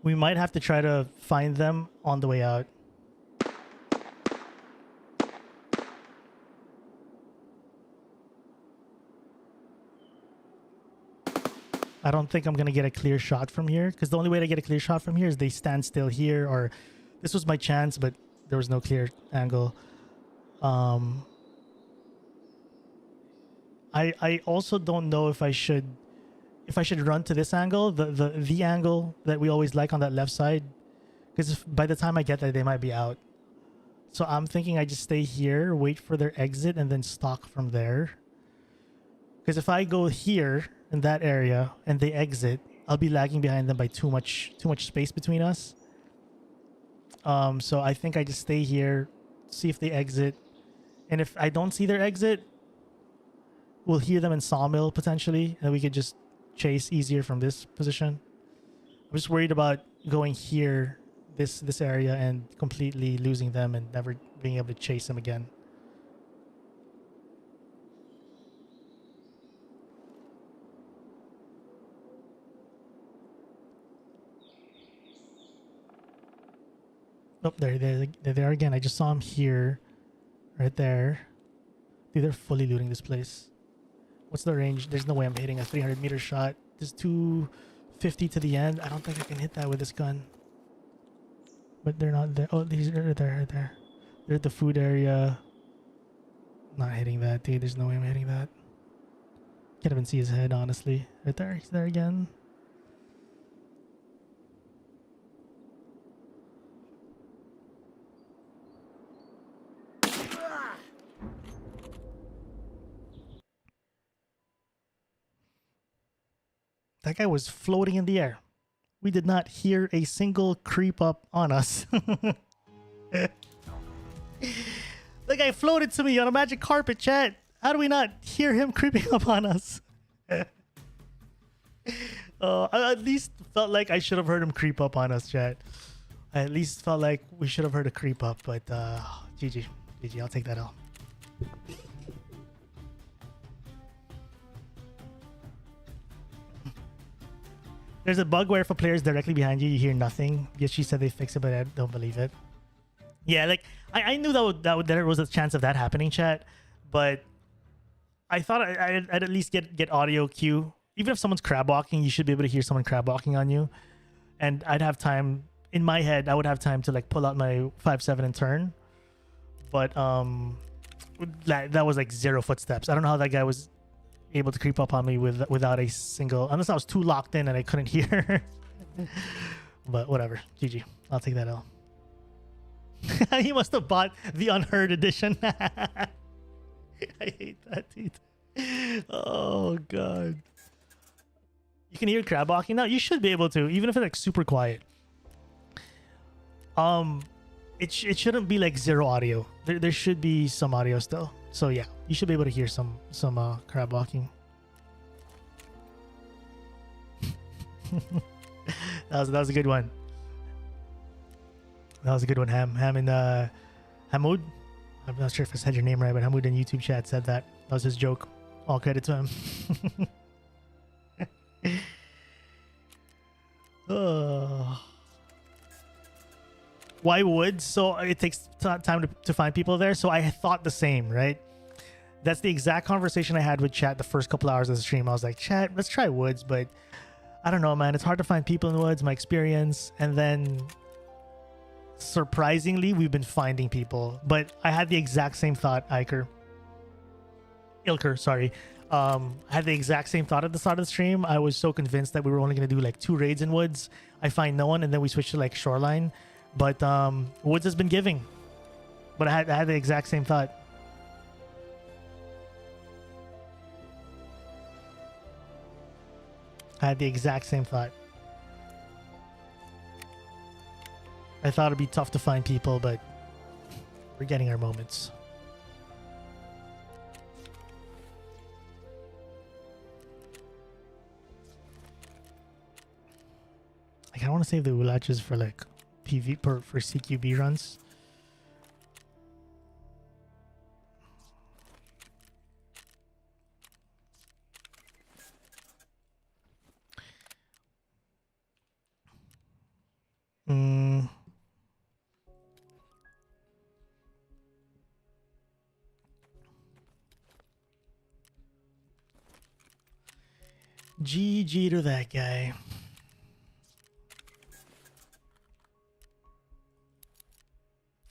We might have to try to find them on the way out. I don't think I'm going to get a clear shot from here, because the only way to get a clear shot from here is they stand still here, or this was my chance, but there was no clear angle. I also don't know if I should run to this angle, the angle that we always like on that left side, because by the time I get there they might be out. So I'm thinking I just stay here, wait for their exit, and then stalk from there. Because if I go here in that area and they exit, I'll be lagging behind them by too much space between us. So I think I just stay here, see if they exit, and if I don't see their exit, we'll hear them in Sawmill potentially, and we could just chase easier from this position. I'm just worried about going here, this area, and completely losing them and never being able to chase them again. Oh, there they are again. I just saw him here, right there. Dude, they're fully looting this place. What's the range? There's no way I'm hitting a 300-meter shot. There's 250 to the end. I don't think I can hit that with this gun. But they're not there. Oh, these are there, right there. They're at the food area. Not hitting that, dude. There's no way I'm hitting that. Can't even see his head, honestly. Right there. He's there again. That guy was floating in the air. We did not hear a single creep up on us. The guy floated to me on a magic carpet, chat. How do we not hear him creeping up on us? I at least felt like I should have heard him creep up on us, chat. I at least felt like we should have heard a creep up, but GG. GG, I'll take that L. There's a bug where if a player is directly behind you, you hear nothing. Yes, she said they fixed it, but I don't believe it. Yeah, like I knew that there was a chance of that happening, chat, but I thought I'd at least get audio cue. Even if someone's crab walking, you should be able to hear someone crab walking on you. And I'd have time in my head. I would have time to like pull out my 5.7 and turn. But that was like 0 footsteps. I don't know how that guy was able to creep up on me without a single, unless I was too locked in and I couldn't hear. But whatever. GG. I'll take that L. He must have bought the unheard edition. I hate that, dude. Oh god. You can hear crab walking now. You should be able to, even if it's like super quiet. It shouldn't be like 0 audio. There should be some audio still. So yeah, you should be able to hear some crab walking. that was a good one. That was a good one, Ham. Ham and Hamoud. I'm not sure if I said your name right, but Hamoud in YouTube chat said that. That was his joke. All credit to him. Why wood? So it takes time to find people there. So I thought the same, right? That's the exact conversation I had with chat the first couple hours of the stream. I was like, chat, let's try woods, but I don't know, man. It's hard to find people in the woods, my experience. And then surprisingly, we've been finding people. But I had the exact same thought, Ilker, sorry. I had the exact same thought at the start of the stream. I was so convinced that we were only going to do like 2 raids in woods. I find no one, and then we switched to like shoreline. But woods has been giving. But I had the exact same thought. I had the exact same thought. I thought it'd be tough to find people, but we're getting our moments. Like, I want to save the Ulaches for like PV for CQB runs. GG to that guy.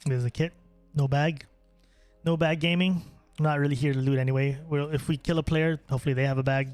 There's a kit. No bag. No bag gaming. I'm not really here to loot anyway. Well, if we kill a player, hopefully they have a bag.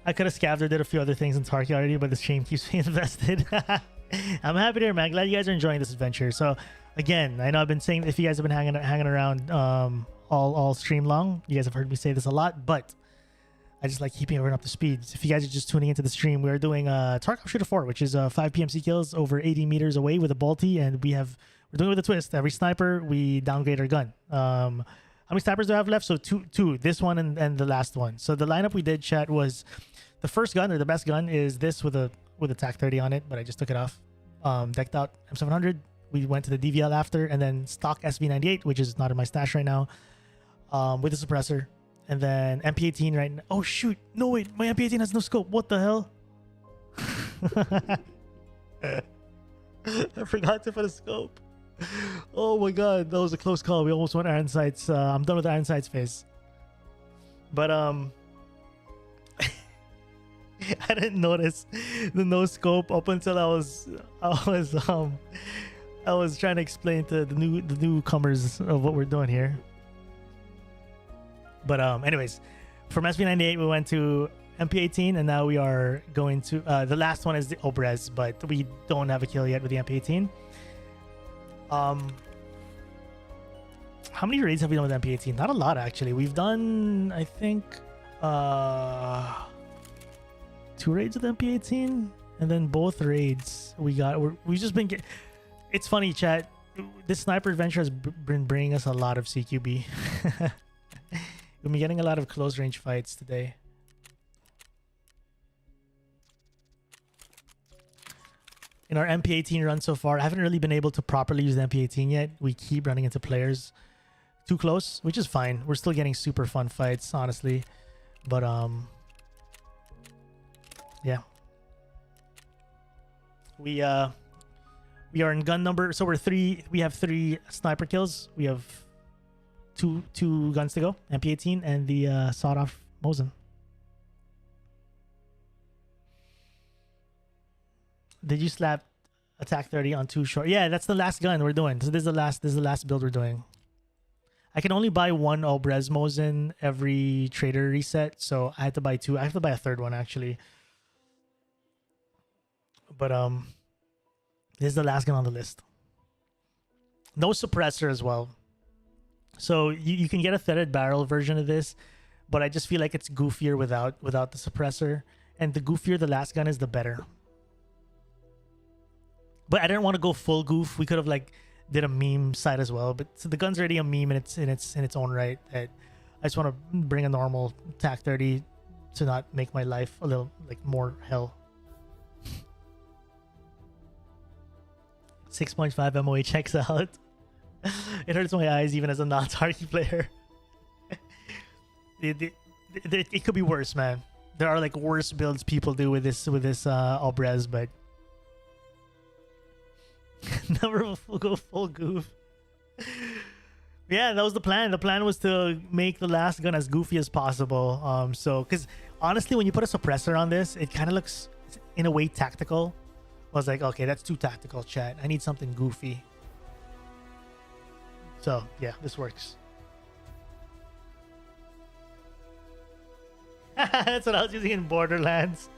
I could have scavved or did a few other things in Tarkov already, but the stream keeps me invested. I'm happy to hear, man. Glad you guys are enjoying this adventure. So, again, I know I've been saying, if you guys have been hanging around all stream long, you guys have heard me say this a lot, but I just like keeping everyone up to speed. If you guys are just tuning into the stream, we're doing Tarkov Shooter 4, which is 5 PMC kills over 80 meters away with a bolty, and we're doing it with a twist. Every sniper, we downgrade our gun. How many snipers do I have left? So two. This one and the last one. So the lineup we did, chat, was the first gun, or the best gun, is this with a TAC 30 on it, but I just took it off. Decked out M700. We went to the DVL after, and then stock SV98, which is not in my stash right now, with a suppressor. And then MP18 right now. Oh shoot! No wait, my MP18 has no scope. What the hell? I forgot to put a scope. Oh my god, that was a close call. We almost went iron sights. I'm done with iron sights phase. But I didn't notice the no scope up until I was trying to explain to the newcomers of what we're doing here. But anyways, from SV98 we went to MP18, and now we are going to the last one is the Obrez, but we don't have a kill yet with the MP18. How many raids have we done with MP18? Not a lot, actually. We've done, I think, 2 raids with MP18, and then both raids we've just been it's funny, chat. This sniper adventure has been bringing us a lot of CQB. We've been getting a lot of close range fights today. in our MP18 run so far, I haven't really been able to properly use the MP18 yet. We keep running into players too close, which is fine. We're still getting super fun fights, honestly. But yeah. We are in gun number, so we have 3 sniper kills. We have two guns to go, MP18 and the sawed-off Mosin. Did you slap attack 30 on 2 short? Yeah, that's the last gun we're doing. So this is the last build we're doing. I can only buy 1 Obrez Mosin every trader reset, so I had to buy 2. I have to buy a 3rd one actually. But this is the last gun on the list. No suppressor as well. So you can get a threaded barrel version of this, but I just feel like it's goofier without the suppressor. And the goofier the last gun is, the better. But I didn't want to go full goof. We could have like did a meme side as well. But so the gun's already a meme in its own right. I just want to bring a normal TAC 30 to not make my life a little like more hell. 6.5 MOA checks out. It hurts my eyes even as a non-Tarky player. It could be worse, man. There are like worse builds people do with this Obrez, but never go full goof. Yeah, that was the plan. The plan was to make the last gun as goofy as possible. So because honestly, when you put a suppressor on this, it kind of looks in a way tactical. I was like, okay, that's too tactical, chat. I need something goofy. So yeah, this works. That's what I was using in Borderlands.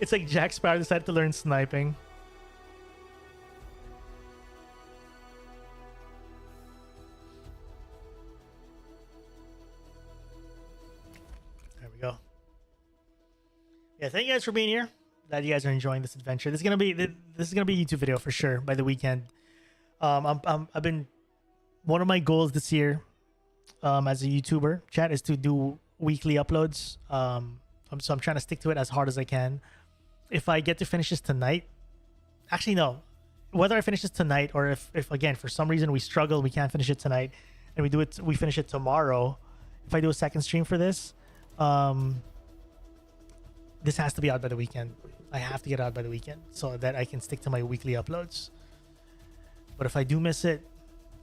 It's like Jack Sparrow decided to learn sniping. There we go. Yeah, thank you guys for being here. Glad you guys are enjoying this adventure. This is gonna be a YouTube video for sure by the weekend. I've been, one of my goals this year, as a YouTuber, chat, is to do weekly uploads. So I'm trying to stick to it as hard as I can. If I get to finish this tonight, actually no, whether I finish this tonight or if again for some reason we struggle, we can't finish it tonight, and we finish it tomorrow. If I do a second stream for this, this has to be out by the weekend. I have to get out by the weekend so that I can stick to my weekly uploads. But if I do miss it,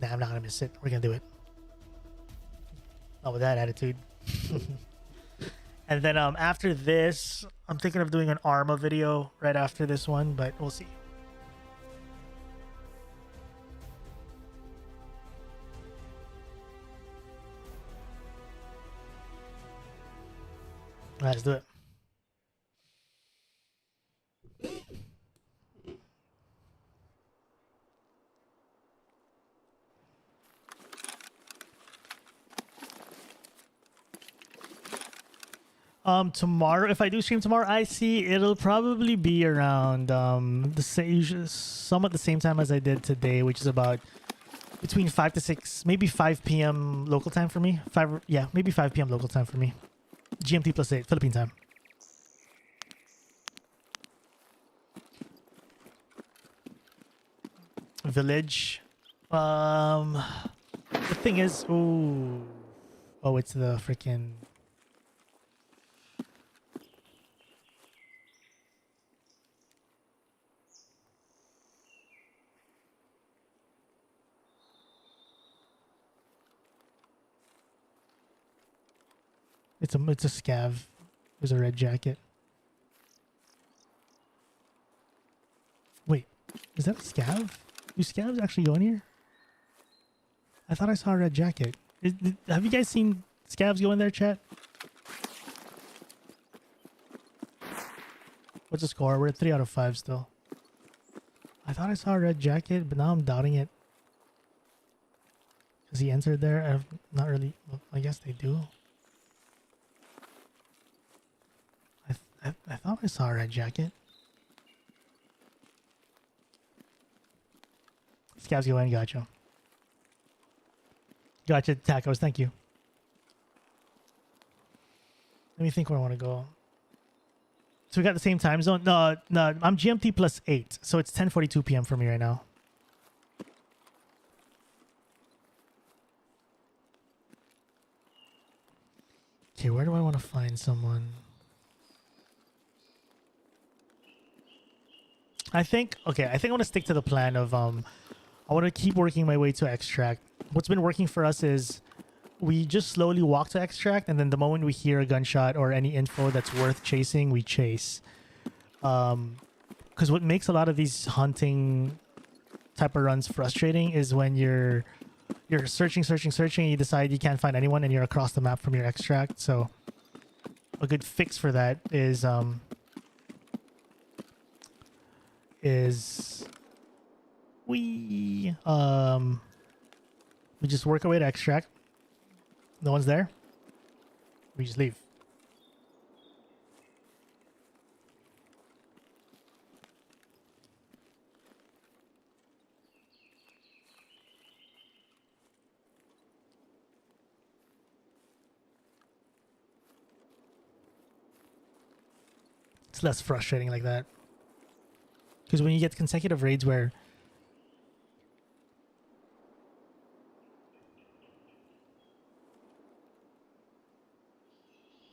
nah, I'm not gonna miss it. We're gonna do it. Not with that attitude. And then after this, I'm thinking of doing an Arma video right after this one, but we'll see. All right, let's do it. Tarkov. Tomorrow, if I do stream tomorrow, I see it'll probably be around the same, somewhat the same time as I did today, which is about between 5 to 6, maybe 5 p.m. local time for me. Maybe 5 p.m. local time for me. GMT plus 8, Philippine time. Village. The thing is, oh, it's the freaking. It's a scav. There's a red jacket. Wait, is that a scav? Do scavs actually go in here? I thought I saw a red jacket. Have you guys seen scavs go in there, chat? What's the score? We're at 3 out of 5 still. I thought I saw a red jacket, but now I'm doubting it. Has he entered there? Not really. Well, I guess they do. I thought I saw a red jacket. Scavs go in, gotcha. Gotcha, tacos, thank you. Let me think where I want to go. So we got the same time zone. No, no, I'm GMT plus 8, so it's 10:42 p.m. for me right now. Okay, where do I want to find someone? I think I want to stick to the plan of I want to keep working my way to extract. What's been working for us is we just slowly walk to extract, and then the moment we hear a gunshot or any info that's worth chasing, we chase. Because what makes a lot of these hunting type of runs frustrating is when you're searching, and you decide you can't find anyone, and you're across the map from your extract. So a good fix for that is we just work our way to extract. No one's there. We just leave. It's less frustrating like that. Because when you get consecutive raids where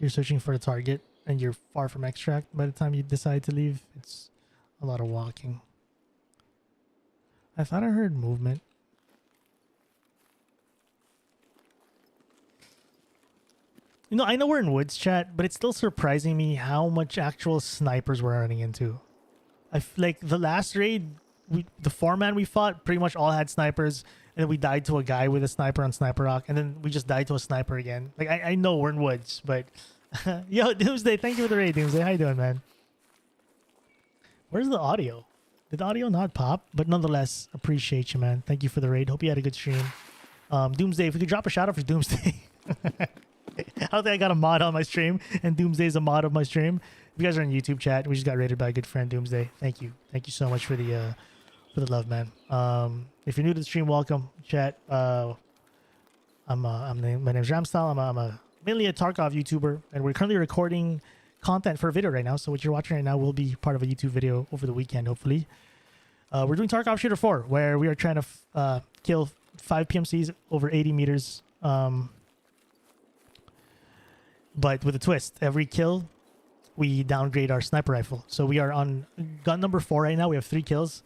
you're searching for a target and you're far from extract by the time you decide to leave, it's a lot of walking. I thought I heard movement. You know, I know we're in woods, chat, but it's still surprising me how much actual snipers we're running into. Like the last raid, the 4-man we fought pretty much all had snipers, and then we died to a guy with a sniper on Sniper Rock, and then we just died to a sniper again. Like I know we're in woods, but yo, Doomsday, thank you for the raid, Doomsday. How you doing, man? Where's the audio? Did the audio not pop? But nonetheless, appreciate you, man. Thank you for the raid. Hope you had a good stream. Doomsday, if we could drop a shout out for Doomsday. I don't think I got a mod on my stream, and Doomsday is a mod of my stream. If you guys are in YouTube chat, we just got rated by a good friend, Doomsday. Thank you so much for the love, man. If you're new to the stream, welcome, chat. My name's RamenStyle. I'm mainly a Tarkov YouTuber, and we're currently recording content for a video right now. So what you're watching right now will be part of a YouTube video over the weekend, hopefully. We're doing Tarkov Shooter 4, where we are trying to kill 5 PMCs over 80 meters. But with a twist, every kill, we downgrade our sniper rifle. So we are on gun number 4 right now. We have 3 kills.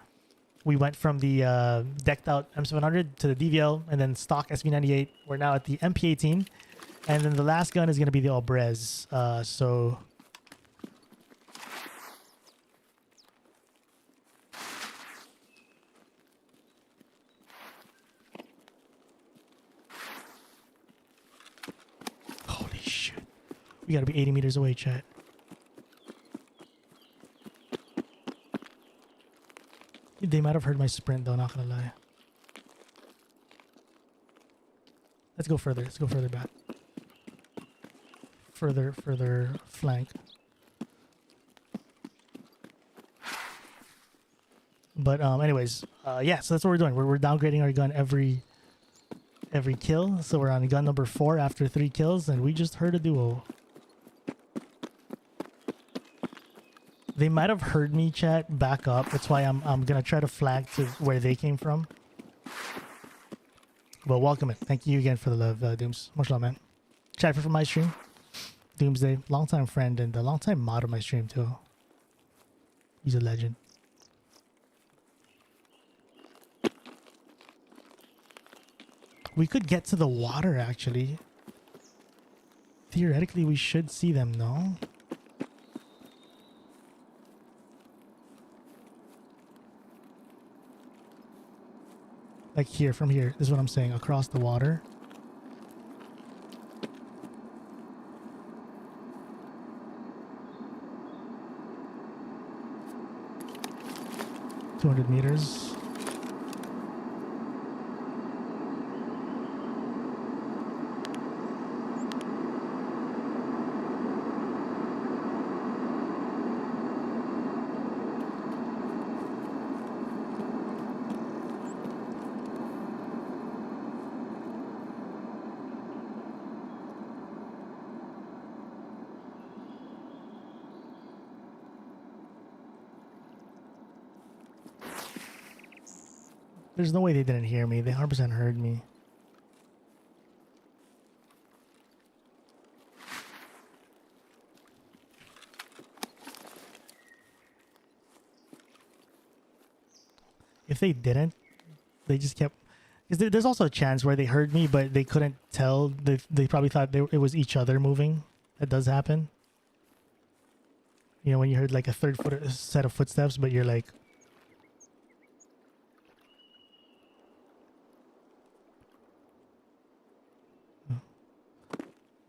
We went from the decked out M700 to the DVL and then stock SV98. We're now at the MP18. And then the last gun is going to be the Albrez. So... Holy shit. We got to be 80 meters away, chat. They might have heard my sprint, though, not gonna lie. Let's go further. Let's go further back. Further flank. But anyways, yeah, so that's what we're doing. We're downgrading our gun every kill. So we're on gun number 4 after 3 kills, and we just heard a duo. They might have heard me, chat, back up. That's why I'm gonna try to flag to where they came from. But welcome it. Thank you again for the love, Dooms. Much love, man. Chat for my stream. Doomsday, longtime friend and a longtime mod of my stream too. He's a legend. We could get to the water actually. Theoretically, we should see them, no? Like here, from here. This is what I'm saying. Across the water. $200 meters. There's no way they didn't hear me. They 100% heard me. If they didn't, they just kept... Because there's also a chance where they heard me, but they couldn't tell. They probably thought it was each other moving. That does happen. You know, when you heard like a set of footsteps, but you're like...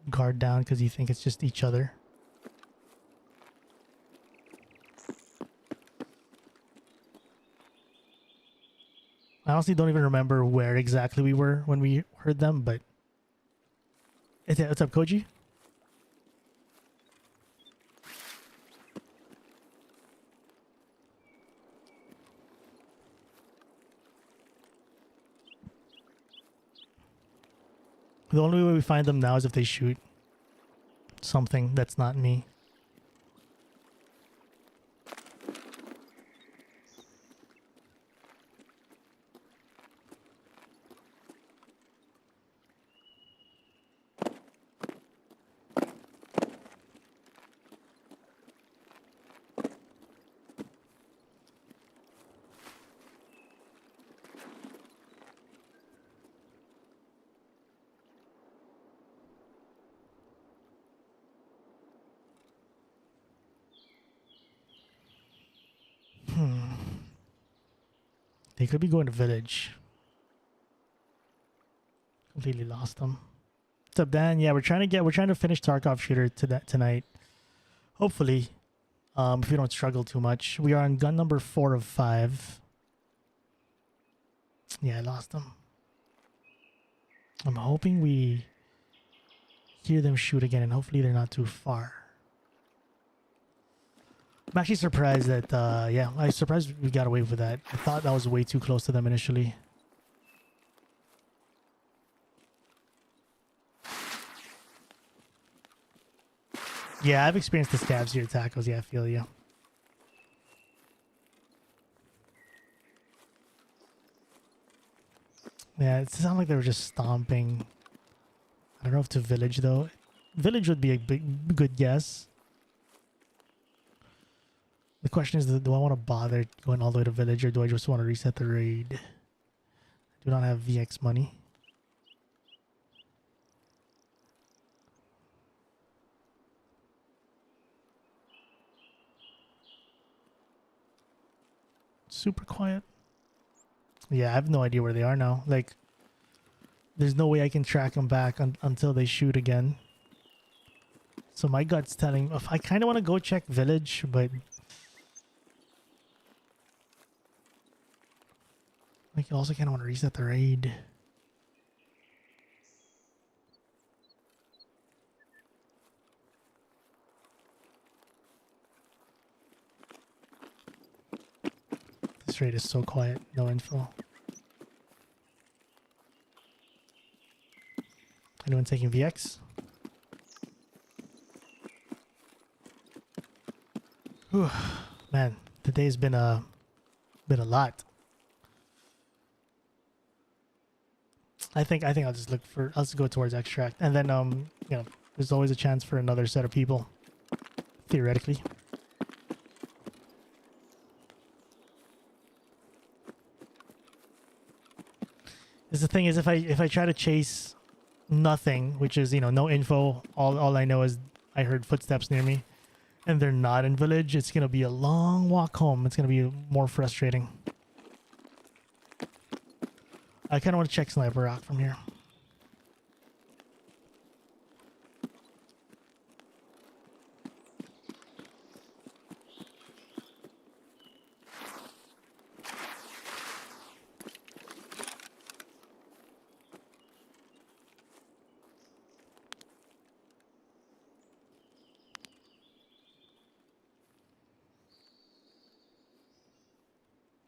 guard down because you think it's just each other. I honestly don't even remember where exactly we were when we heard them, but... What's up, Koji? The only way we find them now is if they shoot something that's not me. They could be going to village. Completely lost them. What's up, Dan? Yeah, we're trying to finish Tarkov shooter tonight. Hopefully, if we don't struggle too much. We are on gun number 4 of 5. Yeah, I lost them. I'm hoping we hear them shoot again, and hopefully they're not too far. I'm actually surprised that, yeah, I'm surprised we got away with that. I thought that was way too close to them initially. Yeah, I've experienced the scabs here at Tacos. Yeah, I feel you. Yeah, it sounded like they were just stomping. I don't know if to village, though. Village would be a good guess. The question is, do I want to bother going all the way to village, or do I just want to reset the raid? I do not have VX money. Super quiet. Yeah, I have no idea where they are now. Like, there's no way I can track them back until they shoot again. So my gut's telling... I kind of want to go check village, but... I also kind of want to reset the raid. This raid is so quiet. No info. Anyone taking VX? Whew. Man, today's been a lot. I think I'll just I'll just go towards extract, and then you know, there's always a chance for another set of people, theoretically. Because the thing is, if I try to chase nothing, which is, you know, no info, all I know is I heard footsteps near me, and they're not in village, it's gonna be a long walk home. It's gonna be more frustrating. I kind of want to check Sniper Rock from here.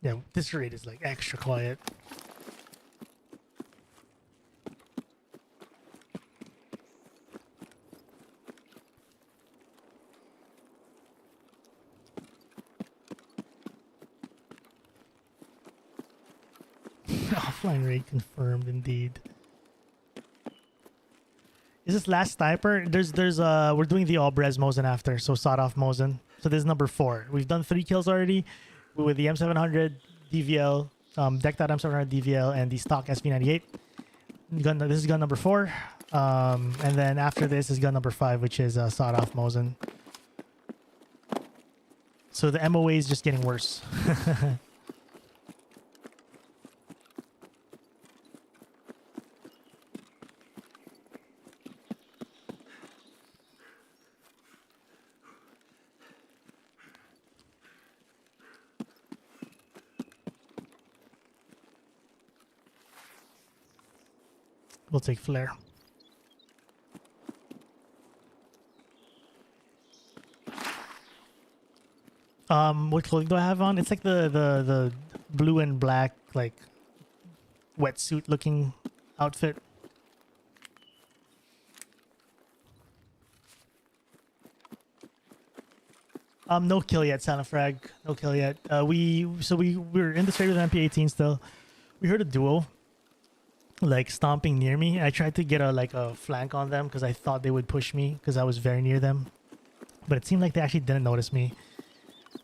Yeah, this raid is like extra quiet. Offline raid confirmed indeed. Is this last sniper? We're doing the all Brez Mosin after, so sawed off Mosin. So this is number 4. We've done 3 kills already with the M700 DVL, decked out M700 DVL, and the stock SV98. This is gun number 4. And then after this is gun number 5, which is sawed off Mosin. So the MOA is just getting worse. We'll take flare. What clothing do I have on? It's like the blue and black like wetsuit looking outfit. No kill yet, Santa Frag. No kill yet. We were in the trade with MP18 still. We heard a duo like stomping near me. I tried to get a flank on them because I thought they would push me because I was very near them, but it seemed like they actually didn't notice me.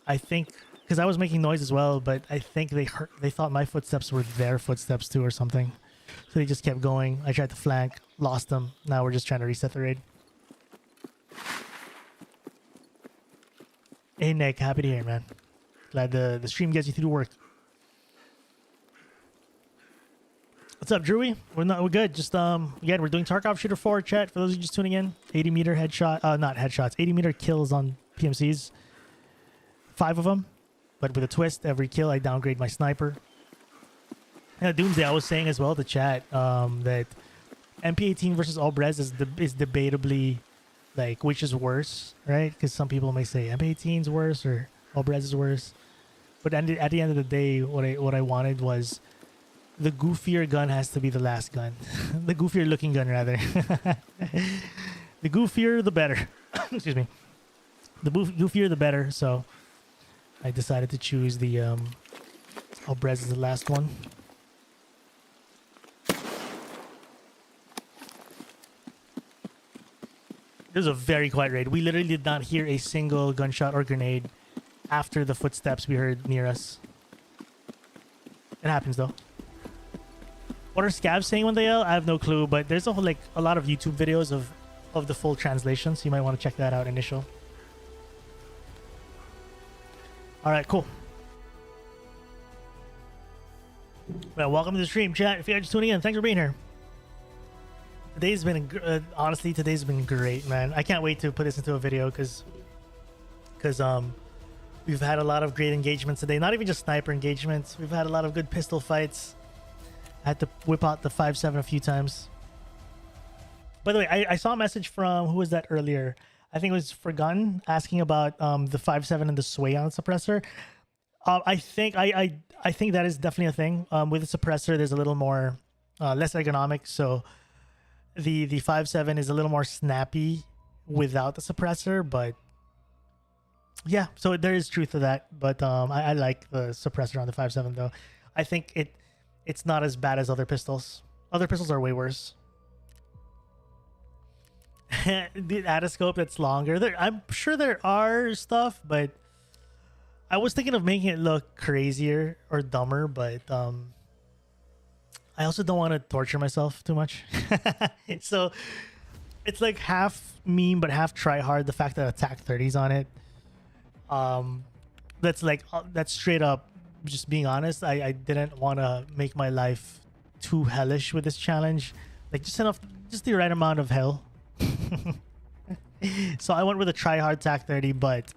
I think because I was making noise as well, but I think they thought my footsteps were their footsteps too or something, so they just kept going. I tried to flank, lost them. Now we're just trying to reset the raid. Hey Nick, happy to hear, man. Glad the stream gets you through work. What's up, Drewy? We're good. Just again, we're doing Tarkov Shooter 4 chat for those of you just tuning in. 80-meter headshot, not headshots, 80-meter kills on PMCs. 5 of them, but with a twist. Every kill, I downgrade my sniper. And Doomsday, I was saying as well to chat that MP18 versus all Brez is debatably like which is worse, right? Because some people may say MP18 is worse or all Brez is worse. But at the end of the day, what I wanted was the goofier gun has to be the last gun. The goofier looking gun, rather. The goofier, the better. Excuse me. The goofier, the better. So I decided to choose the Albrez as the last one. This was a very quiet raid. We literally did not hear a single gunshot or grenade after the footsteps we heard near us. It happens though. What are scabs saying when they yell? I have no clue, but there's a lot of YouTube videos of the full translation, so you might want to check that out initial. All right, cool. Well, welcome to the stream, chat. If you're just tuning in, thanks for being here. Today's been honestly, today's been great, man. I can't wait to put this into a video because we've had a lot of great engagements today. Not even just sniper engagements. We've had a lot of good pistol fights. I had to whip out the 5.7 a few times. By the way, I saw a message from, who was that earlier? I think it was Forgun asking about the 5.7 and the sway on the suppressor. I think that is definitely a thing. With the suppressor, there's a little more less ergonomic, so the 5.7 is a little more snappy without the suppressor. But yeah, so there is truth to that. But I like the suppressor on the 5.7 though. I think it's not as bad as other pistols. Other pistols are way worse. The Adascope that's longer. I'm sure there are stuff, but I was thinking of making it look crazier or dumber, but I also don't want to torture myself too much. So it's like half meme but half try hard. The fact that Attack 30's on it. That's straight up just being honest. I didn't want to make my life too hellish with this challenge. Like just the right amount of hell. So I went with a try hard TAC 30, but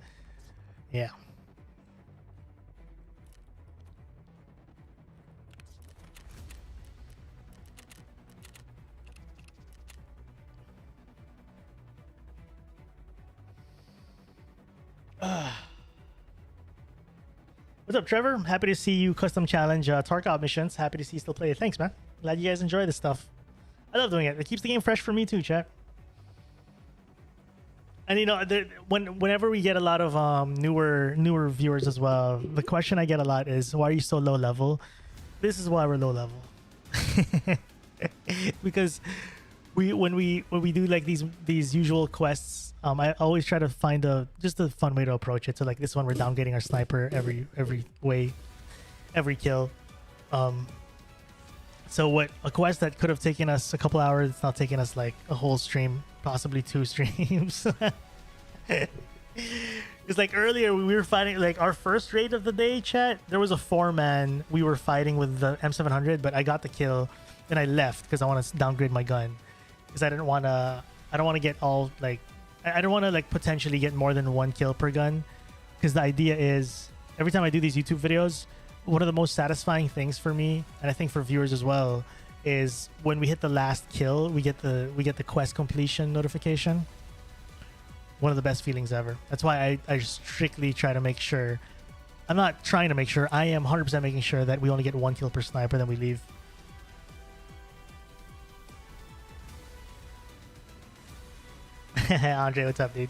yeah. What's up, Trevor? Happy to see you custom challenge Tarkov missions. Happy to see you still play it. Thanks, man. Glad you guys enjoy this stuff. I love doing it. It keeps the game fresh for me too, chat. And you know, whenever we get a lot of newer viewers as well, the question I get a lot is, why are you so low level? This is why we're low level. Because when we do like these usual quests, I always try to find just a fun way to approach it. So like this one, we're downgrading our sniper every kill. So what a quest that could have taken us a couple hours, it's not taking us like a whole stream, possibly 2 streams. It's like earlier we were fighting like our first raid of the day, chat. There was a 4-man we were fighting with the M700, but I got the kill and I left because I want to downgrade my gun because I don't want to get all like I don't want to like potentially get more than 1 kill per gun, because the idea is every time I do these YouTube videos, one of the most satisfying things for me, and I think for viewers as well, is when we hit the last kill, we get the quest completion notification. One of the best feelings ever. That's why I strictly try to make sure. I'm not trying to make sure. I am 100% making sure that we only get 1 kill per sniper, then we leave. Andre, what's up, dude?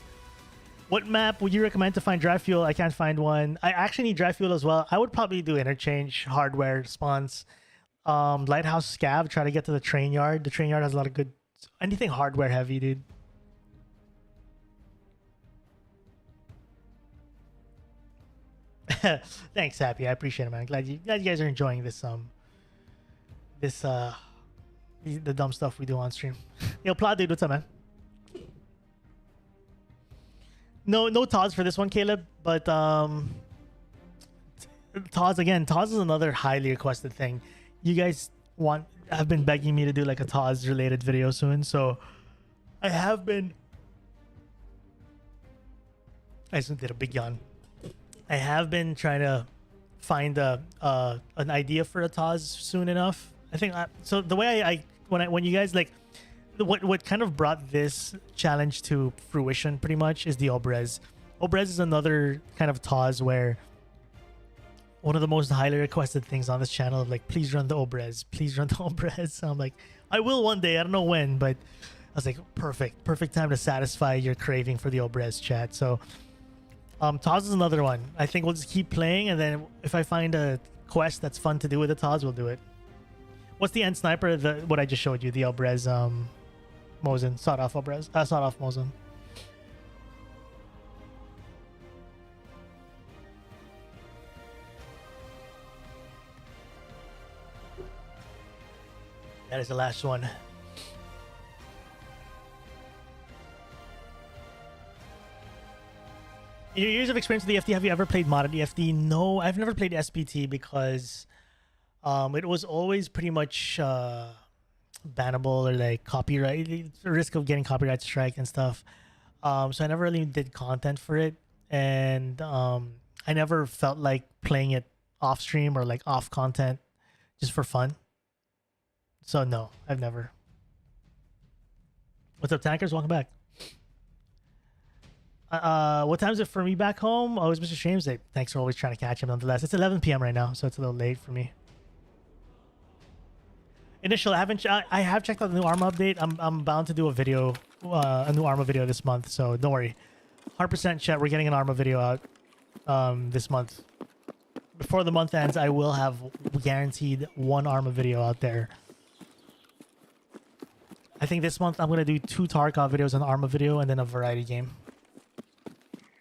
What map would you recommend to find dry fuel? I can't find one. I actually need dry fuel as well. I would probably do interchange, hardware, spawns. Lighthouse scav, try to get to the train yard. The train yard has a lot of good... Anything hardware heavy, dude. Thanks, Happy. I appreciate it, man. Glad you guys are enjoying this the dumb stuff we do on stream. Yo, Plot, dude, what's up, man? No TODs for this one, Caleb, but TODs again. TODs is another highly requested thing. You guys have been begging me to do like a TODs related video soon, so I have been. I just did a big yawn. I have been trying to find an idea for a TODs soon enough. I think so. The way when you guys like. What kind of brought this challenge to fruition pretty much is the Obrez. Obrez is another kind of TOS where one of the most highly requested things on this channel, like, please run the Obrez, please run the Obrez. So I'm like, I will one day, I don't know when, but I was like, perfect time to satisfy your craving for the Obrez, chat. So TOS is another one. I think we'll just keep playing, and then if I find a quest that's fun to do with the TOS, we'll do it. What's the end sniper? What I just showed you, the Obrez Mosin, sawed off Mosin. That is the last one. In your years of experience with the EFD, have you ever played modded EFD? No, I've never played SPT because it was always pretty much bannable or like copyright, the risk of getting copyright strike and stuff. So I never really did content for it, and I never felt like playing it off stream or like off content just for fun. So no, I've never. What's up, tankers? Welcome back. What time is it for me back home? Oh, it's Mr. Streams Day. Thanks for always trying to catch him nonetheless. It's 11 p.m. right now, so it's a little late for me. Initial, I have checked out the new Arma update. I'm bound to do a video, a new Arma video this month, so don't worry. 100% chat, we're getting an Arma video out this month. Before the month ends, I will have guaranteed 1 Arma video out there. I think this month I'm going to do 2 Tarkov videos, an Arma video, and then a variety game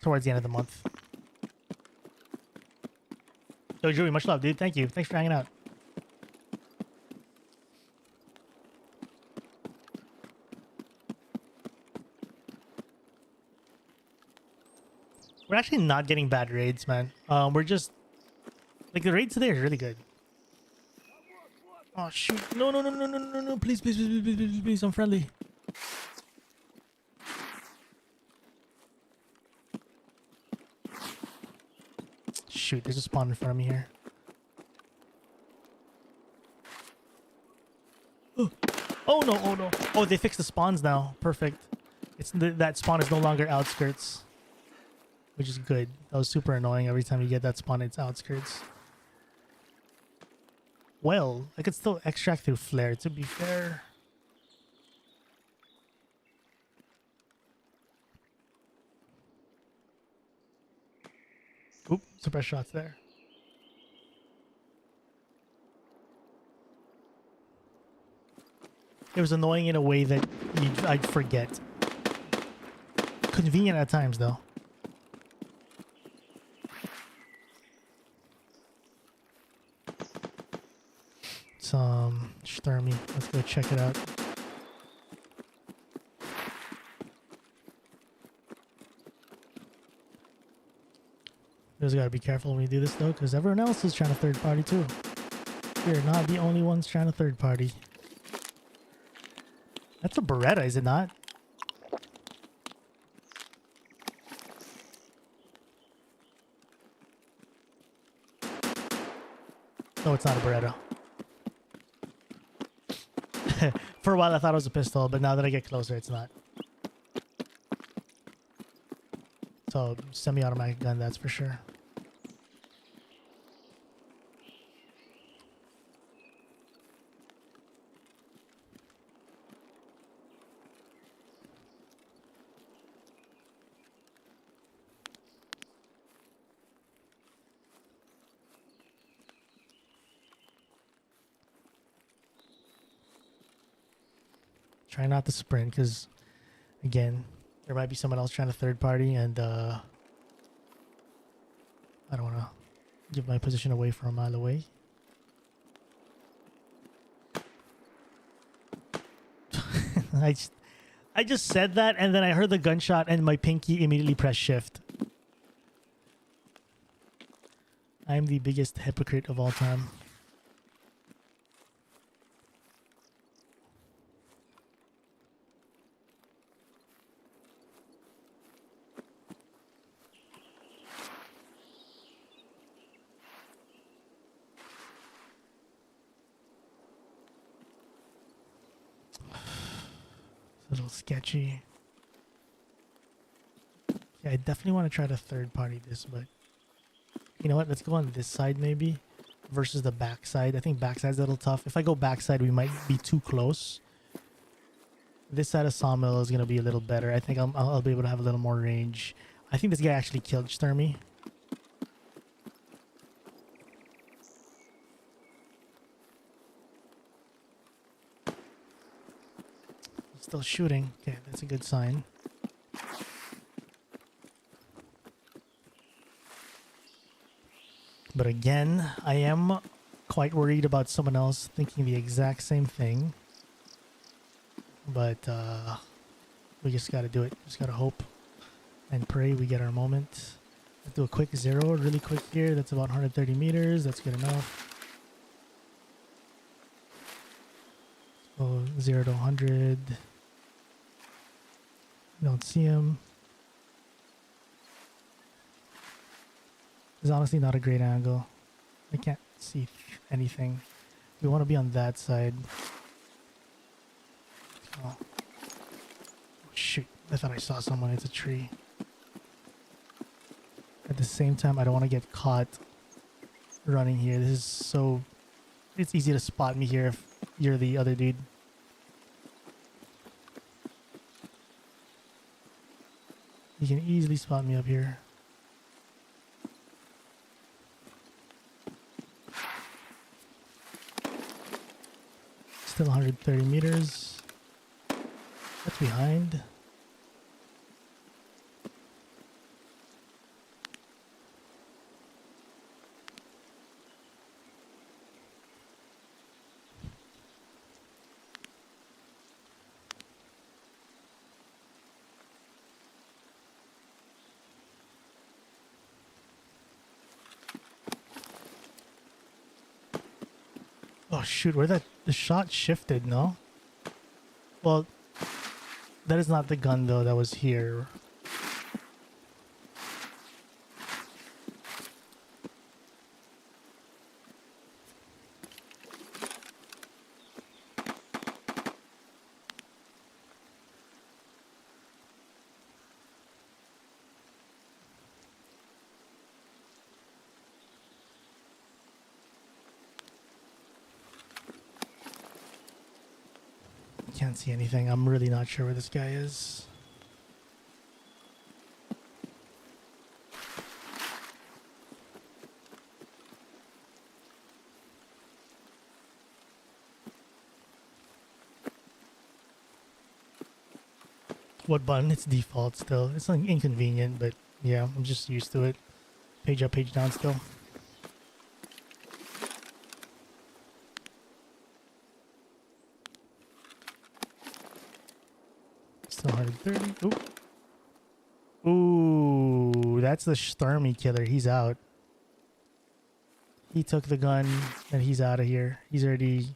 towards the end of the month. Yo, Drewy, much love, dude. Thank you. Thanks for hanging out. We're actually not getting bad raids, man. We're just like the raid today is really good. Oh shoot! No! Please, please! I'm friendly. Shoot! There's a spawn in front of me here. Oh no! Oh no! Oh, they fixed the spawns now. Perfect. It's that spawn is no longer outskirts, which is good. That was super annoying. Every time you get that spawn, it's outskirts. Well, I could still extract through flare, to be fair. Oop, suppress shots there. It was annoying in a way that I'd forget. Convenient at times, though. Some Sturmy. Let's go check it out. You just gotta be careful when we do this, though, because everyone else is trying to third party, too. We're not the only ones trying to third party. That's a Beretta, is it not? No, it's not a Beretta. For a while, I thought it was a pistol, but now that I get closer, it's not. So, semi-automatic gun, that's for sure. Try not to sprint, because, again, there might be someone else trying to third party, and I don't want to give my position away for a mile away. I just said that, and then I heard the gunshot, and my pinky immediately pressed shift. I'm the biggest hypocrite of all time. A little sketchy. Yeah, I definitely want to try to third party this, but you know what? Let's go on this side maybe versus the back side. I think backside's a little tough. If I go backside, we might be too close. This side of Sawmill is going to be a little better. I think I'll be able to have a little more range. I think this guy actually killed Sturmy. Still shooting. Okay, that's a good sign. But again, I am quite worried about someone else thinking the exact same thing. But we just gotta do it. Just gotta hope and pray we get our moment. Let's do a quick zero really quick here. That's about 130 meters. That's good enough. So 0 to 100. Don't see him. It's honestly not a great angle. I can't see anything. We want to be on that side. Oh. Shoot. I thought I saw someone. It's a tree. At the same time, I don't want to get caught running here. This is so... It's easy to spot me here if you're the other dude. You can easily spot me up here. Still 130 meters. That's behind. Oh shoot, where the shot shifted, no? Well, that is not the gun though that was here. Can't see anything. I'm really not sure where this guy is. What button? It's default still. It's like inconvenient, but yeah, I'm just used to it. Page up, page down still. Still 130. Ooh. Ooh, that's the Stormy killer. He's out. He took the gun and he's out of here. He's going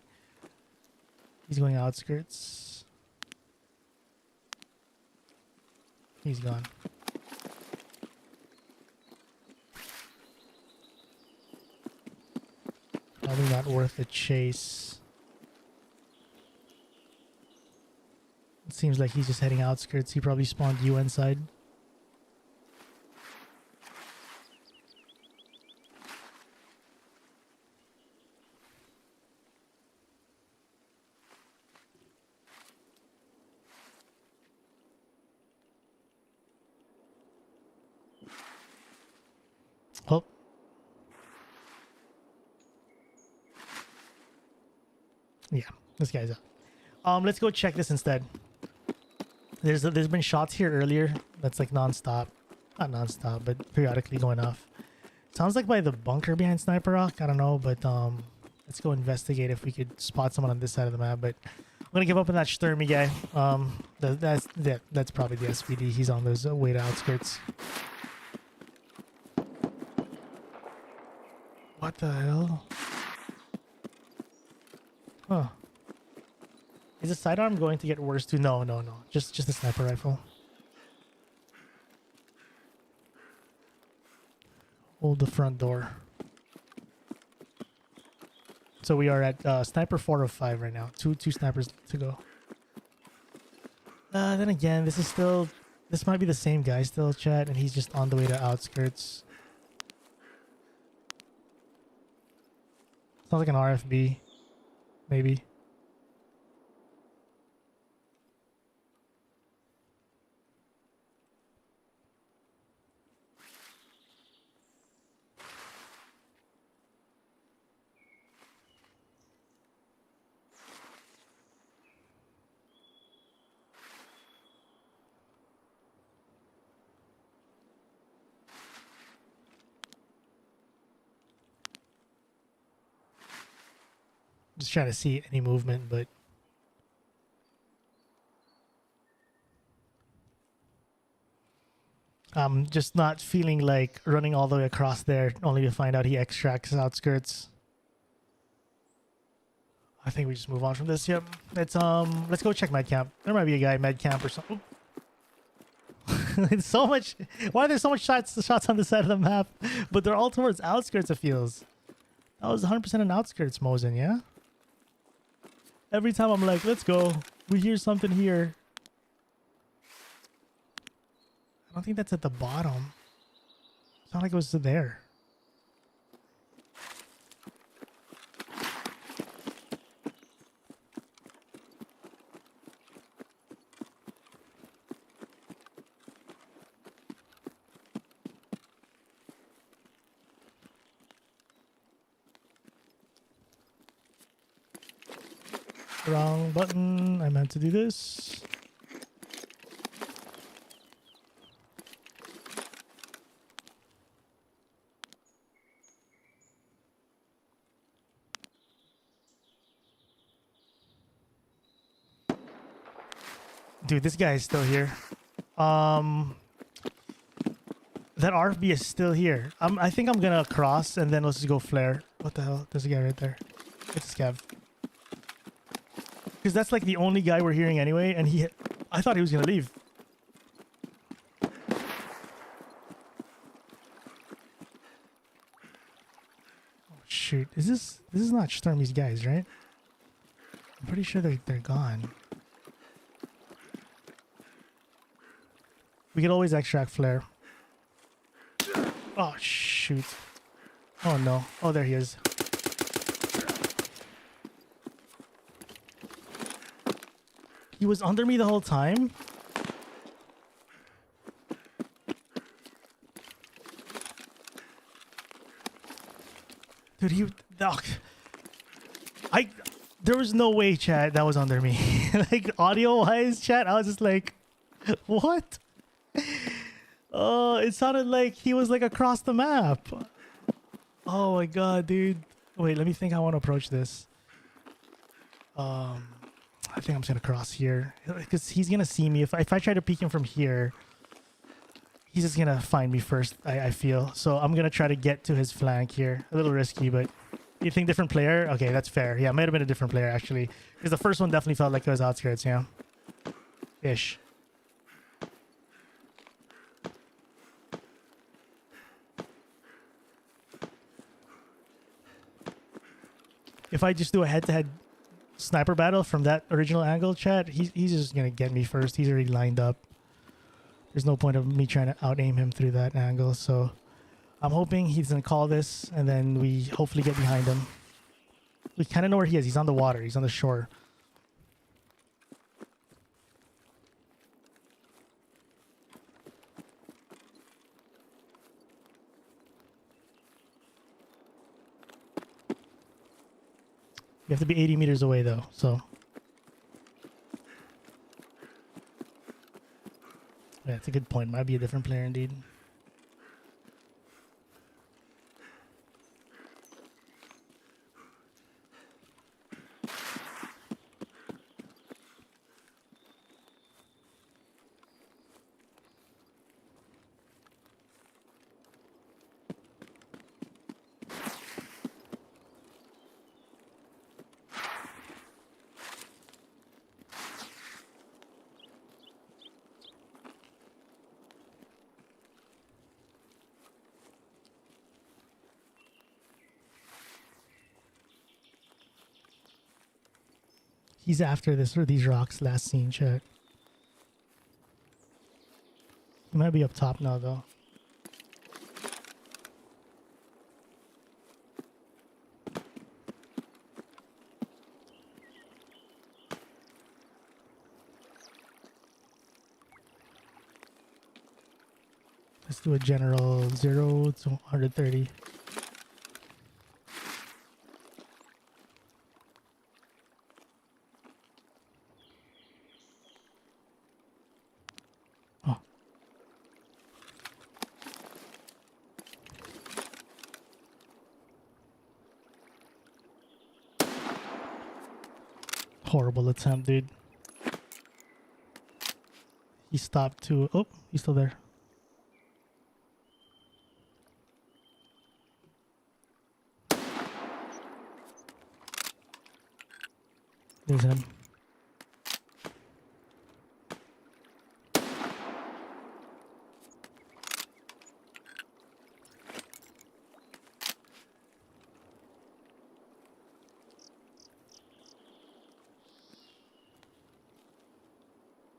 outskirts. He's gone. Probably not worth the chase. It seems like he's just heading outskirts. He probably spawned you inside. Oh. Yeah, this guy's up. Let's go check this instead. There's been shots here earlier. That's like non-stop. Not non-stop, but periodically going off. Sounds like by the bunker behind Sniper Rock. I don't know, but let's go investigate if we could spot someone on this side of the map. But I'm gonna give up on that Sturmy guy. That's probably the SVD. He's on those way to outskirts. What the hell? Huh. Is the sidearm going to get worse too? No. Just the sniper rifle. Hold the front door. So we are at sniper 4 of 5 right now. Two snipers to go. Then again, this might be the same guy still, chat, and he's just on the way to outskirts. Sounds like an RFB, maybe. Just trying to see any movement, but I'm just not feeling like running all the way across there only to find out he extracts outskirts. I think we just move on from this. Yep. Let's go check med camp. There might be a guy med camp or something. It's so much. Why are there so much shots on the side of the map? But they're all towards outskirts, it feels. That was 100% an outskirts, Mosin, yeah? Every time I'm like, let's go. We hear something here. I don't think that's at the bottom. It's not like it was there. Wrong button. I meant to do this. Dude, this guy is still here. That RFB is still here. I think I'm gonna cross and then let's just go flare. What the hell? There's a guy right there. It's a scav. Because that's like the only guy we're hearing anyway, and I thought he was gonna leave. Oh shoot! This is not Stormy's guys, right? I'm pretty sure they're gone. We could always extract flare. Oh shoot! Oh no! Oh, there he is. He was under me the whole time. Dude, there was no way, chat, that was under me. Like, audio-wise, chat, I was just like, What? Oh, it sounded like he was like across the map. Oh my god, dude. Wait, let me think. I want to approach this. I think I'm just gonna cross here because he's gonna see me. If I try to peek him from here, he's just gonna find me first. I feel so. I'm gonna try to get to his flank here. A little risky, but you think different player? Okay, that's fair. Yeah, it might have been a different player actually, because the first one definitely felt like it was outskirts. Yeah, ish. If I just do a head-to-head sniper battle from that original angle, chat, he's just gonna get me first. He's already lined up. There's no point of me trying to out-aim him through that angle. So I'm hoping he's gonna call this, and then we hopefully get behind him. We kind of know where he is. He's on the water. He's on the shore. You have to be 80 meters away though, so. Yeah, that's a good point. Might be a different player indeed. He's after this or these rocks last seen, chat. He might be up top now though. Let's do a general 0 to 130. Oh. Horrible attempt, dude. He stopped to... Oh, he's still there. There's him.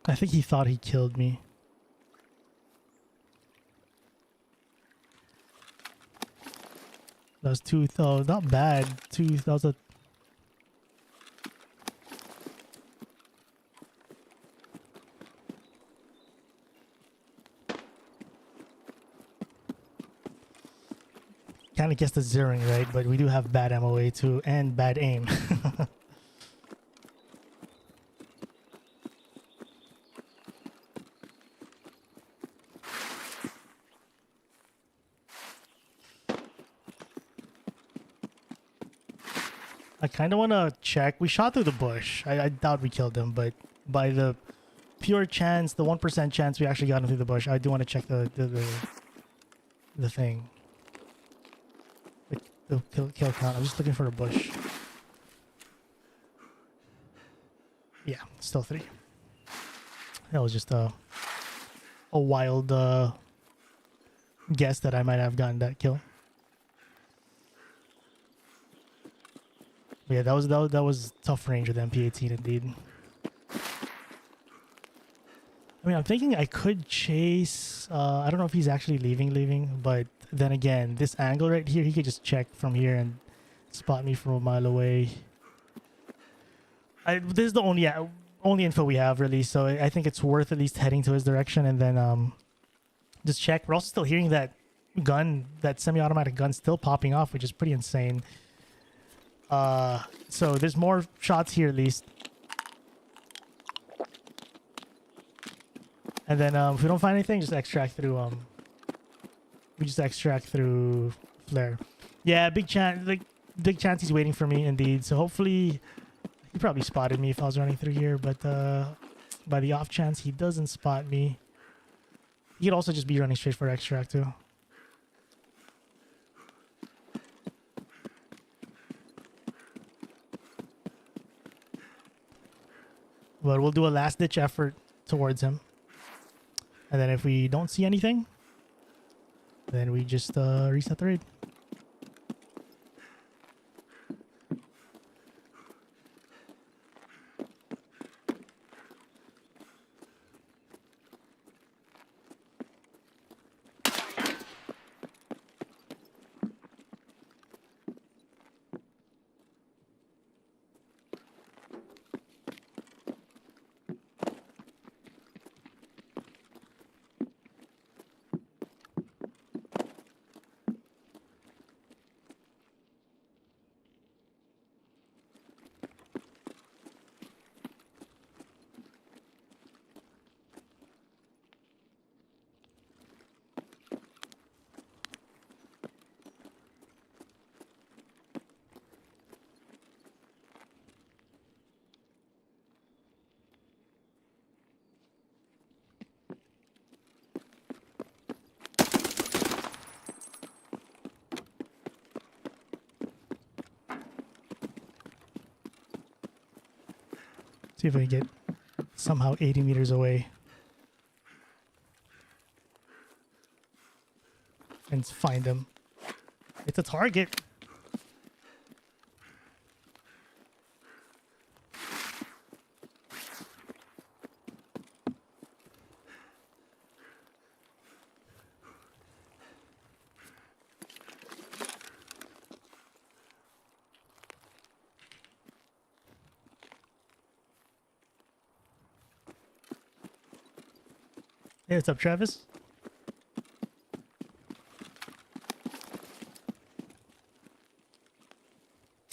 I think he thought he killed me. That was two... Oh, not bad. That was a... Kind of guessed the zeroing right, but we do have bad MOA too and bad aim. I kind of want to check. We shot through the bush. I doubt we killed him, but by the pure chance, the 1% chance we actually got him through the bush, I do want to check the thing. The kill count. I'm just looking for a bush. Yeah, still 3. That was just a wild guess that I might have gotten that kill. But yeah, that was tough range with MP18 indeed. I mean, I'm thinking I could chase. I don't know if he's actually leaving, but then again, this angle right here, he could just check from here and spot me from a mile away. This is the only info we have really, so I think it's worth at least heading to his direction and then just check. We're also still hearing that gun, that semi-automatic gun, still popping off, which is pretty insane. So there's more shots here at least. And then if we don't find anything, just extract through we just extract through flare. Yeah, big chance he's waiting for me indeed. So hopefully he probably spotted me if I was running through here, but by the off chance he doesn't spot me, he could also just be running straight for extract too. But we'll do a last ditch effort towards him. And then if we don't see anything, then we just reset the raid. See if I can get somehow 80 meters away and find him. It's a target. Hey, what's up, Travis?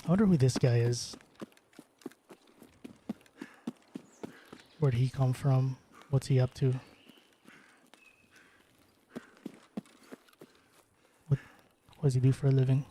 I wonder who this guy is. Where'd he come from? What's he up to? What does he do for a living?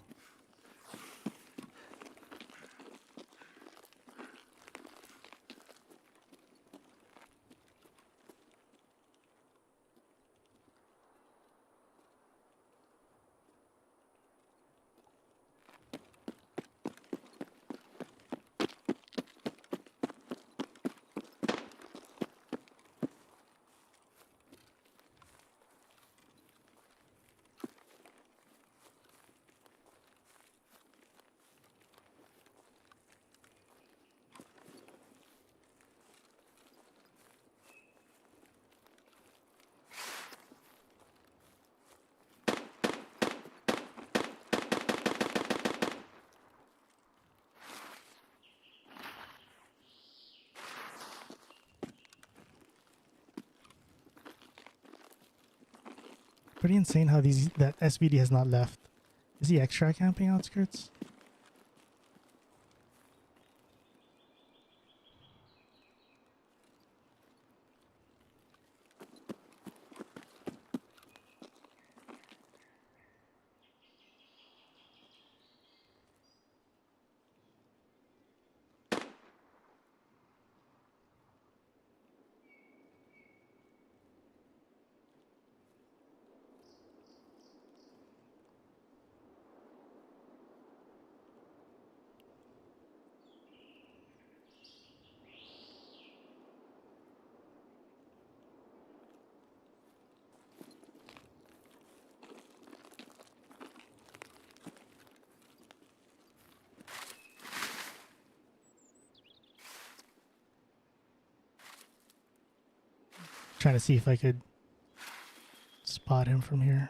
Pretty insane how that SVD has not left. Is he extra camping outskirts? Trying to see if I could spot him from here.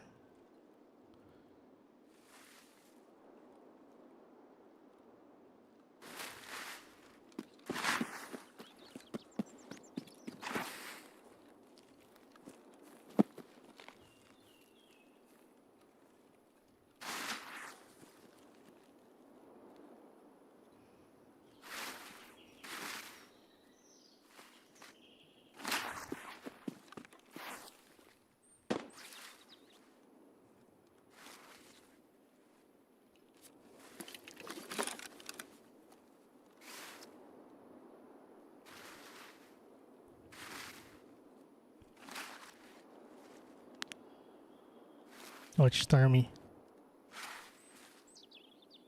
Oh, it's Sturmy.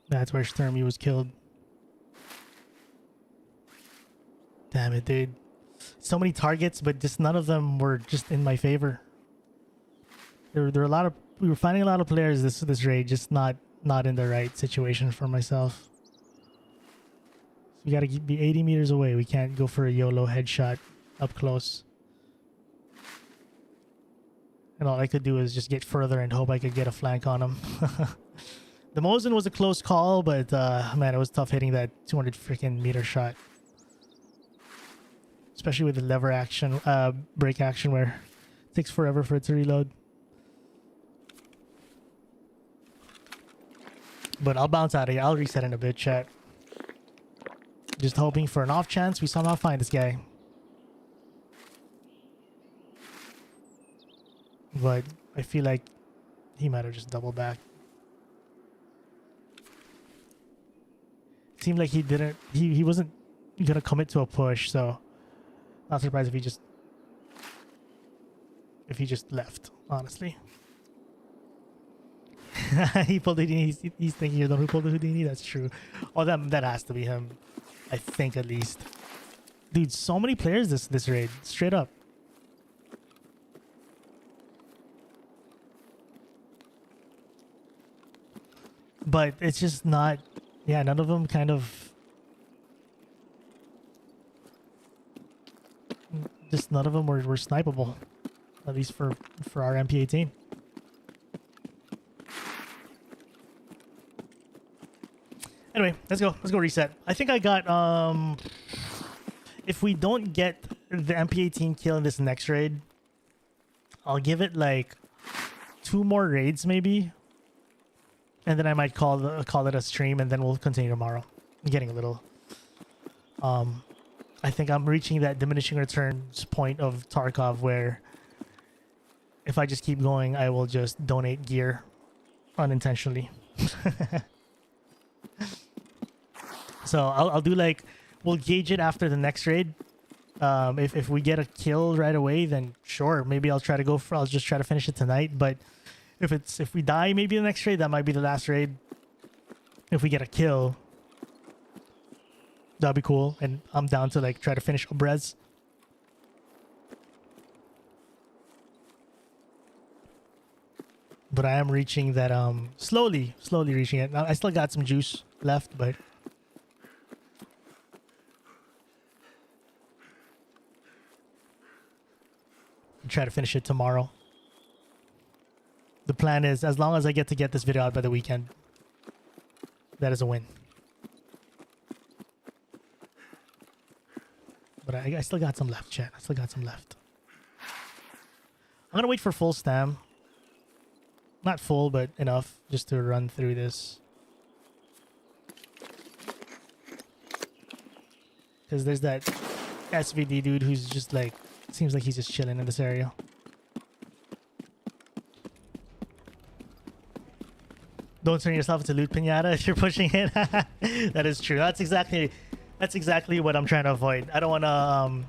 That's where Sturmy was killed. Damn it, dude. So many targets, but just none of them were just in my favor. There were a lot of... We were finding a lot of players this raid, just not in the right situation for myself. We gotta be 80 meters away. We can't go for a YOLO headshot up close. And all I could do is just get further and hope I could get a flank on him. The Mosin was a close call, but man, it was tough hitting that 200 freaking meter shot. Especially with the lever action, brake action, where it takes forever for it to reload. But I'll bounce out of here. I'll reset in a bit, chat. Just hoping for an off chance we somehow find this guy. But I feel like he might have just doubled back. Seemed like he didn't... He wasn't gonna commit to a push, so... Not surprised if he just left, honestly. He pulled the Houdini. He's thinking you're the one who pulled the Houdini. That's true. Oh, that has to be him. I think at least. Dude, so many players this raid. Straight up. But it's just not... Yeah, none of them kind of... Just none of them were snipeable. At least for our MP18. Anyway, let's go reset. I think I got if we don't get the MP18 kill in this next raid, I'll give it like 2 more raids maybe. And then I might call it a stream, and then we'll continue tomorrow. I'm getting a little I think I'm reaching that diminishing returns point of Tarkov where if I just keep going, I will just donate gear unintentionally. So I'll do like, we'll gauge it after the next raid. If we get a kill right away, then sure, maybe I'll just try to finish it tonight. But if we die maybe the next raid, that might be the last raid. If we get a kill, that'd be cool, and I'm down to like try to finish Obrez. But I am reaching that slowly reaching it. Now, I still got some juice left, but I'll try to finish it tomorrow. The plan is, as long as I get this video out by the weekend, that is a win. But I still got some left, chat. I still got some left. I'm gonna wait for full stam. Not full, but enough just to run through this. Because there's that SVD dude who's just like, seems like he's just chilling in this area. Don't turn yourself into loot pinata if you're pushing it. That is true. That's exactly what I'm trying to avoid. I don't want to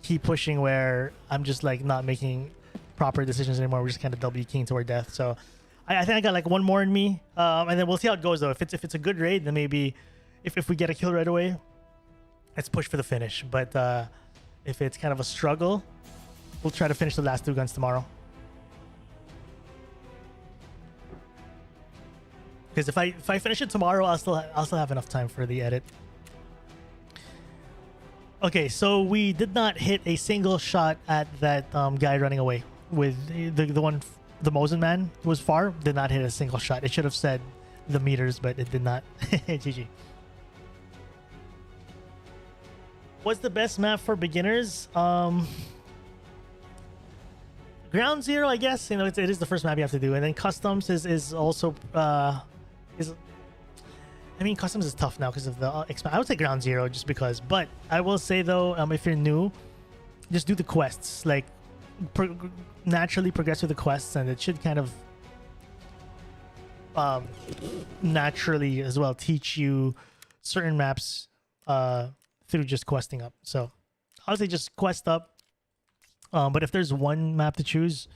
keep pushing where I'm just like not making proper decisions anymore. We're just kind of WKing to our death. So I think I got like 1 more in me, and then we'll see how it goes though. If it's a good raid, then maybe if we get a kill right away, let's push for the finish. But if it's kind of a struggle, we'll try to finish the last 2 guns tomorrow. Because if I finish it tomorrow, I'll still have enough time for the edit. Okay, so we did not hit a single shot at that guy running away with the Mosin man who was far. Did not hit a single shot. It should have said the meters, but it did not. GG. What's the best map for beginners? Ground Zero, I guess. You know, it is the first map you have to do, and then Customs is also I mean, Customs is tough now because of the I would say Ground Zero just because. But I will say though, if you're new, just do the quests. Like naturally progress with the quests, and it should kind of naturally as well teach you certain maps through just questing up. So I would say just quest up. But if there's one map to choose,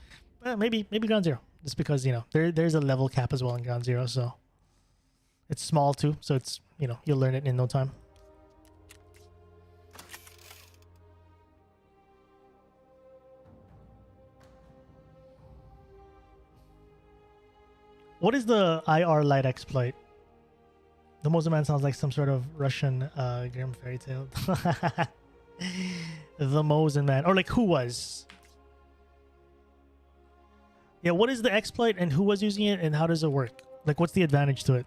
maybe Ground Zero. just because you know there's a level cap as well in Ground Zero, so it's small too. So it's you'll learn it in no time. What is the IR light exploit? The Moser Man sounds like some sort of Russian grim fairy tale. The Moser Man, or like who was? Yeah, what is the exploit and who was using it and how does it work? Like, what's the advantage to it?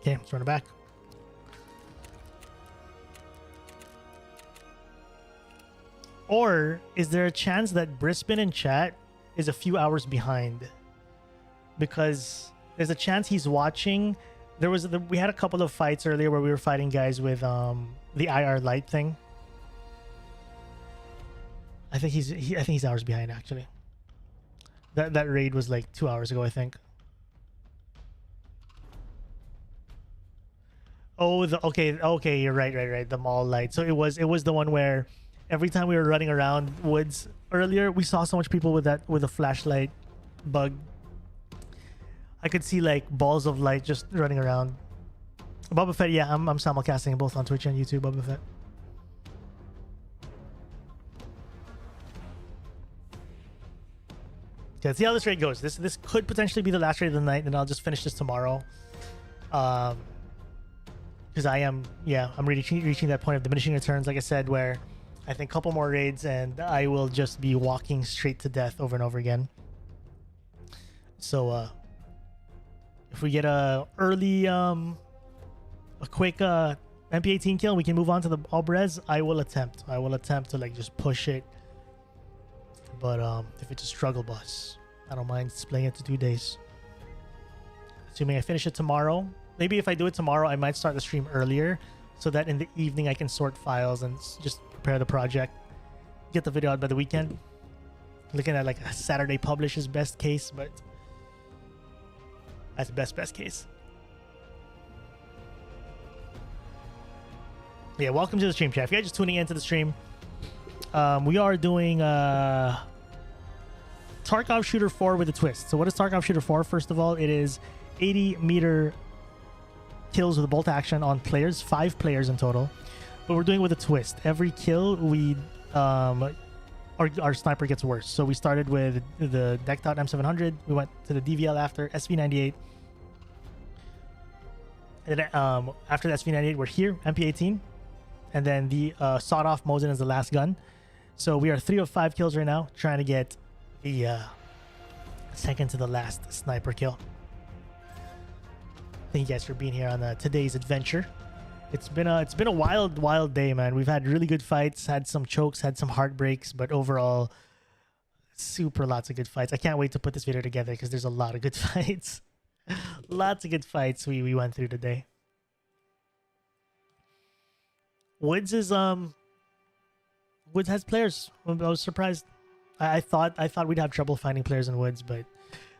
Okay, let's run it back. Or is there a chance that Brisbane in chat is a few hours behind? Because there's a chance he's watching. We had a couple of fights earlier where we were fighting guys with the IR light thing. I think he's hours behind actually. That raid was like 2 hours ago, I think. Oh, okay, you're right. The mall light. So it was the one where every time we were running around woods earlier, we saw so much people with a flashlight bug. I could see like balls of light just running around. Boba Fett, yeah, I'm simulcasting both on Twitch and YouTube. Boba Fett. Okay, let's see how this raid goes. This could potentially be the last raid of the night, and I'll just finish this tomorrow. Because I'm reaching that point of diminishing returns, like I said, where I think a couple more raids and I will just be walking straight to death over and over again. So if we get a quick MP18 kill, we can move on to the Albrez. I will attempt to like just push it. But if it's a struggle bus, I don't mind splitting it to 2 days. Assuming I finish it tomorrow. Maybe if I do it tomorrow, I might start the stream earlier so that in the evening I can sort files and just prepare the project. Get the video out by the weekend. Looking at like a Saturday publish is best case, but that's best case. Yeah, welcome to the stream, chat. If you're just tuning into the stream, we are doing Tarkov Shooter 4 with a twist. So what is Tarkov Shooter 4? First of all, it is 80-meter kills with a bolt action on players, 5 players in total, but we're doing it with a twist. Every kill we our sniper gets worse. So we started with the decked out M700, we went to the DVL after SV98, and then after the SV98 we're here, MP18, and then the sawed off Mosin is the last gun. So we are 3 of 5 kills right now, trying to get the second to the last sniper kill. Thank you guys for being here on today's adventure. It's been a wild day, man. We've had really good fights, had some chokes, had some heartbreaks, but overall, super lots of good fights. I can't wait to put this video together because there's a lot of good fights. Lots of good fights we went through today. Woods has players. I was surprised. I thought we'd have trouble finding players in Woods, but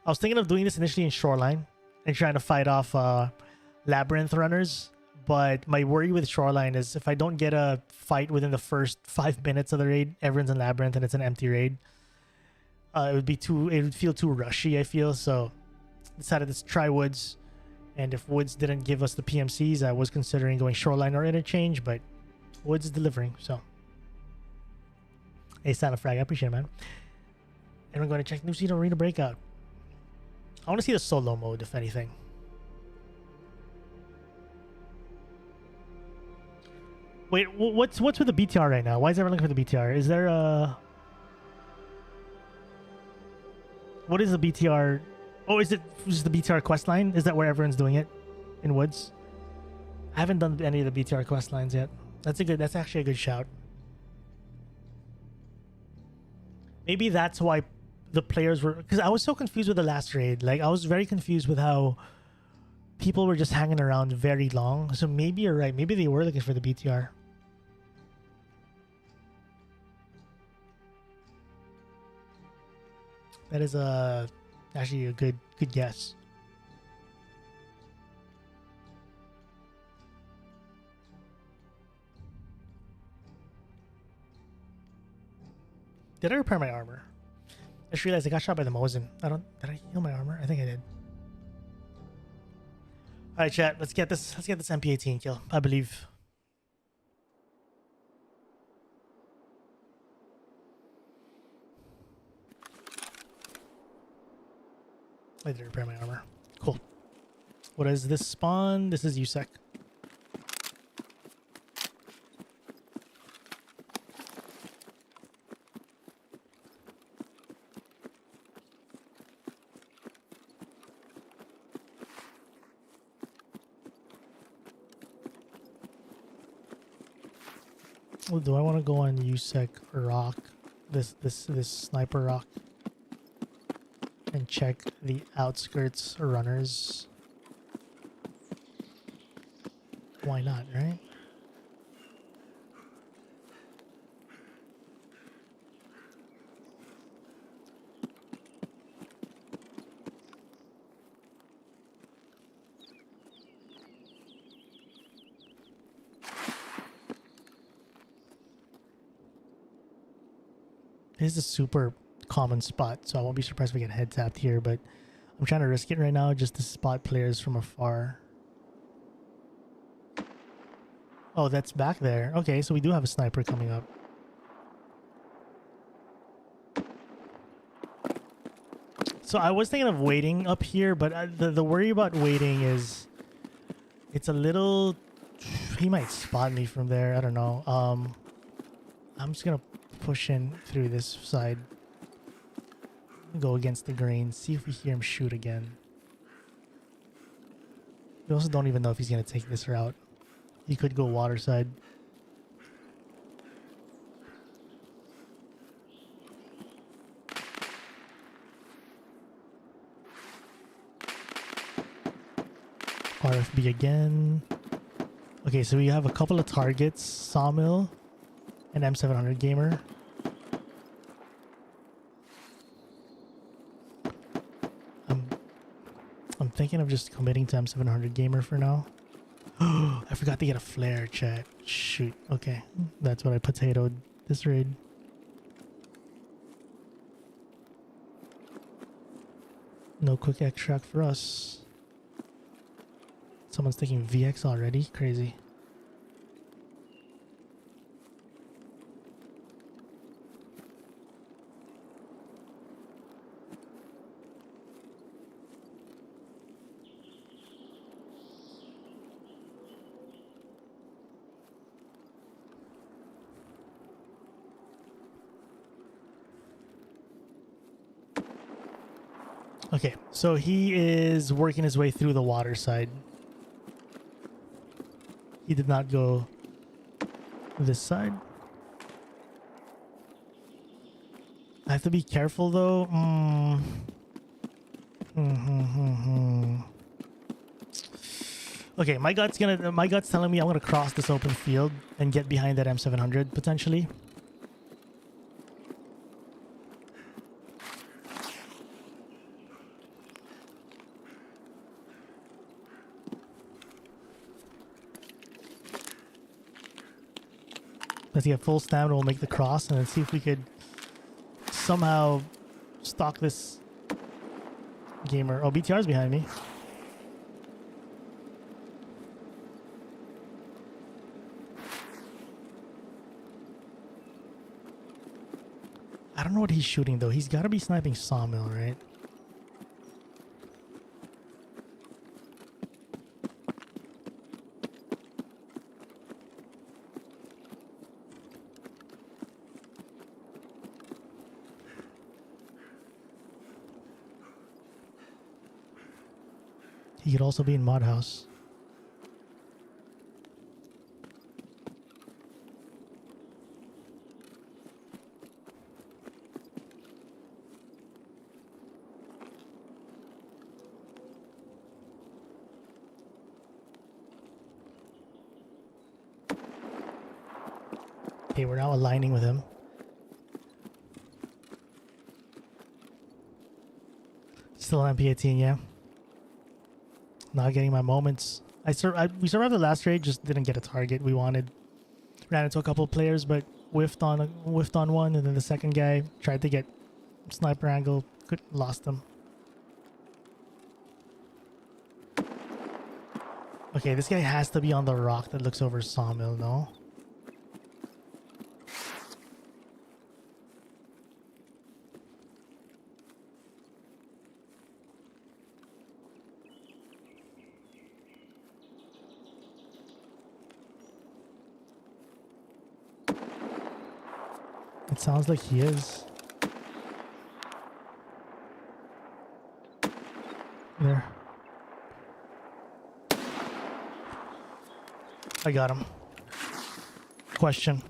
I was thinking of doing this initially in Shoreline and trying to fight off Labyrinth runners. But my worry with Shoreline is if I don't get a fight within the first 5 minutes of the raid, everyone's in Labyrinth and it's an empty raid. It would feel too rushy, I feel. So decided to try Woods. And if Woods didn't give us the PMCs, I was considering going Shoreline or Interchange, but Woods is delivering, so. Hey, Santa Frag, I appreciate it, man. And we're going to check New Seed Arena Breakout. I want to see the solo mode, if anything. Wait, what's with the BTR right now? Why is everyone looking for the BTR? Is there a... What is the BTR? Oh, is it just the BTR quest line? Is that where everyone's doing it? In Woods? I haven't done any of the BTR quest lines yet. That's actually a good shout. Maybe that's why the players were... Because I was so confused with the last raid. Like, I was very confused with how people were just hanging around very long. So maybe you're right. Maybe they were looking for the BTR. That is actually a good guess. Did I repair my armor? I just realized I got shot by the Mosin. Did I heal my armor? I think I did. All right, chat. Let's get this MP18 kill. I believe. I did repair my armor. Cool. What is this spawn? This is USEC. Well, do I want to go on USEC rock? This sniper rock? And check the outskirts runners. Why not, right? This is a super common spot, so I won't be surprised if we get head tapped here, but I'm trying to risk it right now just to spot players from afar. Oh, that's back there. Okay, so we do have a sniper coming up. So I was thinking of waiting up here, but the worry about waiting is it's a little... He might spot me from there. I don't know. I'm just going to push in through this side. Go against the grain. See if we hear him shoot again. We also don't even know if he's going to take this route. He could go water side. RFB again. Okay, so we have a couple of targets. Sawmill and M700 Gamer. I'm thinking of just committing to M700 Gamer for now. I forgot to get a flare, chat. Shoot. Okay. That's what I potatoed this raid. No quick extract for us. Someone's taking VX already? Crazy. Okay, so he is working his way through the water side. He did not go this side. I have to be careful though. Okay, my gut's telling me I'm gonna cross this open field and get behind that M700 potentially. Let's get full stamina, we'll make the cross and then see if we could somehow stalk this gamer. Oh, BTR's behind me. I don't know what he's shooting though. He's got to be sniping Sawmill, right? He could also be in Mod House. Okay, we're now aligning with him. Still MP18, yeah. Not getting my moments. We survived the last raid, just didn't get a target we wanted. Ran into a couple of players, but whiffed on one, and then the second guy tried to get sniper angle, lost him. Okay, this guy has to be on the rock that looks over Sawmill, no? It sounds like he is. There. I got him. Question.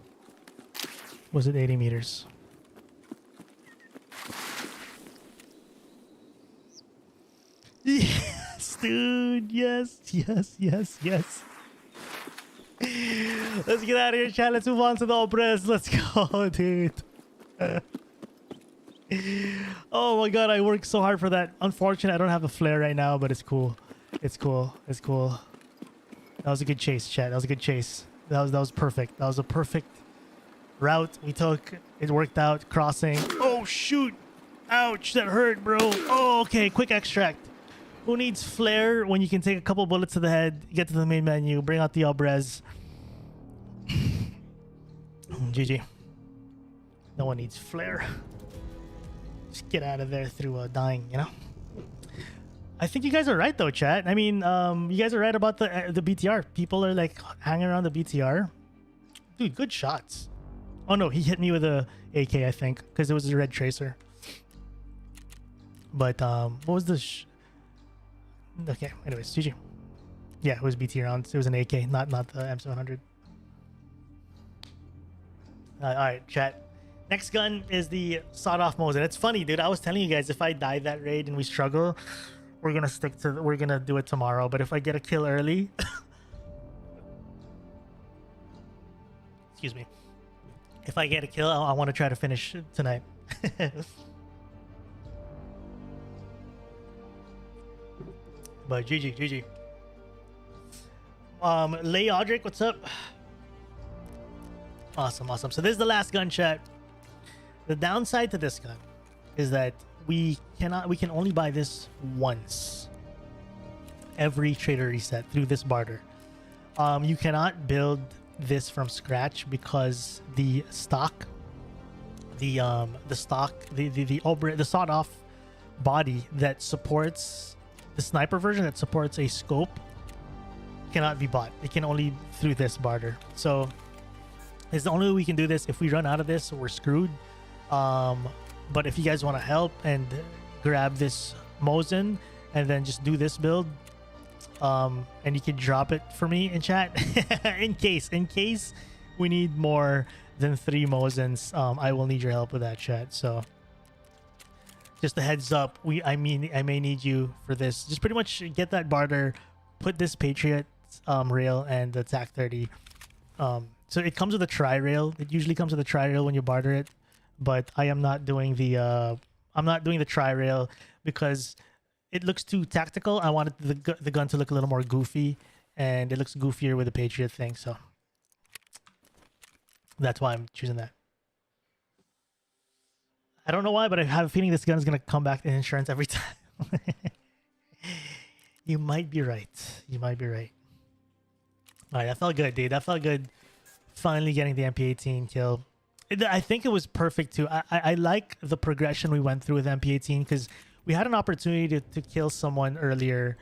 Was it 80 meters? Yes, dude. Yes, yes, yes, yes. Let's get out of here, chat. Let's move on to the Opress. Let's go, dude. Oh my god, I worked so hard for that. Unfortunately, I don't have a flare right now, but it's cool. It's cool. It's cool. That was a good chase, chat. That was a good chase. That was perfect. That was a perfect route we took. It worked out. Crossing. Oh shoot! Ouch! That hurt, bro. Oh, okay. Quick extract. Who needs flare when you can take a couple bullets to the head, get to the main menu, bring out the Albrez? GG. No one needs flare. Just get out of there through dying, you know? I think you guys are right though, chat. I mean, you guys are right about the BTR. People are like hanging around the BTR. Dude, good shots. Oh no, he hit me with a AK, I think, because it was a red tracer. But what was the okay, anyways, GG. Yeah, it was BT rounds. It was an AK, not the M700. Alright, chat. Next gun is the sawed-off Mosin. It's funny, dude. I was telling you guys, if I die that raid and we struggle, we're gonna do it tomorrow. But if I get a kill early, excuse me. If I get a kill, I want to try to finish tonight. But GG. Lay Audric, what's up? Awesome. So this is the last gun, chat. The downside to this gun is that we can only buy this once every trader reset through this barter. You cannot build this from scratch because the stock, the sawed off body that supports the sniper version that supports a scope cannot be bought. It can only through this barter. So it's the only way we can do this. If we run out of this, we're screwed. But if you guys want to help and grab this Mosin and then just do this build, and you can drop it for me in chat in case we need more than 3 Mosins, I will need your help with that, chat. So just a heads up, I may need you for this. Just pretty much get that barter, put this Patriot rail and the TAC 30. So it comes with a tri-rail. It usually comes with a tri-rail when you barter it, but I am not doing the tri-rail because it looks too tactical. I wanted the gun to look a little more goofy, and it looks goofier with the Patriot thing. So that's why I'm choosing that. I don't know why, but I have a feeling this gun is gonna come back to insurance every time. You might be right. All right, that felt good, dude. That felt good. Finally getting the MP18 kill. I think it was perfect too. I like the progression we went through with MP18 because we had an opportunity to kill someone earlier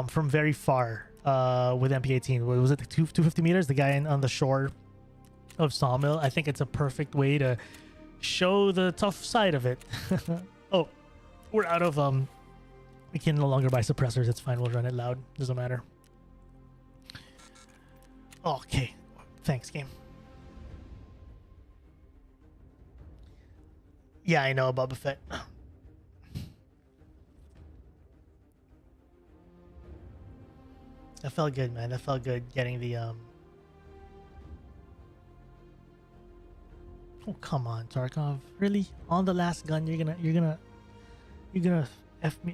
from very far with MP18. Was it 250 meters? The guy on the shore of Sawmill. I think it's a perfect way to show the tough side of it. Oh, we're out of we can no longer buy suppressors. It's fine. We'll run it loud. Doesn't matter. Okay. Thanks, game. Yeah, I know about Boba Fett. That felt good, man. That felt good getting the Oh, come on, Tarkov. Really? On the last gun you're gonna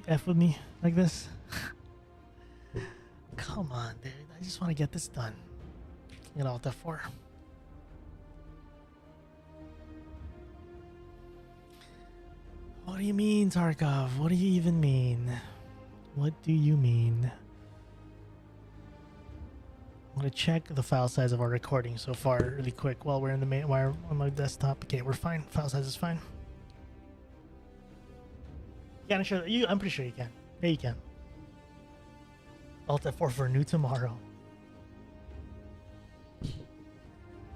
F with me like this. Come on, dude. I just want to get this done. Get Alt F4. What do you mean, Tarkov? What do you even mean? What do you mean? I'm gonna check the file size of our recording so far really quick while we're in the main wire on my desktop. Okay, we're fine. File size is fine. Yeah, I'm sure I'm pretty sure you can. Yeah, you can. Alt F4 for new tomorrow.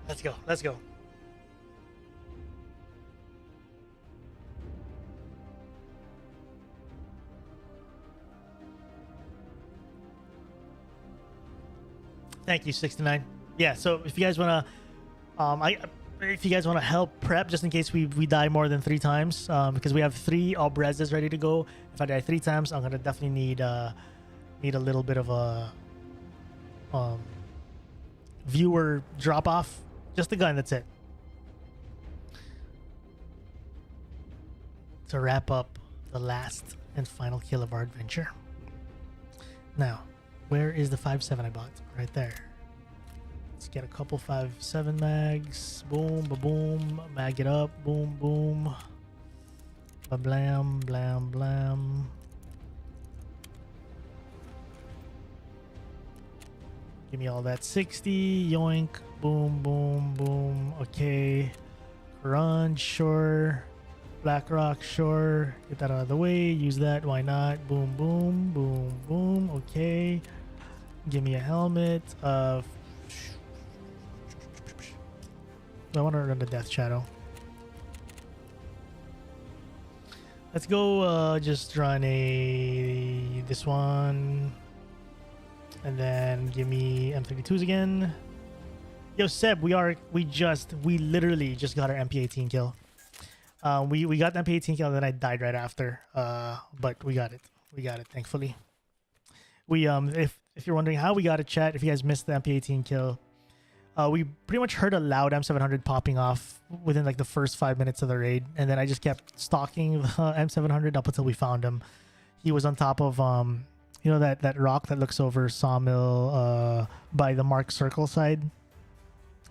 Let's go. Let's go. Thank you, 69. Yeah, so if you guys wanna, if you guys wanna help prep just in case we die more than 3 times, because we have 3 Albrezes ready to go. If I die 3 times, I'm gonna definitely need a little bit of a viewer drop off. Just the gun, that's it. To wrap up the last and final kill of our adventure. Now, where is the 5.7 I bought? Right there. Let's get a couple 5.7 mags. Boom, ba-boom. Mag it up. Boom, boom. Ba-blam, blam, blam. Give me all that 60. Yoink. Boom, boom, boom. Okay. Grunge, sure. Blackrock, sure. Get that out of the way. Use that. Why not? Boom, boom, boom, boom. Okay. Give me a helmet. I want to run the Death Shadow. Let's go just run this one. And then give me M32s again. Yo, Seb, we literally just got our MP18 kill. We got the MP18 kill and then I died right after. But we got it. We got it, thankfully. We if you're wondering how we got it, chat, if you guys missed the MP18 kill, we pretty much heard a loud M700 popping off within like the first 5 minutes of the raid, and then I just kept stalking the M700 up until we found him. He was on top of you know that rock that looks over Sawmill by the Mark Circle side.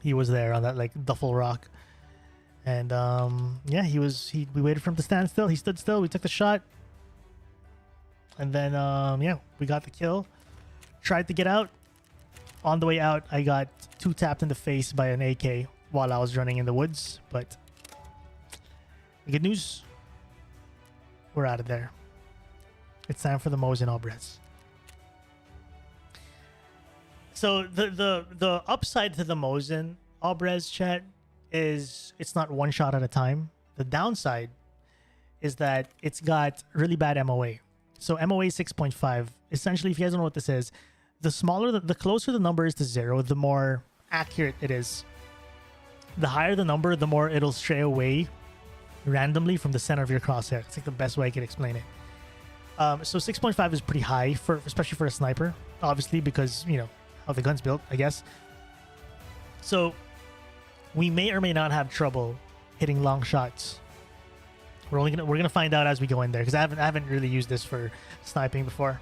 He was there on that like duffel rock. And yeah, we waited for him to stand still. He stood still. We took the shot. And then yeah, we got the kill. Tried to get out. On the way out, I got 2 tapped in the face by an AK while I was running in the woods. But the good news, we're out of there. It's time for the Mosin Albrez. So the upside to the Mosin Albrez, chat, is it's not one shot at a time. The downside is that it's got really bad MOA. So MOA 6.5. Essentially, if you guys don't know what this is, the closer the number is to 0, the more accurate it is. The higher the number, the more it'll stray away randomly from the center of your crosshair. It's like the best way I could explain it. So 6.5 is pretty high especially for a sniper, obviously, because you know how the gun's built, I guess. So we may or may not have trouble hitting long shots. We're gonna find out as we go in there, because I haven't really used this for sniping before.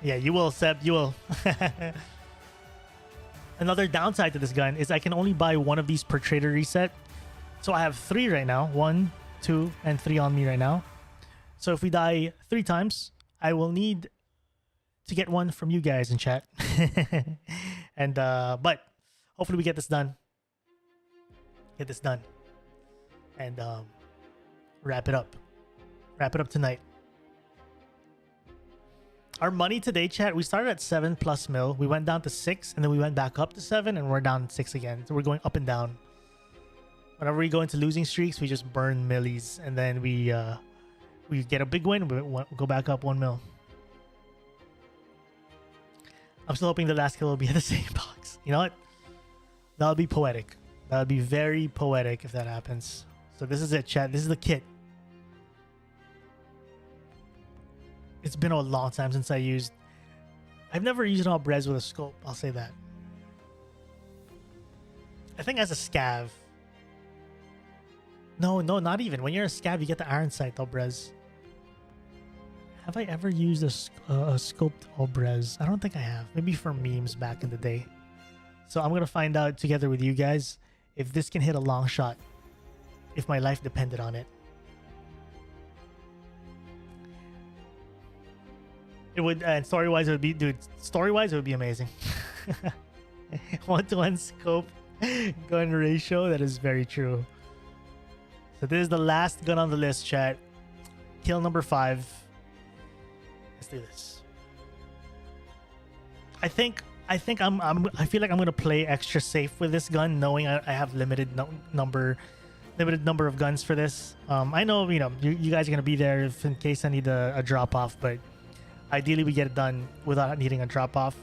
Yeah, you will, Seb. You will. Another downside to this gun is I can only buy one of these per trader reset. So I have 3 right now. 1, 2, and 3 on me right now. So if we die 3 times, I will need to get one from you guys in chat. And but hopefully we get this done. Get this done. And wrap it up. Wrap it up tonight. Our money today, chat, we started at 7+ mil. We went down to 6, and then we went back up to 7, and we're down 6 again. So we're going up and down. Whenever we go into losing streaks, we just burn millies, and then we get a big win, we go back up 1 mil. I'm still hoping the last kill will be at the same box. You know what? That'll be poetic. That'll be very poetic if that happens. So this is it, chat. This is the kit. It's been a long time since I've never used an Albrez with a scope. I'll say that. I think as a scav. No, not even. When you're a scav, you get the iron sight, Albrez. Have I ever used a scoped obres? I don't think I have. Maybe for memes back in the day. So I'm gonna find out together with you guys if this can hit a long shot. If my life depended on it. It would, and story-wise it would be, dude, story-wise it would be amazing. 1-to-1 scope gun ratio, that is very true. So this is the last gun on the list, chat. Kill number 5. Let's do this. I feel like I'm gonna play extra safe with this gun, knowing I have limited number of guns for this. I know, you know, you guys are gonna be there if in case I need a drop off, but ideally we get it done without needing a drop off.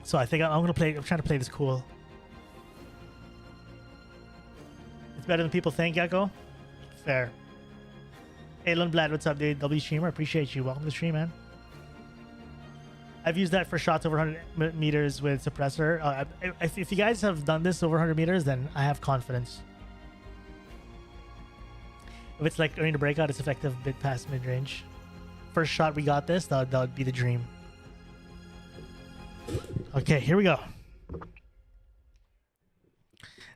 So I think I'm trying to play this cool. It's better than people think, Gecko. Fair. Hey, Lundblad, what's up, dude? W streamer, appreciate you. Welcome to the stream, man. I've used that for shots over 100 meters with suppressor. If you guys have done this over 100 meters, then I have confidence. If it's like arena breakout, it's effective bit past mid range. First shot we got this, that would be the dream. Okay, here we go.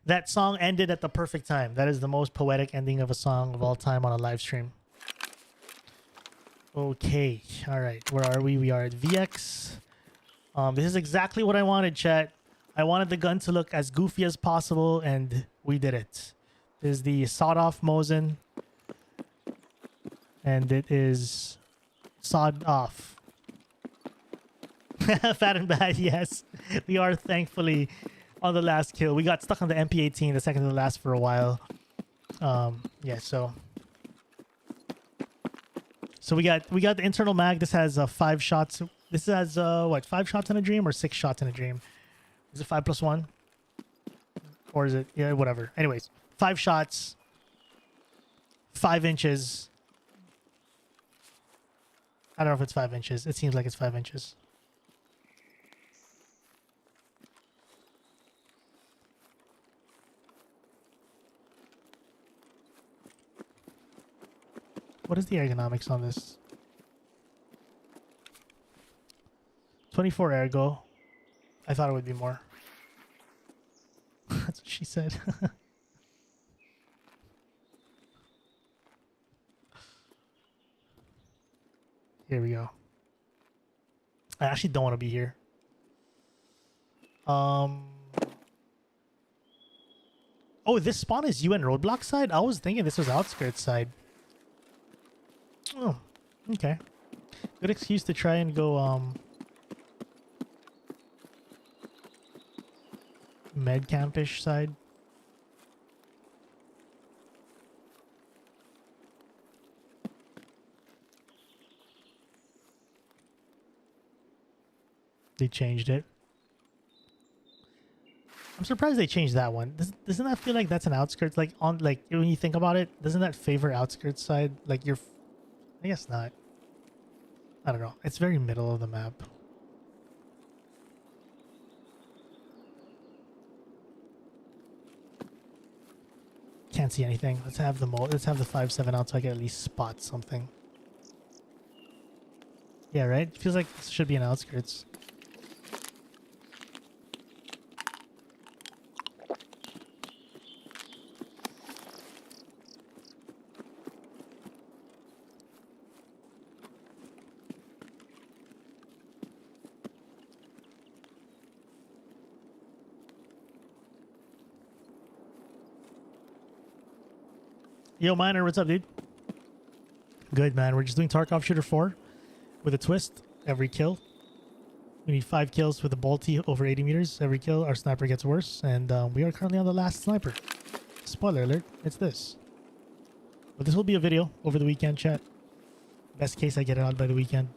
That song ended at the perfect time. That is the most poetic ending of a song of all time on a live stream. Okay, all right, where are we? We are at VX. This is exactly what I wanted, chat. I wanted the gun to look as goofy as possible, and we did it. This is the sawed-off Mosin, and it is sawed off. Fat and bad, yes. We are thankfully on the last kill. We got stuck on the MP18, the second to the last for a while. Yeah, so we got the internal mag. This has 5 shots. This has what, 5 shots in a dream or 6 shots in a dream? Is it 5 plus 1? Or is it, yeah, whatever. Anyways, 5 shots, 5 inches. I don't know if it's 5 inches. It seems like it's 5 inches. What is the ergonomics on this? 24 ergo. I thought it would be more. That's what she said. Here we go. I actually don't want to be here. Oh, this spawn is UN roadblock side? I was thinking this was outskirts side. Oh, okay. Good excuse to try and go med campish side. They changed it. I'm surprised they changed that one. Doesn't that feel like that's an outskirts? Like on, like when you think about it, doesn't that favor outskirts side? Like you're, I guess not. I don't know. It's very middle of the map. Can't see anything. Let's have the 5-7 out so I can at least spot something. Yeah, right? Feels like this should be an outskirts. Yo, Miner, what's up, dude? Good, man. We're just doing Tarkov Shooter 4 with a twist. Every kill. We need 5 kills with a bolty over 80 meters. Every kill, our sniper gets worse. And we are currently on the last sniper. Spoiler alert, it's this. But this will be a video over the weekend, chat. Best case, I get it out by the weekend.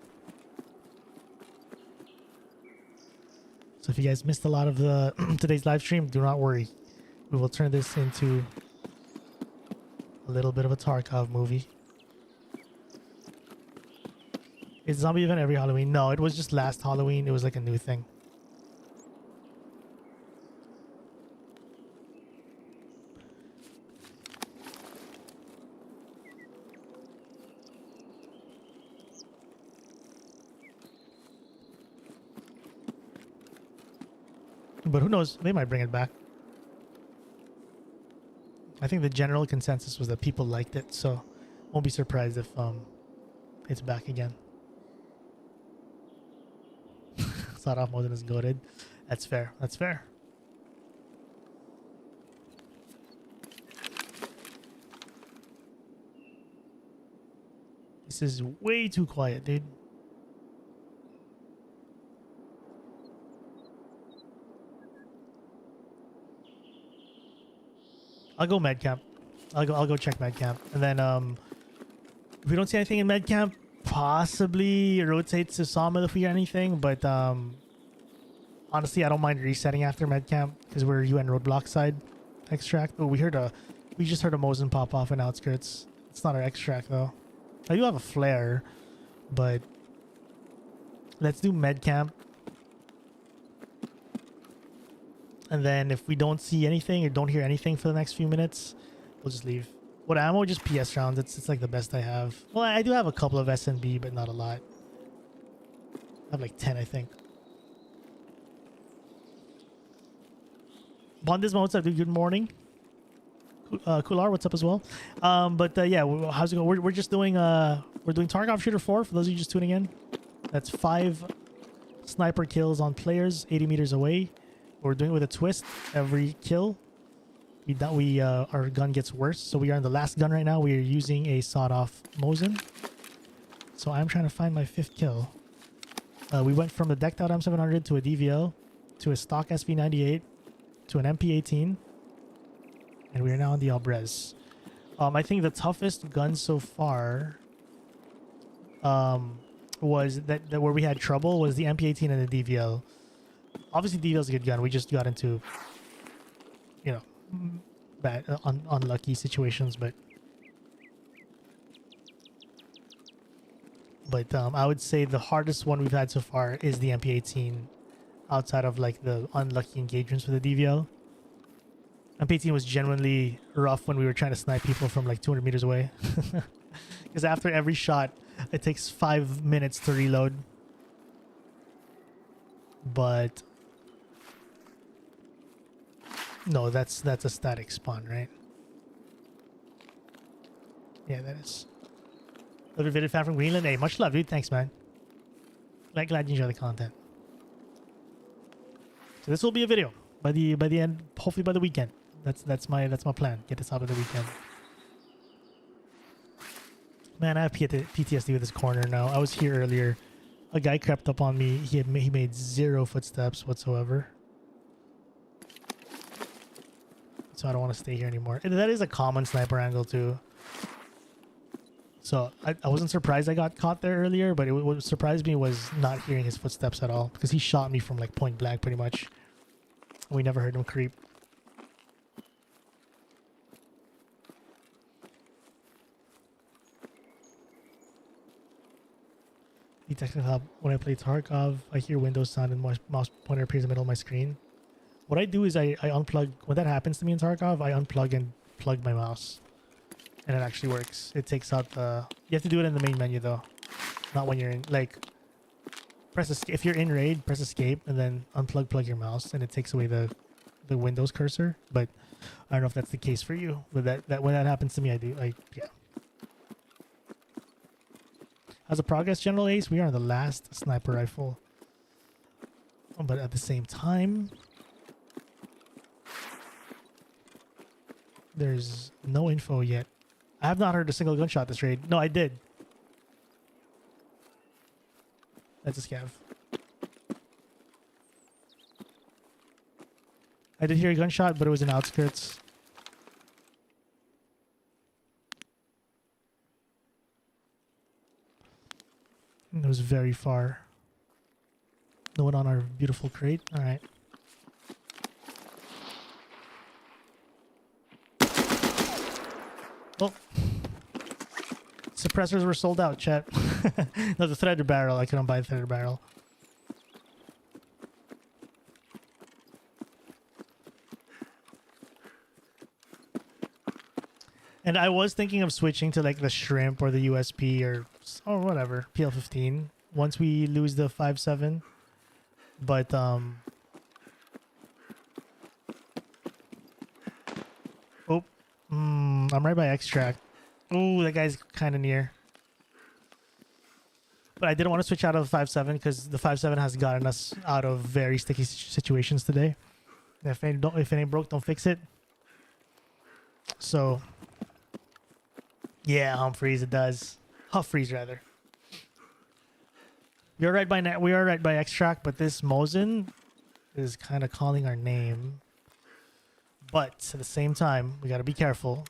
So if you guys missed a lot of the today's live stream, do not worry. We will turn this into a little bit of a Tarkov movie. Is zombie event every Halloween? No, it was just last Halloween. It was like a new thing. But who knows? They might bring it back. I think the general consensus was that people liked it, so won't be surprised if it's back again. Start off Mosin is goated. That's fair. That's fair. This is way too quiet, dude. I'll go med camp. I'll go check med camp, and then if we don't see anything in med camp, possibly rotate to sawmill if we get anything. But honestly, I don't mind resetting after med camp because we're UN roadblock side extract. But we just heard a Mosin pop off in outskirts. It's not our extract though. I do have a flare, but let's do med camp. And then if we don't see anything or don't hear anything for the next few minutes, we'll just leave. What ammo? Just PS rounds. It's like the best I have. Well, I do have a couple of SNB, but not a lot. I have like 10, I think. Bondis, what's up, dude? Good morning. Kular, what's up as well? Yeah, how's it going? We're just doing we're doing Tarkov Shooter 4 for those of you just tuning in. That's 5 sniper kills on players 80 meters away. We're doing it with a twist. Every kill, our gun gets worse. So we are in the last gun right now. We are using a sawed-off Mosin. So I'm trying to find my 5th kill. We went from the decked out M700 to a DVL to a stock SV98 to an MP18, and we are now on the Albrez. I think the toughest gun so far was that where we had trouble was the MP18 and the DVL. Obviously, DVL's a good gun. We just got into, you know, bad, unlucky situations, but I would say the hardest one we've had so far is the MP18, outside of like the unlucky engagements with the DVL. MP18 was genuinely rough when we were trying to snipe people from like 200 meters away, because after every shot, it takes 5 minutes to reload. But no, that's a static spawn, right? Yeah, that is. Little video fan from Greenland. Hey, much love, dude. Thanks, man. Glad you enjoy the content. So this will be a video by the end, hopefully by the weekend. That's my plan. Get this out of the weekend. Man, I have PTSD with this corner now. I was here earlier. A guy crept up on me. He made 0 footsteps whatsoever. So I don't want to stay here anymore. And that is a common sniper angle too. So I wasn't surprised I got caught there earlier, but what surprised me was not hearing his footsteps at all, because he shot me from like point blank pretty much. We never heard him creep. The technical help. When I play Tarkov, I hear Windows sound and my mouse pointer appears in the middle of my screen. What I do is I unplug. When that happens to me in Tarkov, I unplug and plug my mouse. And it actually works. It takes out the... You have to do it in the main menu though. Not when you're in... Like, press escape. If you're in raid, press escape and then plug your mouse, and it takes away the Windows cursor. But I don't know if that's the case for you. But that when that happens to me, I do. Yeah. How's the progress, General Ace? We are on the last sniper rifle. But at the same time, there's no info yet. I have not heard a single gunshot this raid. No, I did. That's a scav. I did hear a gunshot, but it was in outskirts. It was very far. No one on our beautiful crate. All right. Oh. Suppressors were sold out, chat. No, the threaded barrel. I couldn't buy the threaded barrel. And I was thinking of switching to like the shrimp or the USP or whatever, PL15 once we lose the 5.7. But I'm right by extract. Oh, that guy's kind of near. But I didn't want to switch out of the 5.7 because the 5.7 has gotten us out of very sticky situations today. If it ain't broke, don't fix it. So, yeah, Humphreys, it does. Humphreys, rather. We are right by extract, but this Mosin is kind of calling our name. But at the same time, we got to be careful.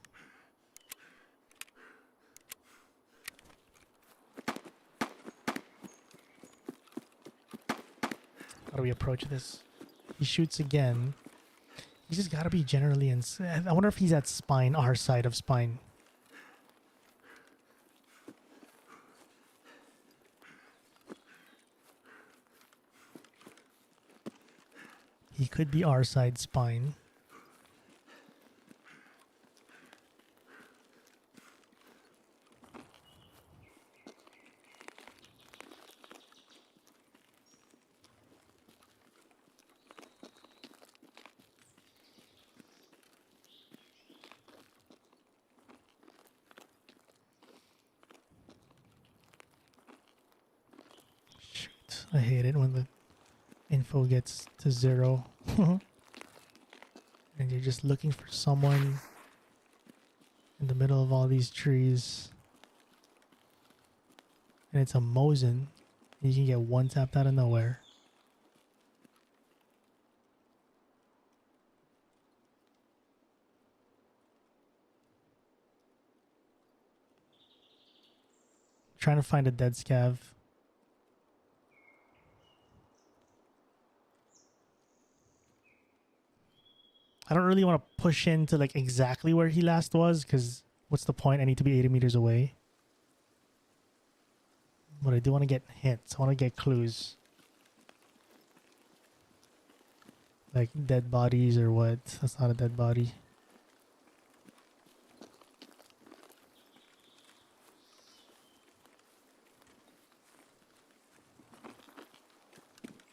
How do we approach this? He shoots again. He's just got to be generally in... I wonder if he's at spine, our side of spine. He could be our side spine. Shoot, I hate it when the info gets to 0. And you're just looking for someone in the middle of all these trees. And it's a Mosin. You can get one tapped out of nowhere. Trying to find a dead scav. I don't really want to push into like exactly where he last was because what's the point? I need to be 80 meters away. But I do want to get hints. I want to get clues. Like dead bodies or what? That's not a dead body.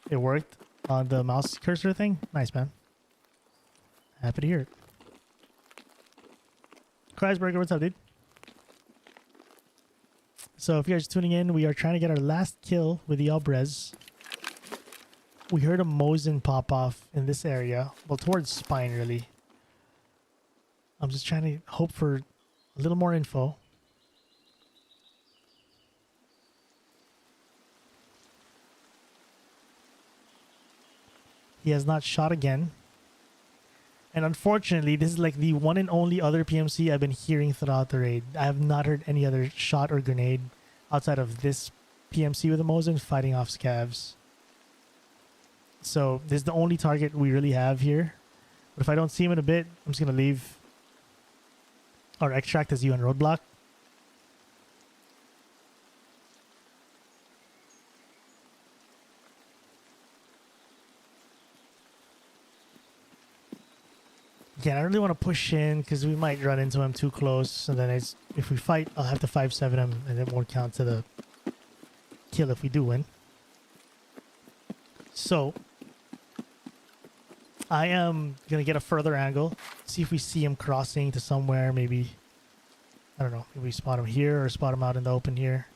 It worked on the mouse cursor thing? Nice, man. Happy to hear it. Kreisberger, what's up, dude? So if you guys are tuning in, we are trying to get our last kill with the Albrez. We heard a Mosin pop off in this area. Well, towards spine, really. I'm just trying to hope for a little more info. He has not shot again. And unfortunately, this is like the one and only other PMC I've been hearing throughout the raid. I have not heard any other shot or grenade outside of this PMC with the Mosin fighting off scavs. So this is the only target we really have here. But if I don't see him in a bit, I'm just going to leave our extract as UN roadblock. Yeah, I really want to push in because we might run into him too close. And then if we fight, I'll have to 5-7 him and it won't count to the kill if we do win. So, I am going to get a further angle. See if we see him crossing to somewhere. Maybe, I don't know, maybe we spot him here or spot him out in the open here.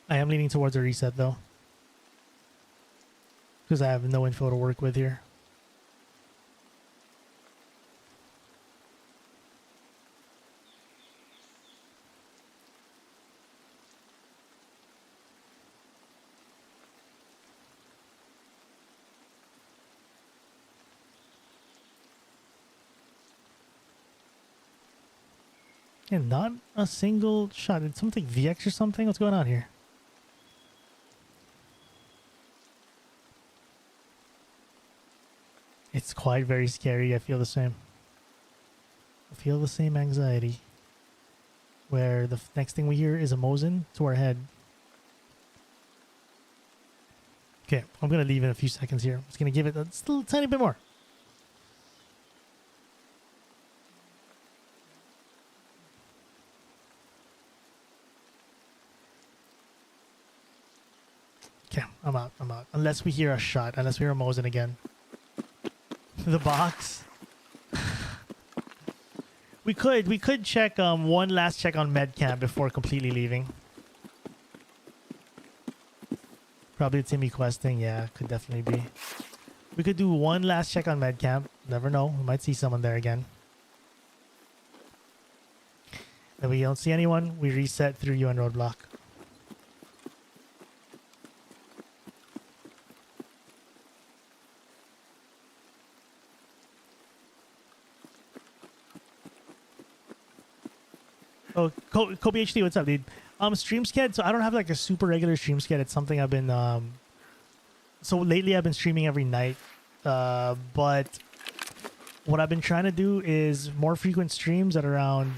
I am leaning towards a reset though, because I have no info to work with here. And not a single shot. Did something VX or something? What's going on here? It's quite very scary. I feel the same. I feel the same anxiety. Where the next thing we hear is a Mosin to our head. Okay, I'm gonna leave in a few seconds here. I'm just gonna give it a still a tiny bit more. Okay, I'm out. I'm out. Unless we hear a shot. Unless we hear Mosin again. The box. We could check one last check on med camp before completely leaving. Probably Timmy questing. Yeah, could definitely be. We could do one last check on med camp. Never know. We might see someone there again. If we don't see anyone, we reset through UN roadblock. Oh, Kobe HD, what's up, dude? Stream sked. So I don't have like a super regular stream sked. It's something I've been so lately I've been streaming every night. But what I've been trying to do is more frequent streams at around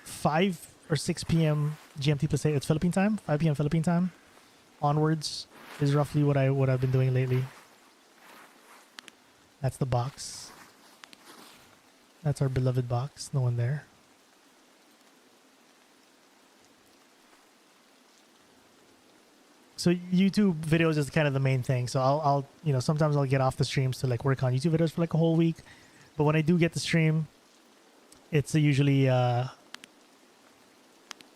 5 or 6 p.m. GMT plus 8. It's Philippine time. 5 p.m. Philippine time onwards is roughly what I've been doing lately. That's the box. That's our beloved box. No one there. So YouTube videos is kind of the main thing. So I'll you know, sometimes I'll get off the streams to like work on YouTube videos for like a whole week. But when I do get to stream, it's usually at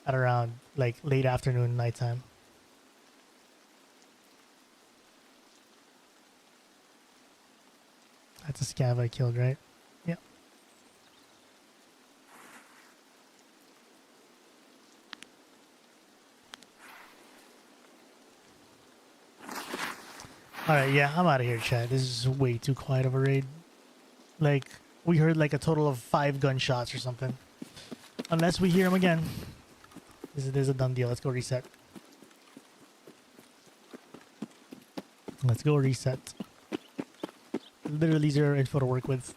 around like late afternoon, nighttime. That's a scav I killed, right? Yeah. Alright, yeah, I'm out of here, chat. This is way too quiet of a raid. Like, we heard like a total of 5 gunshots or something. Unless we hear him again. This is a done deal. Let's go reset. Let's go reset. Literally zero info to work with.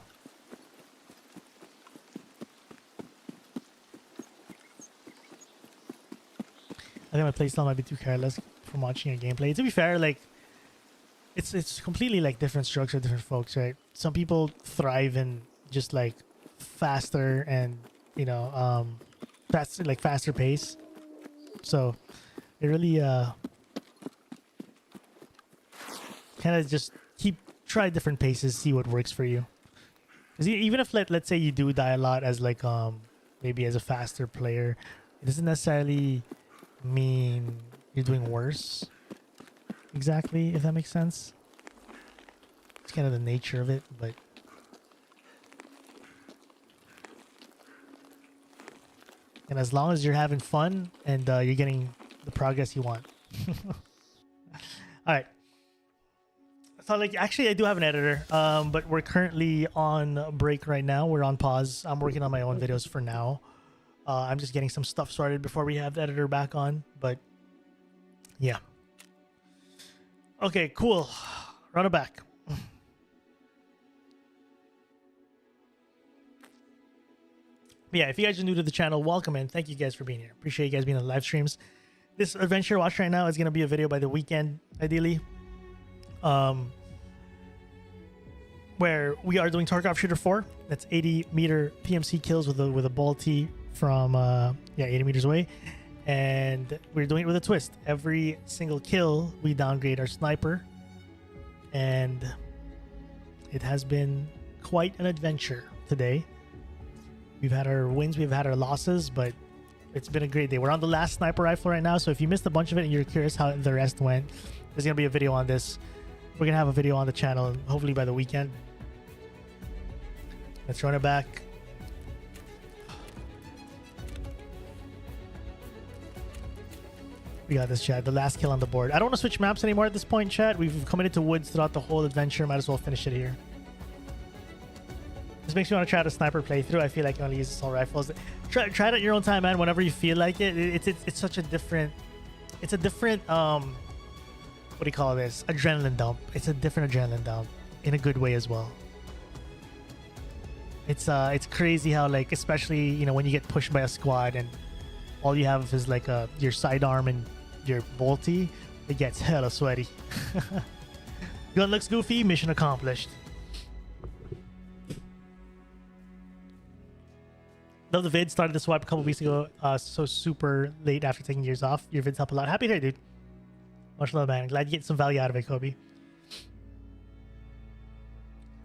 I think my playstyle might be too careless from watching a gameplay. To be fair, like it's completely like different structure, different folks, right? Some people thrive in just like faster and you know faster pace. So it really kind of just try different paces, see what works for you. Because even if let's say you do die a lot as like maybe as a faster player, it doesn't necessarily mean you're doing worse. Exactly, if that makes sense. It's kind of the nature of it, but and as long as you're having fun and you're getting the progress you want. All right. So like actually I do have an editor, but we're currently on break right now. We're on pause. I'm working on my own videos for now. I'm just getting some stuff started before we have the editor back on, but yeah. Okay, cool. Run it back. Yeah, if you guys are new to the channel, welcome and thank you guys for being here. Appreciate you guys being on the live streams. This adventure watch right now is going to be a video by the weekend, ideally. Where we are doing Tarkov Shooter 4. That's 80 meter PMC kills with a ball T from 80 meters away. And we're doing it with a twist. Every single kill, we downgrade our sniper. And it has been quite an adventure today. We've had our wins, we've had our losses, but it's been a great day. We're on the last sniper rifle right now, so if you missed a bunch of it and you're curious how the rest went, there's going to be a video on this. We're going to have a video on the channel, hopefully by the weekend. Let's run it back. We got this, chat. The last kill on the board. I don't want to switch maps anymore at this point, chat. We've committed to woods throughout the whole adventure. Might as well finish it here. This makes me want to try the sniper playthrough. I feel like I only use assault rifles. Try it at your own time, man. Whenever you feel like it. It's such a different. It's a different what do you call this? Adrenaline dump. It's a different adrenaline dump in a good way as well. It's crazy how like, especially you know when you get pushed by a squad and all you have is like your sidearm and your bolty. It gets hella sweaty. Gun looks goofy. Mission accomplished. Love the vid. Started the swipe a couple weeks ago. So super late after taking years off. Your vids help a lot. Happy to hear, dude. Much love, man. Glad you get some value out of it, Kobe.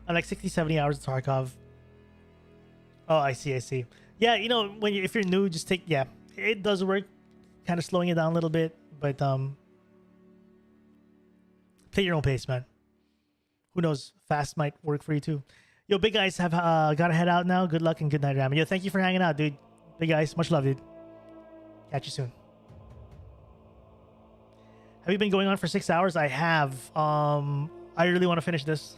I like 60, 70 hours of Tarkov. Oh, I see, I see. Yeah, you know, if you're new, just take, yeah, it does work. Kind of slowing it down a little bit, but play your own pace, man. Who knows? Fast might work for you too. Yo, big guys, have gotta head out now. Good luck and good night, Ramen. Yo, thank you for hanging out, dude. Big guys, much love, dude. Catch you soon. Have you been going on for 6 hours? I have. I really want to finish this.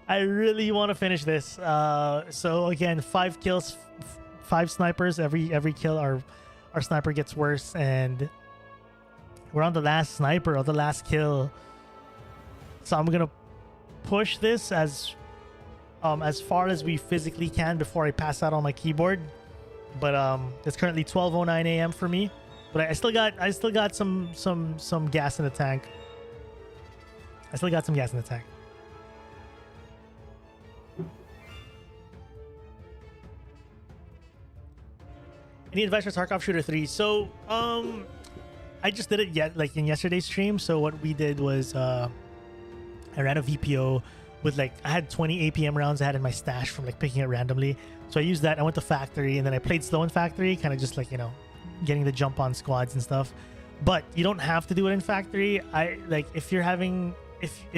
I really want to finish this. So again, 5 kills, 5 snipers. Every kill, our sniper gets worse, and we're on the last sniper or the last kill. So I'm gonna push this as far as we physically can before I pass out on my keyboard. But it's currently 12:09 a.m. for me. But I still got some gas in the tank. I still got some gas in the tank. Any advice for Tarkov Shooter 3? So I just did it in yesterday's stream. So what we did was I ran a VPO with I had 20 APM rounds I had in my stash from picking it randomly. So I used that. I went to factory and then I played slow in factory, kind of just getting the jump on squads and stuff. But you don't have to do it in factory. If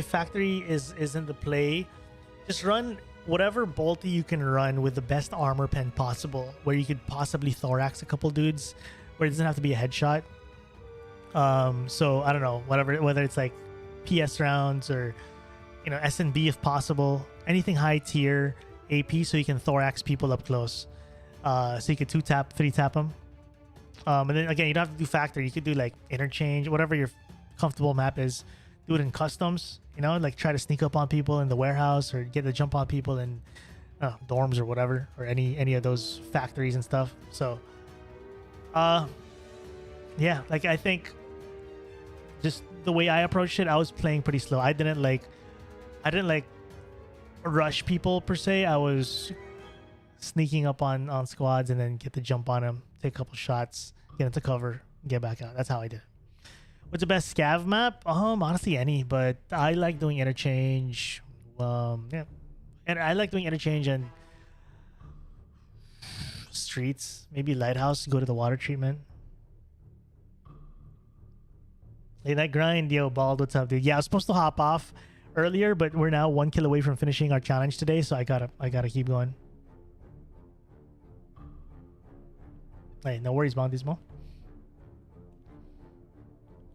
factory is in the play, just run whatever bolty you can run with the best armor pen possible, where you could possibly thorax a couple dudes, where it doesn't have to be a headshot. So I don't know, whether it's PS rounds or SNB if possible, anything high tier AP, so you can thorax people up close. So you could 2-tap, 3-tap them. And then again, you don't have to do factory. You could do interchange, whatever your comfortable map is. Do it in customs, try to sneak up on people in the warehouse or get the jump on people in dorms or whatever, or any of those factories and stuff. So yeah, I think just the way I approached it, I was playing pretty slow. I didn't rush people per se. I was sneaking up on squads and then get the jump on them, take a couple shots, get into cover, get back out. That's how I did it. What's the best scav map? Honestly, any, but I like doing interchange. Yeah, and I like doing interchange and streets. Maybe lighthouse. Go to the water treatment. Late night grind, yo, Bald. What's up, dude? Yeah, I was supposed to hop off earlier, but we're now 1 kill away from finishing our challenge today, so I gotta keep going. Hey, no worries, Bounties Mo.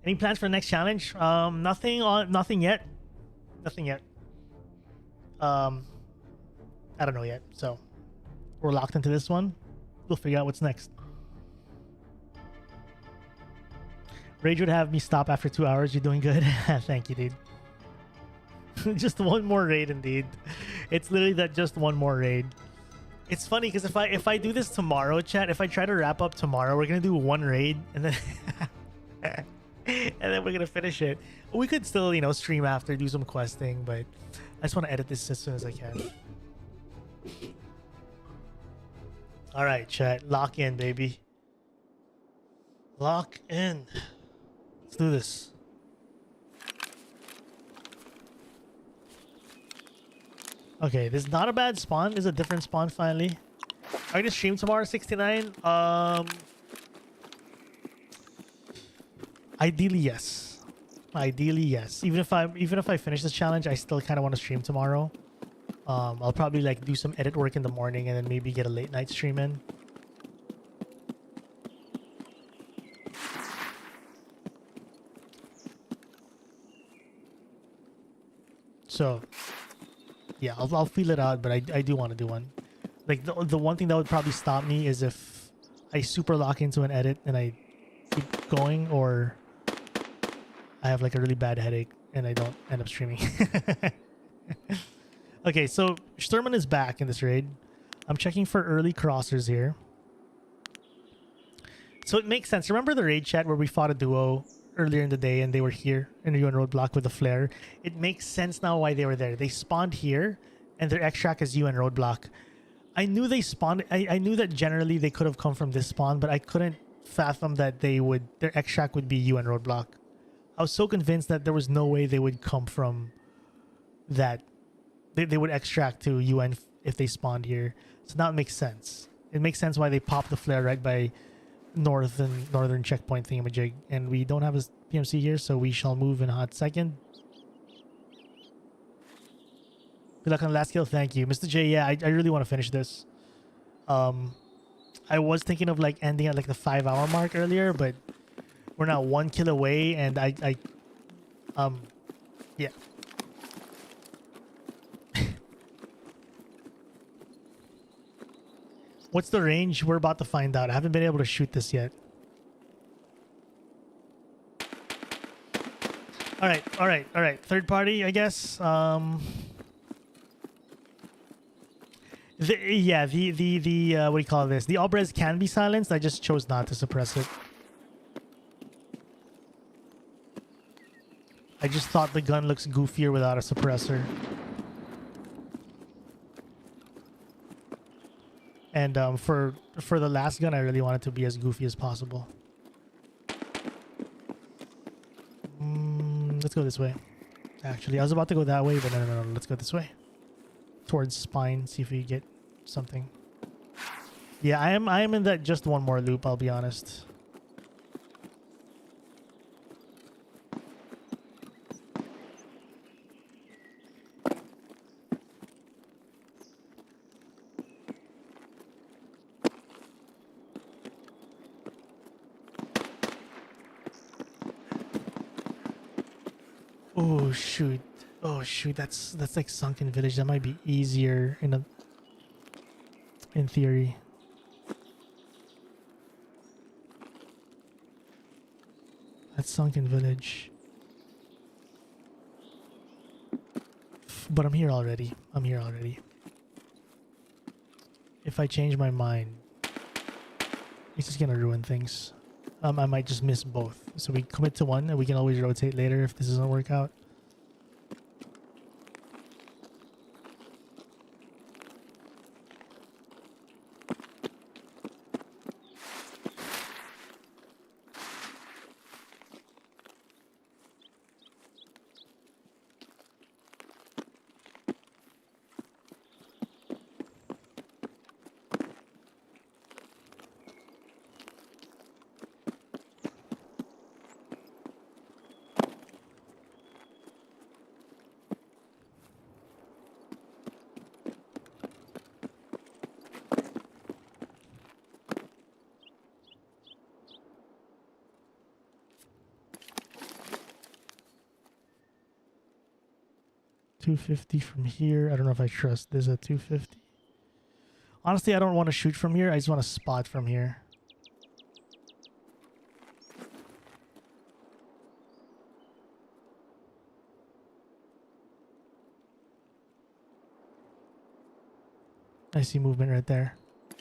Any plans for the next challenge? Nothing yet. Nothing yet. I don't know yet. So we're locked into this one. We'll figure out what's next. Rage would have me stop after 2 hours. You're doing good. Thank you, dude. Just one more raid, indeed. It's literally that, just one more raid. It's funny because if I do this tomorrow, chat, if I try to wrap up tomorrow, we're gonna do one raid and then and then we're gonna finish it. We could still, stream after, do some questing, but I just want to edit this as soon as I can. All right, chat, lock in, baby. Lock in. Let's do this. Okay, this is not a bad spawn. This is a different spawn finally. Are you gonna stream tomorrow, 69? Ideally, yes. Ideally, yes. Even if I finish this challenge, I still kind of want to stream tomorrow. I'll probably do some edit work in the morning and then maybe get a late night stream in. So yeah, I'll feel it out, but I do want to do one. The one thing that would probably stop me is if I super lock into an edit and I keep going, or I have a really bad headache and I don't end up streaming. Okay, so Sturman is back in this raid. I'm checking for early crossers here. So it makes sense. Remember the raid chat where we fought a duo earlier in the day and they were here in the UN roadblock with the flare? It makes sense now why they were there. They spawned here and their extract is UN roadblock. I knew they spawned. I knew that generally they could have come from this spawn, but I couldn't fathom that their extract would be UN roadblock. I was so convinced that there was no way they would come from that. They would extract to UN if they spawned here. So now it makes sense. It makes sense why they popped the flare right by northern checkpoint thingamajig. And we don't have a PMC here, so we shall move in a hot second. Good luck on the last kill. Thank you. Mr. J, yeah, I really want to finish this. I was thinking of like ending at like the 5-hour mark earlier, but we're now 1 kill away and yeah. What's the range? We're about to find out. I haven't been able to shoot this yet. All right. Third party, I guess. What do you call this? The Albrez can be silenced. I just chose not to suppress it. I just thought the gun looks goofier without a suppressor. And for the last gun, I really want it to be as goofy as possible. Let's go this way. Actually, I was about to go that way, but no. Let's go this way. Towards spine, see if we get something. Yeah, I am in that just one more loop, I'll be honest. Oh shoot, that's like sunken village. That might be easier in theory. That's sunken village. But I'm here already. If I change my mind, it's just gonna ruin things. I might just miss both. So we commit to one and we can always rotate later if this doesn't work out. $250 from here. I don't know if I trust this at $250. Honestly, I don't want to shoot from here. I just want to spot from here. I see movement right there.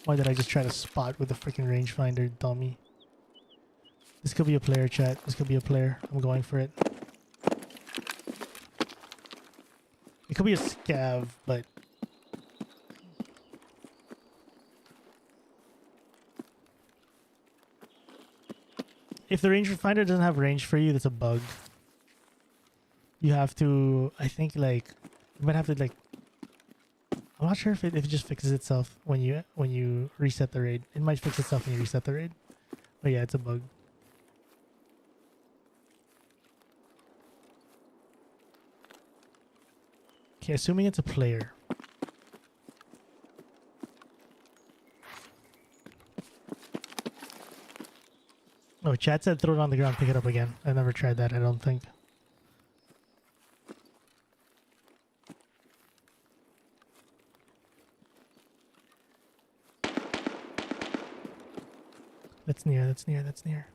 Why did I just try to spot with the freaking rangefinder, dummy? This could be a player, chat. This could be a player. I'm going for it. It could be a scav, but... if the rangefinder doesn't have range for you, that's a bug. You have to... I think, like... you might have to, like... I'm not sure if it just fixes itself when you reset the raid. It might fix itself when you reset the raid. But yeah, it's a bug. Okay, assuming it's a player. Oh, chat said throw it on the ground, pick it up again. I've never tried that, I don't think. That's near, that's near, that's near.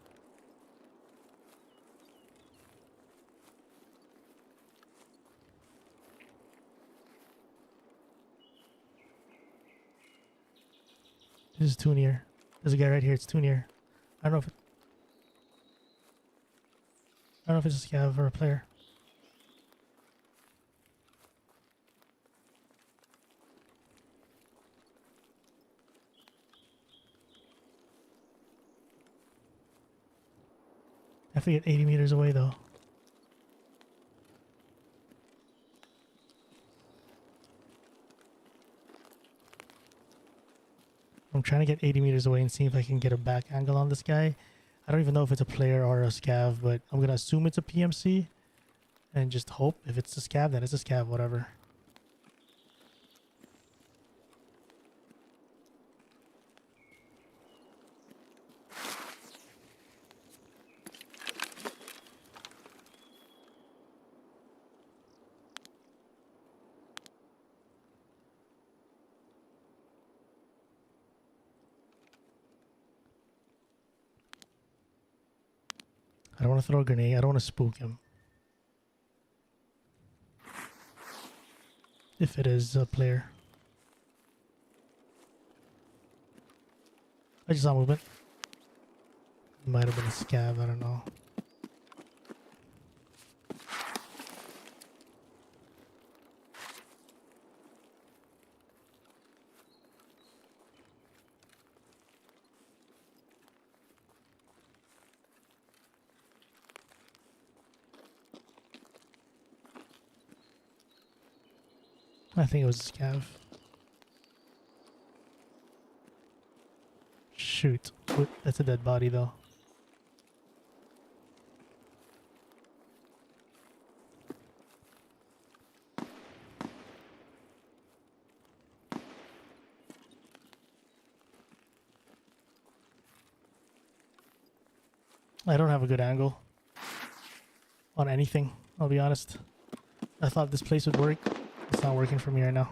This is too near. There's a guy right here, it's too near. I don't know if it's a scav or a player. I have to get 80 meters away though. I'm trying to get 80 meters away and see if I can get a back angle on this guy. I don't even know if it's a player or a scav, but I'm gonna assume it's a PMC and just hope if it's a scav, then it's a scav, whatever. I don't want to throw a grenade. I don't want to spook him. If it is a player. I just saw movement. It might have been a scav, I don't know. I think it was a scav. Shoot. That's a dead body though. I don't have a good angle on anything, I'll be honest. I thought this place would work. It's not working for me right now.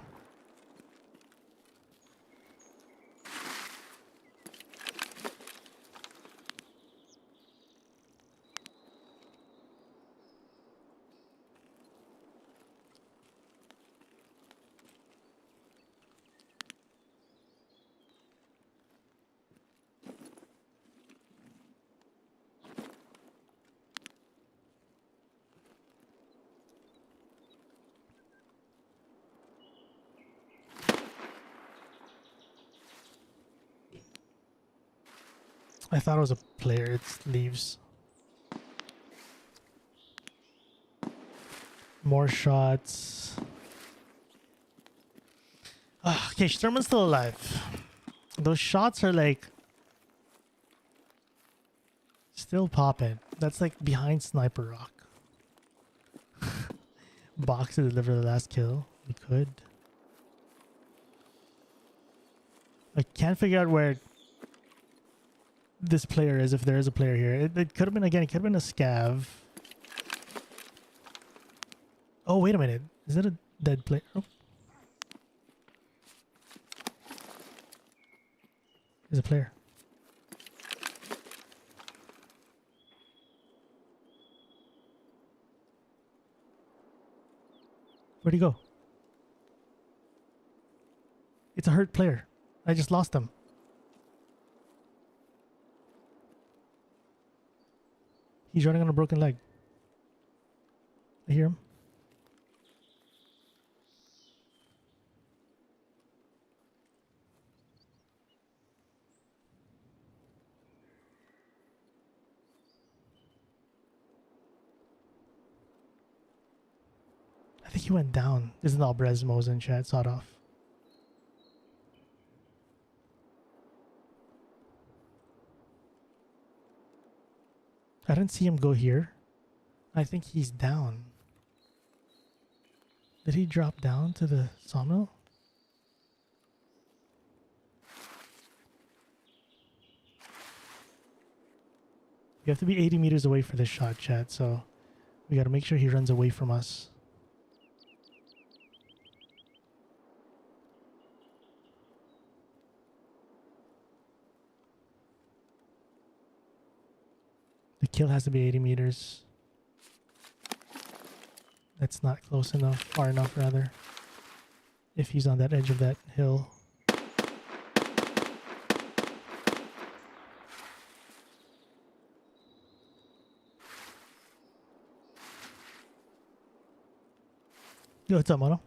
I thought it was a player. It leaves. More shots. Okay, Sherman's still alive. Those shots are like still popping. That's like behind Sniper Rock. Box to deliver the last kill. We could. I can't figure out where this player is, if there is a player here. It could have been, again, it could have been a scav. Oh, wait a minute. Is that a dead player? Oh. There's a player. Where'd he go? It's a hurt player. I just lost him. He's running on a broken leg. I hear him. I think he went down. This is not Bresmo's in chat. Sawed off. I didn't see him go here. I think he's down. Did he drop down to the sawmill? You have to be 80 meters away for this shot, chat, so we gotta make sure he runs away from us. The kill has to be 80 meters. That's not close enough, far enough rather. If he's on that edge of that hill. Yo, what's up, Mono?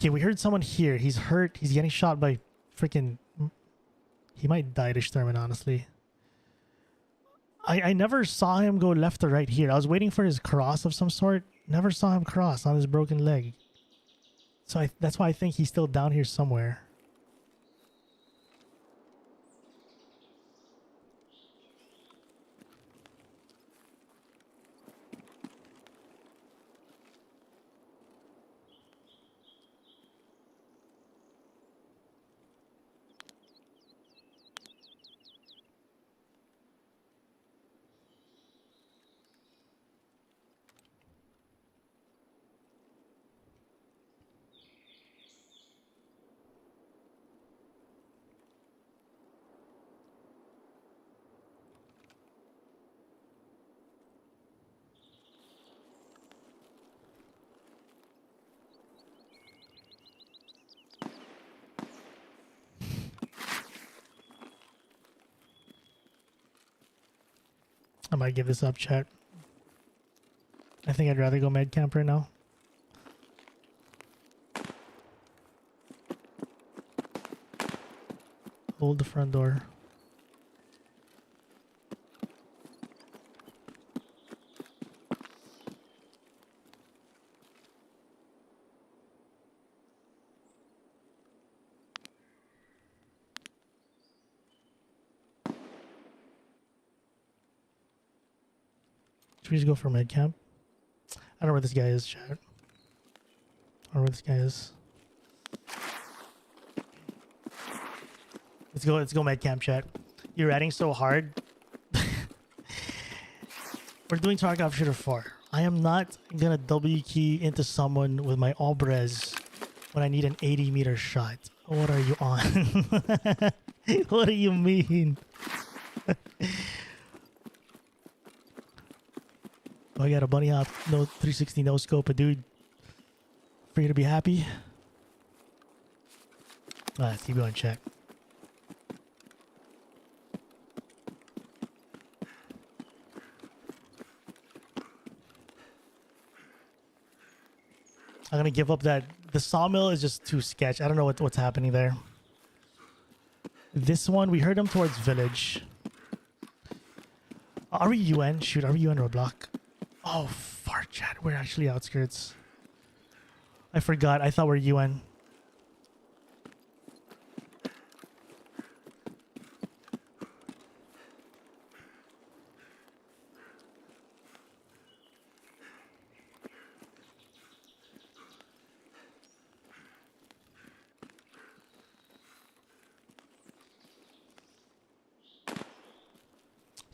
Okay, we heard someone here. He's hurt. He's getting shot by freaking... He might die to Sturman, honestly. I never saw him go left or right here. I was waiting for his cross of some sort. Never saw him cross on his broken leg. So that's why I think he's still down here somewhere. I might give this up, chat. I think I'd rather go med camp right now. Hold the front door. Should we just go for med camp? I don't know where this guy is, chat. I don't know where this guy is. Let's go med camp, chat. You're adding so hard. We're doing Tarkov Shooter 4. I am not gonna W key into someone with my Albrez when I need an 80-meter shot. What are you on? What do you mean? I got a bunny hop, no 360 no scope, a dude. For you to be happy. Let's keep going, check. I'm gonna give up that. The sawmill is just too sketch. I don't know what's happening there. This one, we heard him towards village. Are we UN? Shoot, are we UN roadblock? Oh, far chat. We're actually outskirts. I forgot. I thought we're UN.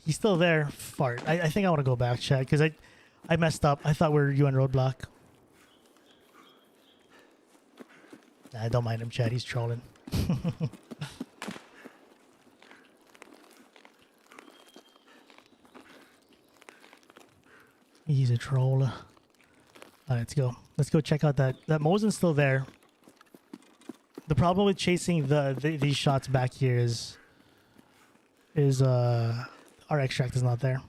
He's still there. Fart. I think I want to go back, chat, because I messed up. I thought we were UN roadblock. Nah, don't mind him, chat. He's trolling. He's a troll. Alright, let's go. Let's go check out that. That Mosin's still there. The problem with chasing these shots back here is our extract is not there.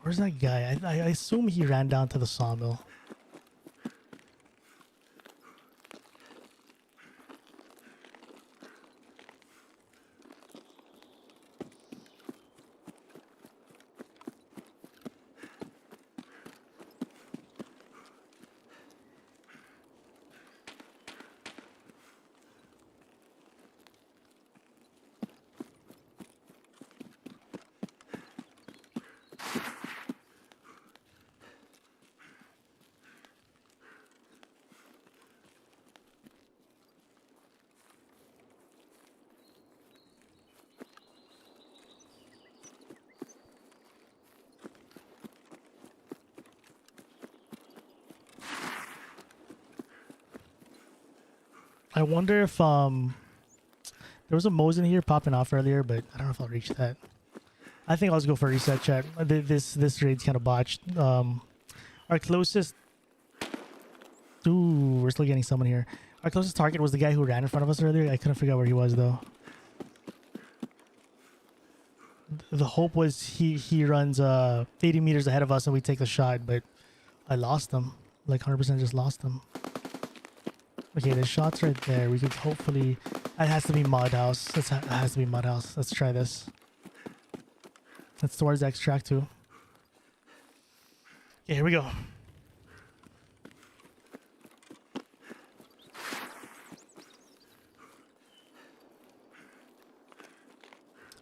Where's that guy? I assume he ran down to the sawmill. I wonder if there was a Mosin here popping off earlier, but I don't know if I'll reach that. I think I'll just go for a reset, chat. This raid's kind of botched. Our closest... Ooh, we're still getting someone here. Our closest target was the guy who ran in front of us earlier. I couldn't figure out where he was, though. The hope was he runs 80 meters ahead of us and we take the shot, but I lost him. Like 100% just lost him. Okay, the shot's right there. We could hopefully... It has to be Mud House. It has to be Mud House. Let's try this. That's towards the extract too. Okay, here we go.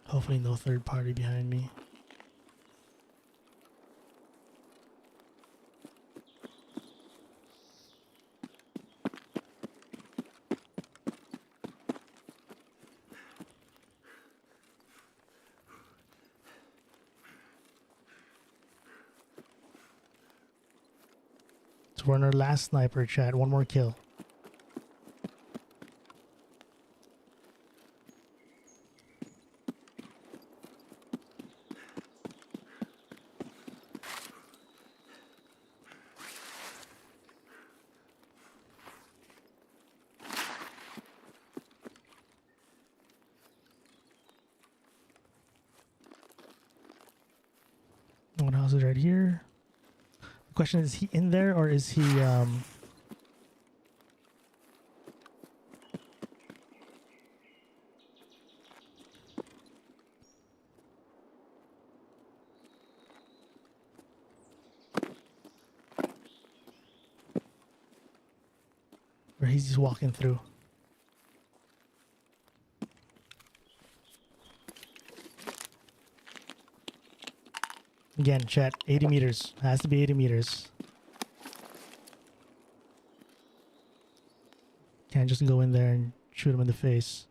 Hopefully no third party behind me. So we're on our last sniper, chat. One more kill. One house is right here. The question is he in there or is he or he's just walking through? Again, chat, 80 meters. Has to be 80 meters. Can't just go in there and shoot him in the face.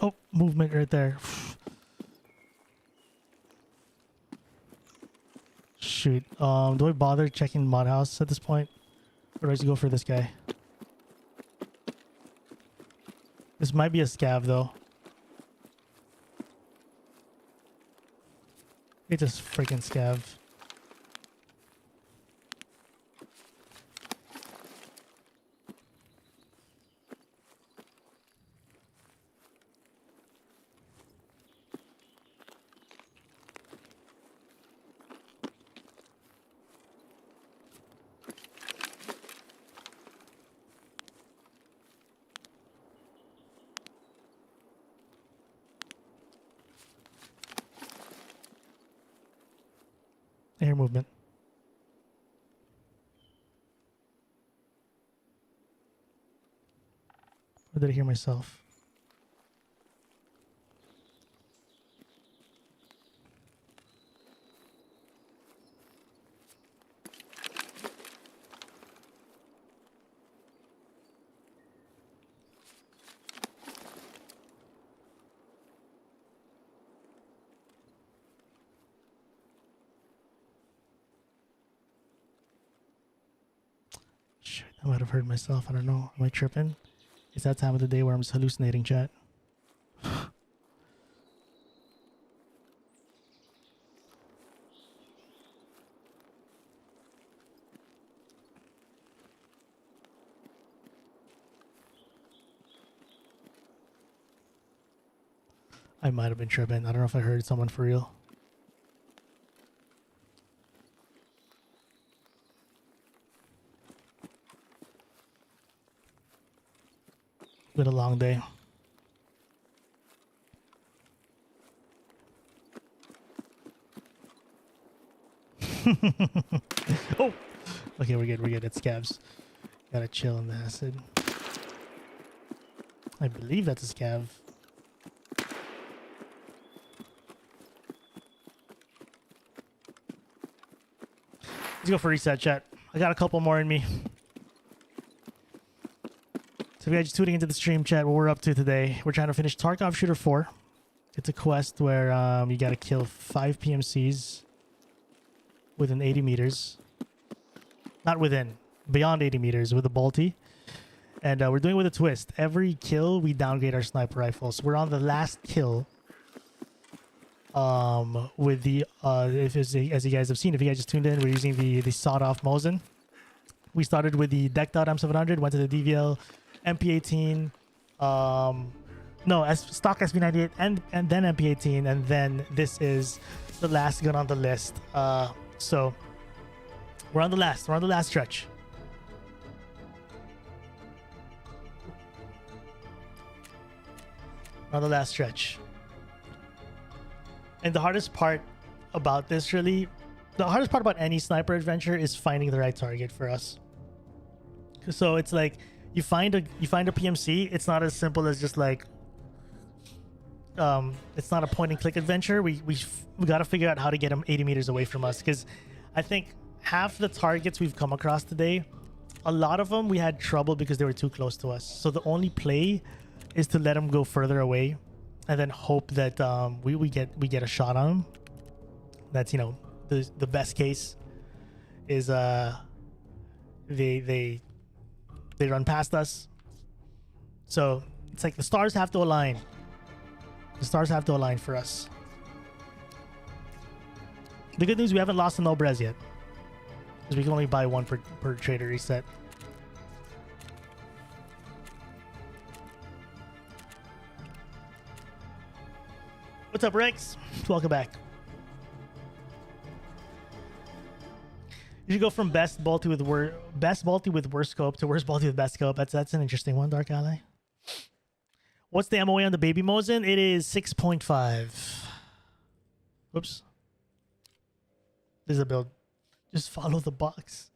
Oh, movement right there. Shoot. Do I bother checking Mod House at this point? Or do I just go for this guy? This might be a scav though. It's just freaking scav. Air movement. Or did I hear myself? Shit, I might have heard myself. I don't know. Am I tripping? It's that time of the day where I'm just hallucinating, chat. I might have been tripping. I don't know if I heard someone for real. Been a long day. Oh, okay, we're good. We're good. It's scavs. Gotta chill in the acid. I believe that's a scav. Let's go for reset, chat. I got a couple more in me. So if you guys just tuning into the stream, chat, what we're up to today, we're trying to finish Tarkov Shooter 4. It's a quest where you gotta kill 5 PMCs within 80 meters. Not within, beyond 80 meters with a bolty. And we're doing it with a twist. Every kill, we downgrade our sniper rifles. We're on the last kill. With the as you guys have seen, if you guys just tuned in, we're using the sawed-off Mosin. We started with the decked out M700, went to the DVL, MP18, stock SV98, and then MP18, and then this is the last gun on the list. So we're on the last stretch. On the last stretch. And the hardest part about this, really, the hardest part about any sniper adventure is finding the right target for us. So it's like you find a PMC. It's not as simple as just like it's not a point and click adventure. We got to figure out how to get them 80 meters away from us, because I think half the targets we've come across today, a lot of them we had trouble because they were too close to us. So the only play is to let them go further away, and then hope that we get a shot on them. That's, you know, the best case is they run past us. So it's like the stars have to align. The stars have to align for us. The good news, we haven't lost a no brez yet, because we can only buy one per trader reset. What's up, Rex? Welcome back. You should go from best bolty with worst scope to worst bolty with best scope. That's an interesting one, Dark Ally. What's the MOA on the baby Mosin? It is 6.5. Whoops. This is a build. Just follow the box.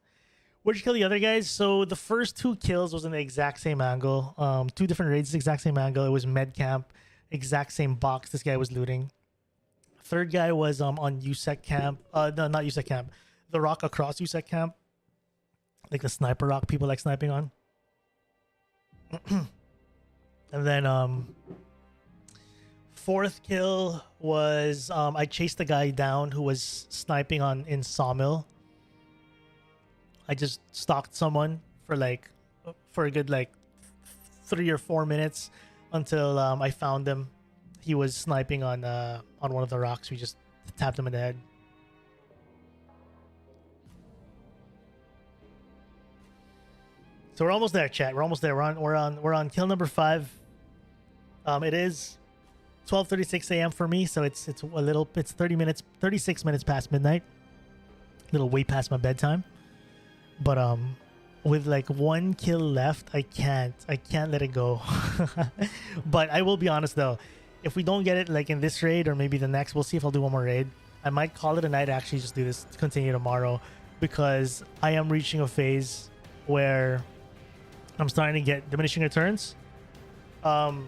Where'd you kill the other guys? So the first 2 kills was in the exact same angle. 2 different raids, exact same angle. It was med camp. Exact same box this guy was looting. Third guy was on USEC camp. No, not USEC camp. The rock across USEC camp. Like the sniper rock people like sniping on. And then fourth kill was I chased the guy down who was sniping in Sawmill. I just stalked someone for a good 3 or 4 minutes. Until I found him. He was sniping on one of the rocks. We just tapped him in the head. So we're almost there, chat. We're almost there. We're on kill number 5. It is 12:36 a.m. for me, so it's 36 minutes past midnight. A little way past my bedtime. But with 1 kill left, I can't let it go. But I will be honest though, if we don't get it in this raid or maybe the next, we'll see if I'll do one more raid. I might call it a night, actually just do this, continue tomorrow, because I am reaching a phase where I'm starting to get diminishing returns. And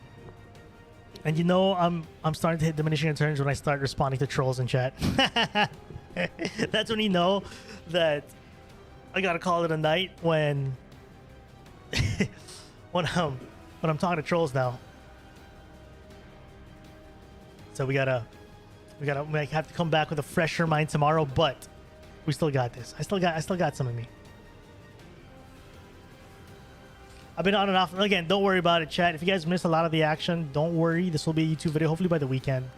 you know, I'm starting to hit diminishing returns when I start responding to trolls in chat. That's when you know that I gotta call it a night, when when I'm talking to trolls now. So we might have to come back with a fresher mind tomorrow, but we still got this. I still got some of me. I've been on and off. Again, don't worry about it, chat. If you guys miss a lot of the action, don't worry. This will be a YouTube video, hopefully by the weekend.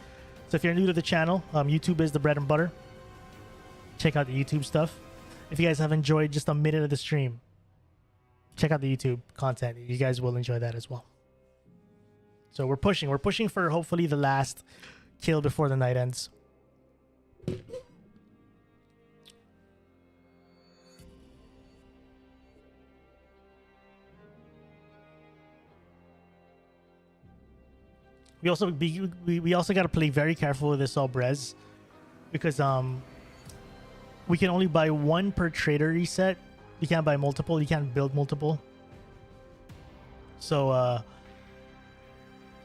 So if you're new to the channel, YouTube is the bread and butter. Check out the YouTube stuff. If you guys have enjoyed just a minute of the stream, check out the YouTube content. You guys will enjoy that as well. So we're pushing for hopefully the last kill before the night ends. We also got to play very careful with this all Brez, because we can only buy 1 per trader reset. You can't buy multiple. You can't build multiple. So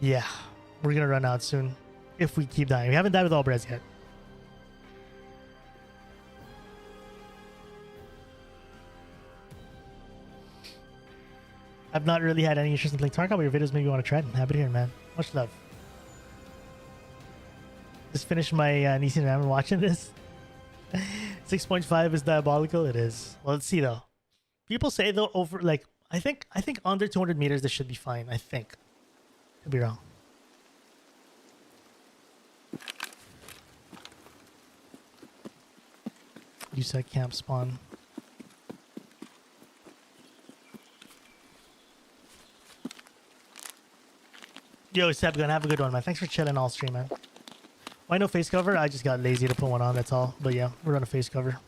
yeah, we're gonna run out soon if we keep dying. We haven't died with all Brez yet. I've not really had any interest in playing Tarkov, but your videos maybe want to try it. I'm happy to hear, man. Much love. Just finished my Nissan Ramen watching this. 6.5 is diabolical. It is. Well, let's see though. People say though over like I think under 200 meters this should be fine. I think. Could be wrong. You said camp spawn. Yo, Seb, gonna have a good one, man. Thanks for chilling all stream, man. Why no face cover? I just got lazy to put one on, that's all. But yeah, we're on a face cover.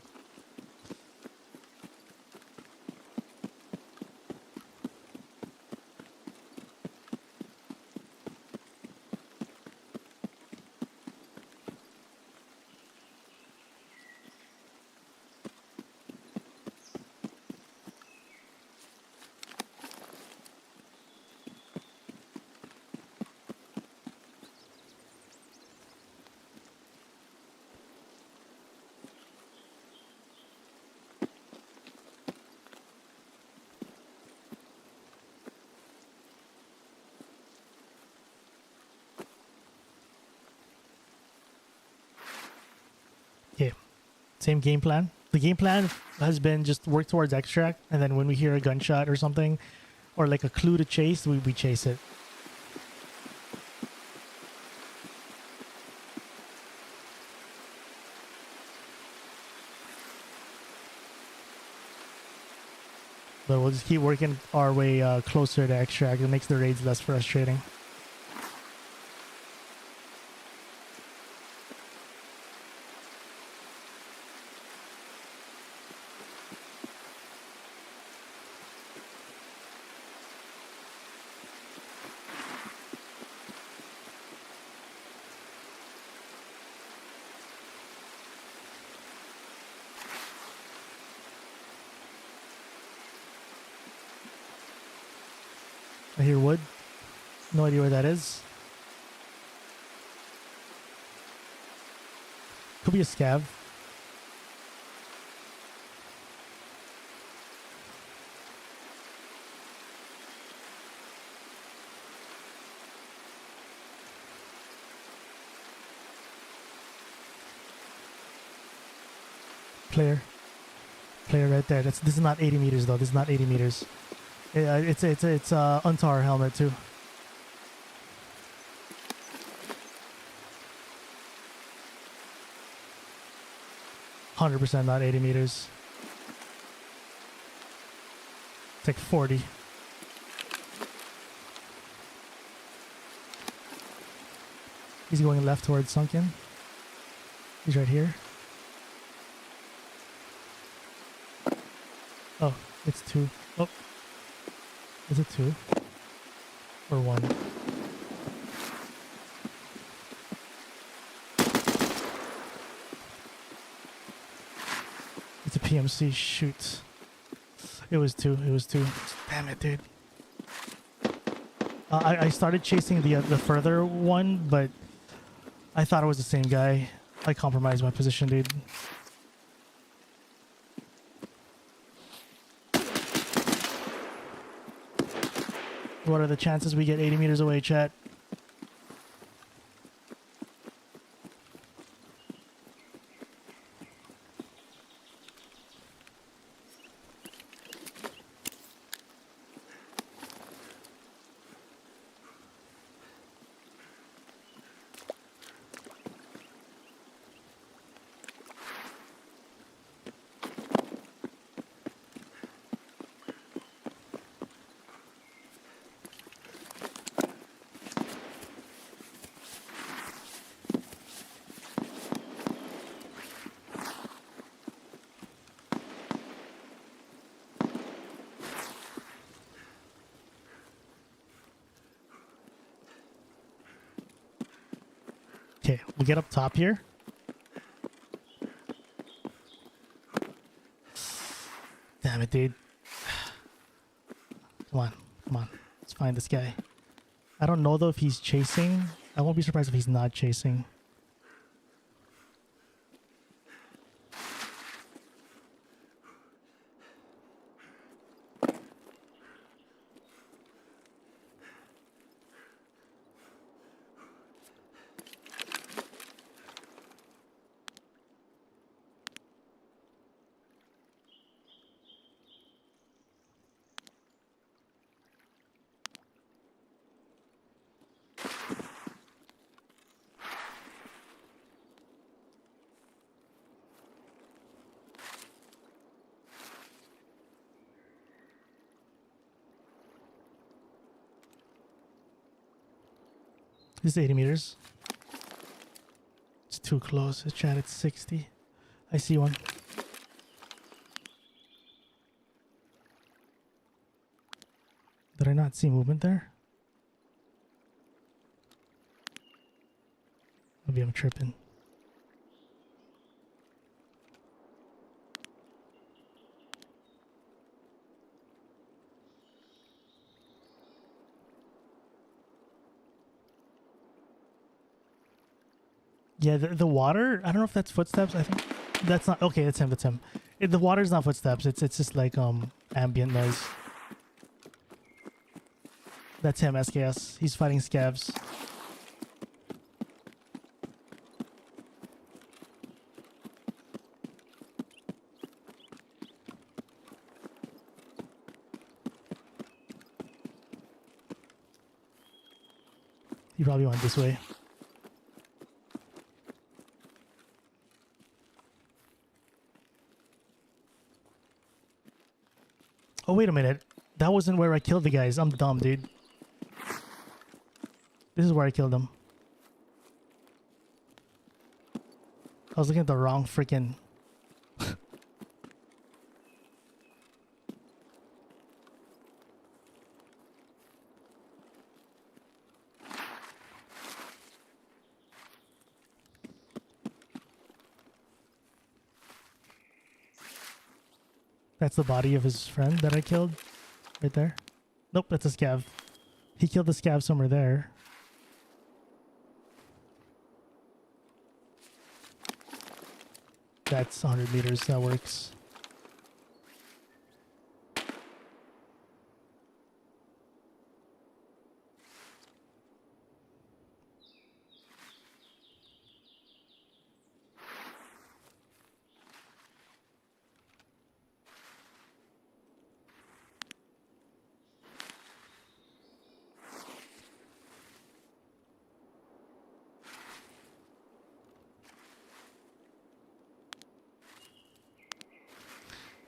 Okay, same game plan. The game plan has been just work towards extract, and then when we hear a gunshot or something, or like a clue to chase, we chase it. But we'll just keep working our way closer to extract. It makes the raids less frustrating. I hear wood. No idea where that is. Could be a scav. Player right there. This is not 80 meters though. This is not 80 meters. It's Untar helmet too. %, not 80 meters. It's like 40. He's going left towards Sunken. He's right here. Oh, it's 2. Oh. Is it 2? Or 1? It's a PMC. Shoot. It was 2. It was 2. Damn it, dude. I started chasing the further one, but I thought it was the same guy. I compromised my position, dude. What are the chances we get 80 meters away, chat? Okay, we'll get up top here. Damn it, dude. Come on, come on. Let's find this guy. I don't know though if he's chasing. I won't be surprised if he's not chasing. This is 80 meters. It's too close. It's chat at 60. I see one. Did I not see movement there? Maybe I'm tripping. Yeah, the water, I don't know if that's footsteps. I think that's not, okay, that's him, that's him. The water's not footsteps. It's just like ambient noise. That's him, SKS. He's fighting scavs. He probably went this way. Oh, wait a minute. That wasn't where I killed the guys. I'm dumb, dude. This is where I killed them. I was looking at the wrong freaking... That's the body of his friend that I killed. Right there. Nope, that's a scav. He killed the scav somewhere there. That's 100 meters. That works.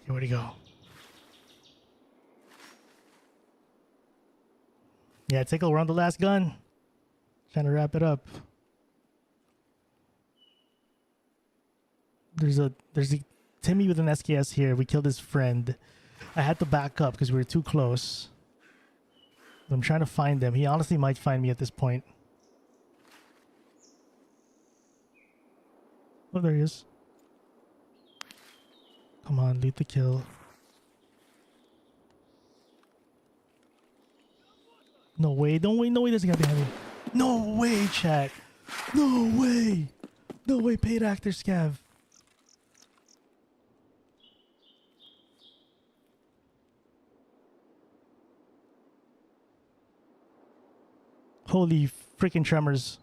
Okay, where'd he go? Yeah, Tickle, we're on the last gun. Trying to wrap it up. There's a Timmy with an SKS here. We killed his friend. I had to back up because we were too close. I'm trying to find him. He honestly might find me at this point. Oh, there he is. Come on, lead the kill. No way, don't wait, no way there's a guy behind me. No way, chat. No way. No way, paid actor scav. Holy freaking tremors.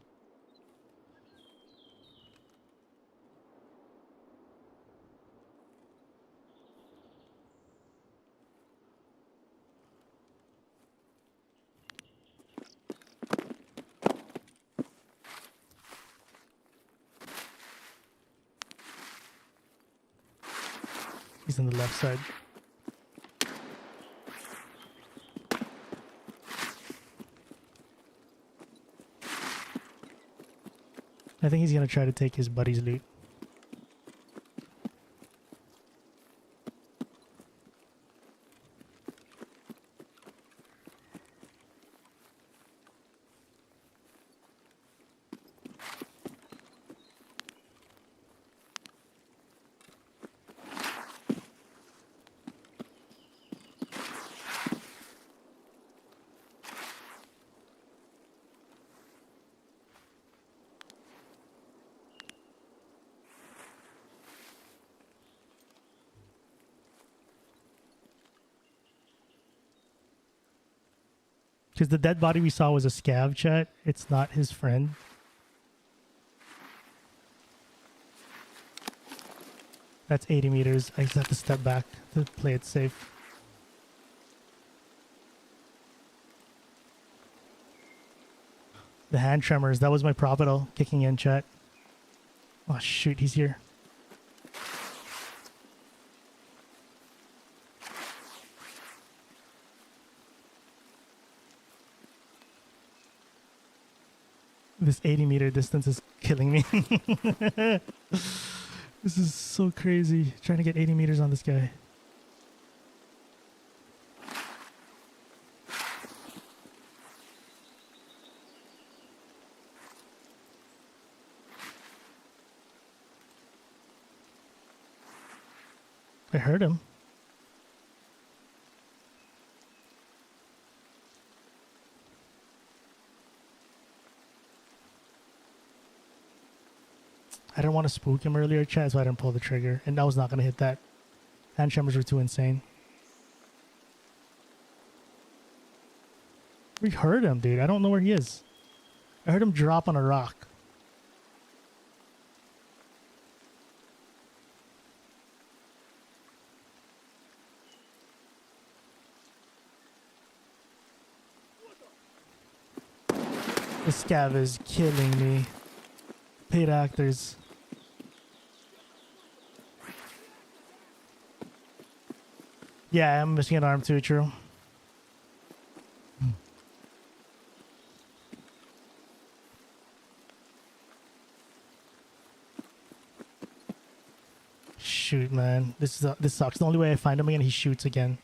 He's on the left side. I think he's gonna try to take his buddy's loot. Because the dead body we saw was a scav, chat. It's not his friend. That's 80 meters. I just have to step back to play it safe. The hand tremors. That was my Propital kicking in, chat. Oh, shoot. He's here. This 80-meter distance is killing me. This is so crazy. Trying to get 80 meters on this guy. I heard him. I didn't want to spook him earlier, chat, so I didn't pull the trigger. And I was not going to hit that. Hand tremors were too insane. We heard him, dude. I don't know where he is. I heard him drop on a rock. This scav is killing me. Paid actors. Yeah, I'm missing an arm too, true. Shoot, man. This sucks. The only way I find him again, he shoots again.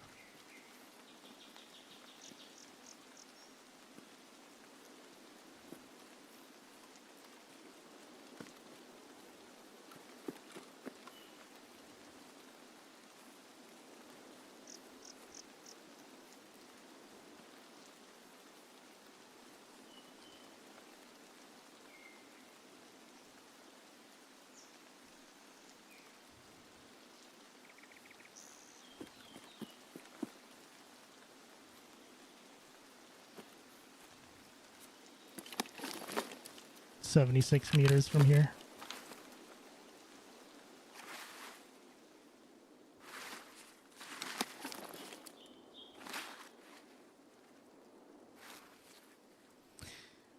.76 meters from here.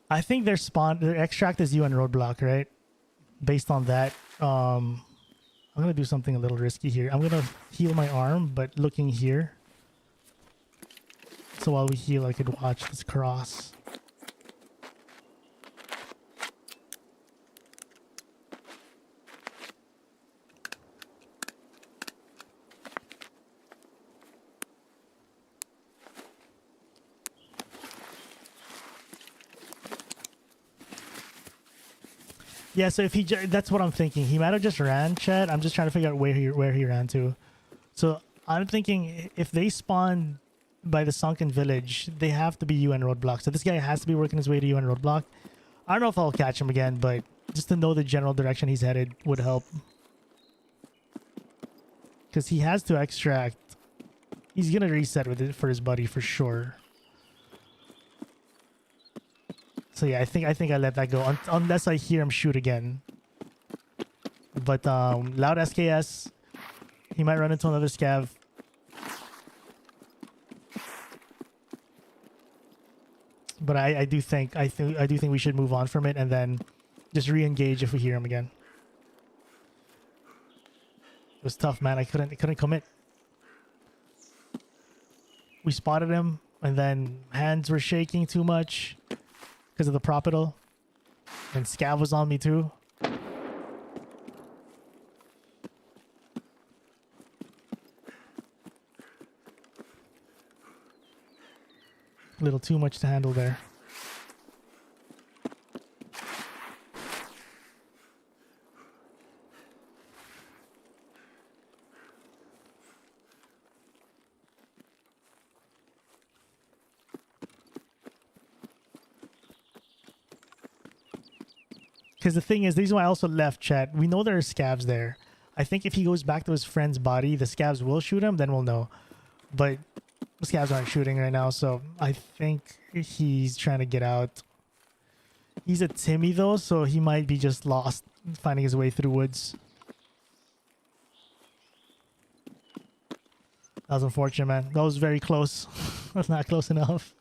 I think their extract is UN roadblock, right? Based on that, I'm gonna do something a little risky here. I'm gonna heal my arm, but looking here. So while we heal, I could watch this cross. Yeah, so if that's what I'm thinking. He might have just ran, chat. I'm just trying to figure out where he ran to. So I'm thinking if they spawn by the sunken village, they have to be UN roadblock. So this guy has to be working his way to UN roadblock. I don't know if I'll catch him again, but just to know the general direction he's headed would help. Because he has to extract. He's gonna reset with it for his buddy for sure. So yeah, I think I let that go unless I hear him shoot again. But loud SKS, he might run into another scav. But I do think we should move on from it and then just re-engage if we hear him again. It was tough, man. I couldn't commit. We spotted him and then hands were shaking too much. Because of the propital. And scav was on me too. A little too much to handle there. Because the thing is, the reason why I also left, chat, we know there are scavs there. I think if he goes back to his friend's body, the scavs will shoot him, then we'll know. But the scavs aren't shooting right now, so I think he's trying to get out. He's a Timmy though, so he might be just lost, finding his way through woods. That was unfortunate, man. That was very close. That's not close enough.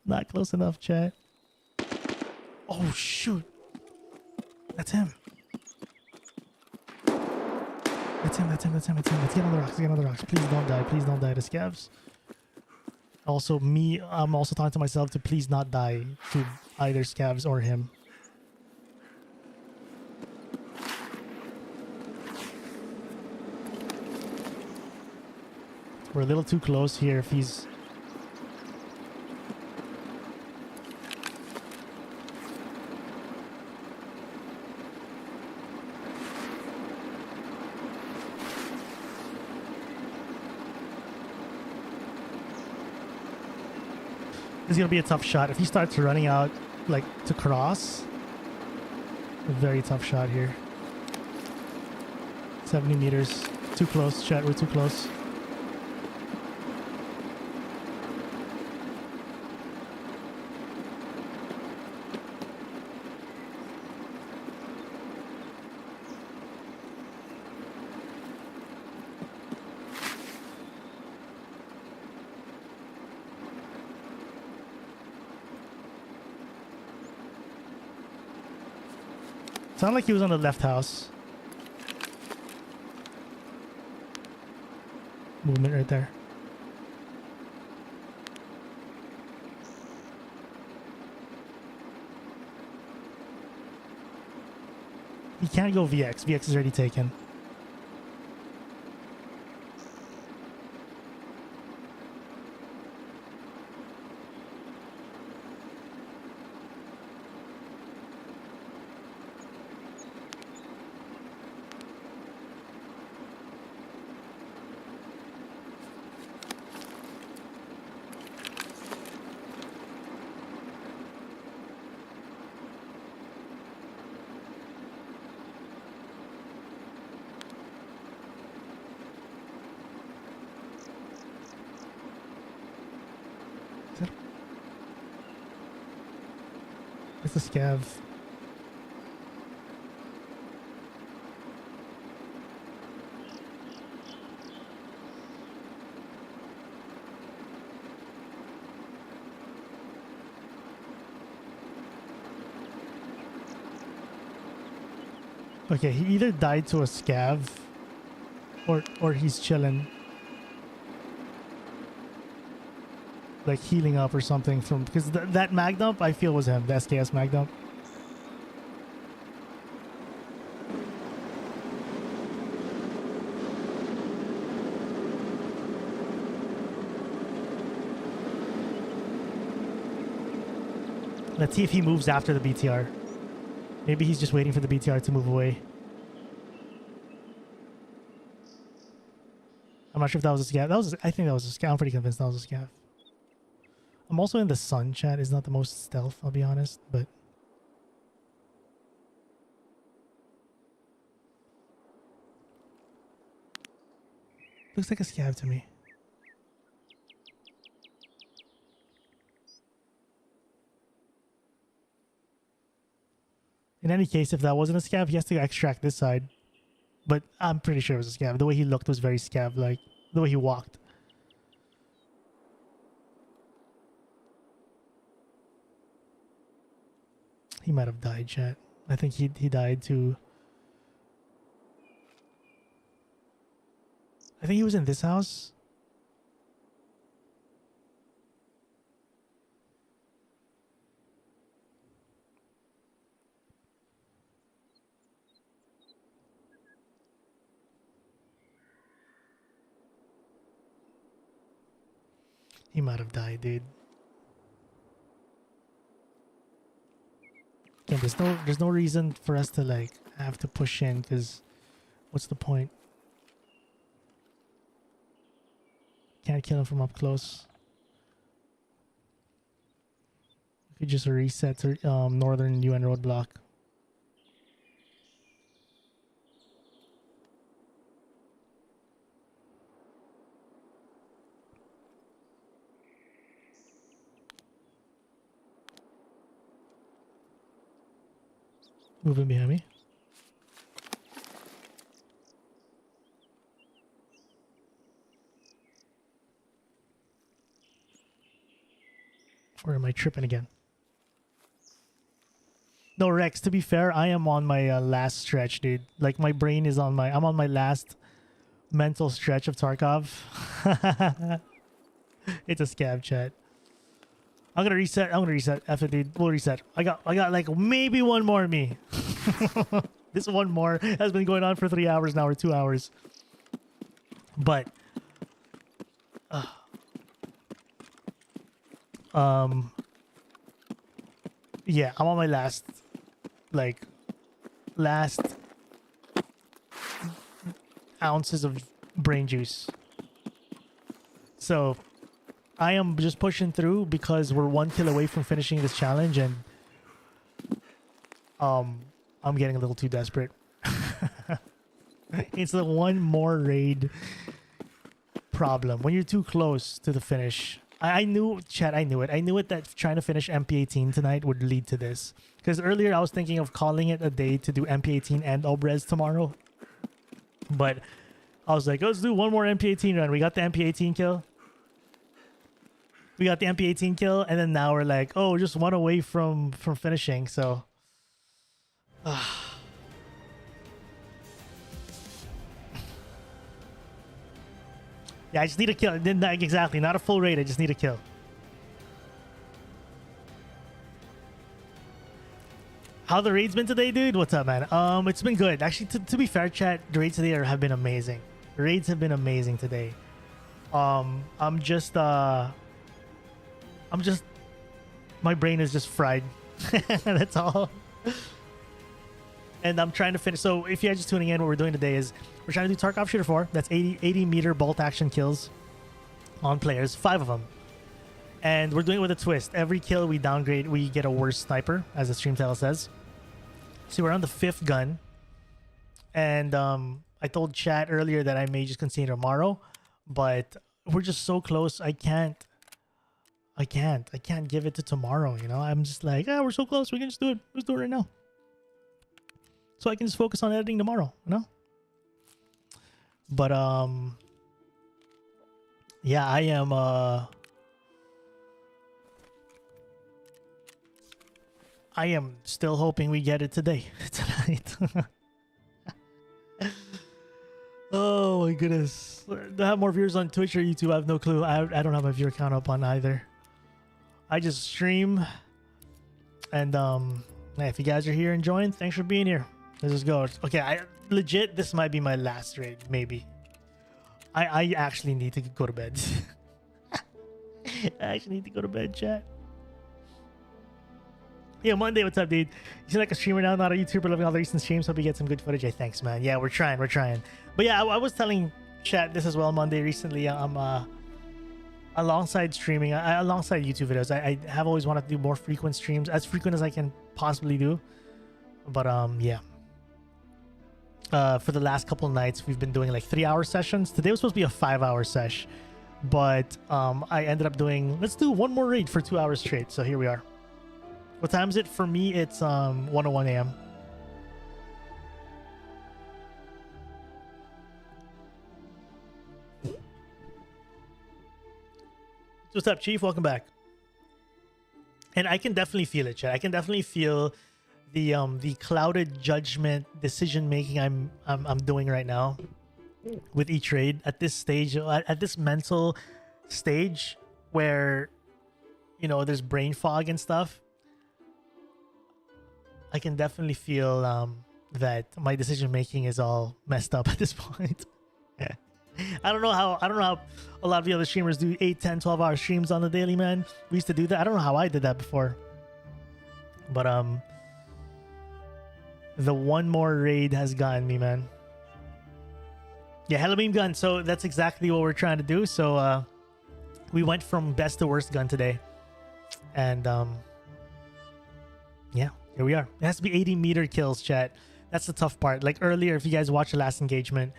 Not close enough, chat. Oh, shoot. That's him. That's him. Let's get on the rocks. Please don't die. Please don't die to scavs. Also, I'm also talking to myself to please not die to either scavs or him. We're a little too close here if he's... This is gonna be a tough shot. If he starts running out, like, to cross, a very tough shot here. 70 meters. Too close, chat. We're too close. Sounded like he was on the left house. Movement right there. He can't go VX. VX is already taken. It's the scav. Okay, he either died to a scav or he's chilling. Like healing up or something from, because that mag dump I feel was him, the SKS mag dump. Let's see if he moves after the BTR. Maybe he's just waiting for the BTR to move away. I'm not sure if that was a scav. I think that was a scav. I'm pretty convinced that was a scav. I'm also in the sun chat. It's not the most stealth, I'll be honest, but looks like a scav to me. In any case, if that wasn't a scav, he has to extract this side. But I'm pretty sure it was a scav. The way he looked was very scav-like. The way he walked. He might have died, chat. I think he died too. I think he was in this house. He might have died, dude. Yeah, there's no reason for us to like have to push in, because what's the point? Can't kill him from up close. We could just reset to northern UN roadblock. Moving behind me. Or am I tripping again? No, Rex, to be fair, I am on my last stretch, dude. Like, my brain is on I'm on my last mental stretch of Tarkov. It's a scab, chat. I'm gonna reset. F it, dude. We'll reset. I got like maybe one more me. This one more has been going on for 3 hours now, or 2 hours. But yeah, I'm on my last ounces of brain juice. So I am just pushing through because we're 1 kill away from finishing this challenge, and I'm getting a little too desperate. It's the one more raid problem. When you're too close to the finish. I knew, chat, I knew it. I knew it that trying to finish MP18 tonight would lead to this. Because earlier I was thinking of calling it a day to do MP18 and Obrez tomorrow. But I was like, let's do one more MP18 run. We got the MP18 kill. And then now we're like, oh, just one away from finishing. So yeah, I just need a kill. Exactly, not a full raid. I just need a kill. How the raid's been today, dude? What's up, man? It's been good. Actually, to be fair, chat, the raids today have been amazing. The raids have been amazing today. I'm just my brain is just fried. That's all. And I'm trying to finish. So if you guys just tuning in, what we're doing today is we're trying to do Tarkov Shooter 4. That's 80 meter bolt action kills on players, 5 of them. And we're doing it with a twist. Every kill we downgrade, we get a worse sniper, as the stream title says. So we're on the 5th gun. And I told chat earlier that I may just continue tomorrow, but we're just so close. I can't give it to tomorrow, you know? I'm just like, we're so close. We can just do it. Let's do it right now. So I can just focus on editing tomorrow, you know? But yeah, I am still hoping we get it tonight. Oh my goodness. Do I have more viewers on Twitch or YouTube? I have no clue. I don't have my viewer count up on either. I just stream. And if you guys are here and join, thanks for being here. Let's just go. Okay, legit, this might be my last raid, maybe. I actually need to go to bed. I actually need to go to bed, chat. Yeah, Monday, what's up, dude? You seem like a streamer now, not a YouTuber, loving all the recent streams. Hope you get some good footage. Hey, thanks, man. Yeah, we're trying. But yeah, I was telling chat this as well Monday recently. I'm alongside streaming, alongside YouTube videos. I have always wanted to do more frequent streams, as frequent as I can possibly do. But yeah. For the last couple nights, we've been doing like 3-hour sessions. Today was supposed to be a 5-hour sesh, but I ended up doing, let's do one more raid for 2 hours straight. So here we are. What time is it? For me, it's 1:01 a.m. What's up, Chief? Welcome back. And I can definitely feel it, chat. I can definitely feel the clouded judgment decision making I'm doing right now with each raid at this stage, at this mental stage where, you know, there's brain fog and stuff. I can definitely feel that my decision making is all messed up at this point. I don't know how a lot of the other streamers do 8, 10, 12 hour streams on the daily, man. We used to do that. I don't know how I did that before. But the one more raid has gotten me, man. Yeah, Halloween gun. So that's exactly what we're trying to do. So we went from best to worst gun today. And yeah, here we are. It has to be 80 meter kills, chat. That's the tough part. Like earlier, if you guys watched the last engagement,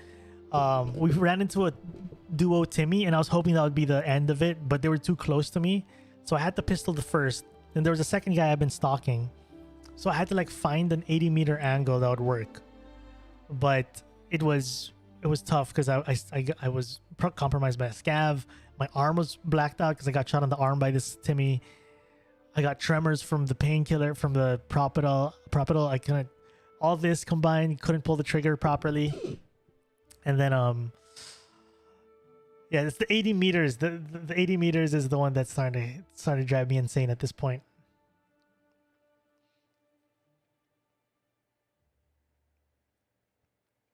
we ran into a duo Timmy, and I was hoping that would be the end of it, but they were too close to me. So I had to pistol the first. Then there was a second guy I've been stalking. So I had to like find an 80 meter angle that would work. But it was tough because I was compromised by a scav. My arm was blacked out because I got shot on the arm by this Timmy. I got tremors from the painkiller, from the propital. I couldn't, all this combined, couldn't pull the trigger properly. And then Yeah, it's the 80 meters. The 80 meters is the one that's starting to drive me insane at this point.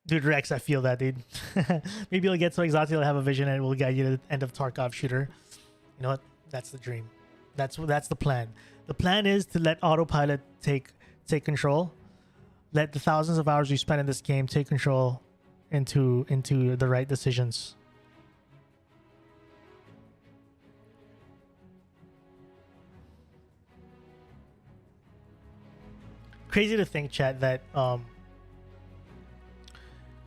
Dude, Rex, I feel that, dude. Maybe you'll get so exhausted you'll have a vision and it will guide you to the end of Tarkov shooter. You know what? That's the dream. That's the plan. The plan is to let autopilot take control. Let the thousands of hours you spend in this game take control into the right decisions. Crazy to think, chat, that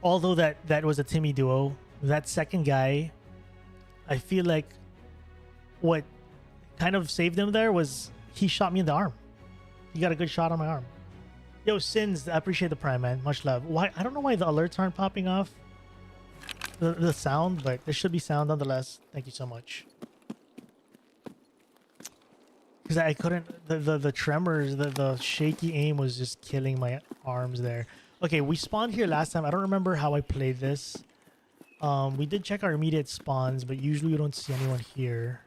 although that was a Timmy duo, that second guy, I feel like what kind of saved him there was he shot me in the arm. He got a good shot on my arm. Yo, Sins, I appreciate the prime, man. Much love. Why? I don't know why the alerts aren't popping off. The sound, but there should be sound nonetheless. Thank you so much. Because I couldn't, the tremors, the shaky aim was just killing my arms there. Okay, we spawned here last time. I don't remember how I played this. We did check our immediate spawns, but usually we don't see anyone here.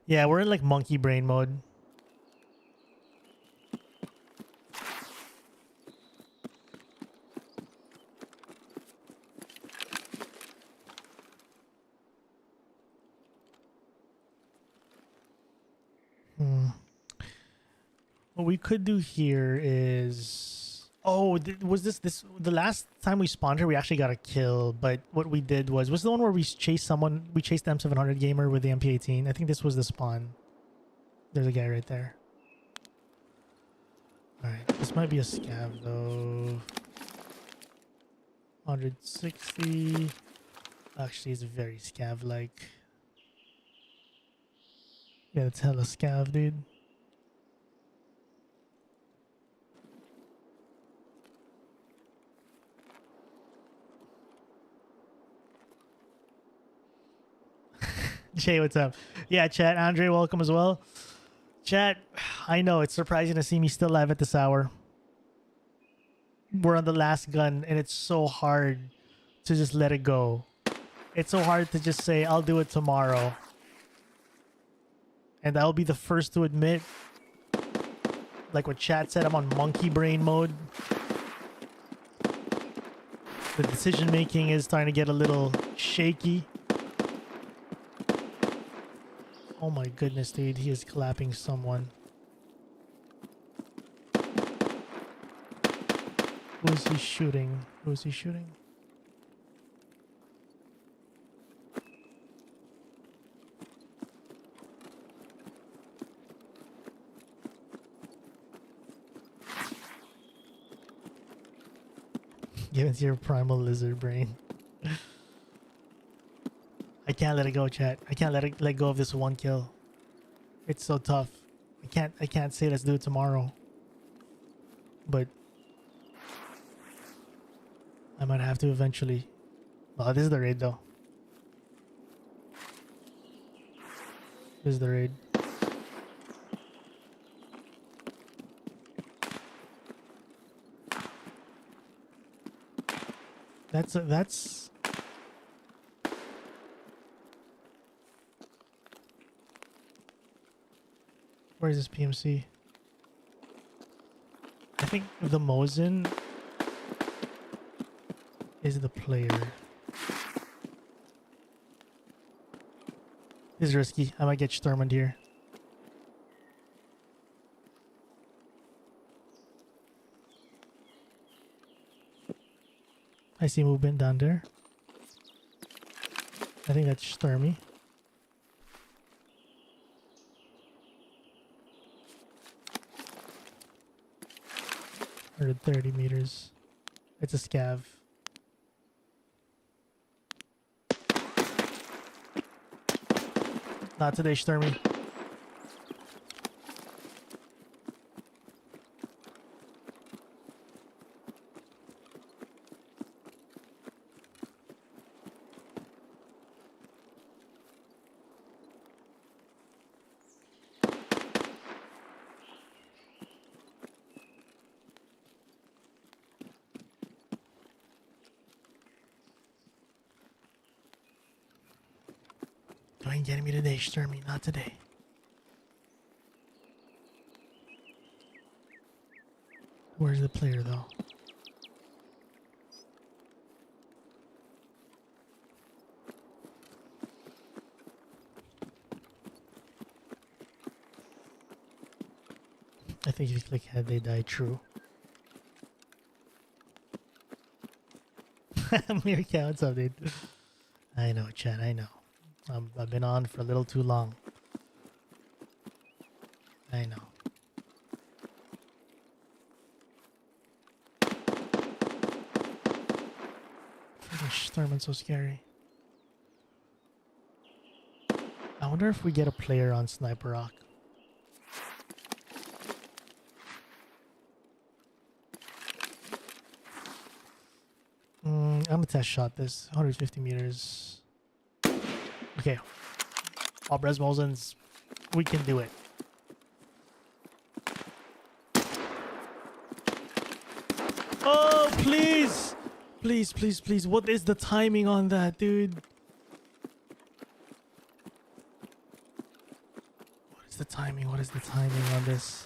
Yeah, we're in like monkey brain mode. What we could do here is... Oh, was this the last time we spawned here? We actually got a kill, but what we did was the one where we chased someone. We chased the M700 gamer with the MP18. I think this was the spawn. There's a guy right there. All right, this might be a scav though. 160. Actually, it's very scav-like. Yeah, it's hella scav, dude. Jay, what's up? Yeah, chat. Andre, welcome as well. Chat, I know it's surprising to see me still live at this hour. We're on the last gun, and it's so hard to just let it go. It's so hard to just say, I'll do it tomorrow. And I'll be the first to admit, like what chat said, I'm on monkey brain mode. The decision making is starting to get a little shaky. Oh my goodness, dude. He is clapping someone. Who is he shooting? Who is he shooting? Give it to your primal lizard brain. I can't let it go, chat. I can't let go of this one kill. It's so tough. I can't say let's do it tomorrow. But I might have to eventually. Oh, this is the raid though. This is the raid. That's where is this PMC? I think the Mosin is the player. This is risky. I might get Sturmund here. I see movement down there. I think that's Sturmy. Or 30 meters. It's a scav. Not today, Sturmy. mind getting me today, Sturmy. Not today. Where's the player though? I think if you click head, they die. True. Meerkat, what's up, dude? I know, chat. I know. I've been on for a little too long. I know. Freaking Thurman's so scary. I wonder if we get a player on Sniper Rock. I'm gonna test shot this 150 meters. Okay, all Bresmosens, we can do it. Oh, please, please, please, please! What is the timing on that, dude? What is the timing? What is the timing on this?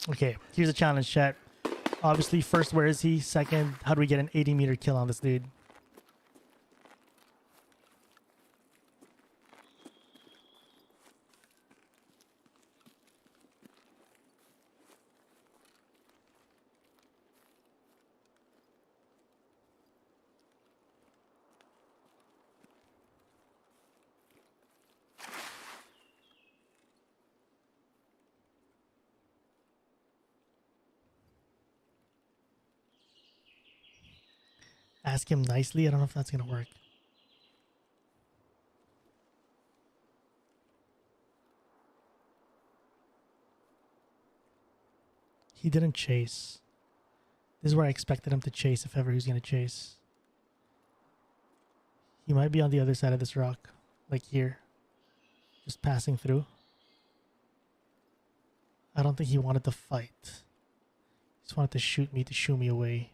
Okay, here's a challenge, chat. Obviously, first, where is he? Second, how do we get an 80-meter kill on this dude? Ask him nicely. I don't know if that's gonna work. He didn't chase. This is where I expected him to chase if ever he's gonna chase. He might be on the other side of this rock, like here, just passing through. I don't think he wanted to fight. He just wanted to shoot me to shoo me away.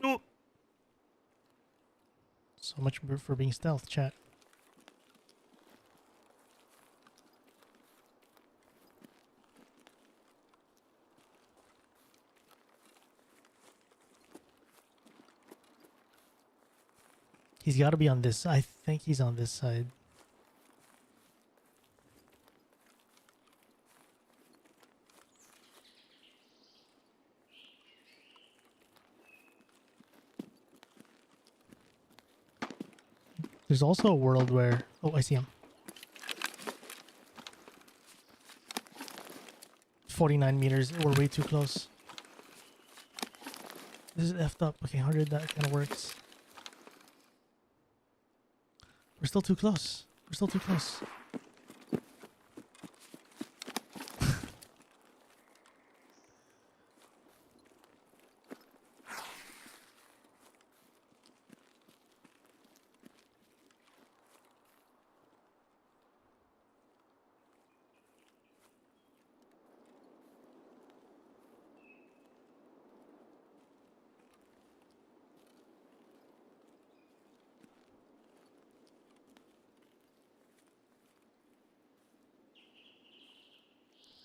Oh. So much for being stealth, chat. He's got to be on this. I think he's on this side. There's also a world where... Oh, I see him. 49 meters. We're way too close. This is effed up. Okay, 100, that kind of works. We're still too close. We're still too close.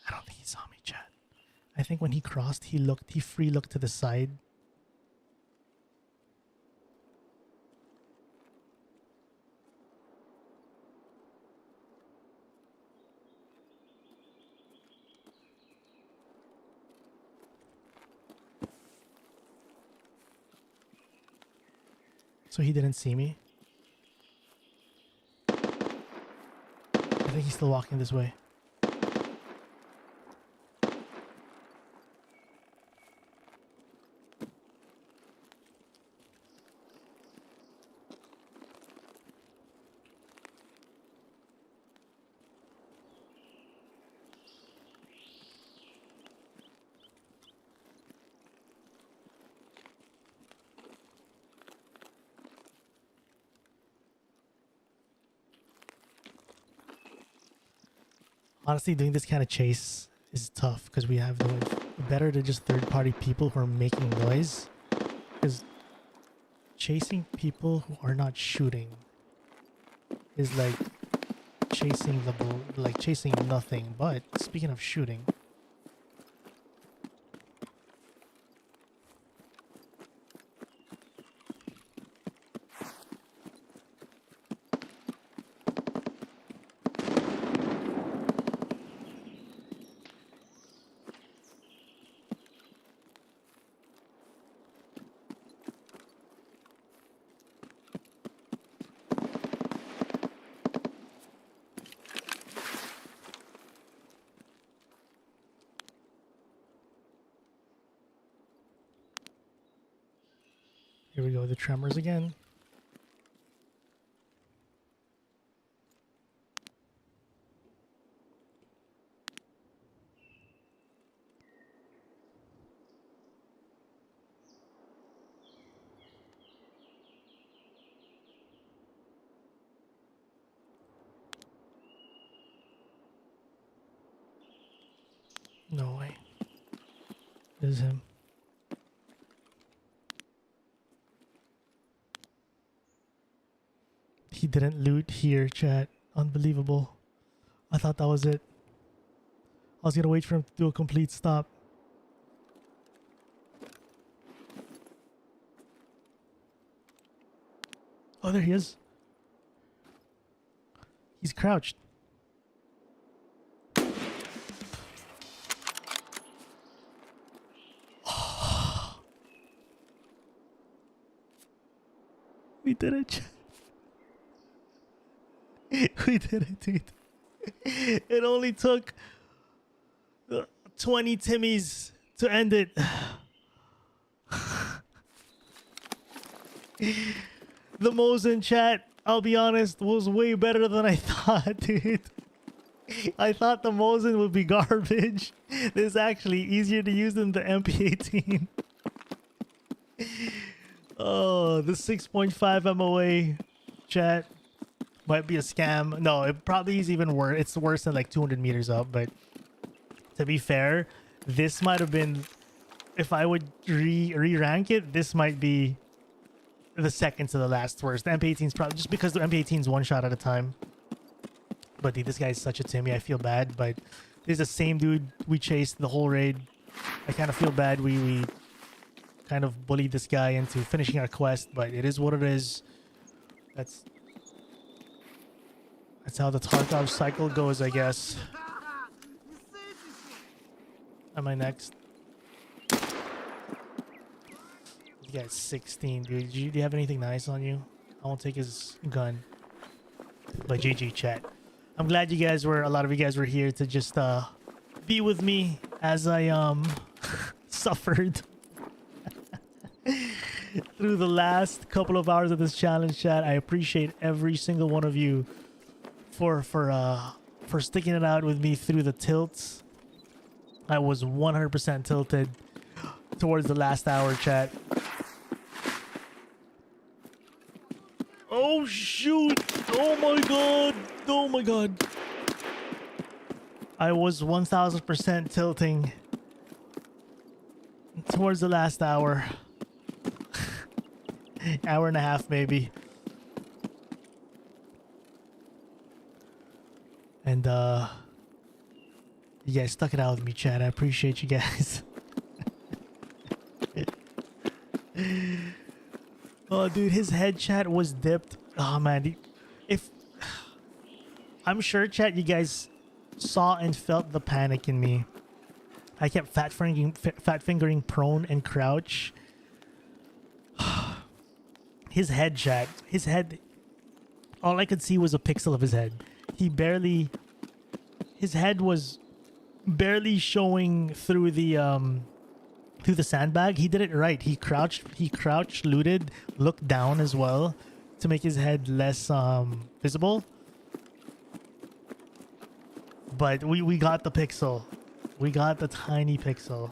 I don't think he saw me, chat. I think when he crossed, he free looked to the side. So he didn't see me. I think he's still walking this way. Honestly, doing this kind of chase is tough because we have no better to just third-party people who are making noise. Because chasing people who are not shooting is like chasing chasing nothing. But speaking of shooting, here we go, the tremors again. No way. This is him. He didn't loot here, chat. Unbelievable. I thought that was it. I was gonna wait for him to do a complete stop. Oh, there he is. He's crouched. We did it, chat. We did it, dude. It only took 20 Timmies to end it. The Mosin chat, I'll be honest, was way better than I thought, dude. I thought the Mosin would be garbage. This is actually easier to use than the MP18. Oh, the 6.5 MOA chat might be a scam. No, it probably is even worse. It's worse than like 200 meters up, but to be fair, this might have been, if I would re-rank it, this might be the second to the last worst. The MP18 is probably just because the MP18 is one shot at a time. But dude, this guy is such a Timmy. I feel bad, but this is the same dude we chased the whole raid. I kind of feel bad. We kind of bullied this guy into finishing our quest, but it is what it is. That's how the Tarkov cycle goes, I guess. Am I next? You got 16, dude. Do you have anything nice on you? I won't take his gun. But GG, chat. I'm glad you guys were, a lot of you guys were here to just be with me as I suffered through the last couple of hours of this challenge, chat. I appreciate every single one of you for sticking it out with me through the tilts. I was 100% tilted towards the last hour, chat. Oh shoot! Oh my god! Oh my god! I was 1000% tilting towards the last hour. Hour and a half, maybe. And you guys stuck it out with me, chat. I appreciate you guys. Oh, dude, his head, chat, was dipped. Oh man, if I'm sure, chat, you guys saw and felt the panic in me. I kept fat fingering prone and crouch. His head, chat. His head. All I could see was a pixel of his head. His head was barely showing through the sandbag. He did it right. He crouched, looted, looked down as well to make his head less visible. But we got the pixel. We got the tiny pixel.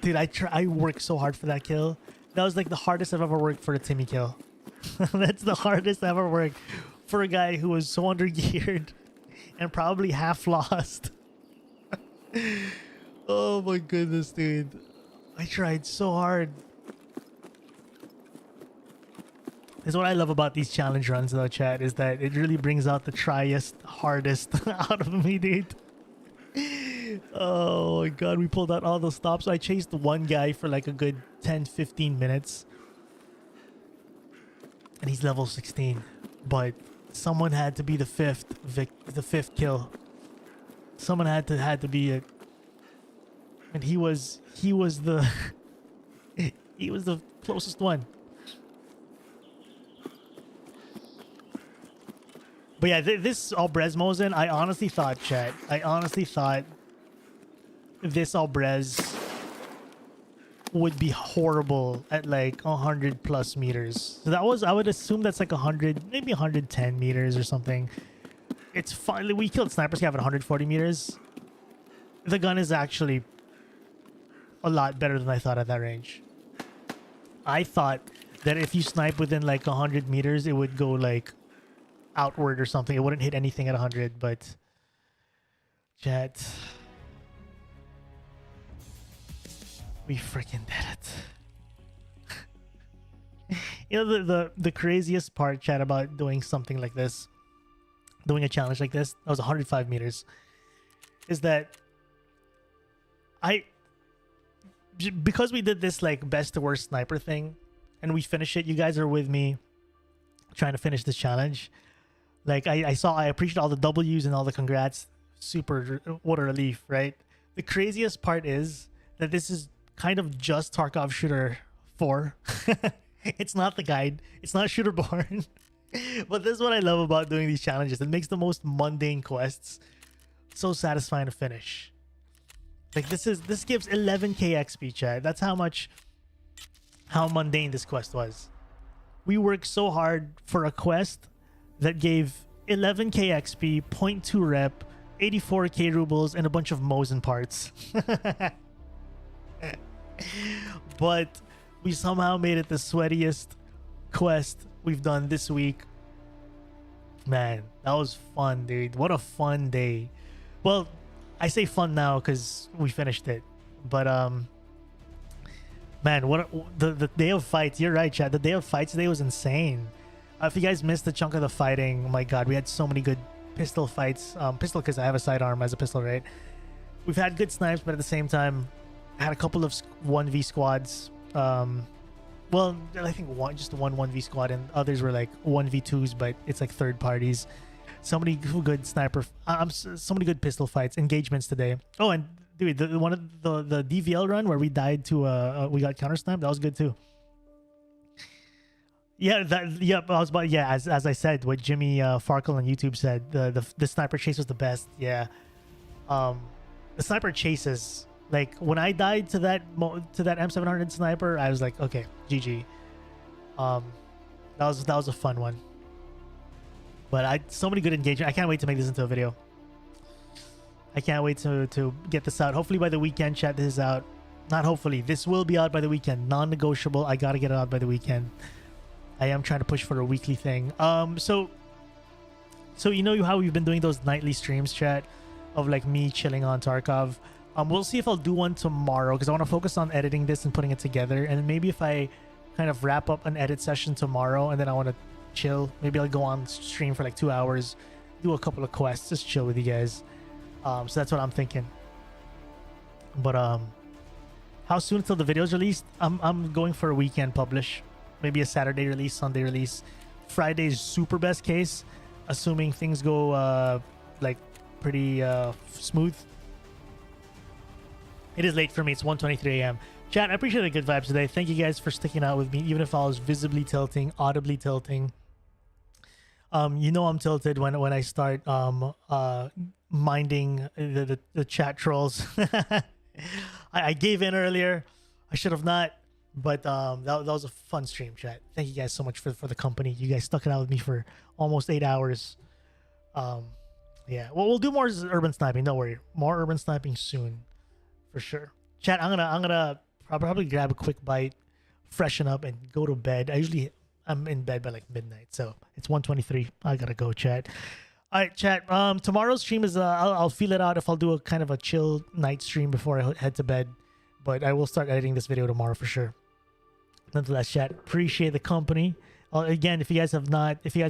Dude, I worked so hard for that kill. That was like the hardest I've ever worked for a Timmy kill. That's the hardest I've ever worked for a guy who was so under geared and probably half lost. Oh my goodness, dude. I tried so hard. That's what I love about these challenge runs though, chat, is that it really brings out the tryest, hardest out of me, dude. Oh my god, we pulled out all those stops. I chased one guy for like a good 10-15 minutes. And he's level 16. But someone had to be the fifth kill. Someone had to be it. And he was the he was the closest one. But yeah, this Albrez Mosin, I honestly thought, chat, this Albrez would be horrible at like 100 plus meters. So that was, I would assume that's like 100, maybe 110 meters or something. It's fun. We killed snipers at 140 meters. The gun is actually a lot better than I thought at that range. I thought that if you snipe within like 100 meters, it would go like outward or something. It wouldn't hit anything at 100, but chat, we freaking did it. You know, the craziest part, chat, about doing something like this, doing a challenge like this, that was 105 meters, is that because we did this like best to worst sniper thing and we finished it, you guys are with me trying to finish this challenge. Like I appreciate all the W's and all the congrats. Super, what a relief, right? The craziest part is that this is kind of just Tarkov Shooter 4. It's not the guide. It's not Shooterborn. But this is what I love about doing these challenges. It makes the most mundane quests so satisfying to finish. Like this gives 11k XP, chat. That's how mundane this quest was. We worked so hard for a quest that gave 11k XP, 0.2 rep, 84k rubles, and a bunch of Mosin parts. But we somehow made it the sweatiest quest we've done this week. Man, that was fun, dude. What a fun day. Well, I say fun now because we finished it. But man, what the day of fights. You're right, chat. The day of fights today was insane. If you guys missed the chunk of the fighting, oh my god, we had so many good pistol fights. Pistol because I have a sidearm as a pistol, right? We've had good snipes, but at the same time, I had a couple of 1v squads. Well, I think just one 1v squad, and others were like 1v2s, but it's like third parties. So many good sniper, so many good pistol fights, engagements today. Oh, and dude, one of the DVL run where we died to we got counter sniped. That was good too. Yeah, I was about, yeah, as I said, what Jimmy Farkle on YouTube said, the sniper chase was the best. Yeah, the sniper chases, like when I died to that M700 sniper, I was like, okay, GG. That was a fun one. But so many good engagement. I can't wait to make this into a video. I can't wait to get this out. Hopefully by the weekend, chat, this is out. Not hopefully, this will be out by the weekend. Non-negotiable. I gotta get it out by the weekend. I am trying to push for a weekly thing. So you know how we've been doing those nightly streams, chat, of like me chilling on Tarkov. We'll see if I'll do one tomorrow because I want to focus on editing this and putting it together. And maybe if I kind of wrap up an edit session tomorrow and then I want to chill, maybe I'll go on stream for like 2 hours, do a couple of quests, just chill with you guys. So that's what I'm thinking. But how soon until the video's released? I'm going for a weekend publish. Maybe a Saturday release, Sunday release. Friday's super best case, assuming things go like pretty smooth. It is late for me. It's 1:23 a.m. Chat, I appreciate the good vibes today. Thank you guys for sticking out with me, even if I was visibly tilting, audibly tilting. You know I'm tilted when I start minding the chat trolls. I gave in earlier. I should have not. But that was a fun stream, chat. Thank you guys so much for the company. You guys stuck it out with me for almost 8 hours. Yeah, well, we'll do more urban sniping. Don't worry, more urban sniping soon, for sure. Chat, I'm gonna I'll probably grab a quick bite, freshen up, and go to bed. I'm in bed by like midnight, so it's 1:23. I gotta go, chat. All right, chat. Tomorrow's stream is I'll feel it out if I'll do a kind of a chill night stream before I head to bed, but I will start editing this video tomorrow for sure. Nonetheless, chat, appreciate the company. Again, if you guys are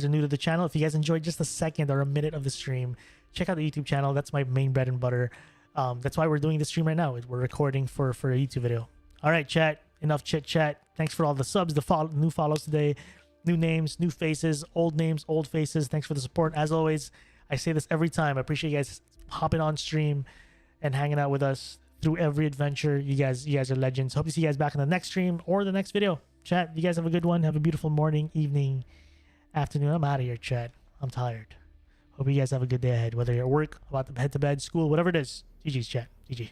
new to the channel, if you guys enjoyed just a second or a minute of the stream, check out the YouTube channel. That's my main bread and butter. That's why we're doing this stream right now. We're recording for a YouTube video. All right, chat. Enough chit chat. Thanks for all the subs, new follows today, new names, new faces, old names, old faces. Thanks for the support. As always, I say this every time. I appreciate you guys hopping on stream and hanging out with us through every adventure. You guys are legends. Hope to see you guys back in the next stream or the next video. Chat, you guys have a good one. Have a beautiful morning, evening, afternoon. I'm out of here, chat. I'm tired. Hope you guys have a good day ahead, whether you're at work, about to head to bed, school, whatever it is. GG's, chat. GG.